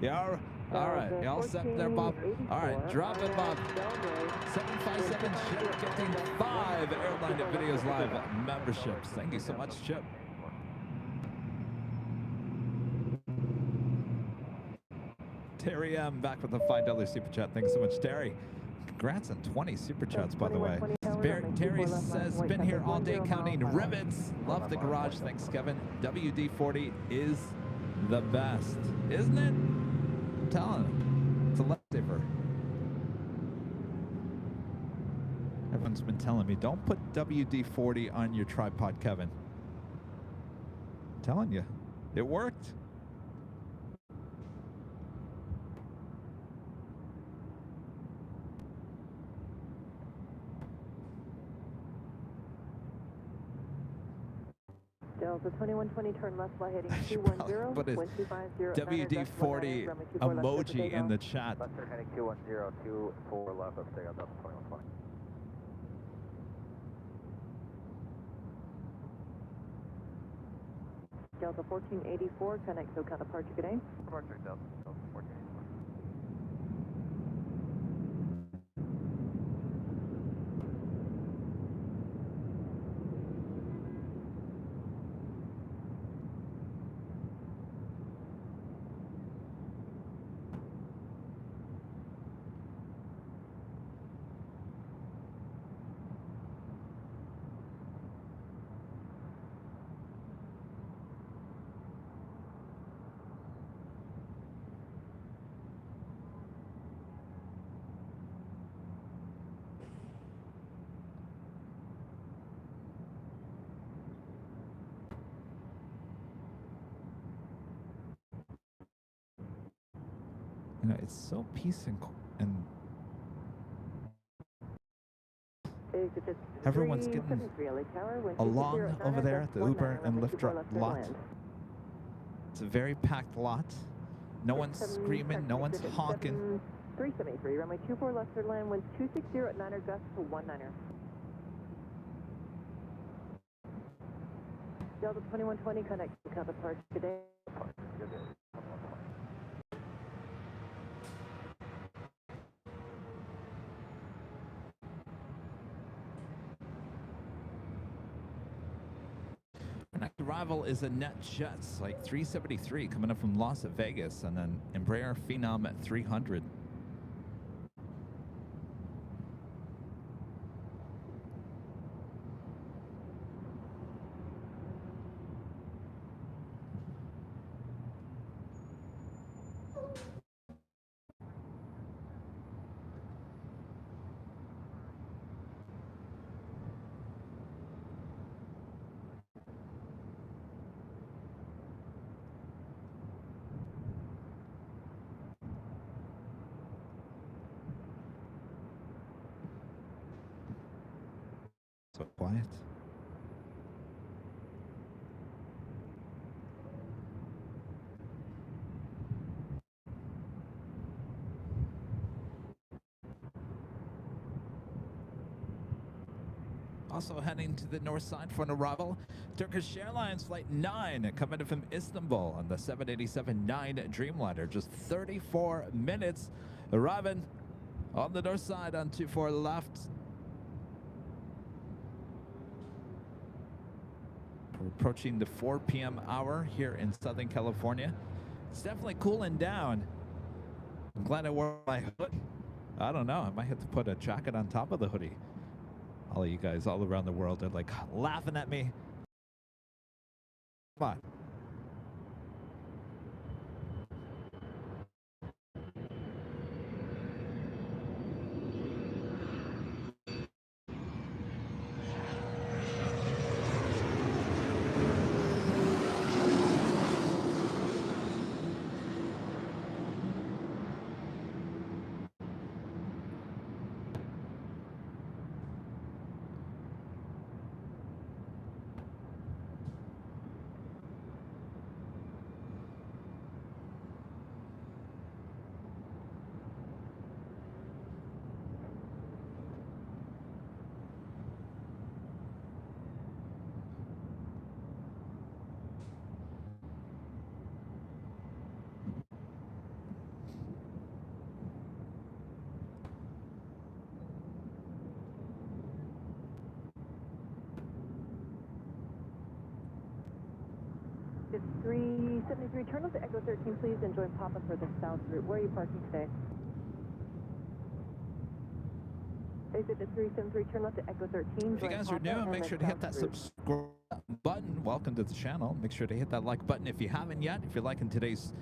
Yeah, all right. You all set there, Bob? All right, drop it, Bob. 757 Chip getting 5 Airline Videos Live memberships. Thank you so much, Chip. Terry M back with the $5 super chat. Thanks so much, Terry. Congrats on 20 super chats, by the way. Terry says, been here all day counting rivets. Love the garage. Thanks, Kevin. WD-40 is the best, isn't it? I'm telling him. It's a lifesaver. Everyone's been telling me, don't put WD-40 on your tripod, Kevin. I'm telling you, it worked. Delta 2120, turn left fly heading 210, Put a 1250. WD-40 emoji in the chat. Left turn heading 210, 24 left, let's stay on Delta 2120. Delta 1484, connect SoCal departure, good day. Departure Delta 1484. You know, it's so peace and everyone's getting along over there at the Uber and Lyft lot. It's a very packed lot. No one's screaming, no one's honking. 373, runway 24 left third land, winds 260 at 9er, gust to 19er. Delta 2120, connect SoCal departure today. Our next arrival is a NetJets, like 373, coming up from Las Vegas, and then Embraer Phenom at 300. So quiet. Also heading to the north side for an arrival, Turkish Airlines Flight 9 coming in from Istanbul on the 787-9 Dreamliner. Just 34 minutes arriving on the north side on 24 left. We're approaching the 4 p.m. hour here in Southern California. It's definitely cooling down. I'm glad I wore my hood. I don't know. I might have to put a jacket on top of the hoodie. All of you guys all around the world are like laughing at me. Come on. Exit 373, turn left to Echo 13, please, and join Papa for the south route. Where are you parking today? Exit 373, turn left to Echo 13. If you guys are new, make sure to hit that subscribe button. Welcome to the channel. Make sure to hit that like button if you haven't yet. If you're liking today's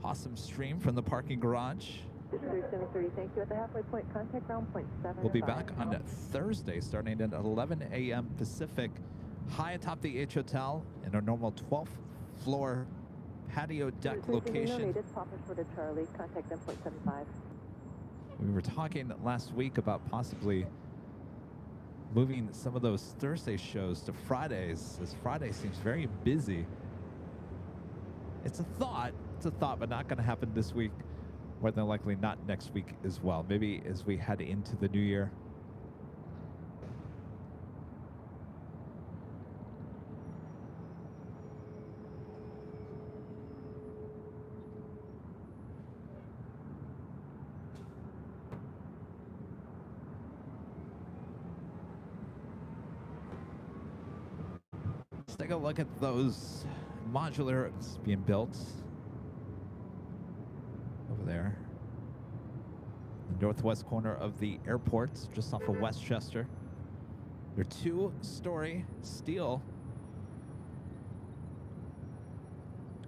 awesome stream from the parking garage. 3730, thank you. At the halfway point, contact ground point 7. We'll be back on Thursday starting at 11 a.m. Pacific, high atop the H Hotel in our normal 12th floor patio deck location. Charlie, contact them point 75. We were talking last week about possibly moving some of those Thursday shows to Fridays, as Friday seems very busy. It's a thought, but not going to happen this week. More than likely not next week as well. Maybe as we head into the new year. Let's take a look at those modulars being built over there. The northwest corner of the airport, just off of Westchester. They're 2-story steel.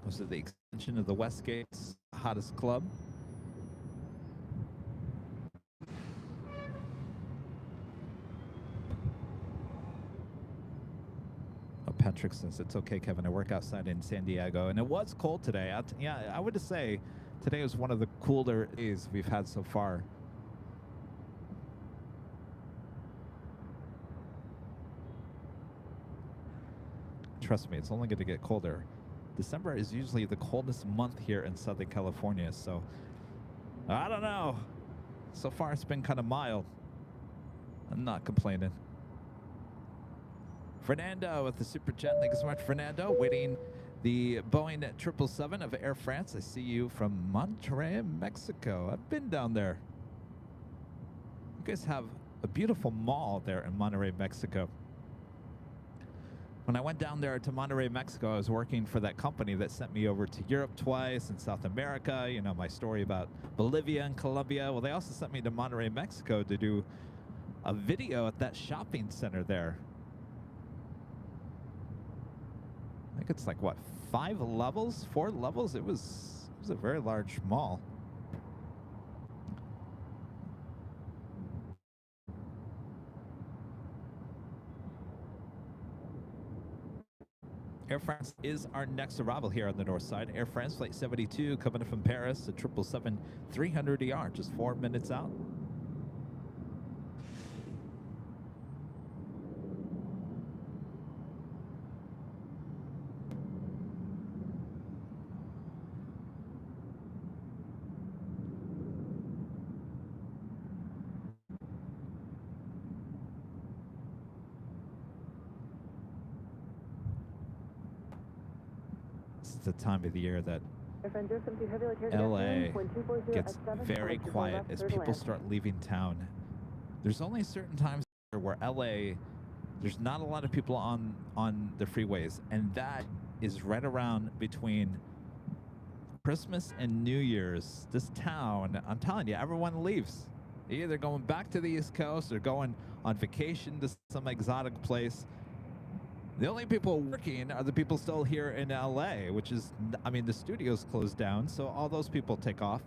This is the extension of the Westgate's hottest club. Patrick says, it's okay, Kevin. I work outside in San Diego, and it was cold today. Yeah, I would say today was one of the cooler days we've had so far. Trust me, it's only going to get colder. December is usually the coldest month here in Southern California, so I don't know. So far, it's been kind of mild. I'm not complaining. Fernando with the super chat. Thank you so much, Fernando. Waiting the Boeing 777 of Air France. I see you from Monterrey, Mexico. I've been down there. You guys have a beautiful mall there in Monterrey, Mexico. When I went down there to Monterrey, Mexico, I was working for that company that sent me over to Europe twice and South America. You know, my story about Bolivia and Colombia. Well, they also sent me to Monterrey, Mexico to do a video at that shopping center there. I think it's like, what, 5 levels, 4 levels? It was a very large mall. Air France is our next arrival here on the north side. Air France Flight 72 coming in from Paris at 777-300ER, just 4 minutes out. The time of the year that LA gets very quiet as people start leaving town. There's only certain times where LA, there's not a lot of people on the freeways, and that is right around between Christmas and New Year's. This town, I'm telling you, everyone leaves. They're either going back to the East Coast or going on vacation to some exotic place. The only people working are the people still here in LA, which is, I mean, the studio's closed down, so all those people take off.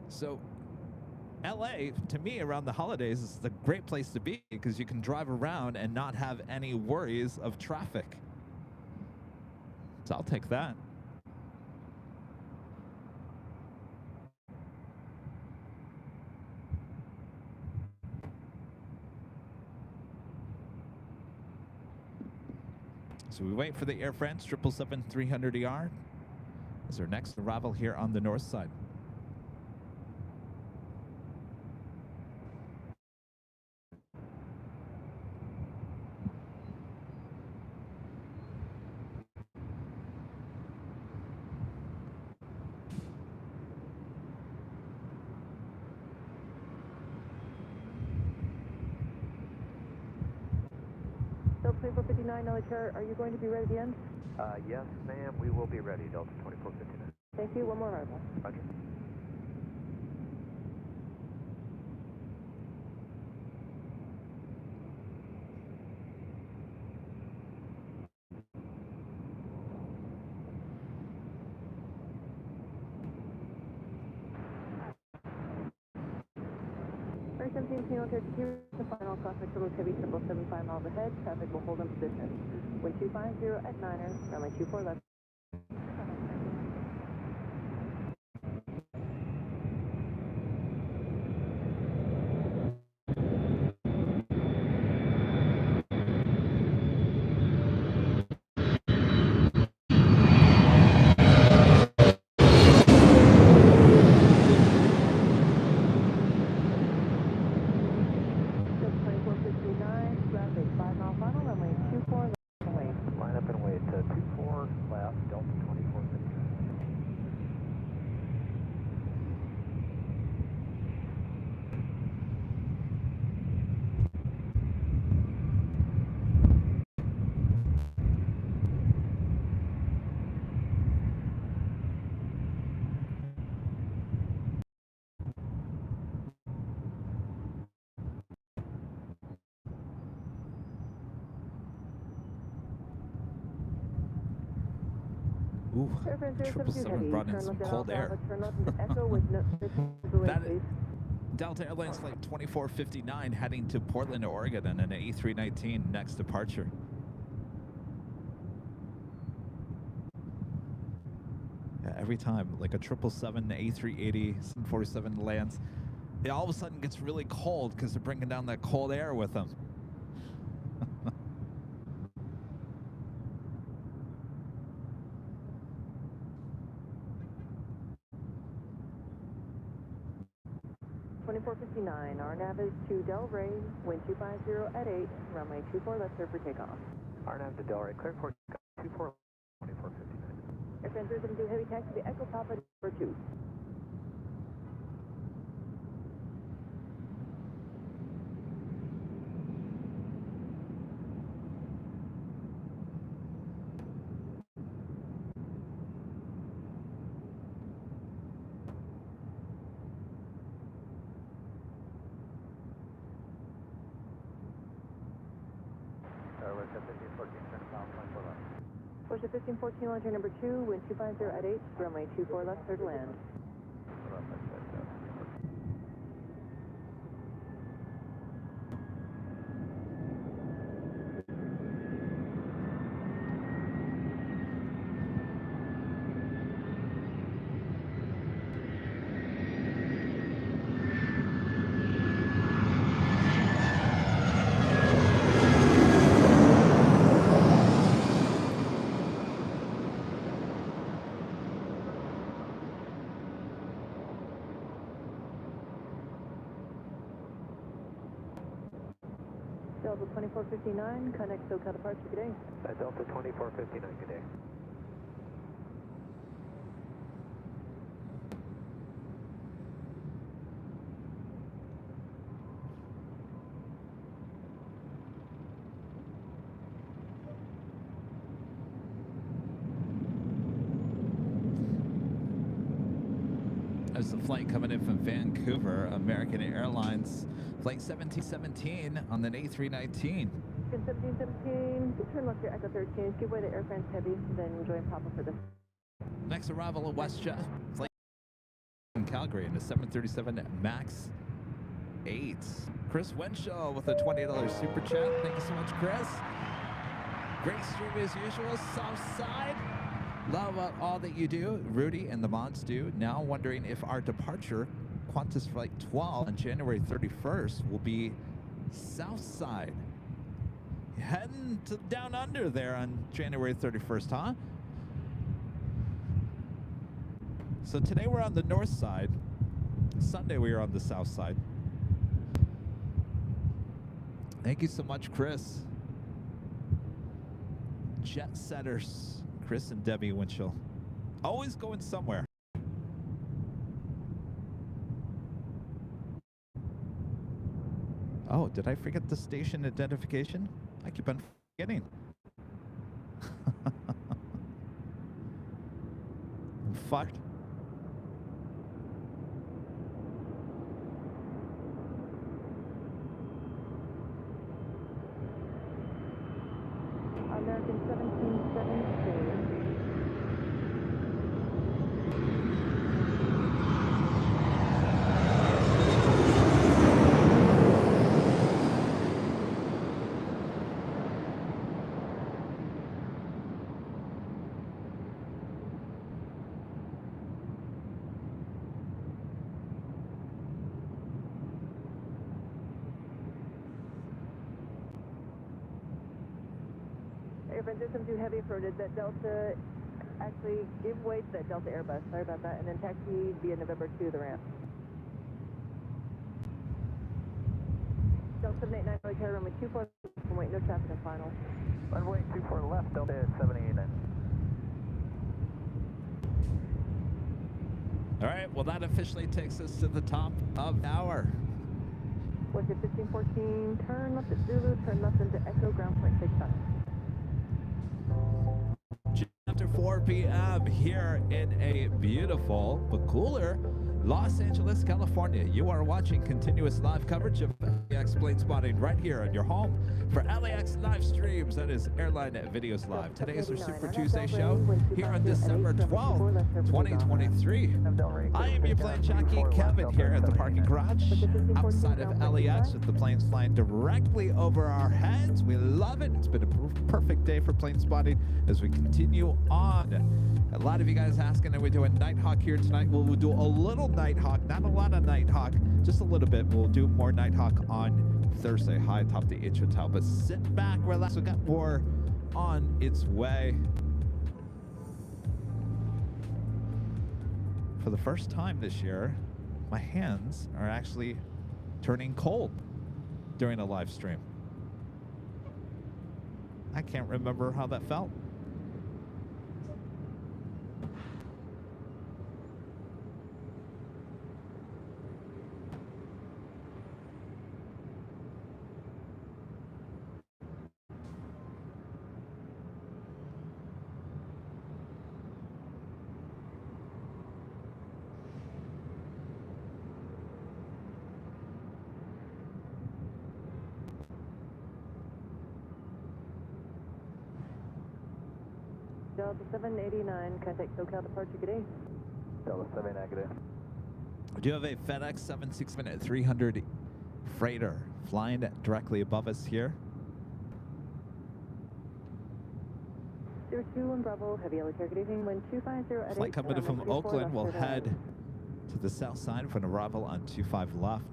So LA, to me, around the holidays is the great place to be because you can drive around and not have any worries of traffic. So I'll take that. So we wait for the Air France 777-300ER as our next arrival here on the north side. So 2459, LA Tower, are you going to be ready at the end? Yes, ma'am, we will be ready, Delta 2459. Thank you. One more arrival. Roger. Air 17 Kilo Cherokee, the final crossing total heavy 775 miles ahead. Traffic will hold in position. Wind 250 at 9er, runway 24 left. Delta 2459, traffic 5-mile final, runway 24 left. Away. Line up and wait. 24 left, Delta 2459. Ooh, Airframe 777 072 brought in turn some left cold Alpha, air. turn left into Echo with no delay, That please. Delta Airlines Flight 2459 heading to Portland, Oregon on an A319 next departure. Yeah, every time, like a 777, A380, 747 lands, it all of a sudden gets really cold because they're bringing down that cold air with them. 2459, our nav is to Delray, wind 250 at 8, runway 24 left clear for takeoff. RNAV to Delray, clear for 24 2459. Airframe 072 heavy taxi to Echo Papa for 2. Russia 1514, turn south, line 4 left. Russia 1514, launcher number 2, wind 250 at 8, runway 24 left clear to land. 4 left, that's right. Delta 2459, connect SoCal departure, good day. Delta 2459, good day. There's a flight coming in from Vancouver, American Airlines, flight 1717 on an A319. 1717, turn left here, Echo 13, give way to Air France Heavy, then join Papa for this. Next arrival at WestJet, flight in Calgary in the 737 MAX 8. Chris Wenshaw with a $20 super chat. Thank you so much, Chris. Great stream as usual, South Side. Love all that you do, Rudy and the mods do. Now wondering if our departure, Qantas Flight 12 on January 31st, will be South Side. Heading to down under there on January 31st, huh? So today we're on the north side. Sunday we are on the south side. Thank you so much, Chris. Jet setters, Chris and Debbie Winchell. Always going somewhere. Oh, did I forget the station identification? I keep on forgetting. fucked? American 1773. Airframe system too heavy for did that Delta actually give way to that Delta Airbus. Sorry about that. And then taxi via November 2 the ramp. Delta 789 Delta runway 24 wait, no traffic on final. Runway 24 left, Delta 789. All right, well, that officially takes us to the top of the hour. What's it, 1514, turn left at Zulu, turn left into Echo, ground point 65. After 4 p.m. here in a beautiful but cooler Los Angeles, California. You are watching continuous live coverage of LAX plane spotting right here on your home for LAX live streams. That is Airline Videos Live. Today is our Super Tuesday show here on December 12th, 2023. I am your plane jockey, Kevin, here at the parking garage outside of LAX with the planes flying directly over our heads. We love it. It's been a perfect day for plane spotting as we continue on. A lot of you guys asking, are we doing Nighthawk here tonight? Well, we'll do a little Nighthawk, not a lot of Nighthawk, just a little bit. We'll do more Nighthawk on Thursday, high atop the H Hotel. But sit back, relax. We got more on its way. For the first time this year, my hands are actually turning cold during a live stream. I can't remember how that felt. Delta 789, contact SoCal departure, good day. Delta 789, good day. We do have a FedEx 76-300 freighter flying directly above us here. 02 Bravo, heavy yellow tail, good evening, wind 250 at 8. Flight coming from Oakland will head to the south side for an arrival on 25 left.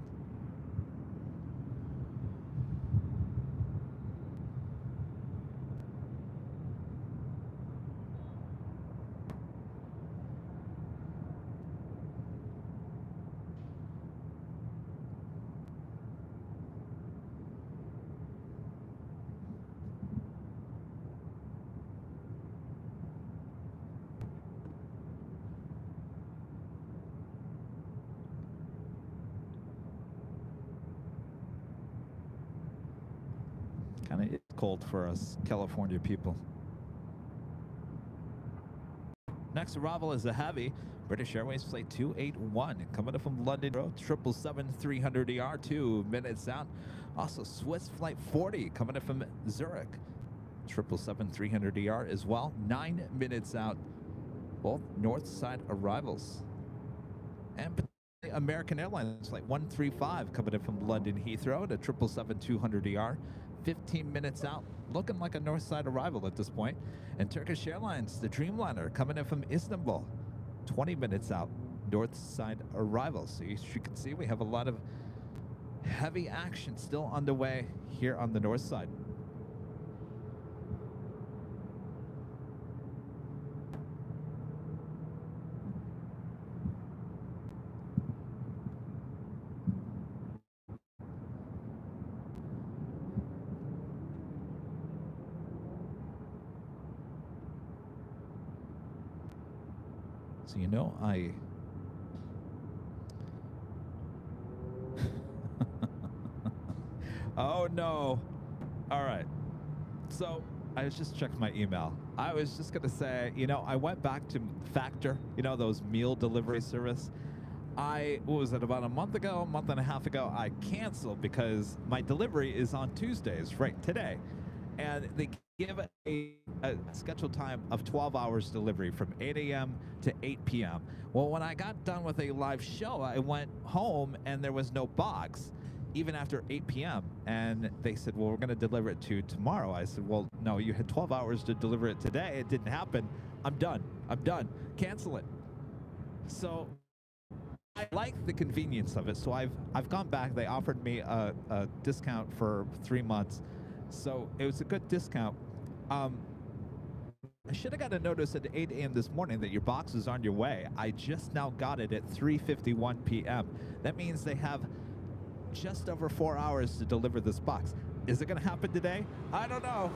Kind of cold for us California people. Next arrival is a heavy British Airways flight 281 coming up from London, 777-300ER, 2 minutes out. Also Swiss flight 40 coming up from Zurich, 777-300ER as well, 9 minutes out. Both north side arrivals. And American Airlines flight 135 coming in from London Heathrow to 777-200ER, 15 minutes out, looking like a north side arrival at this point. And Turkish Airlines, the Dreamliner, coming in from Istanbul, 20 minutes out, north side arrival. So as you can see, we have a lot of heavy action still underway here on the north side. So, you know, oh no. All right. So I was just checking my email. I was just gonna say, you know, I went back to Factor, you know, those meal delivery service. What was it, about a month and a half ago, I canceled because my delivery is on Tuesdays, right today. And they give a scheduled time of 12 hours delivery from 8 a.m. to 8 p.m. Well, when I got done with a live show, I went home and there was no box, even after 8 p.m. And they said, well, we're going to deliver it to you tomorrow. I said, well, no, you had 12 hours to deliver it today. It didn't happen. I'm done. Cancel it. So I like the convenience of it. So I've gone back. They offered me a discount for 3 months. So it was a good discount. I should have got a notice at 8 a.m. this morning that your box is on your way. I just now got it at 3:51 p.m. That means they have just over 4 hours to deliver this box. Is it going to happen today? I don't know.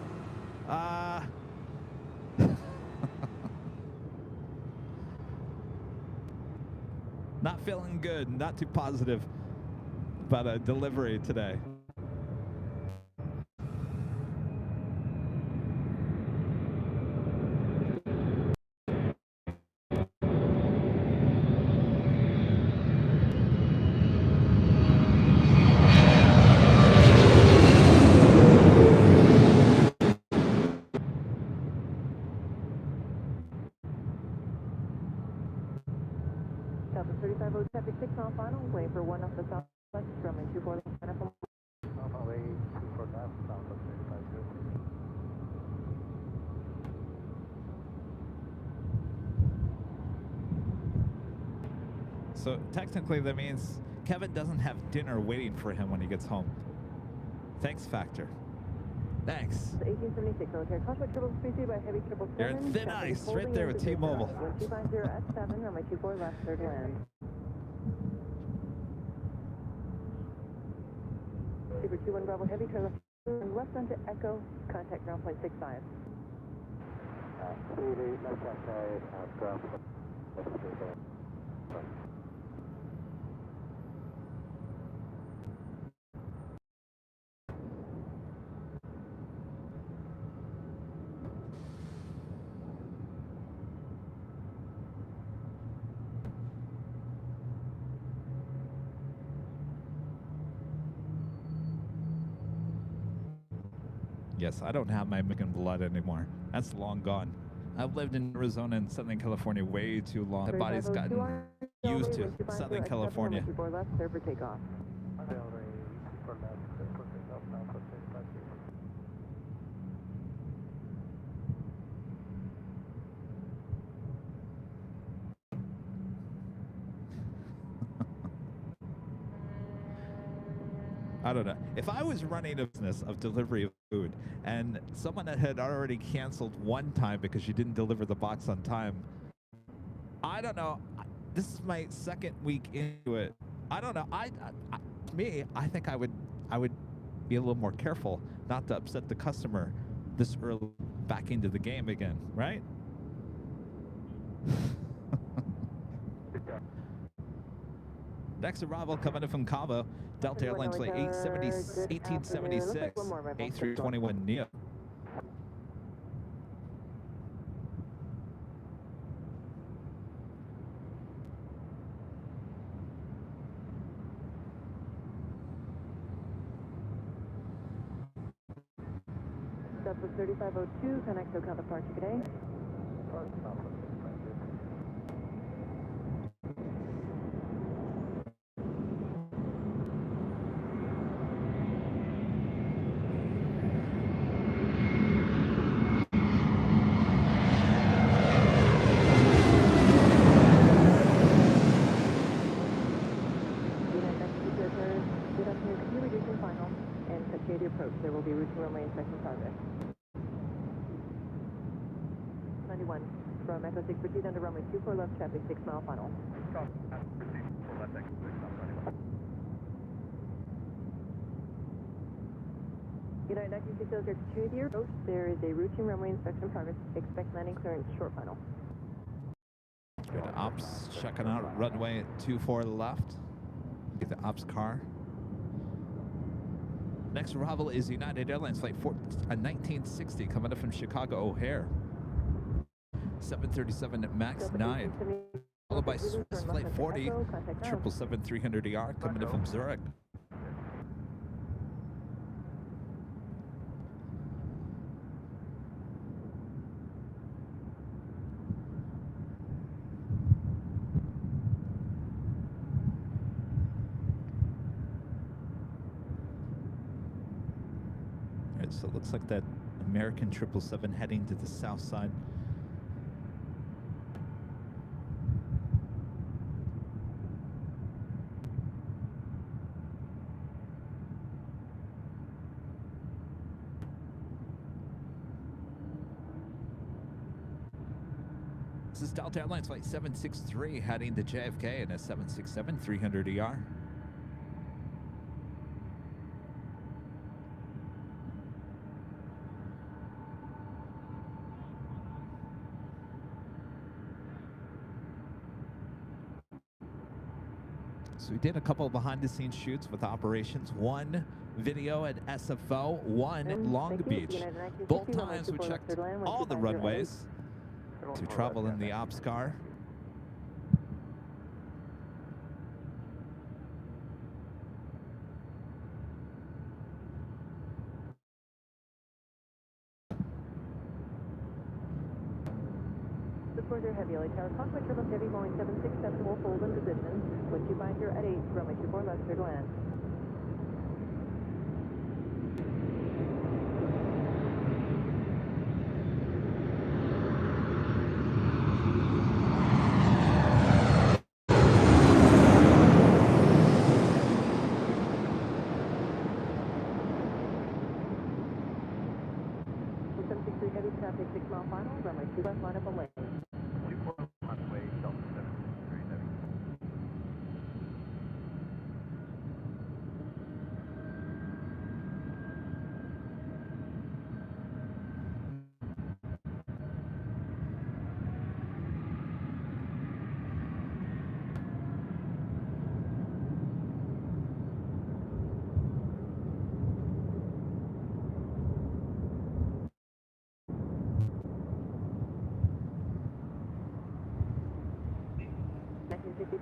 Not feeling good. Not too positive about a delivery today. Southwest 35 traffic 6 mile final, waiting for 1 off the southwest, runway 24 left, final. Runway 24 left, southwest 35 good. So technically that means Kevin doesn't have dinner waiting for him when he gets home. Thanks, Factor. Thanks. 1876 military Cosmic 733 by heavy 777. You're in thin ice, right there with T-Mobile. 1250 at 7, runway 24 left, third land. Super 21 Bravo Heavy, turn left onto Echo, contact ground point 65. Left outside, ground. Yes, I don't have my Mexican blood anymore. That's long gone. I've lived in Arizona and Southern California way too long. My body's gotten used to Southern California. Left, serve for takeoff. I don't know. If I was running a business of delivery of food and someone that had already canceled one time because you didn't deliver the box on time, I don't know. This is my second week into it. I don't know. To me, I think I would be a little more careful not to upset the customer this early back into the game again, right? Next arrival coming in from Cabo, Delta Airlines flight 1876, A321 Neo. Southwest 3502, connect SoCal departure today. Approach. There will be routine runway inspection progress. 91 from Echo 6 proceed under runway 24 left, traffic 6 mile final. United 96 Delta continue your approach. There is a routine runway inspection progress. Expect landing clearance short final. Good ops, checking out runway 24 left. Get the ops car. Next arrival is United Airlines flight 1960 coming up from Chicago O'Hare. 737 at max 9. Followed by Swiss flight 40, 777-300ER coming in from Zurich. All right, so it looks like that American 777 heading to the south side. This is Delta Airlines flight 763 heading to JFK in a 767-300ER. So we did a couple of behind-the-scenes shoots with operations. One video at SFO, one at Long Beach. Both times we checked all the runways to travel in the ops car. Supporter Heavy LA Tower, Cockpit Triple Heavy, Boeing 767 will hold in position. Wind 250 at 8, runway 24 left, clear to land. Heavy traffic, 6 mile final, runway 2 left, line up a lane. 24 runway, Delta 763 Heavy.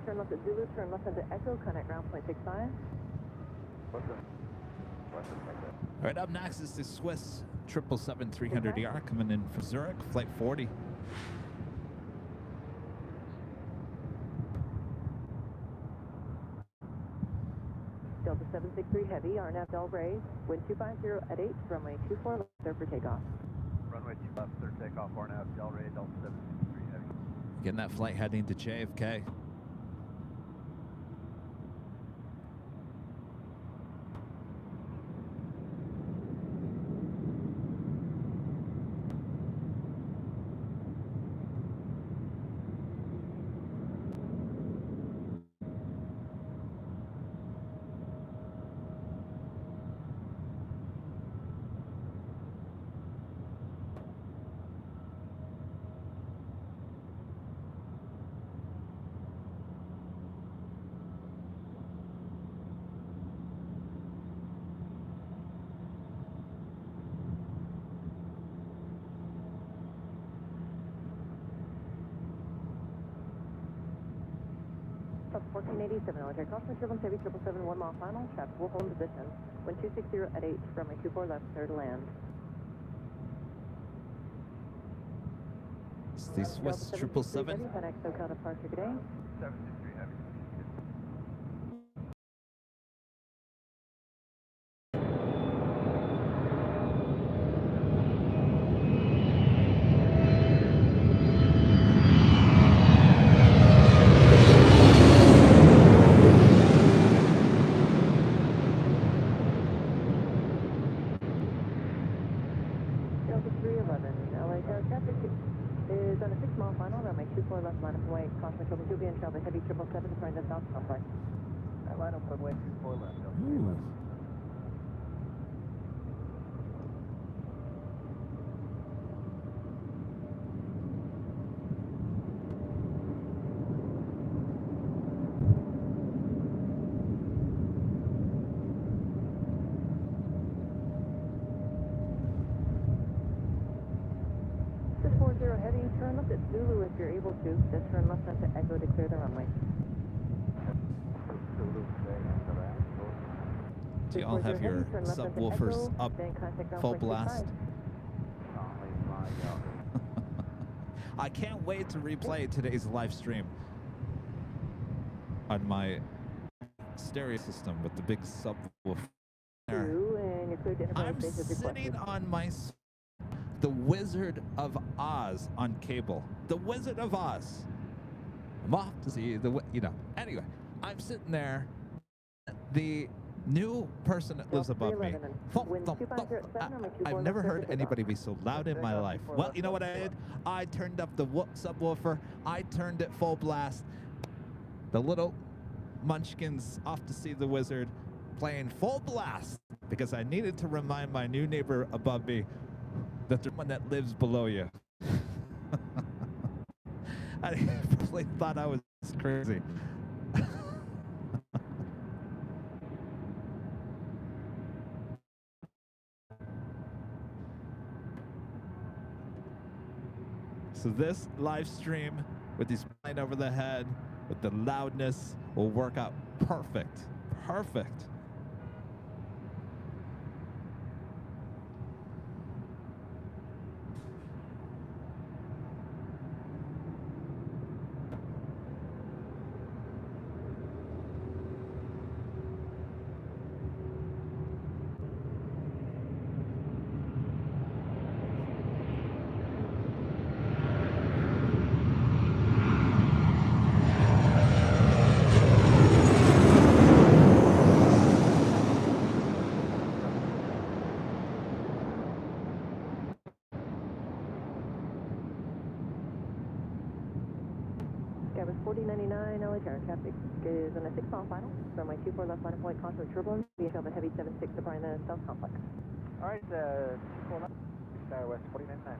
Turn left at Zulu, turn left into Echo, connect ground point 65. All right, up next is the Swiss 777-300ER coming in from Zurich, flight 40. Delta 763 Heavy, RNAV Del Rey, wind 250 at 8, runway 24 left, clear for takeoff. Runway 2 left, clear takeoff, RNAV Del Rey, Delta 763 Heavy. Getting that flight heading to JFK. Up 1487, LA Cockpit Triple Heavy 777, 1 mile final, traffic will hold in position. Wind 260 at 8, runway 24 left, clear to land. It's the Swiss 777. FedEx SoCal departure today. 763 Heavy. Delta 311, LA Tower traffic is on a 6 mile final, runway 24 left, line up and wait. Caution trouble to be in travel heavy 777 departing the south complex. Line up runway 24 left, Delta Ooh. 311. heavy, turn left at Zulu if you're able to. Just turn left onto Echo to clear the runway. Do you all have your subwoofers up full blast? I can't wait to replay today's live stream on my stereo system with the big subwoofer. And you're cleared to enterprise I'm space as sitting requested. on my the Wizard of Oz on cable. The Wizard of Oz. I'm off to see the Anyway, I'm sitting there. The new person that lives above me. I've never heard anybody be so loud in my life. Well, you know what I did? I turned up the subwoofer. I turned it full blast. The little munchkins off to see the wizard playing full blast because I needed to remind my new neighbor above me that there's one that lives below you. I probably thought I was crazy. So this live stream with these flying over the head, with the loudness, will work out perfect. Perfect. Skywas 4099, LA Tower traffic is on a 6-mile final. Runway 24 left line of point, contour turbulence. Be a heavy 76 applying the south complex. All right, 24 left, Skywas 4099.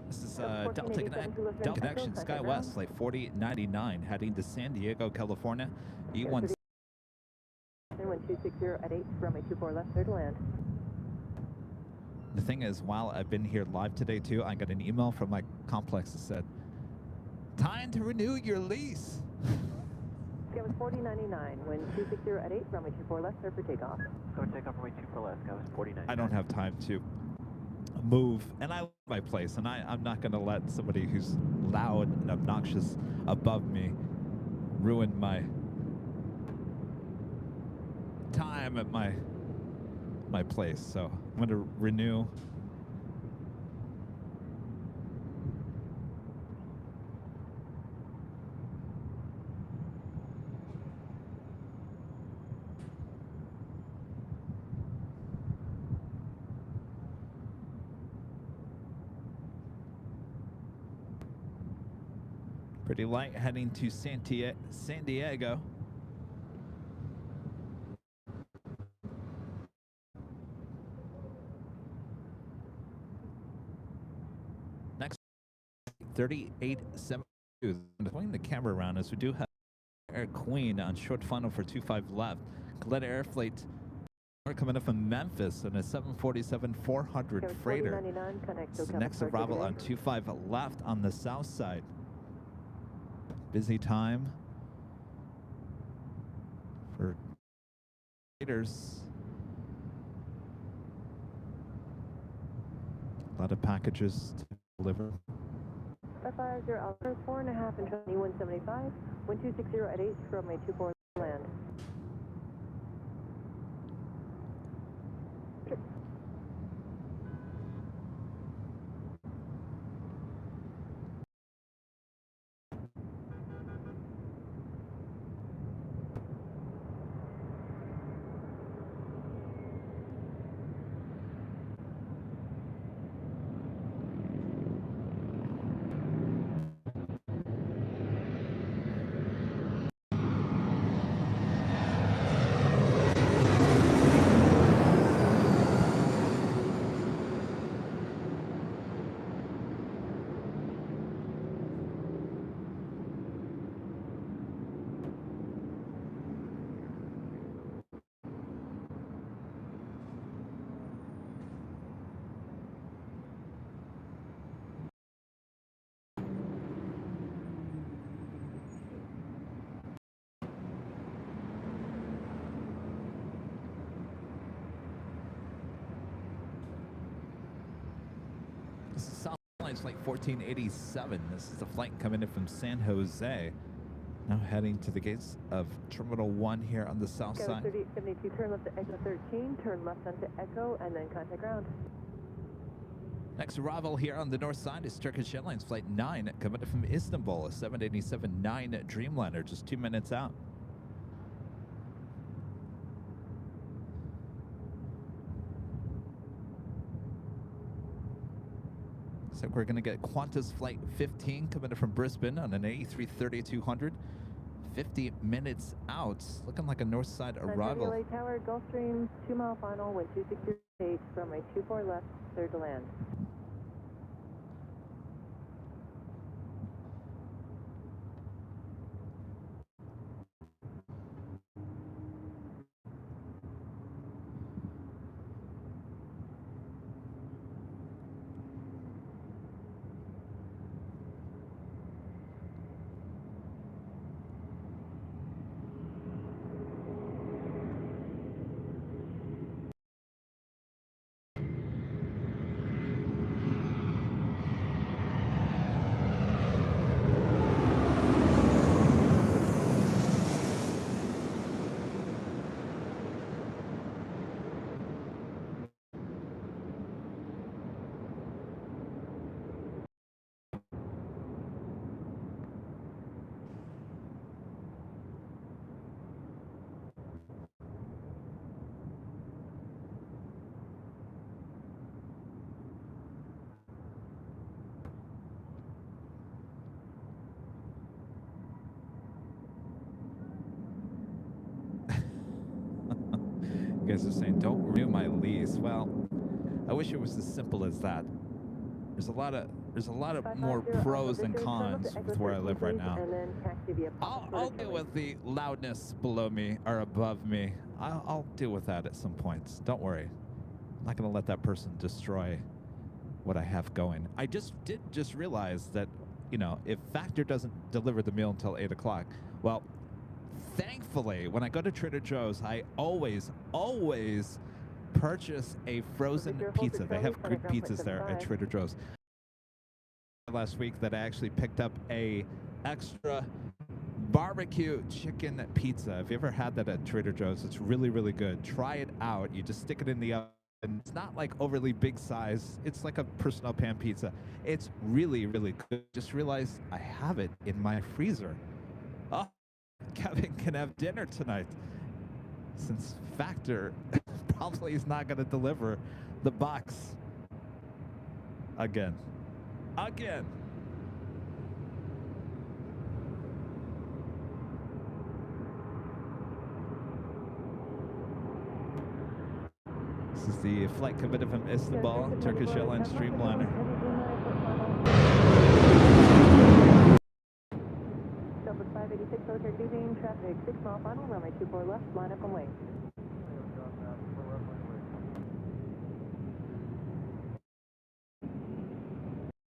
This is Delta Connection Sky West, flight 4099, heading to San Diego, California. E1. 1260 at 8, runway 24 left, clear to land. The thing is, while I've been here live today too, I got an email from my complex that said, "Time to renew your lease." Skywas 4099, wind 260 at 8, runway 24 left, clear for takeoff. Go takeoff runway 24 left, Skywas 4099. I don't have time to move, and I love my place, and I'm not going to let somebody who's loud and obnoxious above me ruin my time at my place. So I'm going to renew. Pretty light heading to San Diego. Next, 3872. I'm swinging the camera around as we do have Air Queen on short funnel for 25 left. Coletta Air Flight, we're coming up from Memphis on a 747-400 freighter. This is next arrival on 25 left on the south side. Busy time for freighters. A lot of packages to deliver. 550 Alpha 4.5 and 2175, wind 260 at 8, runway 24 land. This is South Airlines Flight 1487. This is the flight coming in from San Jose. Now heading to the gates of Terminal 1 here on the south side. 3872, turn left to Echo 13, turn left onto Echo, and then contact ground. Next arrival here on the north side is Turkish Airlines Flight 9 coming in from Istanbul, a 787-9 Dreamliner, just 2 minutes out. So we're going to get Qantas Flight 15 coming in from Brisbane on an A330-200. 50 minutes out. Looking like a north side arrival. LA Tower, Gulfstream, 2 mile final, wind 268, runway 24 left, cleared to land. You guys are saying, don't renew my lease. Well, I wish it was as simple as that. There's a lot of more pros than cons with where I live right now. I'll deal with the loudness below me or above me. I'll deal with that at some points. Don't worry. I'm not going to let that person destroy what I have going. I did realize that, you know, if Factor doesn't deliver the meal until 8 o'clock, well, thankfully, when I go to Trader Joe's, I always purchase a frozen pizza. They have good pizzas there at Trader Joe's. Last week that I actually picked up a extra barbecue chicken pizza. Have you ever had that at Trader Joe's? It's really, really good. Try it out. You just stick it in the oven. It's not like overly big size. It's like a personal pan pizza. It's really, really good. Just realized I have it in my freezer. Oh, Kevin can have dinner tonight, since Factor probably is not going to deliver the box again. This is the flight committed from Istanbul, Turkish Airlines Dreamliner. Southwest 586, military cruising, traffic 6 mile final, runway 24 left, line up and wait.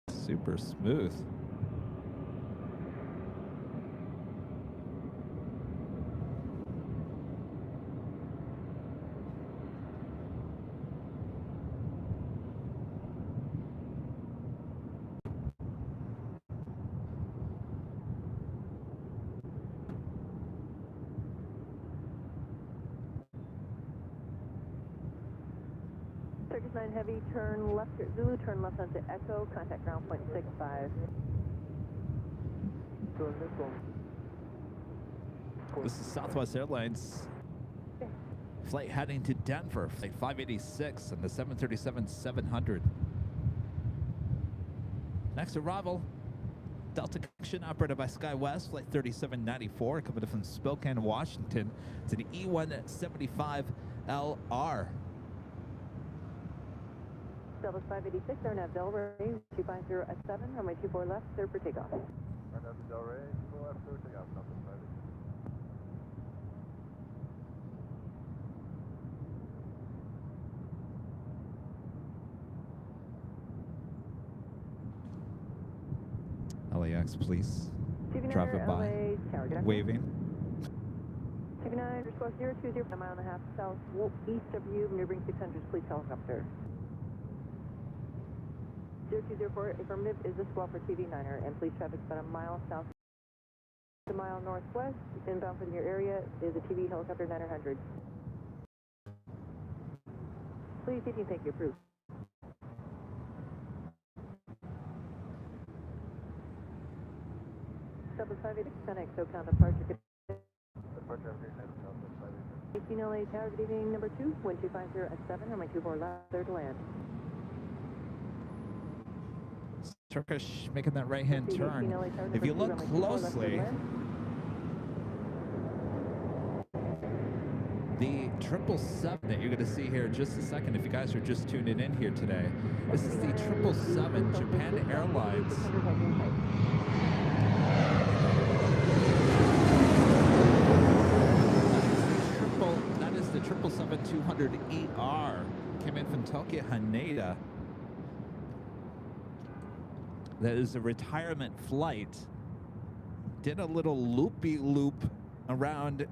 Super smooth. Turkish 9 Heavy, turn left, Zulu, turn left onto Echo, contact ground point 65. This is Southwest Airlines. Flight heading to Denver, flight 586 and the 737-700. Next arrival, Delta Connection operated by SkyWest, flight 3794, coming from Spokane, Washington. It's an E175LR. Southwest 586, they're now Delray, 250 at 7, runway 24 left, clear for takeoff. Right now to Delray, 24 left, clear for takeoff, Southwest 586. LAX, please. Driving by, waving. TV9, response 020, a mile and a half south east of you, maneuvering 600, please helicopter. 0204, affirmative, is the squawk for TV9er, and police traffic about a mile south, a mile northwest, inbound from your area is a TV helicopter 900. Please, if you take your proof. 758, 10X, SoCal departure. Departure of your 18 LA Tower, good evening, number 2, 1250 at 7, runway 24 left, clear to land. Turkish making that right-hand turn. If you look closely, the 777 that you're going to see here in just a second, if you guys are just tuning in here today, this is the 777 Japan Airlines. That is the 777-200ER. Came in from Tokyo Haneda. That is a retirement flight. Did a little loopy-loop around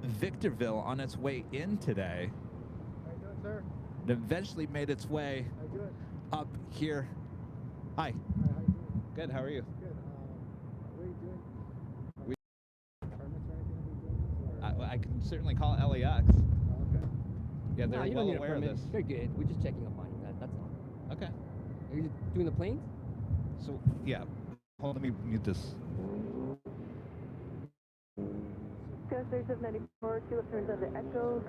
Victorville on its way in today. How you doing, sir? It eventually made its way How you doing? up here. Hi. Hi, how you doing? Good, how are you? Good. What are you doing? We- Permits or anything that we doing? Or? I can certainly call LAX. Oh, okay. Yeah, they're No, you well don't need a aware of permit. this. You're good. We're just checking up on you. That's all. Okay. Are you doing the planes? So, yeah. Hold on, let me mute this. Gus 3794, 2 up turns on the Echo.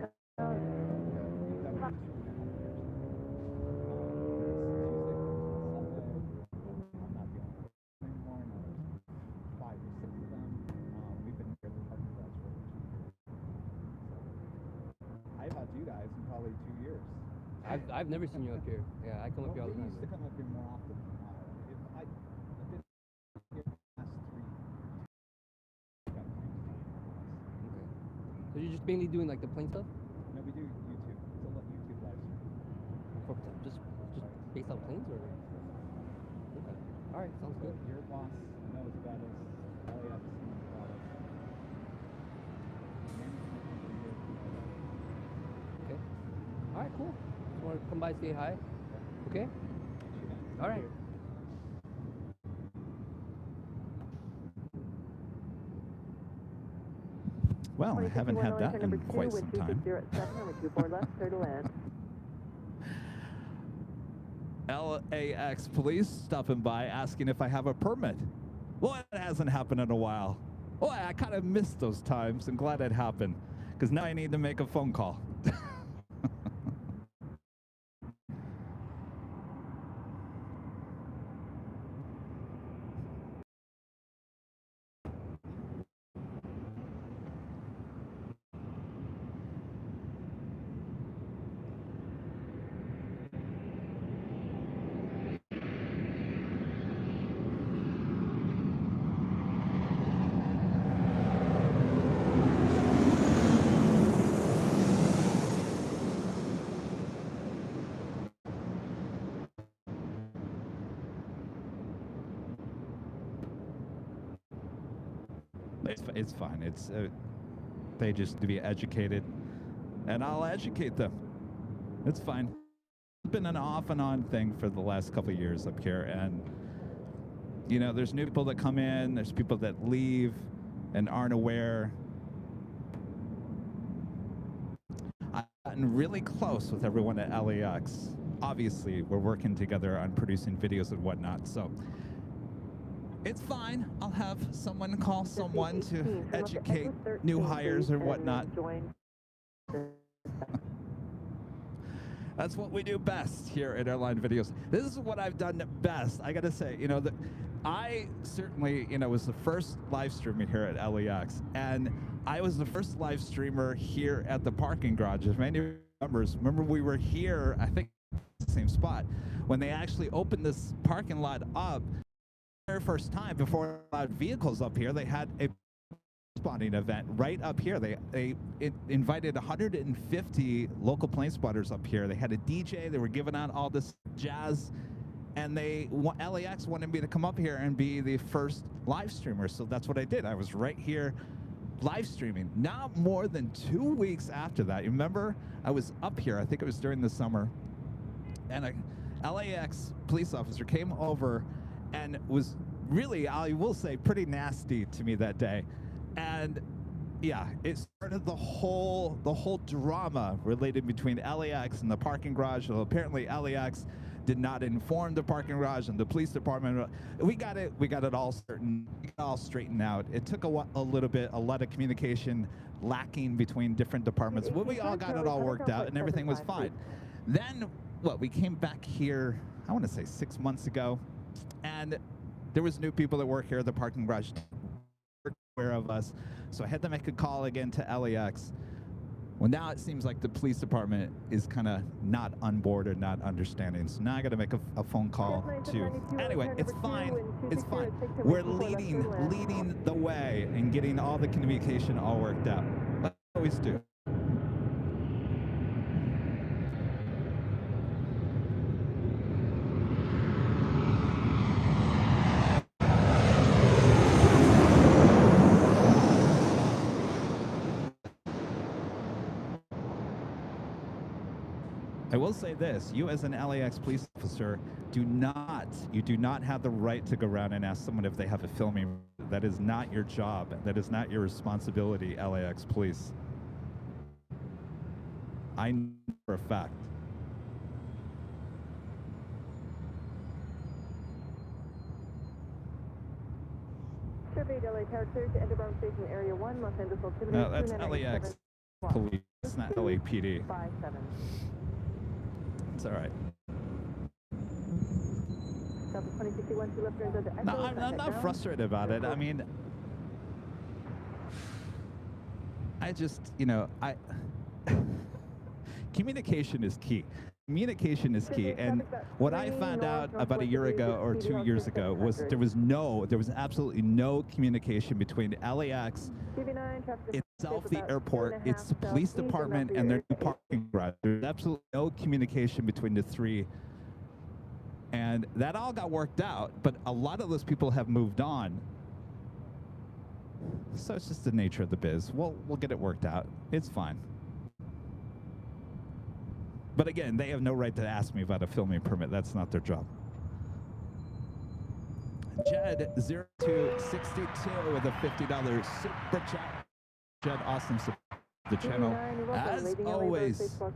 I've had you guys in probably 2 years. I've never seen you up here. Yeah, I come up here all the We time. used to come up here more often than now. I've been here the last 3. Okay. So you're just mainly doing like the plane stuff? No, we do YouTube. It's a YouTube live stream. For just based on planes or? Okay. All right, sounds good. Your boss knows about us. LAX knows about us. Okay. All right, cool. Just want to come by, say hi. Okay. All right. Well, I haven't had that in quite some time. LAX police stopping by asking if I have a permit. Well, it hasn't happened in a while. Well, I kind of missed those times and glad it happened because now I need to make a phone call. It's fine. It's they just to be educated, and I'll educate them. It's fine. It's been an off and on thing for the last couple of years up here, and you know, there's new people that come in, there's people that leave and aren't aware. I've gotten really close with everyone at LAX. Obviously, we're working together on producing videos and whatnot, so it's fine. I'll have someone call someone to educate new hires or whatnot. That's what we do best here at Airline Videos. This is what I've done best. I gotta say, you know, that I certainly, you know, was the first live streamer here at LAX, and I was the first live streamer here at the parking garage. If many members remember, we were here, I think, the same spot when they actually opened this parking lot up. Very first time before allowed vehicles up here, they had a spotting event right up here. They invited 150 local plane spotters up here. They had a DJ. They were giving out all this jazz, and LAX wanted me to come up here and be the first live streamer. So that's what I did. I was right here live streaming. Not more than 2 weeks after that, you remember, I was up here. I think it was during the summer, and LAX police officer came over and was really, I will say, pretty nasty to me that day. And yeah, it started the whole drama related between LAX and the parking garage. Well, apparently LAX did not inform the parking garage and the police department. We got it all straightened out. It took a little bit, a lot of communication lacking between different departments, but we all got it all worked out and everything was fine. Then, we came back here, I want to say 6 months ago, and there was new people that work here at the parking garage, aware of us, so I had to make a call again to LAX. Well, now it seems like the police department is kind of not on board or not understanding. So now I got to make a phone call to. Anyway, it's fine. It's fine. We're leading the way and getting all the communication all worked out. Like we always do. I will say this, you as an LAX police officer you do not have the right to go around and ask someone if they have a filming. That is not your job. That is not your responsibility, LAX police. I know for a fact. Survey LA Tower clear to enter Brown Station Area 1, Los Angeles altimeter. No, that's LAX police. It's not LAPD. 57. It's all right. Southwest 2061 to left turns under No, I'm not frustrated about it. I mean, I just, communication is key. Communication is key, and what I found out about a year ago or 2 years ago was there was absolutely no communication between LAX itself, the airport, its police department, and their new parking garage. There's absolutely no communication between the three, and that all got worked out, but a lot of those people have moved on. So it's just the nature of the biz. We'll get it worked out. It's fine. But again, they have no right to ask me about a filming permit. That's not their job. Jed0262 with a $50 super chat. Jed, awesome support the channel. As always. For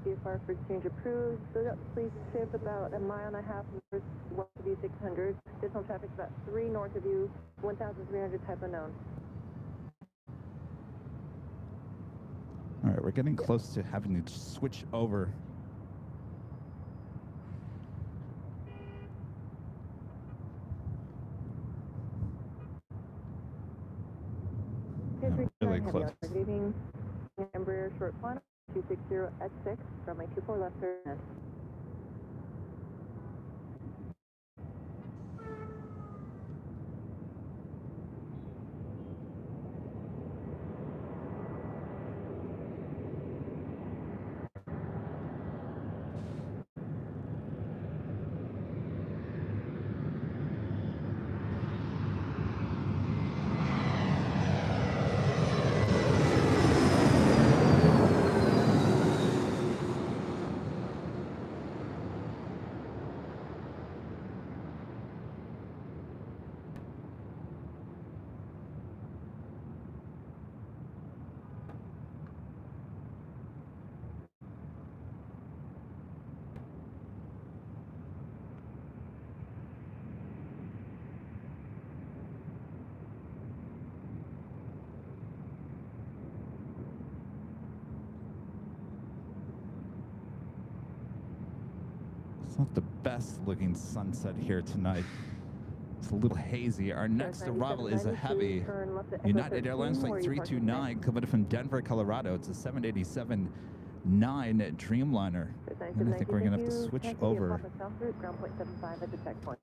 exchange approved. So please shift about a mile and a half north west of you 600. Additional traffic about 3 north of you 1,300 type unknown. All right, we're getting close to having to switch over. Really close. Good evening. Embraer short final 260 at 6 from my 24 left turn. Not the best looking sunset here tonight. It's a little hazy. Our next arrival is a heavy United Airlines flight 329 coming from Denver, Colorado. It's a 787-9 Dreamliner. And I think we're going to have to switch over. Ground point 75 at the checkpoint.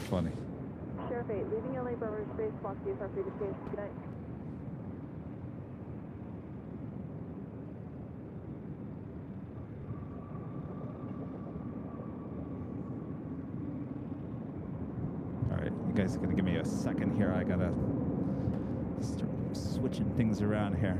funny. Sheriff 8, leaving LA Bravo space, block DSR free to change. Good night. All right, you guys are gonna give me a second here. I gotta start switching things around here.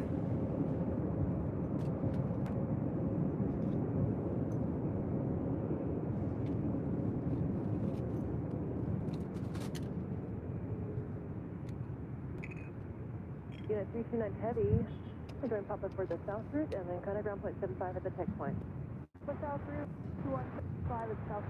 Unit 329 Heavy, we're going Papa for the south route and then contact ground point 75 at the tech point. For south route, 2175 at south.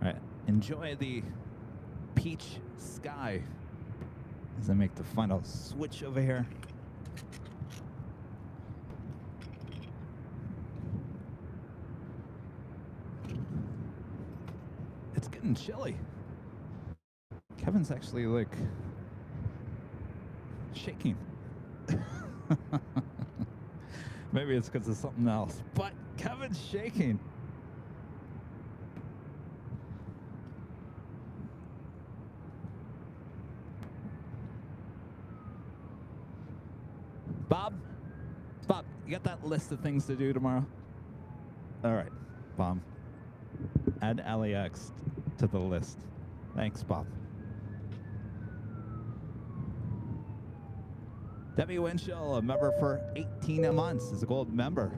All right, enjoy the peach sky as I make the final switch over here. It's getting chilly. Kevin's actually like shaking. Maybe it's because of something else, but Kevin's shaking. Bob, you got that list of things to do tomorrow? All right, Bob. Add LAX to the list. Thanks, Bob. Debbie Winchell, a member for 18 months, is a gold member.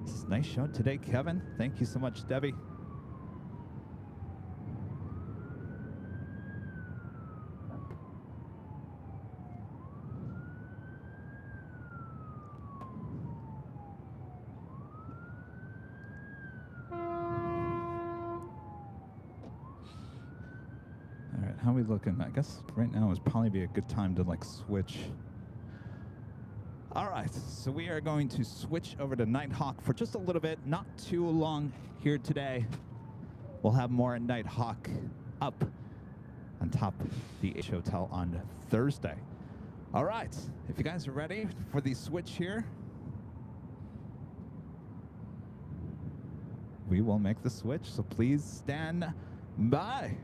This is a nice show today, Kevin. Thank you so much, Debbie. How are we looking? I guess right now would probably be a good time to like switch. All right, so we are going to switch over to Nighthawk for just a little bit, not too long here today. We'll have more Nighthawk up on top of the H Hotel on Thursday. All right, if you guys are ready for the switch here, we will make the switch, so please stand by.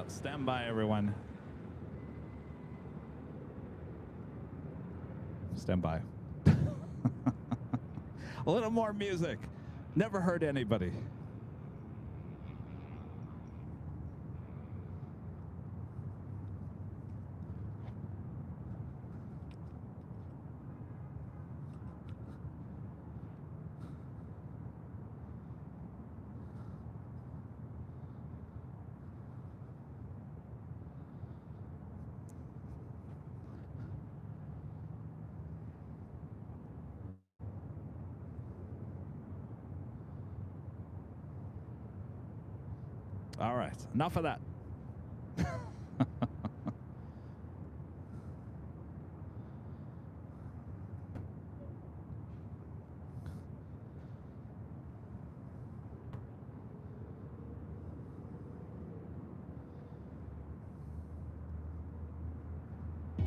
Stand by, everyone. Stand by. A little more music. Never hurt anybody. All right, enough of that.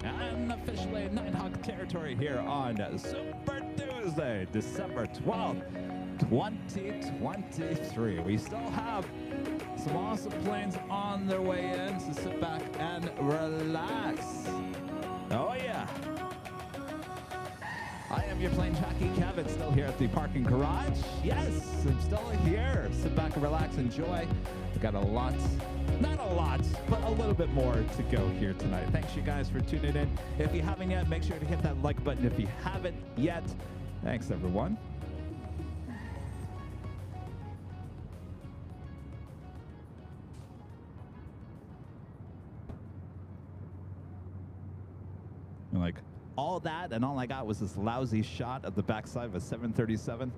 And officially Nighthawk territory here on Super Tuesday, December 12th, 2023. We still have Some awesome planes on their way in, so sit back and relax. Oh yeah. I am your plane jockey, Kevin, still here at the parking garage. Yes, I'm still here. Sit back and relax, enjoy. We got a lot, not a lot, but a little bit more to go here tonight. Thanks you guys for tuning in. If you haven't yet, make sure to hit that like button if you haven't yet. Thanks everyone. Like all that, and all I got was this lousy shot of the backside of a 737.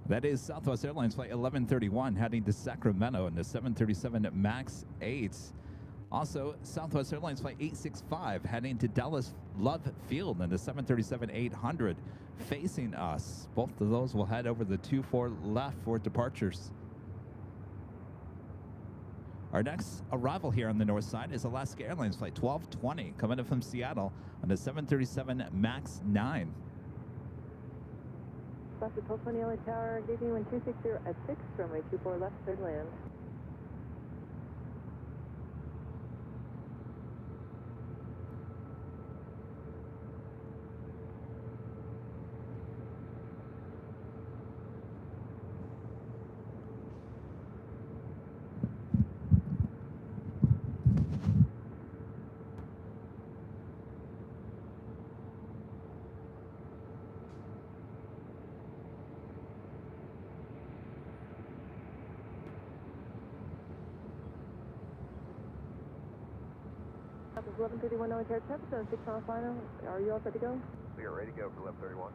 That is Southwest Airlines flight 1131 heading to Sacramento in the 737 MAX 8. Also, Southwest Airlines flight 865 heading to Dallas Love Field in the 737-800 facing us. Both of those will head over the 24 left for departures. Our next arrival here on the north side is Alaska Airlines flight 1220 coming in from Seattle on the 737 MAX 9. Alaska 1220 LA Tower, gate 1260 at 6, runway 24 left, third land. This is 1131 LA Tower, traffic on 6 mile final. Are you all set to go? We are ready to go for 1131.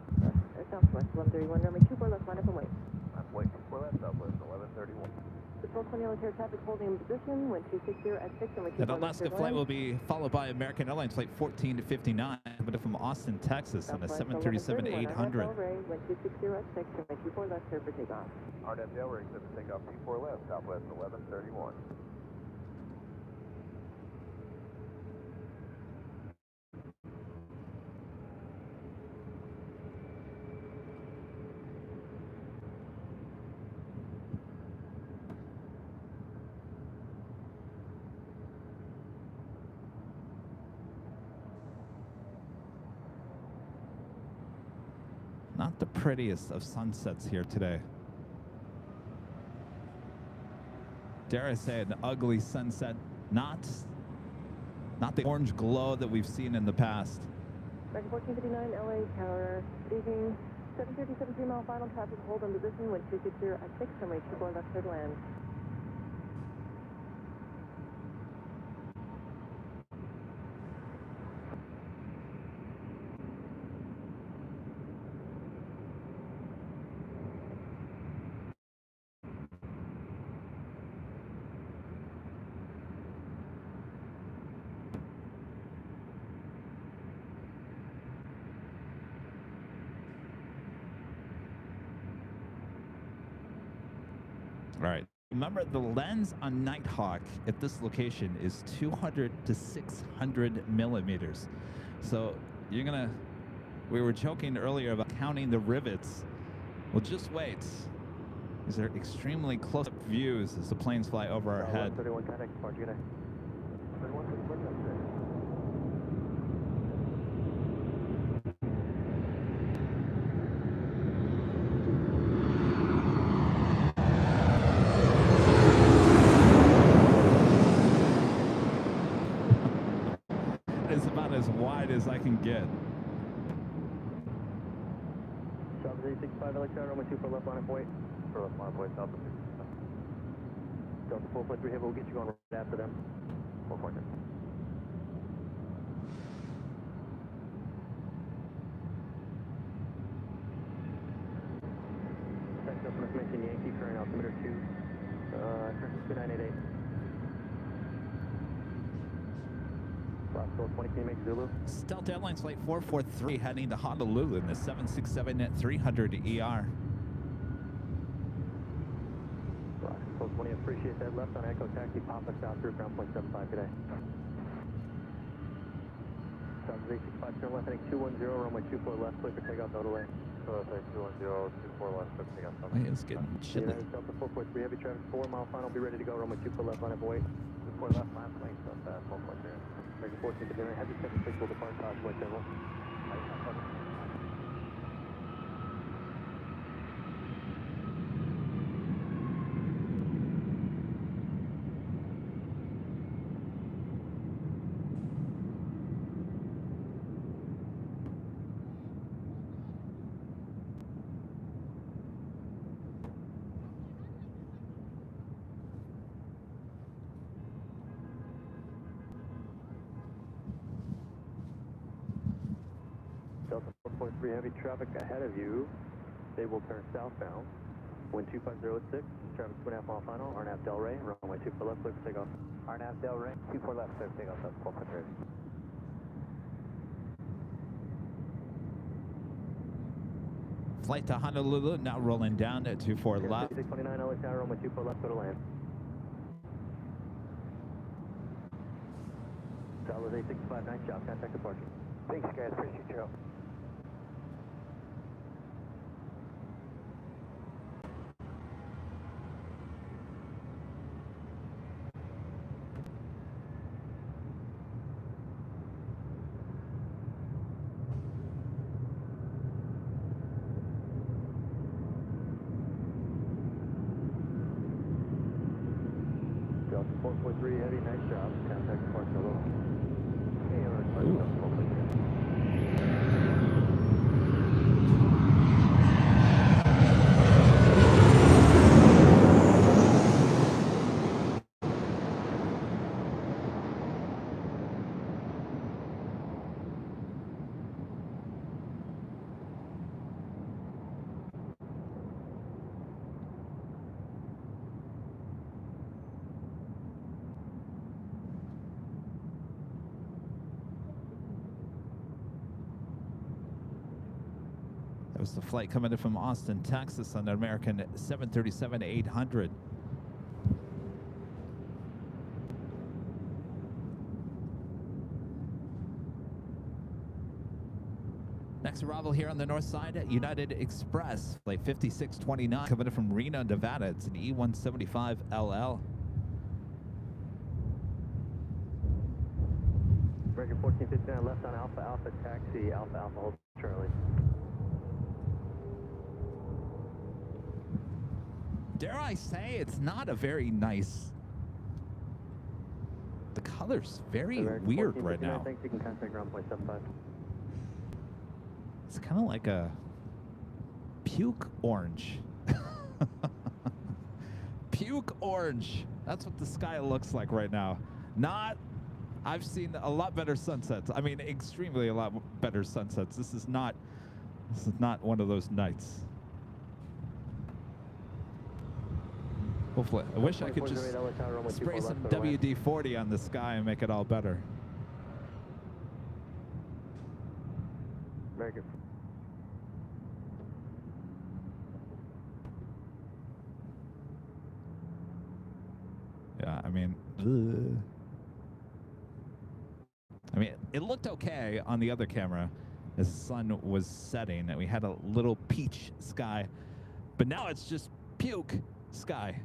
Southwest 1131, runway 24 left, line up and wait. I'm waiting for that Southwest 1131. The 1220 LA Tower traffic holding in position, wind 260 at 6, runway 24 That Alaska flight will be followed by American Airlines flight 1459, but from Austin, Texas on the 737-800. Wind 260 at 6, runway 24 left, clear for takeoff. RWL, we're accepted takeoff 24 left, Southwest 1131. Not the prettiest of sunsets here today. Dare I say an ugly sunset, not the orange glow that we've seen in the past. American 1459 LA Tower, good evening. 737 3 mile final traffic hold in position, wind 260 at 6, runway 24 left, third land. All right. Remember, the lens on Nighthawk at this location is 200 to 600 millimeters. So you're going to, we were joking earlier about counting the rivets. Well, just wait. These are extremely close-up views as the planes fly over our head. 31 contact departure, good day. 31, what's up there? It's about as wide as I can get. South 365 LA Tower, runway 24 left, line up wait. For left line, point south of 6. Delta 4.3 here, we'll get you going right after them. 4.3. Text up information Yankee, current altimeter 2, current 2988. Last 20, can you make Zulu? Delta Airlines flight 443 heading to Honolulu in the 767-300 ER. Last 20, appreciate that. Left on Echo Taxi, Papa South Group, ground point 75 today. South 865, turn left, heading 210, runway 24 left, clear for takeoff, no delay. South 210, 24 left, clear for takeoff. Hey, it's getting chilly. United Delta 443, heavy traffic, 4 mile final, be ready to go, runway 24 left, line up, wait. 24 left, last lane, so fast, 1.0. American 14 to dinner, heavy 76 will depart, Tosh, white terminal. Delta 443, heavy traffic ahead of you. They will turn southbound. Wind 25006, traffic 2.5 mile final, RNAV Del Rey, runway 24 left, clear for takeoff. RNAV Del Rey, 24 left, clear for takeoff, that's 12.3. Flight to Honolulu now rolling down at 24 left. 629 LA Tower, runway 24 left, go to land. Southwest 865, nice job, contact departure. Thanks guys, appreciate your help. Delta 443 heavy, nice job. Contact departure low. Hey, Delta 443. That was the flight coming in from Austin, Texas on the American 737-800. Next arrival here on the north side at United Express, flight 5629, coming in from Reno, Nevada. It's an E175LL. American 1459 left on Alpha Alpha taxi, Alpha Alpha hold Charlie. Dare I say, it's not a very nice... The color's very American weird 1459, right now. thanks, you can contact ground point 75. It's kind of like a puke orange. Puke orange. That's what the sky looks like right now. Not... I've seen a lot better sunsets. I mean, extremely a lot better sunsets. This is not one of those nights. Hopefully, I wish I could just spray some WD-40 on the sky and make it all better. American. Yeah, I mean, it looked okay on the other camera as the sun was setting and we had a little peach sky, but now it's just puke sky.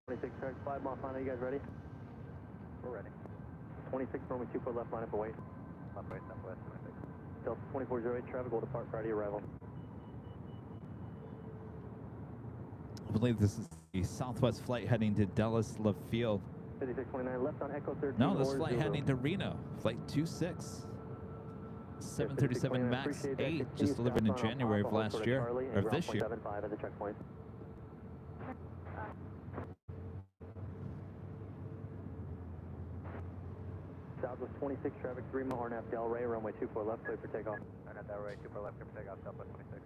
26 traffic, 5 mile final, you guys ready? We're ready. 26 runway 24 left, line up and wait. Left, right, southwest, 26. Delta 2408 traffic will depart prior to your arrival. I believe this is the Southwest flight heading to Dallas Love Field. 5629 left on Echo 13. No, this flight heading to Reno. Flight 26. 737 MAX 8, just delivered in January of last year, or this year. 75 at the checkpoint. Southwest 26 traffic, 3 mile RNAV Delray, runway 24 left, clear for takeoff. RNAV Delray, 24 left, clear for takeoff, Southwest 26.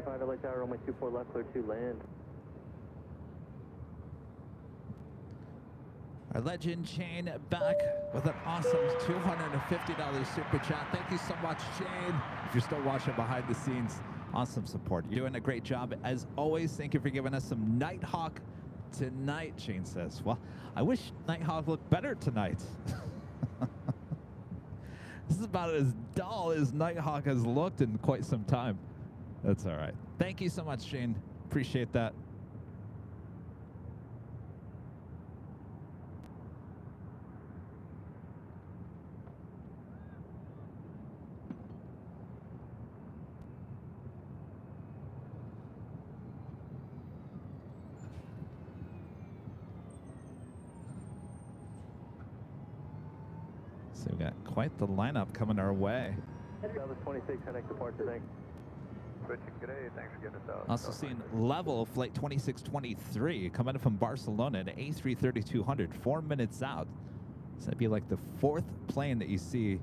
LA Tower, runway 24 left, clear to land. Our legend Shane back with an awesome $250 super chat. Thank you so much, Shane. If you're still watching behind the scenes, awesome support. You're doing a great job. As always, thank you for giving us some Nighthawk tonight, Shane says. Well, I wish Nighthawk looked better tonight. This is about as dull as Nighthawk has looked in quite some time. That's all right. Thank you so much, Shane. Appreciate that. So we got quite the lineup coming our way. Southwest 26, connect departure, thanks. Good day, thanks for getting us out. Also seeing level flight 2623 coming in from Barcelona at A33200, 4 minutes out. So that'd be like the fourth plane that you see,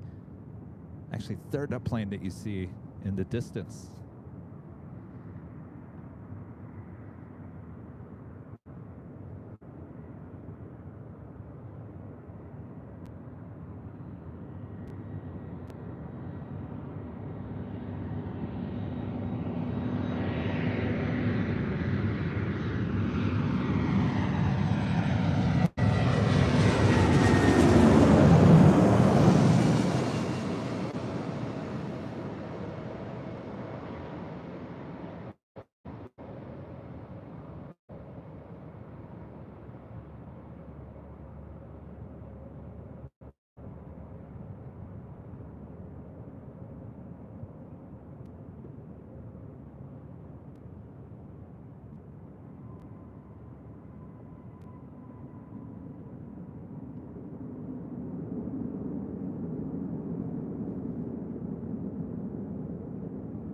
actually third plane that you see in the distance.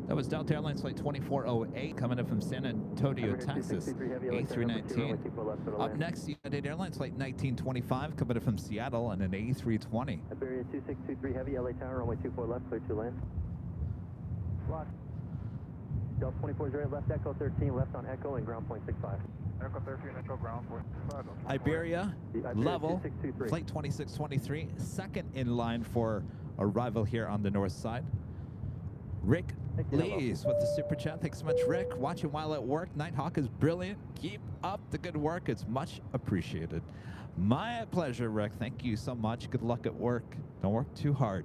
That was Delta Airlines flight 2408 coming in from San Antonio, Texas, A319. Up next, United Airlines flight 1925 coming in from Seattle on an A320. Iberia 2623 Heavy, LA Tower, runway 24 left, clear to land. Lock. Delta 24 left, Echo 13, left on Echo and ground point 65. Echo 13, Echo ground point 65. Iberia, level, flight 2623, second in line for arrival here on the north side. Rick Lees with the super chat. Thanks so much, Rick. Watching while at work. Nighthawk is brilliant. Keep up the good work. It's much appreciated. My pleasure, Rick. Thank you so much. Good luck at work. Don't work too hard.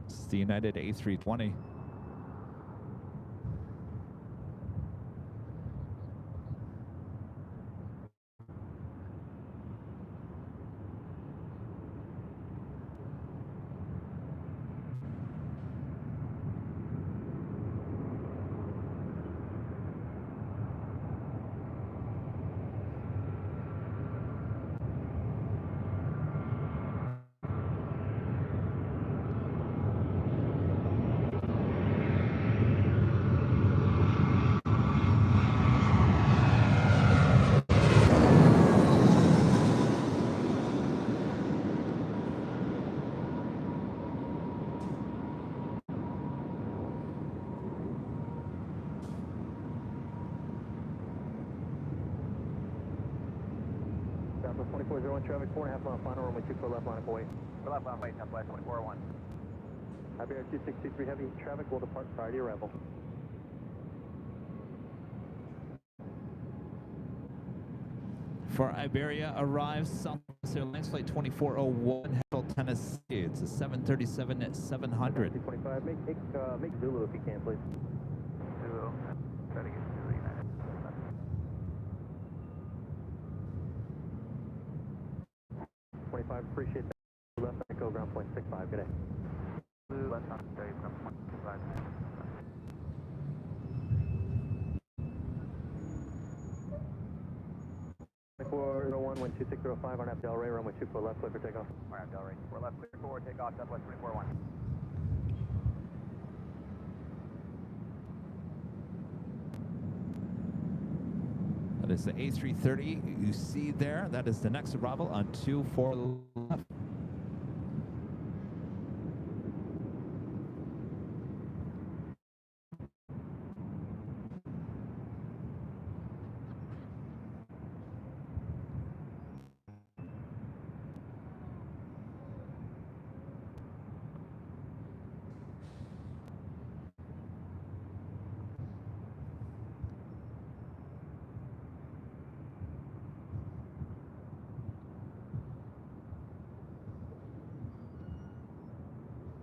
It's the United A320. Southwest 2401 traffic, 4.5 mile final, runway 24 left, line up away. 4 left, line wait, Southwest 2401. Iberia 2623 Heavy, traffic will depart prior to your arrival. for Iberia arrives. Southwest Airlines flight 2401, Hatfield, Tennessee. It's a 737-700. 225, make Zulu if you can, please. Zulu. Try to get Zulu United. 25, appreciate that. Left echo, ground point 65, good day. Blue, left on straight, ground point 65. 2401, wind 2605 on Del Rey, runway 24 left, clear for takeoff. Alright, Del Rey, 4 left, clear forward, takeoff, Southwest 241. That is the A330 you see there. That is the next arrival on 24 left.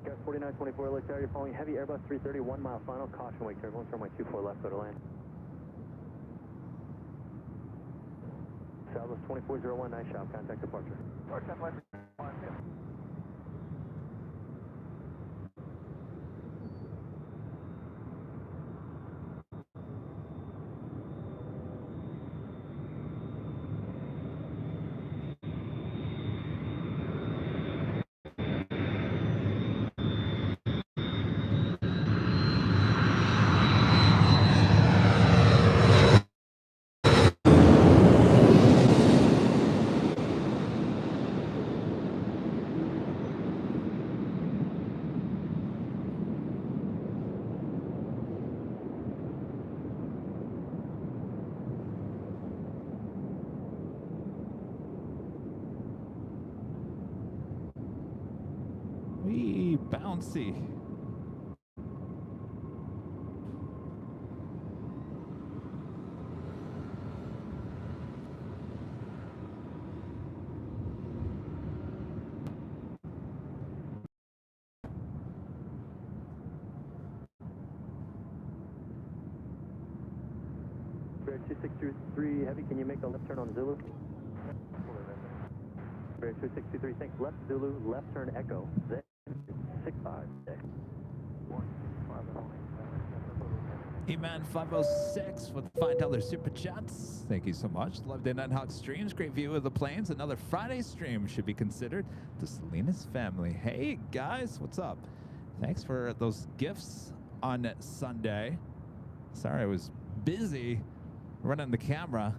Gas 4924, LAX, you're following heavy Airbus 330, 1 mile final, caution wake turbulence, runway 24 left, go to land. Southwest 2401, nice shot, contact departure. North Southwest 1, 2. Wee, bouncy. Bear 2623 heavy, can you make a left turn on Zulu? Bear 2623, thanks. Left Zulu, left turn Echo. Z 65. E-Man 506 with $5 super chats. Thank you so much. Love the Nighthawk streams. Great view of the planes. Another Friday stream should be considered. The Salinas family. Hey guys, what's up? Thanks for those gifts on Sunday. Sorry, I was busy running the camera.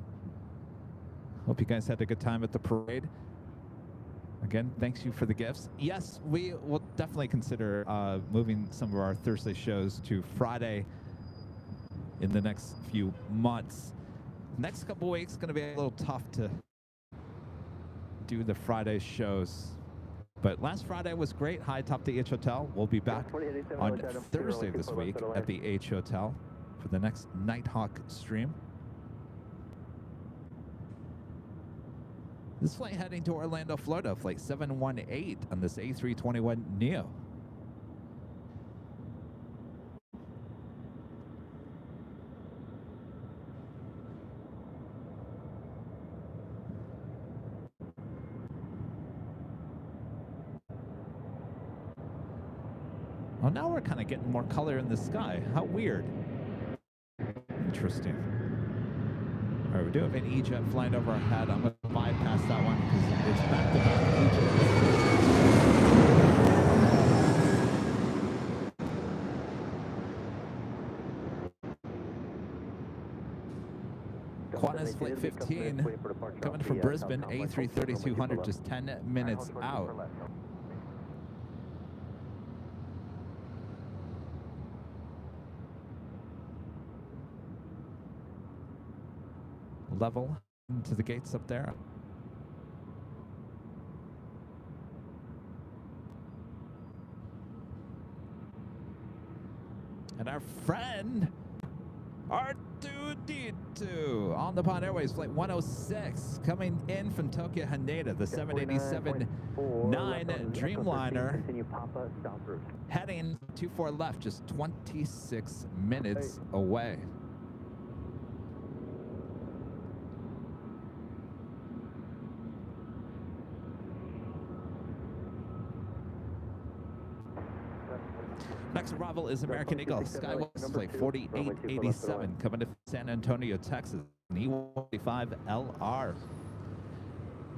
Hope you guys had a good time at the parade. Again, thanks you for the gifts. Yes, we will definitely consider moving some of our Thursday shows to Friday in the next few months. Next couple weeks going to be a little tough to do the Friday shows. But last Friday was great. High top the H Hotel. We'll be back on Thursday this week at the H Hotel for the next Nighthawk stream. This flight heading to Orlando, Florida, flight 718 on this A321neo. Well, now we're kind of getting more color in the sky. How weird. Interesting. All right, we do have an E-Jet flying over our head. I'm going to bypass that one because it's back-to-back E-Jets. Qantas Flight 15 coming from Brisbane, A330-200, just 10 minutes out. Level to the gates up there. And our friend R2D 32 on the Pond Airways, flight 106, coming in from Tokyo Haneda, the 787-9 Dreamliner, Continue Papa south route. heading 24 left, just 26 minutes away. Next arrival is American Eagle, Skywest, flight 4887, coming to San Antonio, Texas, an E-145LR.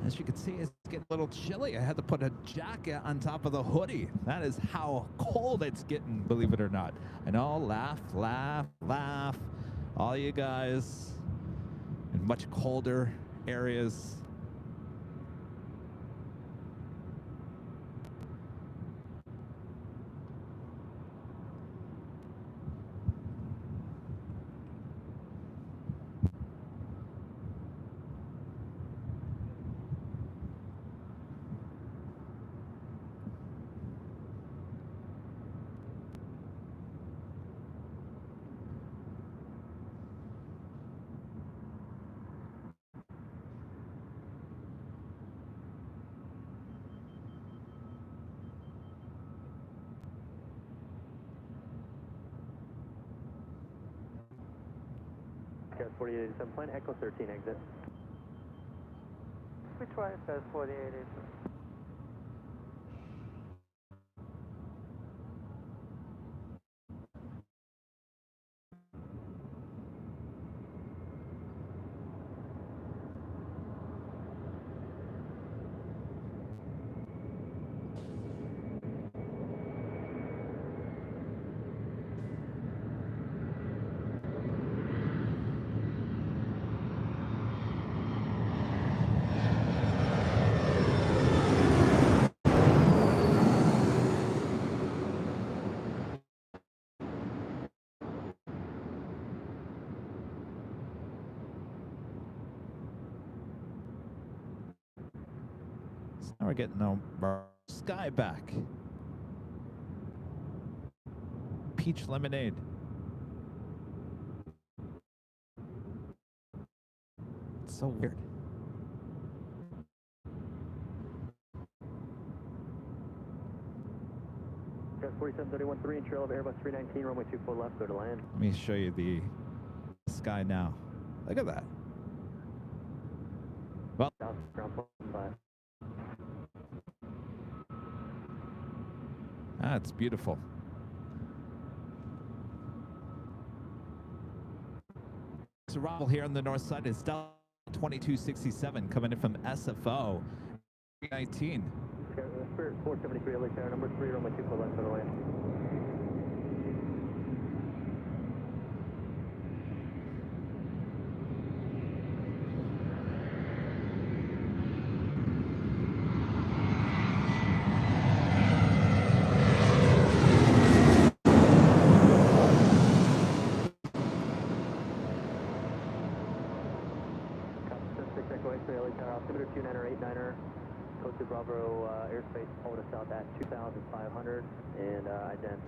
As you can see, it's getting a little chilly. I had to put a jacket on top of the hoodie. That is how cold it's getting, believe it or not. I know, laugh, laugh, laugh. All you guys in much colder areas. Cat 4887 plan, Echo 13 exit. We try it as 4887. Now we're getting our sky back. Peach lemonade. It's so weird. Cat 4731-3 and trail of Airbus 319, runway 24 left, go to land. Let me show you the sky now. Look at that. Well, South, ground point 5. that's beautiful. So arrival here on the north side is Delta 2267 coming in from SFO 19. Spirit 473, LA tower number 3, runway 24 left, go to land. Altimeter 2989er, code to Bravo airspace, hold us out at 2,500 and ident.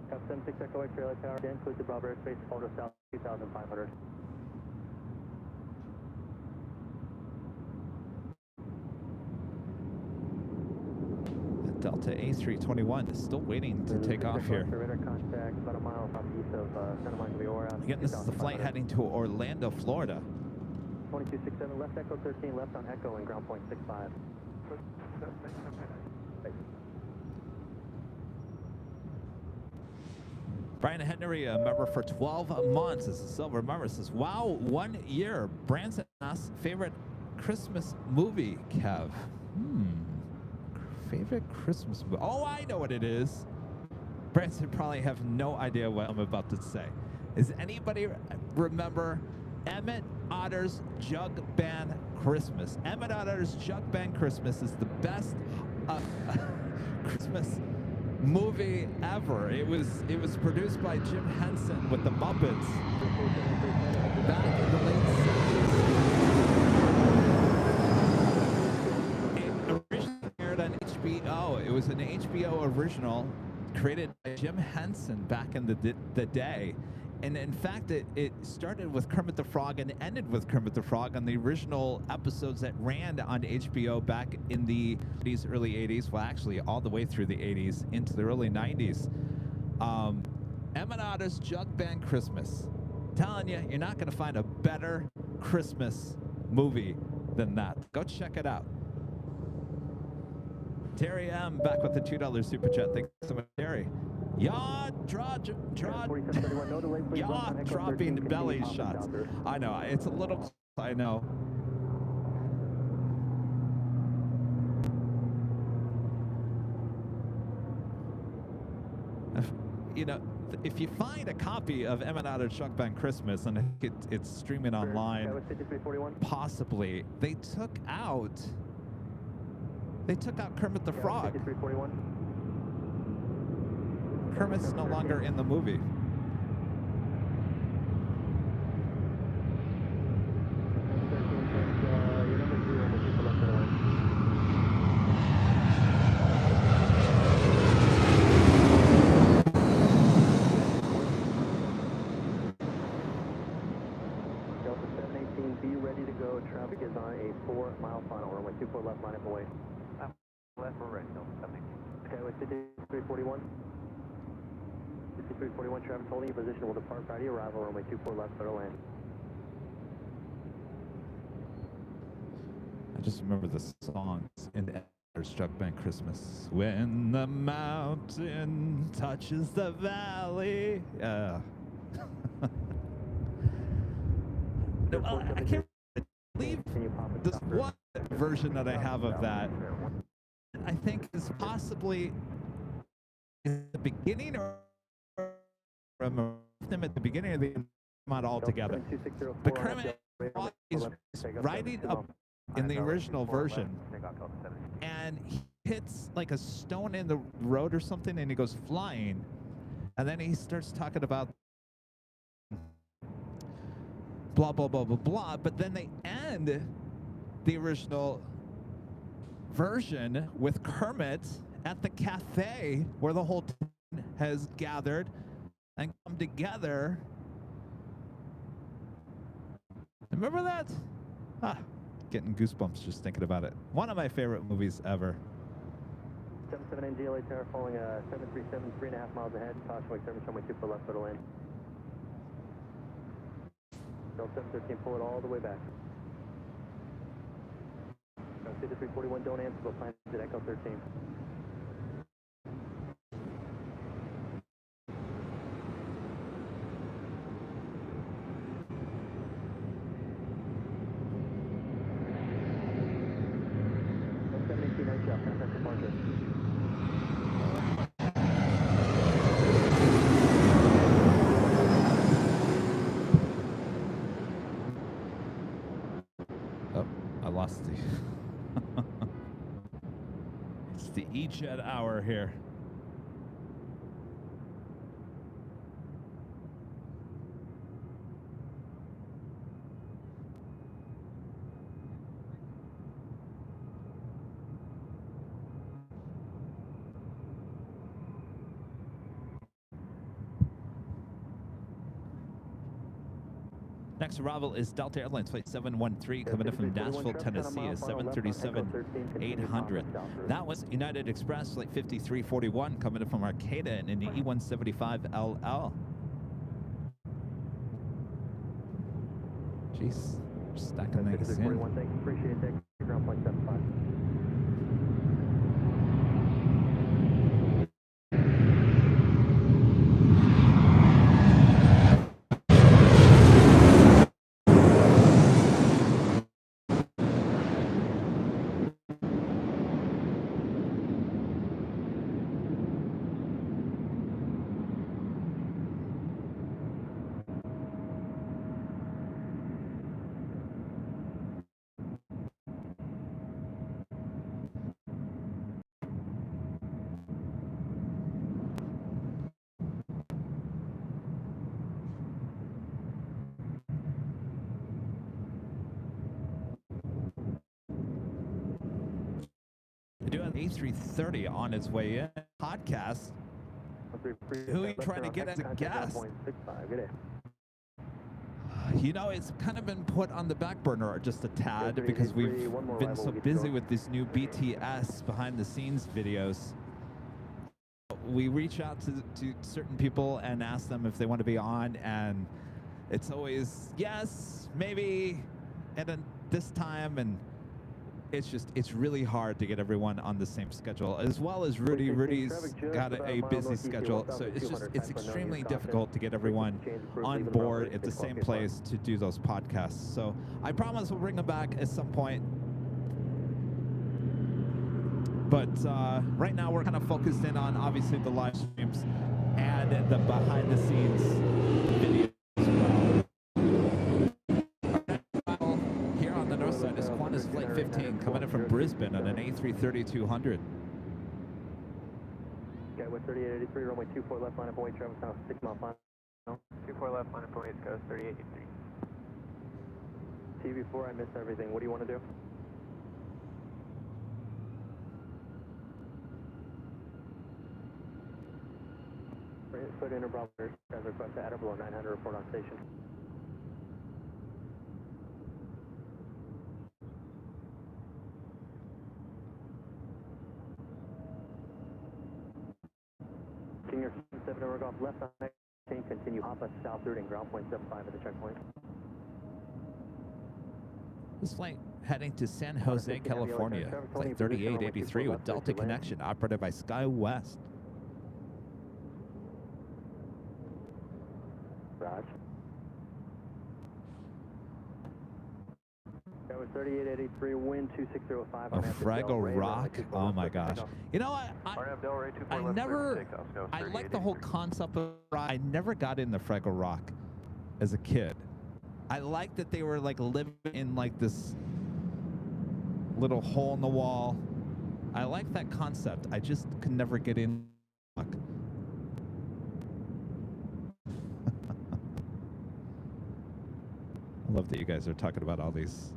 Cap 76 Echo X trailer tower, again, code to Bravo airspace, hold us out 2,500. Delta A321 is still waiting to take off here. Radar contact about a mile southeast of Santa Monica Leora. Again, this is the flight heading to Orlando, Florida. 2267 left Echo 13 left on Echo and ground point 65. Brian Henry, a member for 12 months, is a silver member. Says, "Wow, 1 year." Branson asks, favorite Christmas movie, Kev. Favorite Christmas movie? Oh, I know what it is. Branson probably have no idea what I'm about to say. Does anybody remember Emmett Otter's Jug Band Christmas? Emmett Otter's Jug Band Christmas is the best Christmas movie ever. It was produced by Jim Henson with the Muppets back in the late 70s. It originally aired on HBO. It was an HBO original created by Jim Henson back in the day. And in fact, it started with Kermit the Frog and ended with Kermit the Frog on the original episodes that ran on HBO back in the 80s, early 80s. Well, actually, all the way through the 80s into the early 90s. Eminada's Jug Band Christmas. Telling you, you're not going to find a better Christmas movie than that. Go check it out. Terry M. back with the $2 super chat. Thanks so much, Terry. Yaw, yaw, dropping belly shots. I know, it's a little, I know. You know, if you find a copy of Eminada's Jug Band Christmas, and it's streaming online, possibly, they took out Kermit the Frog. Kermit's no longer in the movie. Delta 718, be ready to go. Traffic is on a 4-mile final. Runway 24 left, line up away. Left, we're ready. Delta 718. Skyway 5341. 5341, traffic holding your position. Will depart prior to your arrival. Runway 24 left, clear to land. I just remember the songs in Eminada's Jug Band Christmas. When the mountain touches the valley. No, I can't believe this one version that I have of that. I think is possibly in the beginning or from them at the beginning of the not all together. But Kermit is riding up in the original version, and he hits like a stone in the road or something, and he goes flying, and then he starts talking about blah blah blah blah blah. But then they end the original version with Kermit at the cafe where the whole town has gathered and come together. Remember that? Getting goosebumps just thinking about it. One of my favorite movies ever. 779 GLA Tower following 737, 3.5 miles ahead. Caution wake service runway 24 left, clear to land. Delta 713, pull it all the way back. Delta 341, don't answer, but plan to Echo 13. Oh, I lost the... It's the E-Jet hour here. Next arrival is Delta Airlines Flight 713 coming in from Nashville, Tennessee, is 737-800. That was United Express Flight 5341 coming in from Arcata in the E175LL. Jeez, stacking things in. Appreciate that. Ground point 75. We do have A330 on its way in. Podcast Who are you trying to get as a guest? 1.65. Good day. You know, it's kind of been put on the back burner just a tad because we've been so busy with this new BTS behind the scenes videos. We reach out to certain people and ask them if they want to be on, and it's always yes, maybe, and then this time, and it's really hard to get everyone on the same schedule, as well as Rudy. Rudy's got a busy schedule, so it's extremely difficult to get everyone on board at the same place to do those podcasts. So I promise we'll bring them back at some point. But right now we're kind of focused in on obviously the live streams and the behind the scenes videos as well. Here on the north side is Qantas Flight 15 coming in from Brisbane on an A330-200. Okay, with 3883, runway 24 left line of Boeing, travel south 6 mile final. 24 left line of Boeing, goes 3883. TV4, I missed everything. What do you want to do? Put in a Bravo, as requested, at or below 900, report on station. Senior 7 over golf left on next chain, continue Papa south route and ground point 75 at the checkpoint. This flight heading to San Jose, California. Flight 3883 with Delta Connection, operated by SkyWest. Raj. That was 3883, wind 2605. A Fraggle Rock? Oh my gosh. You know what? I like the whole concept of I never got in the Fraggle Rock as a kid. I like that they were like living in like this little hole in the wall. I like that concept. I just could never get in. I love that you guys are talking about all these.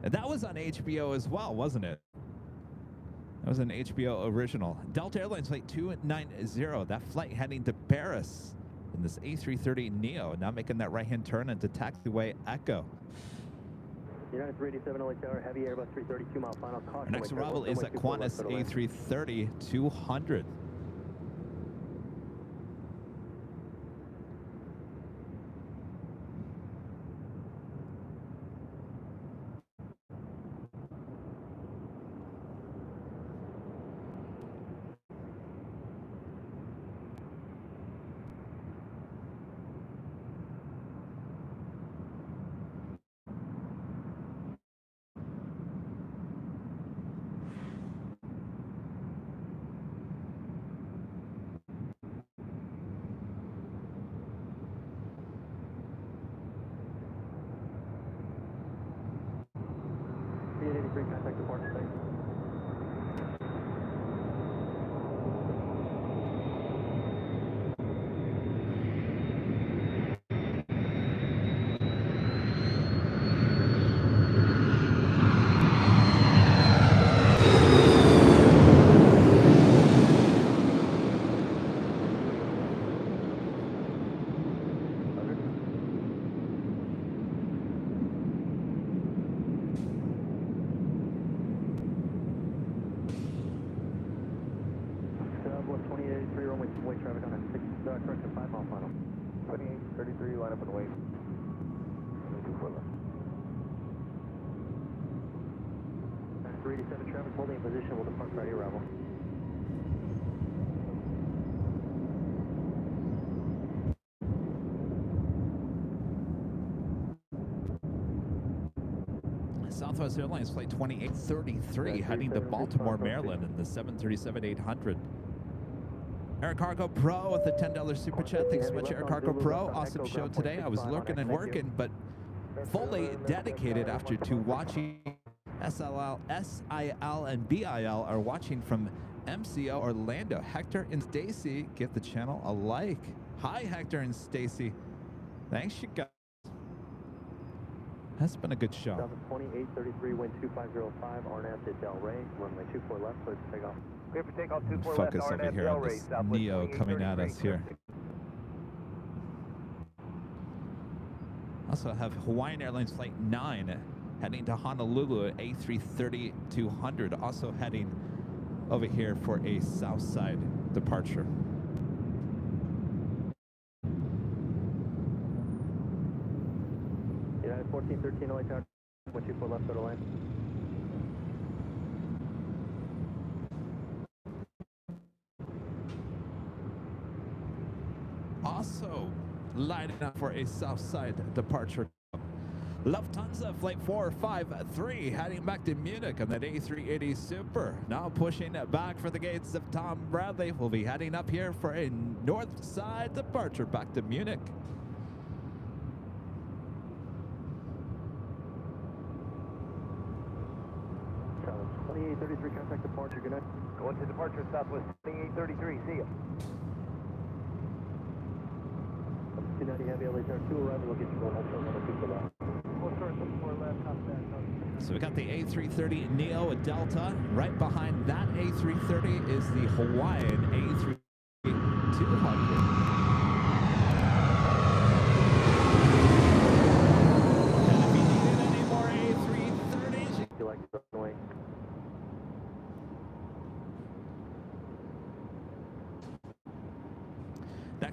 And that was on HBO as well, wasn't it? That was an HBO original. Delta Airlines Flight 290. That flight heading to Paris in this A330neo. Now making that right-hand turn into taxiway Echo. United 387 LA Tower, heavy Airbus 332 mile final. Our next arrival is at Qantas A330-200. Contact departure site. Traffic on a 6, correction 5 mile final. 2833, line up and wait. 24 left. 387 traffic holding in position, will depart Friday arrival. Southwest Airlines Flight 2833 heading to Baltimore, Maryland in the 737-800. Air Cargo Pro with a $10 super chat. Thanks so much, Air Cargo Pro. Awesome show today. I was lurking and working, but fully dedicated after to watching SIL and BIL are watching from MCO Orlando. Hector and Stacy, give the channel a like. Hi, Hector and Stacy. Thanks, you guys. Has been a good show. 2833, wind 2505, RNAV to Del Rey, runway 24 left, clear for takeoff. Clear for takeoff, I'm 24 gonna left, focus over RNAV here Del on Rey, this Southwest Neo coming at us 2833, here. Also have Hawaiian Airlines Flight 9 heading to Honolulu at A330-200, also heading over here for a south side departure. United 1413, LA Tower, 124 left, go to line. Also lining up for a south side departure. Lufthansa Flight 453 heading back to Munich on that A380 Super. Now pushing back for the gates of Tom Bradley. We'll be heading up here for a north side departure back to Munich. Travel 2833, contact departure, good night. Going to departure, Southwest 2833, see ya. 290 heavy, LA Tower 2 arrival, we'll get you going home short, runway 24 left. So we got the A330 Neo Delta. Right behind that A330 is the Hawaiian A320. And if you needed any more A330s, You like the runway?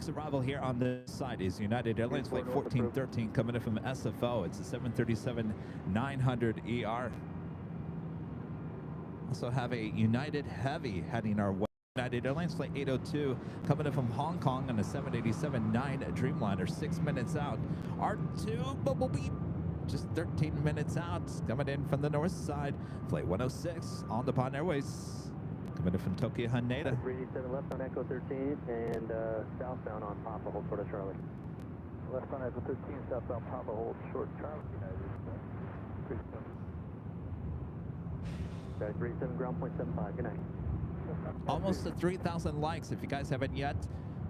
next arrival here on this side is United Airlines Flight 1413 coming in from SFO. It's a 737-900 ER. Also have a United Heavy heading our way. United Airlines Flight 802 coming in from Hong Kong on a 787-9 Dreamliner, 6 minutes out. R2 Bumblebee just 13 minutes out, coming in from the north side. Flight 106 on the Pond Airways. Coming in from Tokyo Haneda. 387 left on Echo 13 and southbound on Papa, hold short of Charlie. Left on Echo 13, southbound Papa, hold short, Charlie, United. 37 ground point 75, good night. Almost to 3,000 likes. If you guys haven't yet,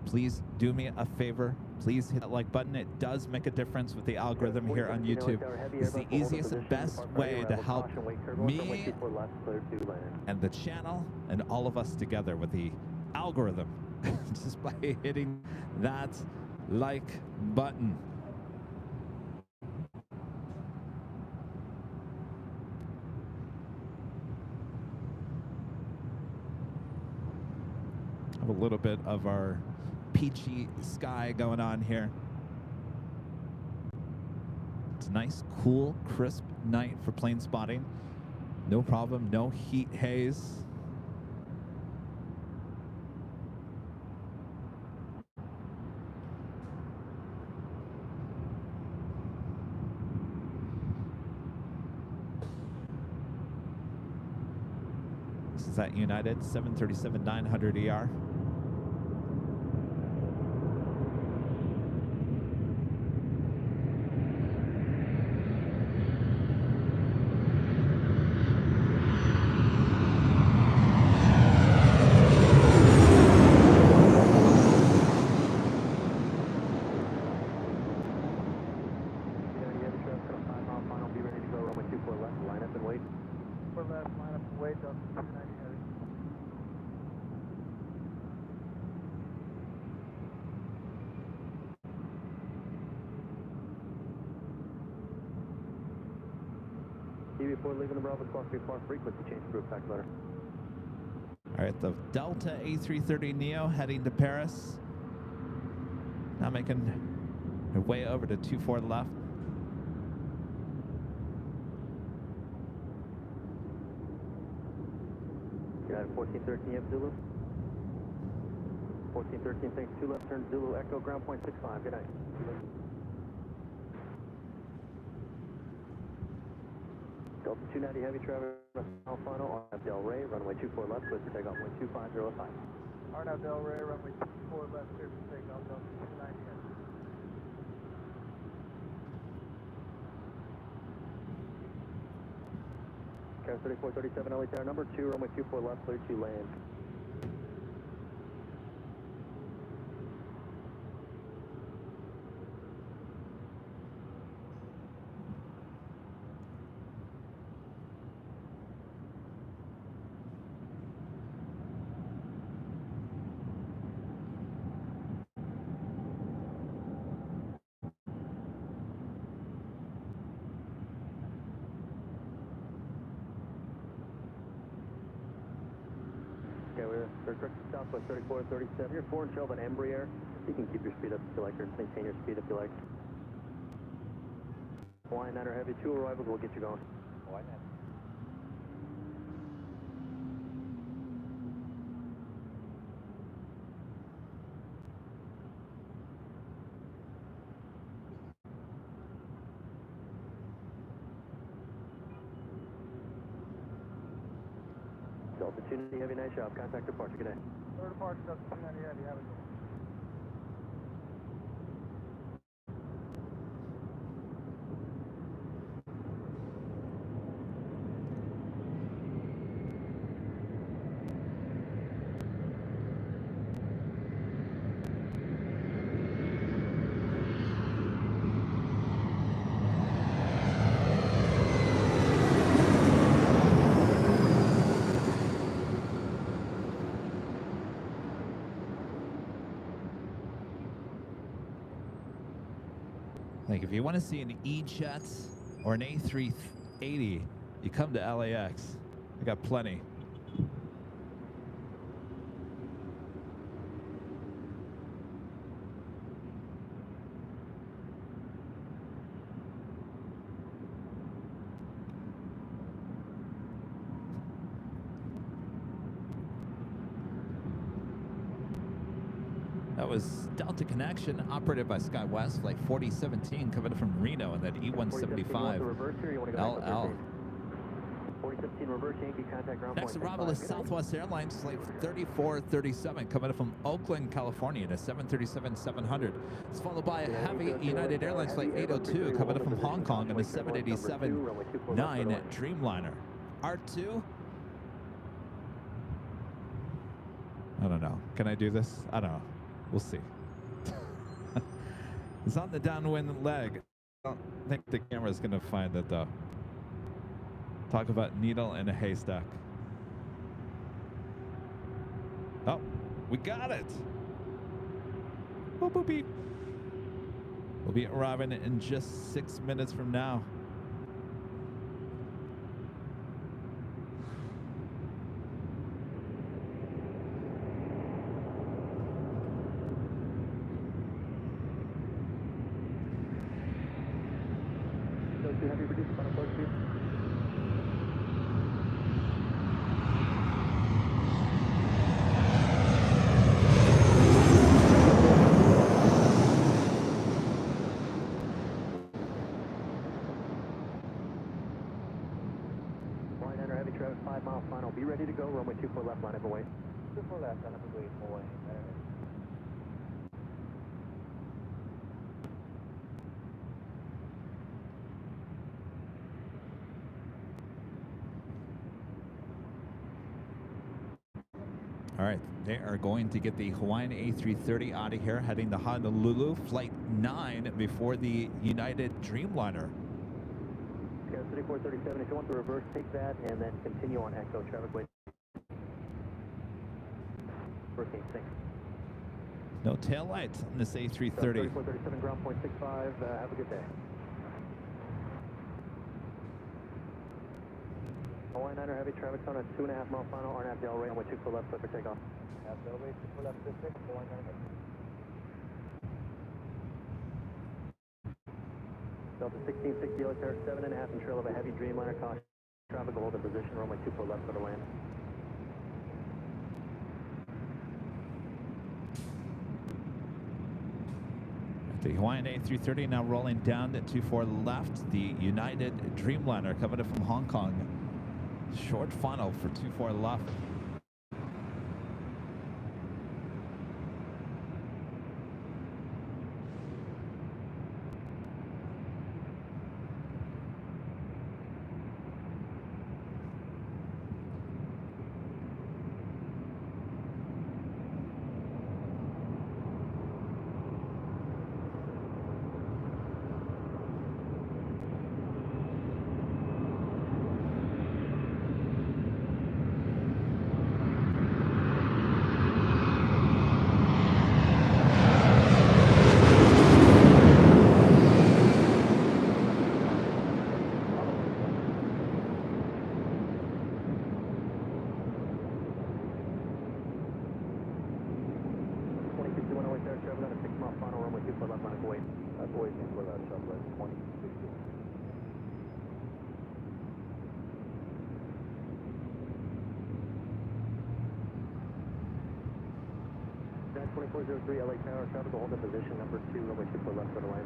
please do me a favor. Please hit that like button. It does make a difference with the algorithm here on YouTube. It's the easiest and best way to help me and the channel and all of us together with the algorithm. Just by hitting that like button. Have a little bit of our peachy sky going on here. It's a nice, cool, crisp night for plane spotting. No problem, no heat haze. This is at United 737-900 ER. Before leaving the Bravo Squawk 34 frequency change group back letter. All right, the Delta A330 Neo heading to Paris. Now making her way over to 24 left. United 1413 F Zulu. 1413 thanks 2 left turn Zulu Echo ground point 65. Good night. Delta 290 heavy traffic final on Del Rey, runway 24 left, clear for takeoff, wind 2505. RNAV Del Rey, runway 24 left, clear for takeoff, Delta 290 heavy. Car 3437 LA Tower number 2, runway 24 left, clear to land. Okay, we're correct to Southwest 3437. You're 4 and 12 on Embraer. You can keep your speed up if you like, or maintain your speed if you like. Hawaiian 9er Heavy, 2 arrivals, we'll get you going. Hawaiian 9. Delta 290 Heavy, nice job. Contact departure, good day. Third departure, Delta 290 Heavy, have a good one. Like, if you want to see an E-Jet or an A380, you come to LAX. I got plenty. That was Delta Connection, operated by SkyWest, flight 4017, coming from Reno, and that E175 LL. 4017 reverse Yankee, contact ground Next point. arrival is Southwest Airlines, flight 3437, coming from Oakland, California, to 737-700. It's followed by a heavy United Airlines flight 802, coming from Hong Kong, and a 787-9 Dreamliner. R2? I don't know. Can I do this? I don't know. We'll see. It's on the downwind leg. I don't think the camera's going to find it, though. Talk about needle in a haystack. Oh, we got it. Boop, boop, beep. We'll be arriving in just 6 minutes from now. Have you reduced final approach speed? Hawaiian 9er Heavy, traffic 5 mile final. Be ready to go. Runway 24 left, line up and wait. 24 left, line up and wait. Hawaiian 9er Heavy. All right, they are going to get the Hawaiian A330 out of here, heading to Honolulu, flight 9 before the United Dreamliner. Okay, 3437, if you want the reverse, take that and then continue on Echo, traffic wait. First game, thanks. No tail lights on this A330. 3437, ground point 65, have a good day. Hawaiian 9er Heavy, traffic's on a 2.5 mile final, RNAV Del Rey, runway 24 left, clear for takeoff. Del Rey, 24 left, 56, Hawaiian 9er Heavy. Delta 1660, Yellow Tower, 7.5 and trail of a heavy Dreamliner, caution. Traffic will hold in position, runway 24 left for the land. The Hawaiian A330 now rolling down to 24 left. The United Dreamliner coming in from Hong Kong. Short final for 24 left. left line up away. That's way before that shuttle at 2060. Dash 2403 LA Tower, traffic hold in position number 2, runway 24 left center line.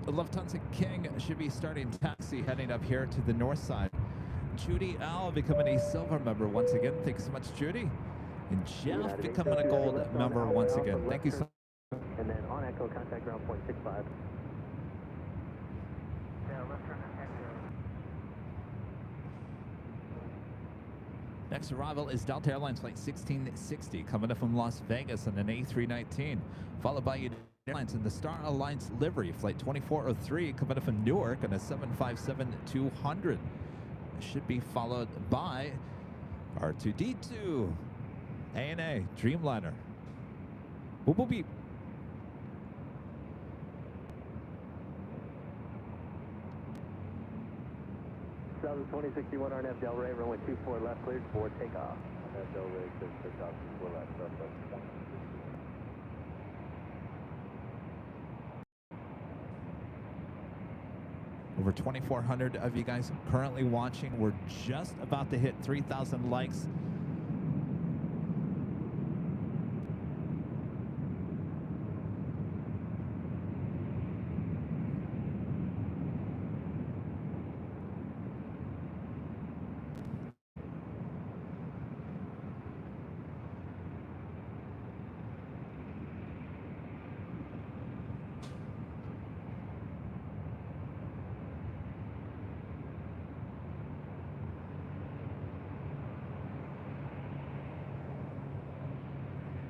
Lufthansa King should be starting taxi heading up here to the north side. Judy L becoming a silver member once again. Thanks so much, Judy. And Jeff becoming a gold member once again. Thank you so much. And then on echo, contact ground point 65. Next arrival is Delta Airlines Flight 1660 coming up from Las Vegas on an A319, followed by United Airlines in the Star Alliance livery Flight 2403 coming up from Newark on a 757-200. Should be followed by R2D2, ANA Dreamliner. Boop boop beep. South 2061 RNF Del Rey, runway 24 left, cleared for takeoff. RNF Del Rey, cleared for takeoff before that shuttle at 2060. Over 2,400 of you guys currently watching. We're just about to hit 3,000 likes.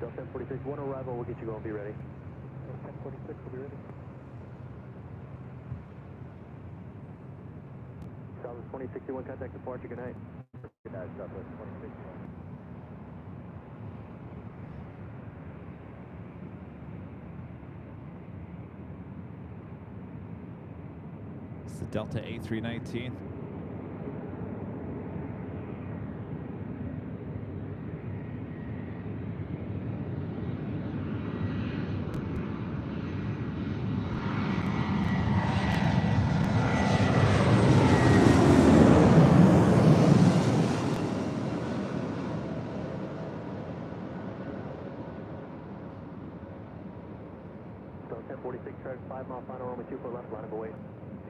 Delta 1046, one arrival, we'll get you going, be ready. Delta 1046 will be ready. South 2061, contact departure, good night. Good night, Southwest 2061. It's the Delta A319. Delta 1046, track 5 mile final, runway 24 left, line of away.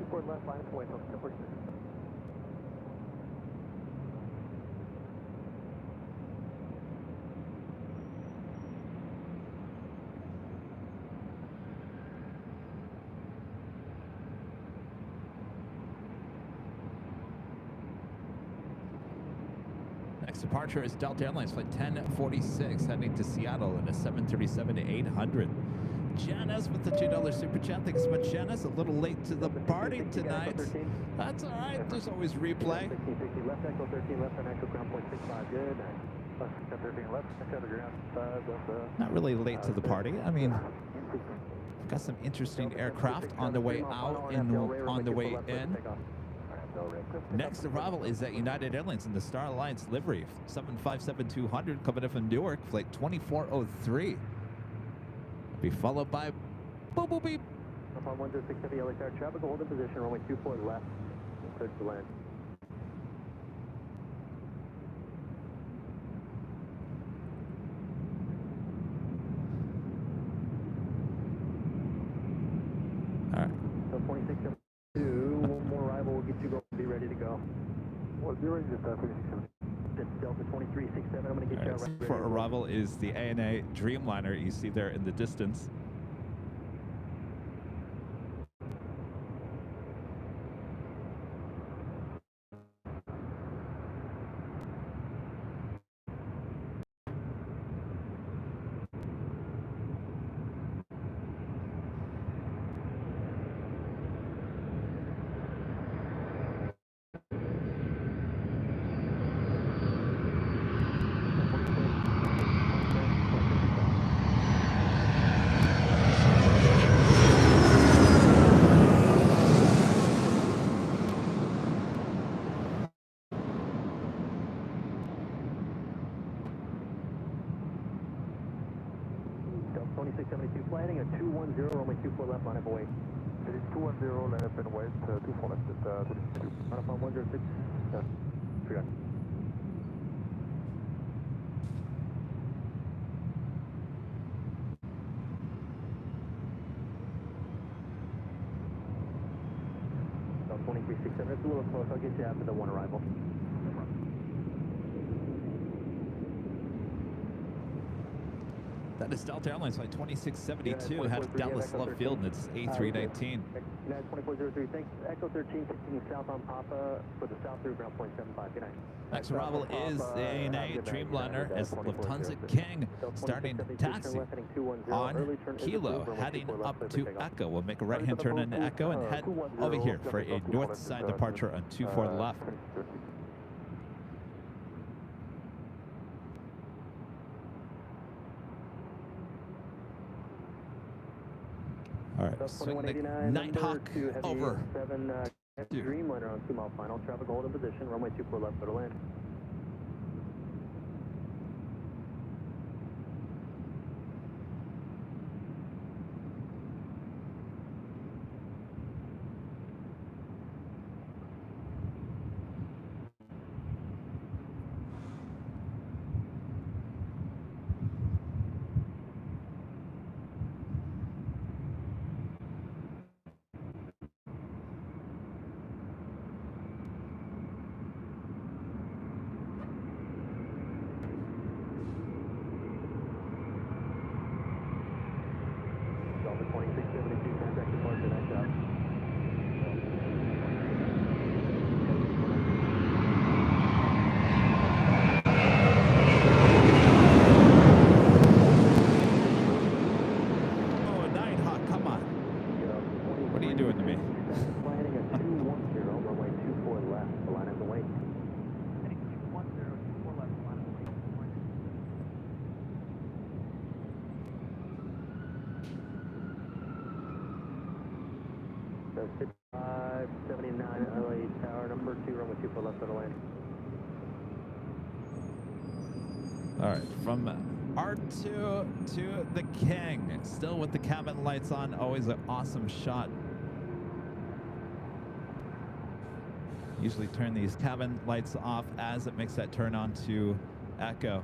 24 left, line of away, Delta 1046. Next departure is Delta Airlines Flight 1046 heading to Seattle in a 737-800. Janice with the $2 super chat. Thanks so much, Janice. A little late to the party tonight. That's all right. There's always replay. 1660, left echo 13, left on echo ground point 65. Good night. Left 13 left, echo ground 5, Not really late to the party. I mean, we've got some interesting aircraft on the way out and on the way in. Next arrival is at United Airlines in the Star Alliance livery, 757-200 coming in from Newark, flight 2403. Be followed by boop boop beep. Upon 106 heavy LA Tower, traffic hold in position, runway 24 left, cleared to land. All right. So 2672, one more arrival, we'll get you going, be ready to go. What zero is it? 2670. It's Delta 2367, I'm going to get you out right For arrival is the ANA Dreamliner you see there in the distance. 22 flight heading at 210, runway 24 left, line up and wait. It is 210, line up and wait, 24 left at 22. Line up on 106, forgot. So 2367, it's a little close, I'll get you after the one arrival. That is Delta Airlines flight 2672, head to Dallas Love Field, and it's A319. United 2403, thanks. Echo 13, continuing south on Papa for the south through ground point 75. Good night. Next arrival is the ANA Dreamliner as Lufthansa King starting taxi on Kilo, heading up to Echo. We'll make a right-hand turn into Echo and head over here for a north side departure on 24 left. All right, swing the Nighthawk over. Dreamliner on 2 mile final. Traffic hold in position. Runway 24 left, go to land. Delta 2672, contact departure, nice job. Oh, Nighthawk, come on. What are you doing to me? Flight heading at 210, runway 24 left, the line up and wait. Heading 210, 24 left, line up and wait. So 6579 LA Tower, number 2, runway 24 left, go to land. All right, from R2 to the King, still with the cabin lights on, always an awesome shot. Usually turn these cabin lights off as it makes that turn on to Echo.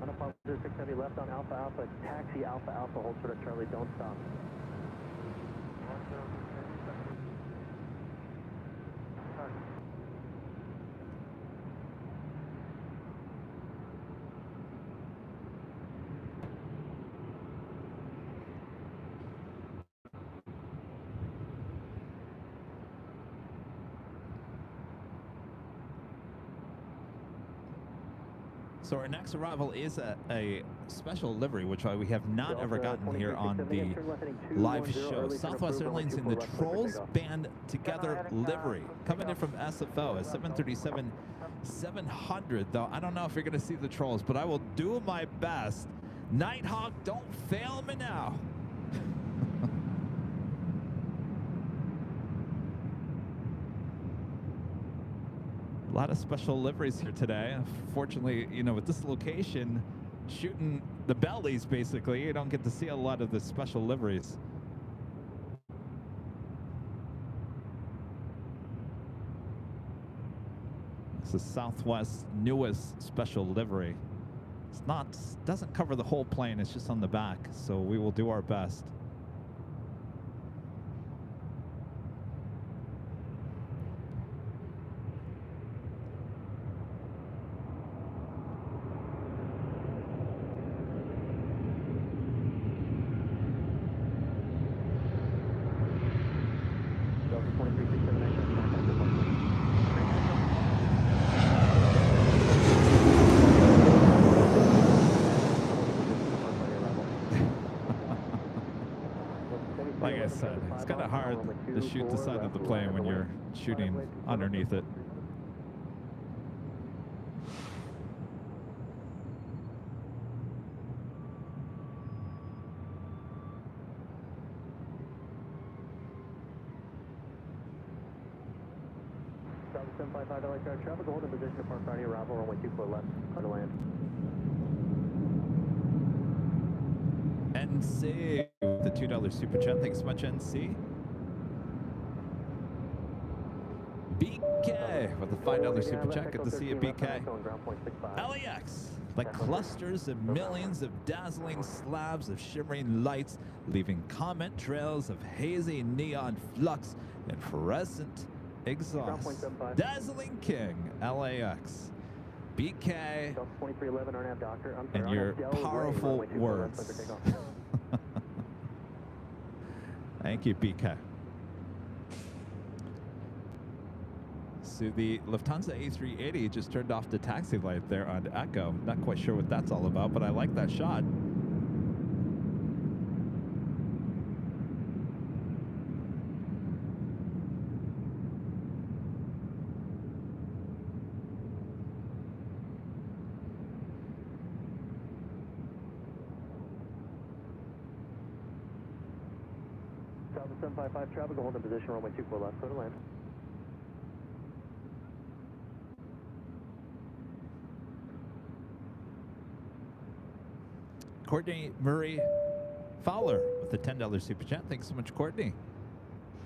On a Papa 670 left on Alpha Alpha, taxi Alpha Alpha, hold short at Charlie, don't stop. So our next arrival is a special livery, which we have not ever gotten here on the live show. Southwest Airlines in the Trolls Band Together livery. Coming in from SFO, a 737-700, though I don't know if you're going to see the Trolls, but I will do my best. Nighthawk, don't fail me now. A lot of special liveries here today. Unfortunately, you know, with this location, shooting the bellies, basically, you don't get to see a lot of the special liveries. This is Southwest's newest special livery. It's not, doesn't cover the whole plane, it's just on the back, so we will do our best. Like I said, it's kind of hard to shoot the side of the plane when you're shooting underneath it. South 755 LA Tower, traffic hold in position to park on your arrival, runway 24 left, clear to land. NC with the $2 super chat. Thanks so much, NC. BK with the $5 super chat. Good to see you, BK. LAX, like clusters of millions of dazzling slabs of shimmering lights, leaving comment trails of hazy neon flux and fluorescent exhaust. Dazzling King, LAX. BK, and your powerful words. Thank you, BK. So the Lufthansa A380 just turned off the taxi light there on Echo. Not quite sure what that's all about, but I like that shot. South 755 traffic, hold in position, runway 24 left, clear to land. Courtney Murray Fowler with a $10 super chat. Thanks so much, Courtney.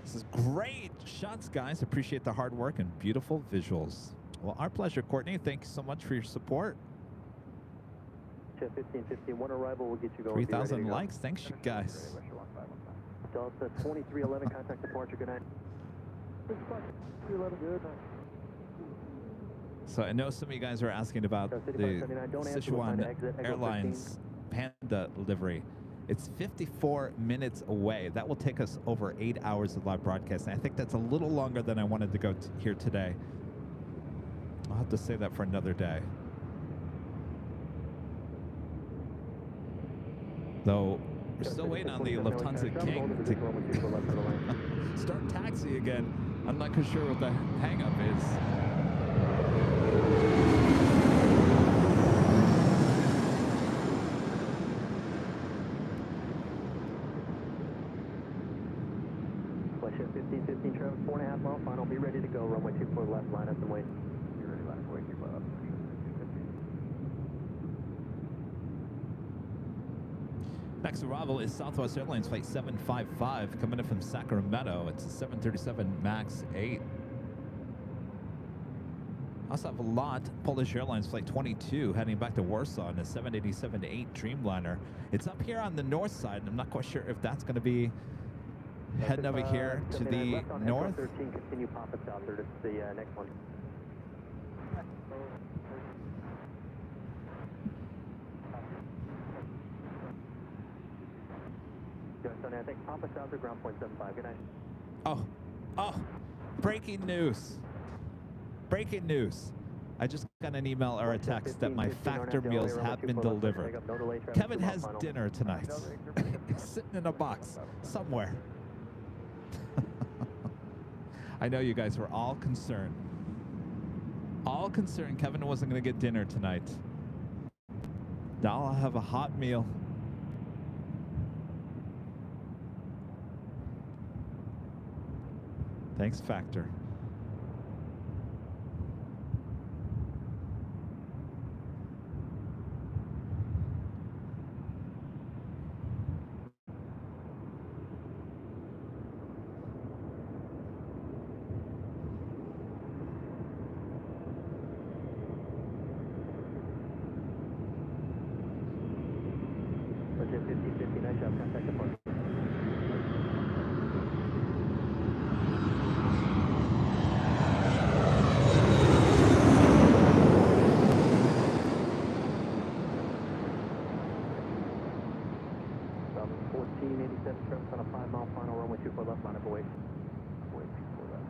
This is great shots, guys. Appreciate the hard work and beautiful visuals. Well, our pleasure, Courtney. Thank you so much for your support. 1515, one arrival will get you going. 3,000 likes. Thanks, you guys. Delta 2311, contact departure, good night. 2311, good night. So I know some of you guys are asking about the Sichuan Airlines Panda livery. It's 54 minutes away. That will take us over 8 hours of live broadcasting. I think that's a little longer than I wanted to go here today. I'll have to say that for another day. Though we're still waiting on the Lufthansa King to start taxi again. I'm not quite sure what the hang-up is. Flight 1515 traffic, 4.5 mile final, be ready to go. Runway 24 left, line up and wait. Be ready, line up, wait, keep up. Next arrival is Southwest Airlines Flight 755 coming in from Sacramento. It's a 737 MAX 8. Also have a lot. Polish Airlines Flight 22 heading back to Warsaw in a 787-8 Dreamliner. It's up here on the north side. I'm not quite sure if that's going to be heading over here to the north. 13, continue pop us out there. It's the next one. I think pop us out to ground point 75. Good night. Oh, breaking news. Breaking news. I just got an email or a text that my factor meals have been delivered. Kevin has dinner tonight. It's sitting in a box somewhere. I know you guys were all concerned. All concerned Kevin wasn't going to get dinner tonight. Now I'll have a hot meal. Thanks, Factor. Legit 1550, nice job, contact departure. Traffic on a 5 mile final, runway 24 left, line up away. Runway 24 left.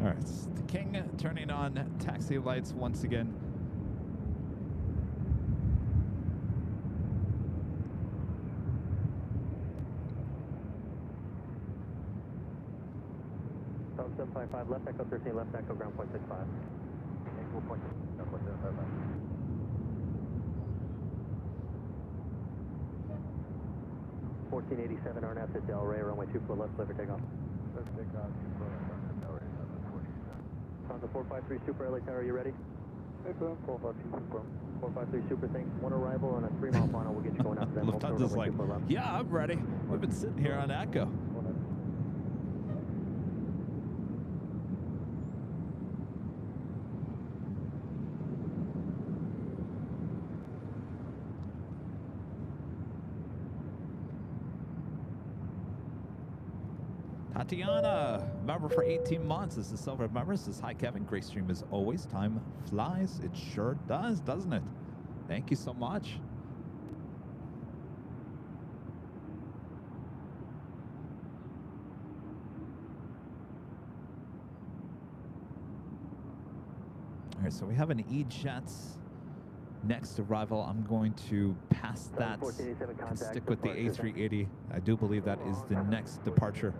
All right, it's the King turning on taxi lights once again. South 755, left echo 13, left echo ground point 65. Echo point 65. 475 left. 1487 RNF to Del Rey, runway 24 left, clear for takeoff. Let's take off 24 left on the Del Rey, 747. Honda 453 Super LA Tower, are you ready? Affirm, 453 Super. 453 Super, thanks. One arrival and a 3-mile final. We'll get you going after that. Lufthansa's like, yeah, I'm ready. We've been sitting here on Echo. Tatiana, member for 18 months. This is Silver member. This is Hi Kevin. Great stream as always. Time flies. It sure does, doesn't it? Thank you so much. All right, so we have an E-Jets next arrival. I'm going to pass that and stick with the A380. I do believe that is the next departure.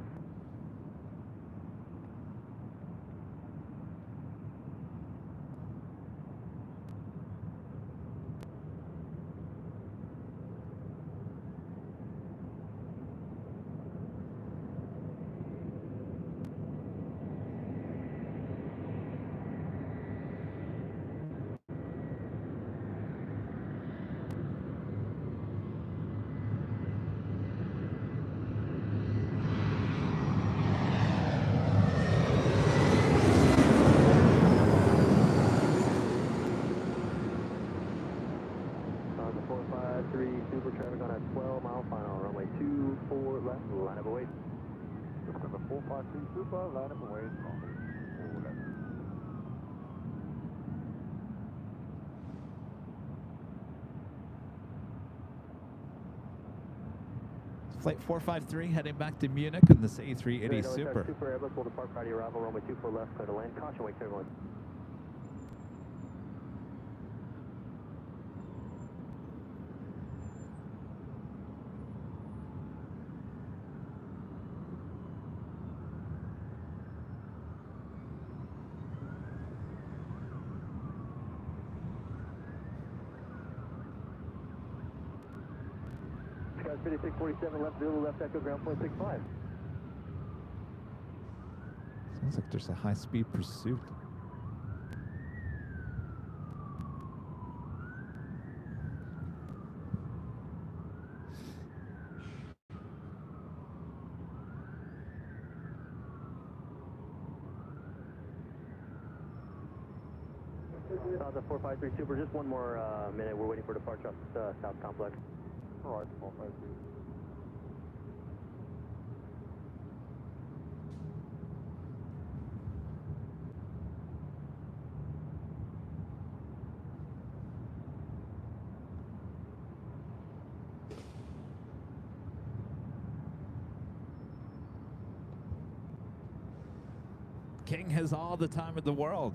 Super traffic on a 12-mile final, runway 24 left, line up await. September 453 Super, line up await, runway 24 left. Flight 453 heading back to Munich on this A380 Super. Super Airbus will depart Friday arrival, runway 24 left, clear to land. Caution, wait, everyone. Sky 5647 left, Zulu left, echo ground point 65. Sounds like there's a high-speed pursuit. The 453 Super, just one more minute. We're waiting for departure off the South Complex. All right, 453. King has all the time in the world.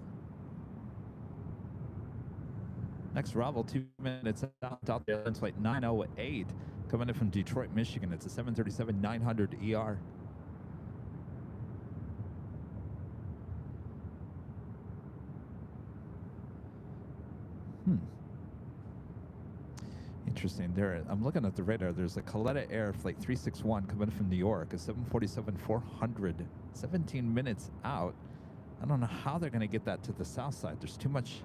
Next arrival, 2 minutes out there. It's flight 908 coming in from Detroit, Michigan. It's a 737-900 ER. Interesting. There, I'm looking at the radar. There's a Coletta Air flight 361 coming from New York, a 747-400, 17 minutes out. I don't know how they're going to get that to the south side. There's too much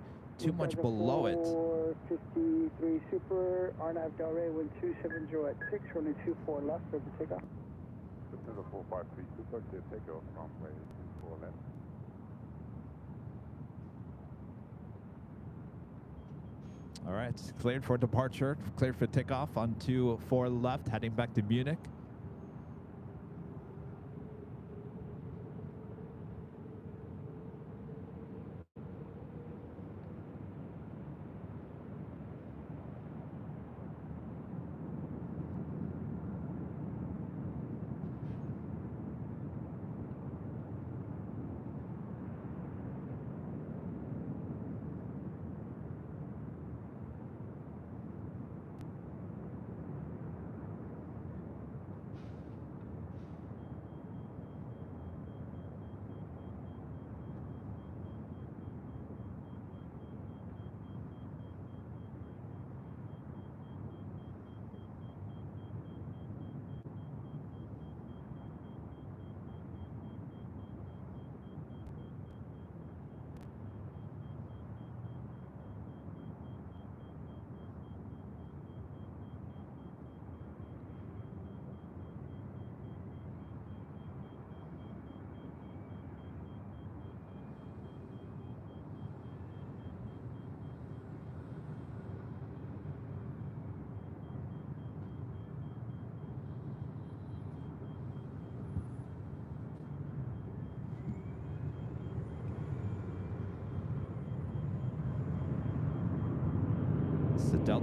below it. 453 Super, RNAV Del Rey, wind 270 at 6, runway 24 left for the takeoff. September 453 Super, clear takeoff, runway 24 left. All right, cleared for departure, cleared for takeoff on 24 left, heading back to Munich.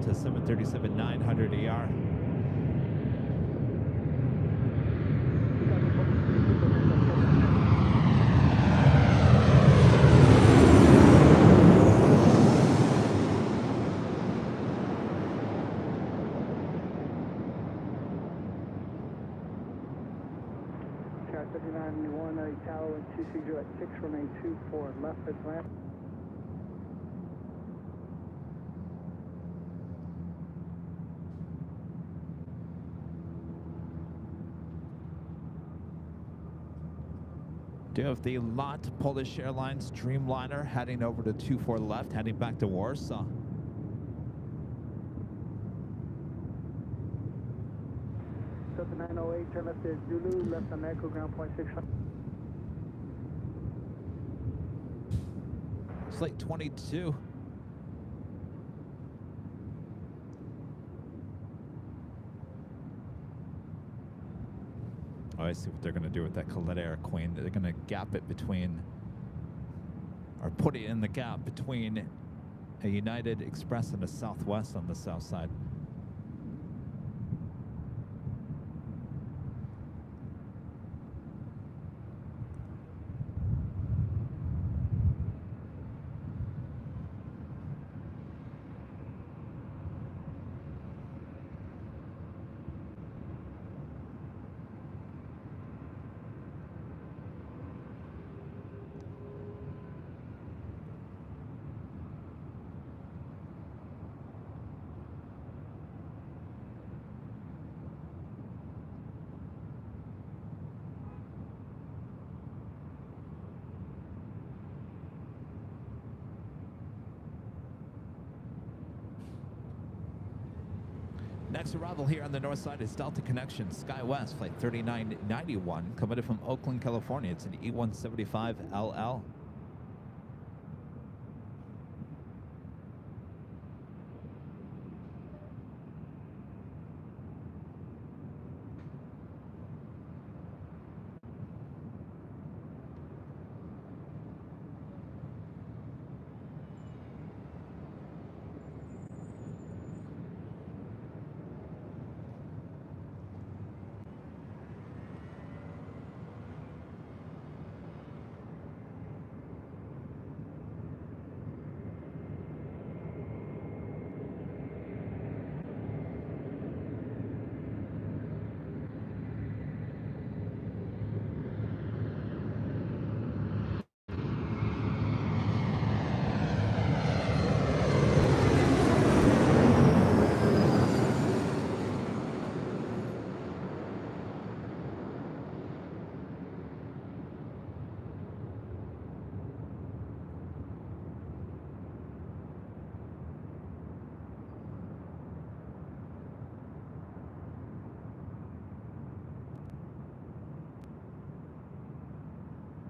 Delta 737-900 ER. Sky 3991, Tower 260 at 6, remain 24 left, it's land. Do have the LOT Polish Airlines Dreamliner heading over to 24 left, heading back to Warsaw. Delta 908, turn left is Zulu, left on Echo, ground point 6. Flight 22. Oh, I see what they're going to do with that Coletta Air Queen. They're going to gap it between, or put it in the gap between a United Express and a Southwest on the south side. Next arrival here on the north side is Delta Connection, SkyWest, flight 3991, coming in from Oakland, California. It's an E175LL.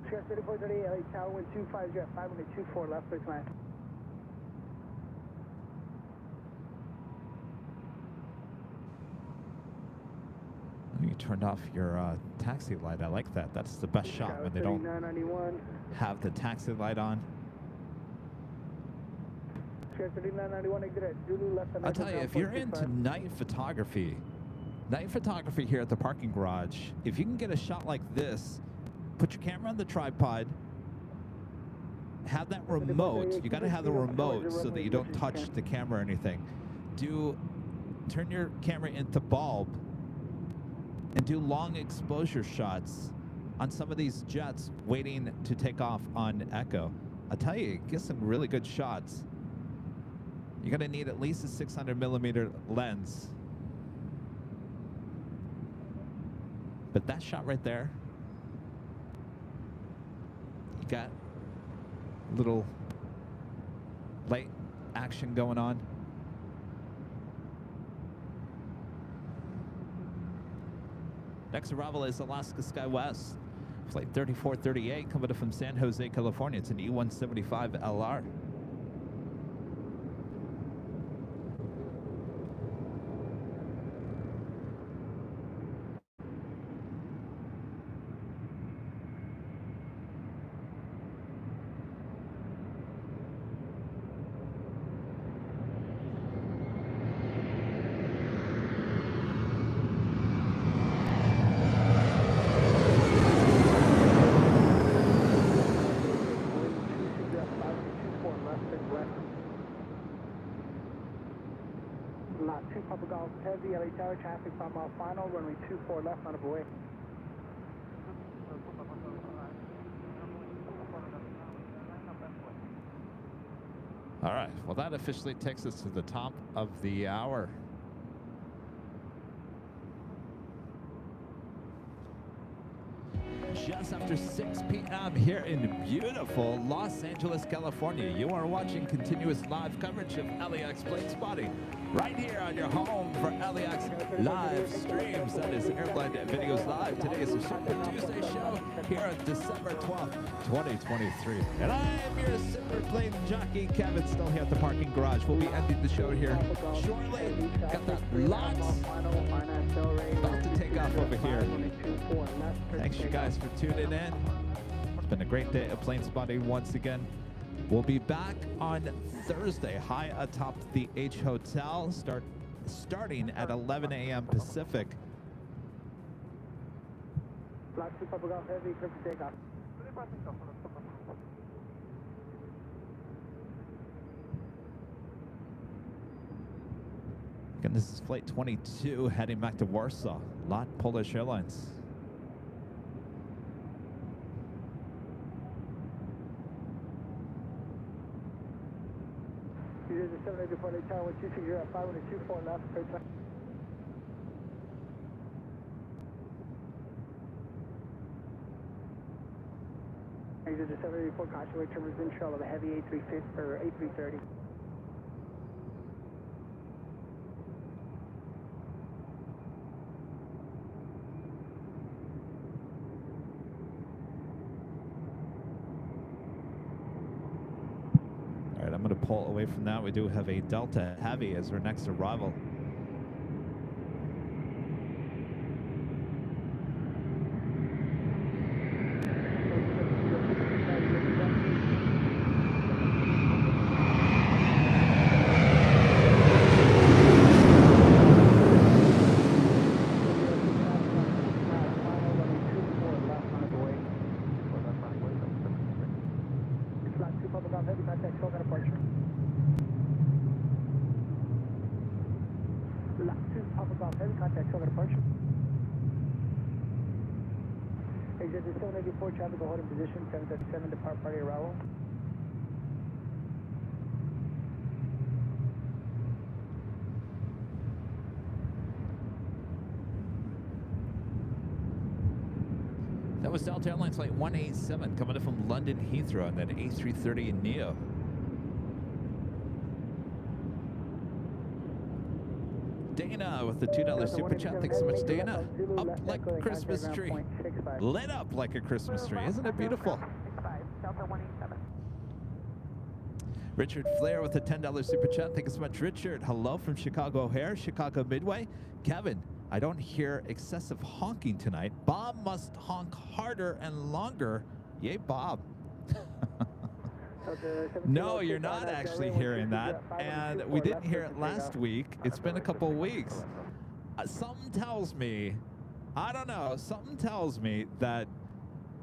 Sky 3430, LA Tower 125, at 524 left, please land. You turned off your taxi light. I like that. That's the best shot when they don't have the taxi light on. Sky 3991, exit at Zulu, left on I'll tell you, if you're into night photography here at the parking garage, if you can get a shot like this, put your camera on the tripod, have that remote. You got to have the remote so that you don't touch the camera or anything. Turn your camera into bulb and do long exposure shots on some of these jets waiting to take off on Echo. I'll tell you, get some really good shots. You're going to need at least a 600 millimeter lens. But that shot right there, you got a little light action going on. Next arrival is Alaska SkyWest, flight 3438, coming from San Jose, California. It's an E175LR. Heavy, LA Tower, traffic 5 mile final, runway 24 left, line up away. All right. Well, that officially takes us to the top of the hour. Just after 6 p.m. here in beautiful Los Angeles, California. You are watching continuous live coverage of LAX plane spotting right here on your home for LAX live streams. That is Airline Videos Live. Today is the Super Tuesday show here on December 12th, 2023. And I am your super plane jockey, Kevin, still here at the parking garage. We'll be ending the show here shortly. Got that LAX about to take off over here. Thanks, you guys, for tuning in. It's been a great day of plane spotting once again. We'll be back on Thursday, high atop the H Hotel, starting at 11 a.m. Pacific. Again, this is Flight 22 heading back to Warsaw, LOT Polish Airlines. Here's the 784 LA Tower, 126, you're at 524 left, clear time. Here's the 784 caution, wait terminals in trail of a heavy A350 or A330. I'm going to pull away from that. We do have a Delta Heavy as our next arrival. Exit 784, traffic hold in position, 737, depart party arrival. That was Delta Airlines Flight 187 coming in from London Heathrow on that A330 Neo. Dana with the $2 super chat. Thanks so much, Dana. Up like a Christmas tree. Lit up like a Christmas tree. Isn't it beautiful? Richard Flair with the $10 super chat. Thank you so much, Richard. Hello from Chicago O'Hare, Chicago Midway. Kevin, I don't hear excessive honking tonight. Bob must honk harder and longer. Yay, Bob. No, you're not actually hearing that, and we didn't hear it last week. It's been a couple of weeks. Something tells me, I don't know, something tells me that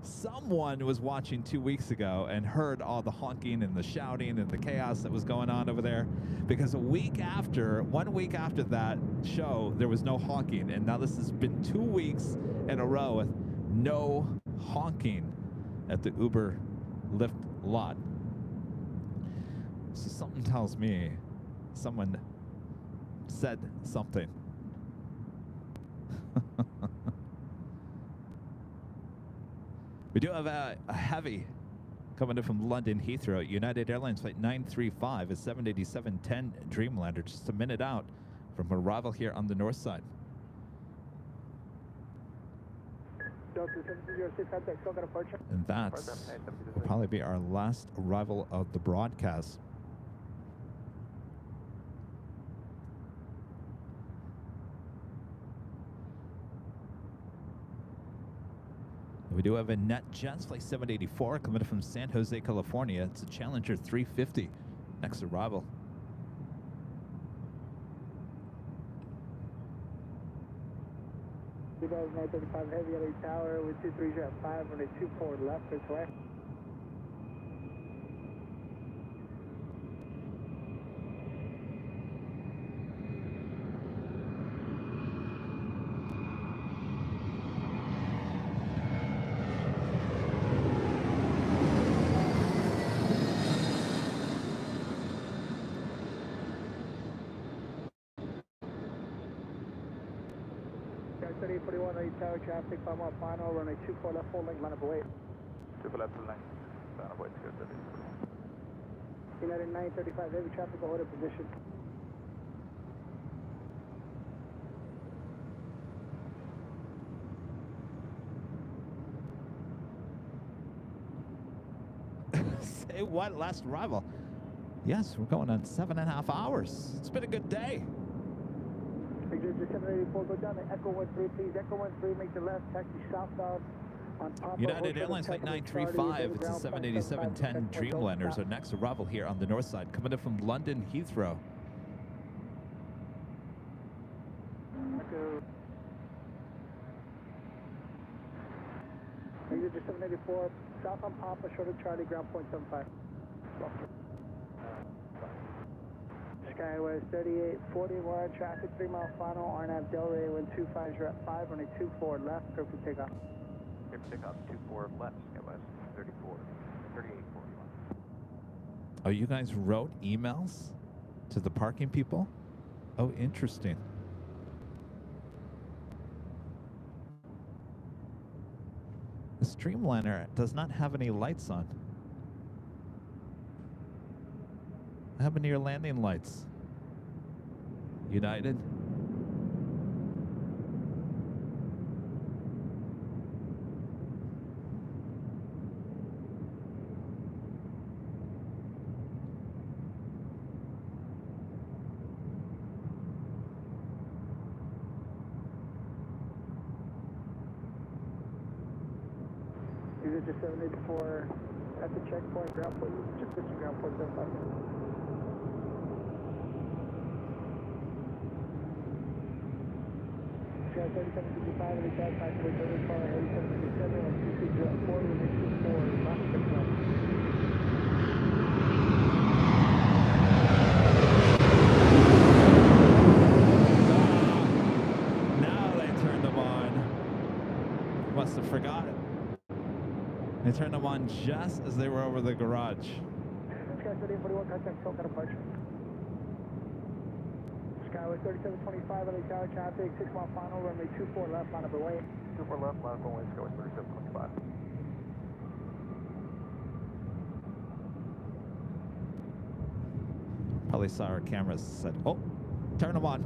someone was watching 2 weeks ago and heard all the honking and the shouting and the chaos that was going on over there, because 1 week after that show, there was no honking, and now this has been 2 weeks in a row with no honking at the Uber Lyft lot. So something tells me someone said something. We do have a heavy coming in from London Heathrow. United Airlines Flight 935, a 787-10 Dreamliner, just a minute out from arrival here on the north side. And that will probably be our last arrival of the broadcast. We do have a NetJets Flight 784 coming in from San Jose, California. It's a Challenger 350. Next arrival. Heavy LA Tower with 23 at 5 on a 24 left this way. Sky 3841, right tower traffic, 5 mile final, runway 24 left, full length, line up away. 24 left, full length, line up away, Sky 3841. United 935, heavy traffic, hold in position. Say what? Last arrival. Yes, we're going on 7.5 hours. It's been a good day. Exit 784, go down to Echo 13, please. Echo 13, make the left, taxi southbound on Papa. United Airlines Flight 935. It's a 787-10 Dreamliner. So next arrival here on the north side, coming in from London Heathrow. Echo. Exit 784, south on Papa, short of Charlie, ground point 75. Skywest 3841, traffic 3 mile final, RNAV Delray, wind 25, you're at 5, runway 24 left, clear for takeoff. Clear for takeoff, 24 left, Skywest 3841. Oh, you guys wrote emails to the parking people? Oh, interesting. The Streamliner does not have any lights on. What happened to your landing lights? United? Exit 784 at the checkpoint, ground point, just distant ground point 75. Sky 3755, and the gas back to the car, 8757 on 2604, with a 24 left, 6 left. Now they turned them on. Must have forgotten. They turned them on just as they were over the garage. Sky 3841, contact SoCal departure. Skyway 3725, LA tower traffic, 6 mile final, runway 24 left, line up away. 24 left, line up away, Skywest 3725. Probably saw our cameras said, oh, turn them on.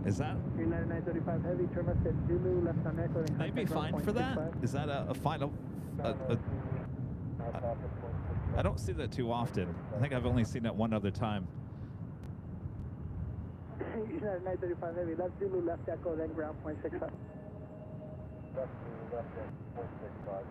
Is that? United 935 heavy, turn left at Zulu, left on Echo. Can I be fined for that? Is that a final? I don't see that too often. I think I've only seen it one other time. United 935 heavy, left Zulu, left Echo, then ground point 65. Left Zulu, left at 0.65,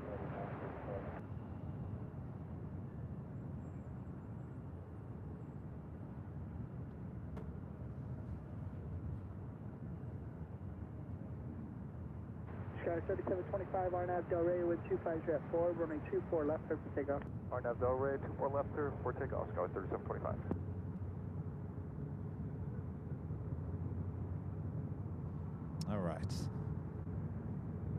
Sky 3725, RNAV Delray with 25, you're at 4, runway 24 left, clear for takeoff. RNAV Delray, 24 left, clear for takeoff, Skywest 3725. All right.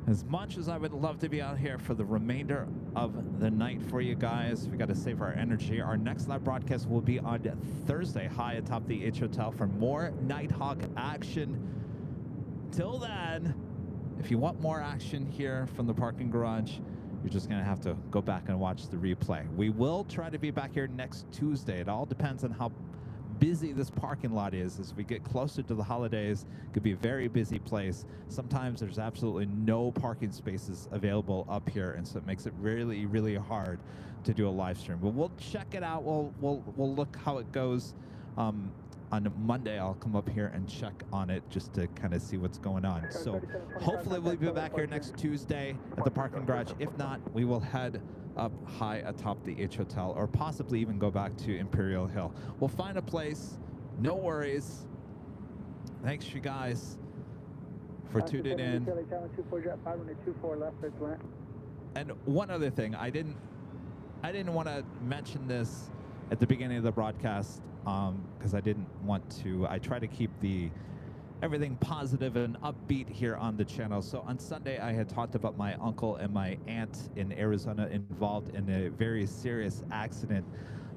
As much as I would love to be out here for the remainder of the night for you guys, we got to save our energy. Our next live broadcast will be on Thursday, high atop the H Hotel for more Nighthawk action. Till then, if you want more action here from the parking garage, you're just going to have to go back and watch the replay. We will try to be back here next Tuesday. It all depends on how busy this parking lot is. As we get closer to the holidays, it could be a very busy place. Sometimes there's absolutely no parking spaces available up here, and so it makes it really, really hard to do a live stream. But we'll check it out. We'll look how it goes. On Monday, I'll come up here and check on it just to kind of see what's going on. So hopefully we'll be back here next Tuesday at the parking garage. If not, we will head up high atop the H Hotel, or possibly even go back to Imperial Hill. We'll find a place. No worries. Thanks, you guys, for tuning in. And one other thing, I didn't want to mention this at the beginning of the broadcast because I didn't want to. I try to keep the everything positive and upbeat here on the channel. So on Sunday, I had talked about my uncle and my aunt in Arizona involved in a very serious accident.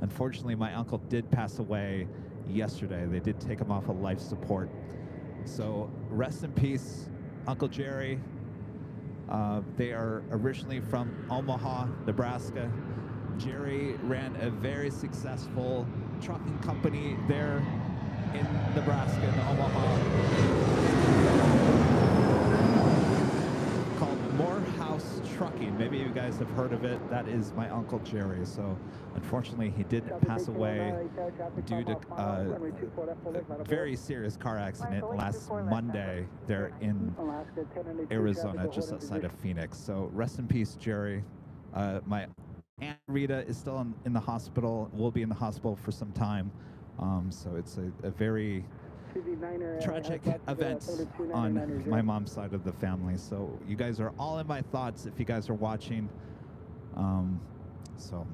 Unfortunately, my uncle did pass away yesterday. They did take him off of life support. So rest in peace, Uncle Jerry. They are originally from Omaha, Nebraska. Jerry ran a very successful trucking company there in Nebraska, in Omaha, called Morehouse Trucking. Maybe you guys have heard of it. That is my Uncle Jerry. So unfortunately, he did pass away due to a very serious car accident last Monday there in Arizona, just outside of Phoenix. So rest in peace, Jerry. My Aunt Rita is still in the hospital, will be in the hospital for some time. So it's a very tragic event on my mom's side of the family. So you guys are all in my thoughts if you guys are watching. So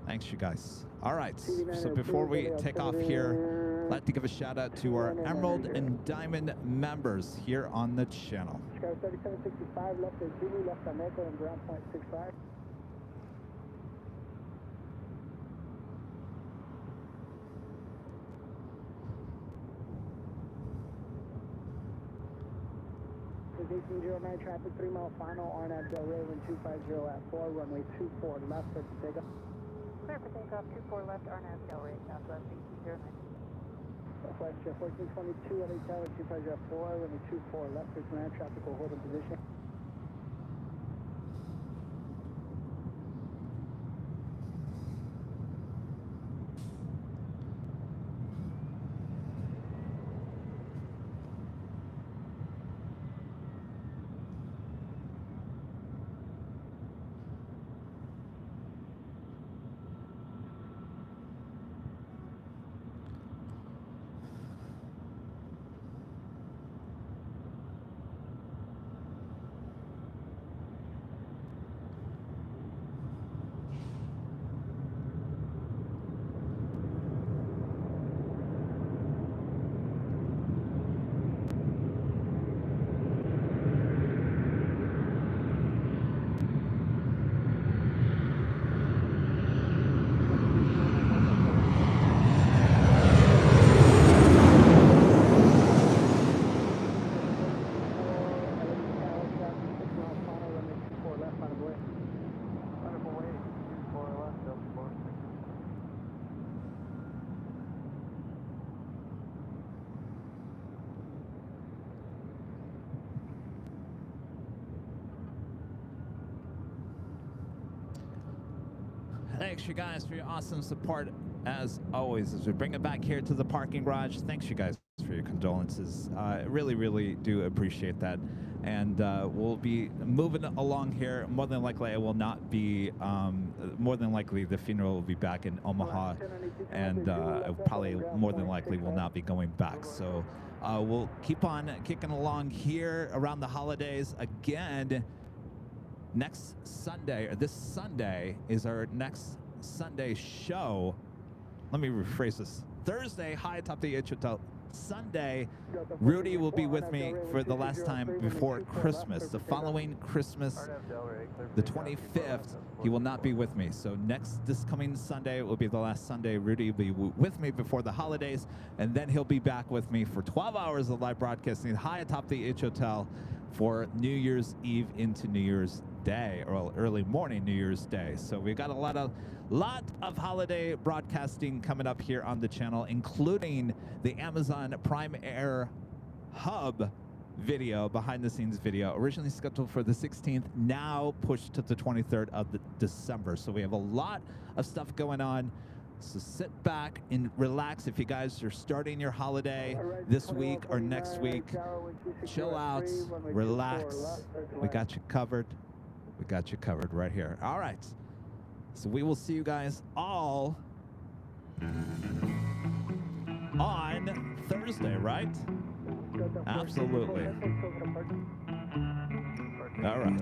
thanks, you guys. All right, so before we take off here, I'd like to give a shout out to our Emerald and Diamond members here on the channel. 3765, left is Zulu, left on Echo and ground point 65. Aviation 09 traffic, 3 mile final, RNAV Del Rey, wind 250 at 4, runway 24 left, clear for takeoff. Clear for takeoff, 24 left, RNAV Del Rey, Southwest 1809. Southwest Jet 1422 LA Tower, 250 at 4, runway 24 left, clear to land, traffic will hold in position. Thanks, you guys, for your awesome support, as always, as we bring it back here to the parking garage. Thanks, you guys, for your condolences. I really, really do appreciate that. And we'll be moving along here. More than likely, I will not be, more than likely, the funeral will be back in Omaha. And probably, more than likely, will not be going back. So we'll keep on kicking along here around the holidays. Again, next Sunday, or this Sunday, is our next Sunday show. Let me rephrase this. Thursday, high atop the H Hotel. Sunday, Rudy will be with me for the last time before Christmas. The following Christmas, the 25th, he will not be with me. So this coming Sunday will be the last Sunday. Rudy will be with me before the holidays, and then he'll be back with me for 12 hours of live broadcasting high atop the H Hotel for New Year's Eve into New Year's Day, or early morning New Year's Day. So we've got a lot of holiday broadcasting coming up here on the channel, including the Amazon Prime Air Hub video, behind the scenes video, originally scheduled for the 16th, now pushed to the 23rd of December. So we have a lot of stuff going on. So sit back and relax. If you guys are starting your holiday this week or next week, chill out, relax. We got you covered. We got you covered right here. All right. So we will see you guys all on Thursday, right? Absolutely. All right.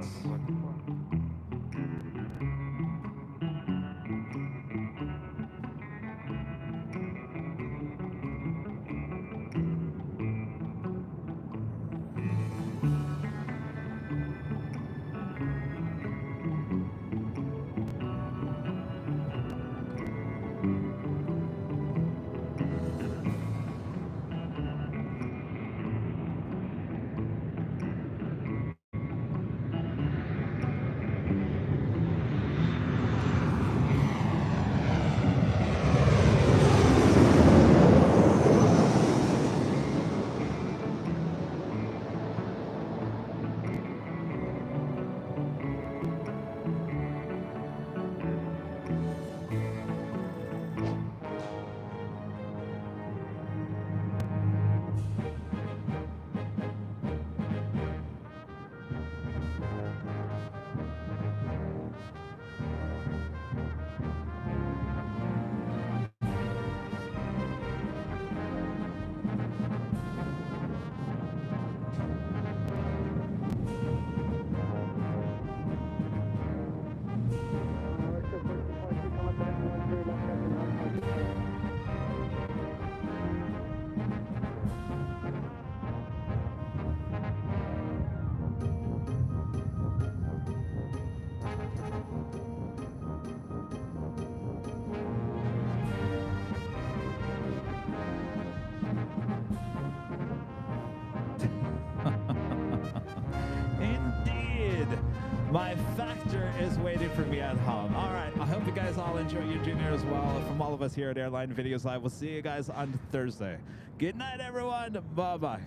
My factor is waiting for me at home. All right. I hope you guys all enjoy your dinner as well. From all of us here at Airline Videos Live, we'll see you guys on Thursday. Good night, everyone. Bye-bye.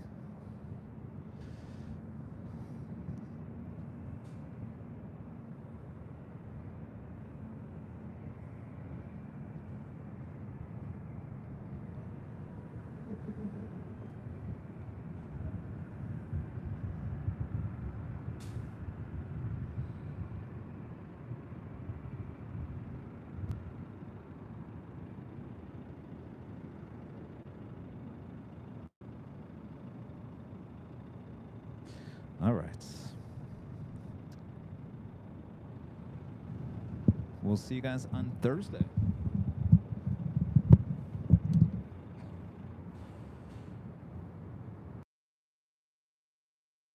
All right. We'll see you guys on Thursday.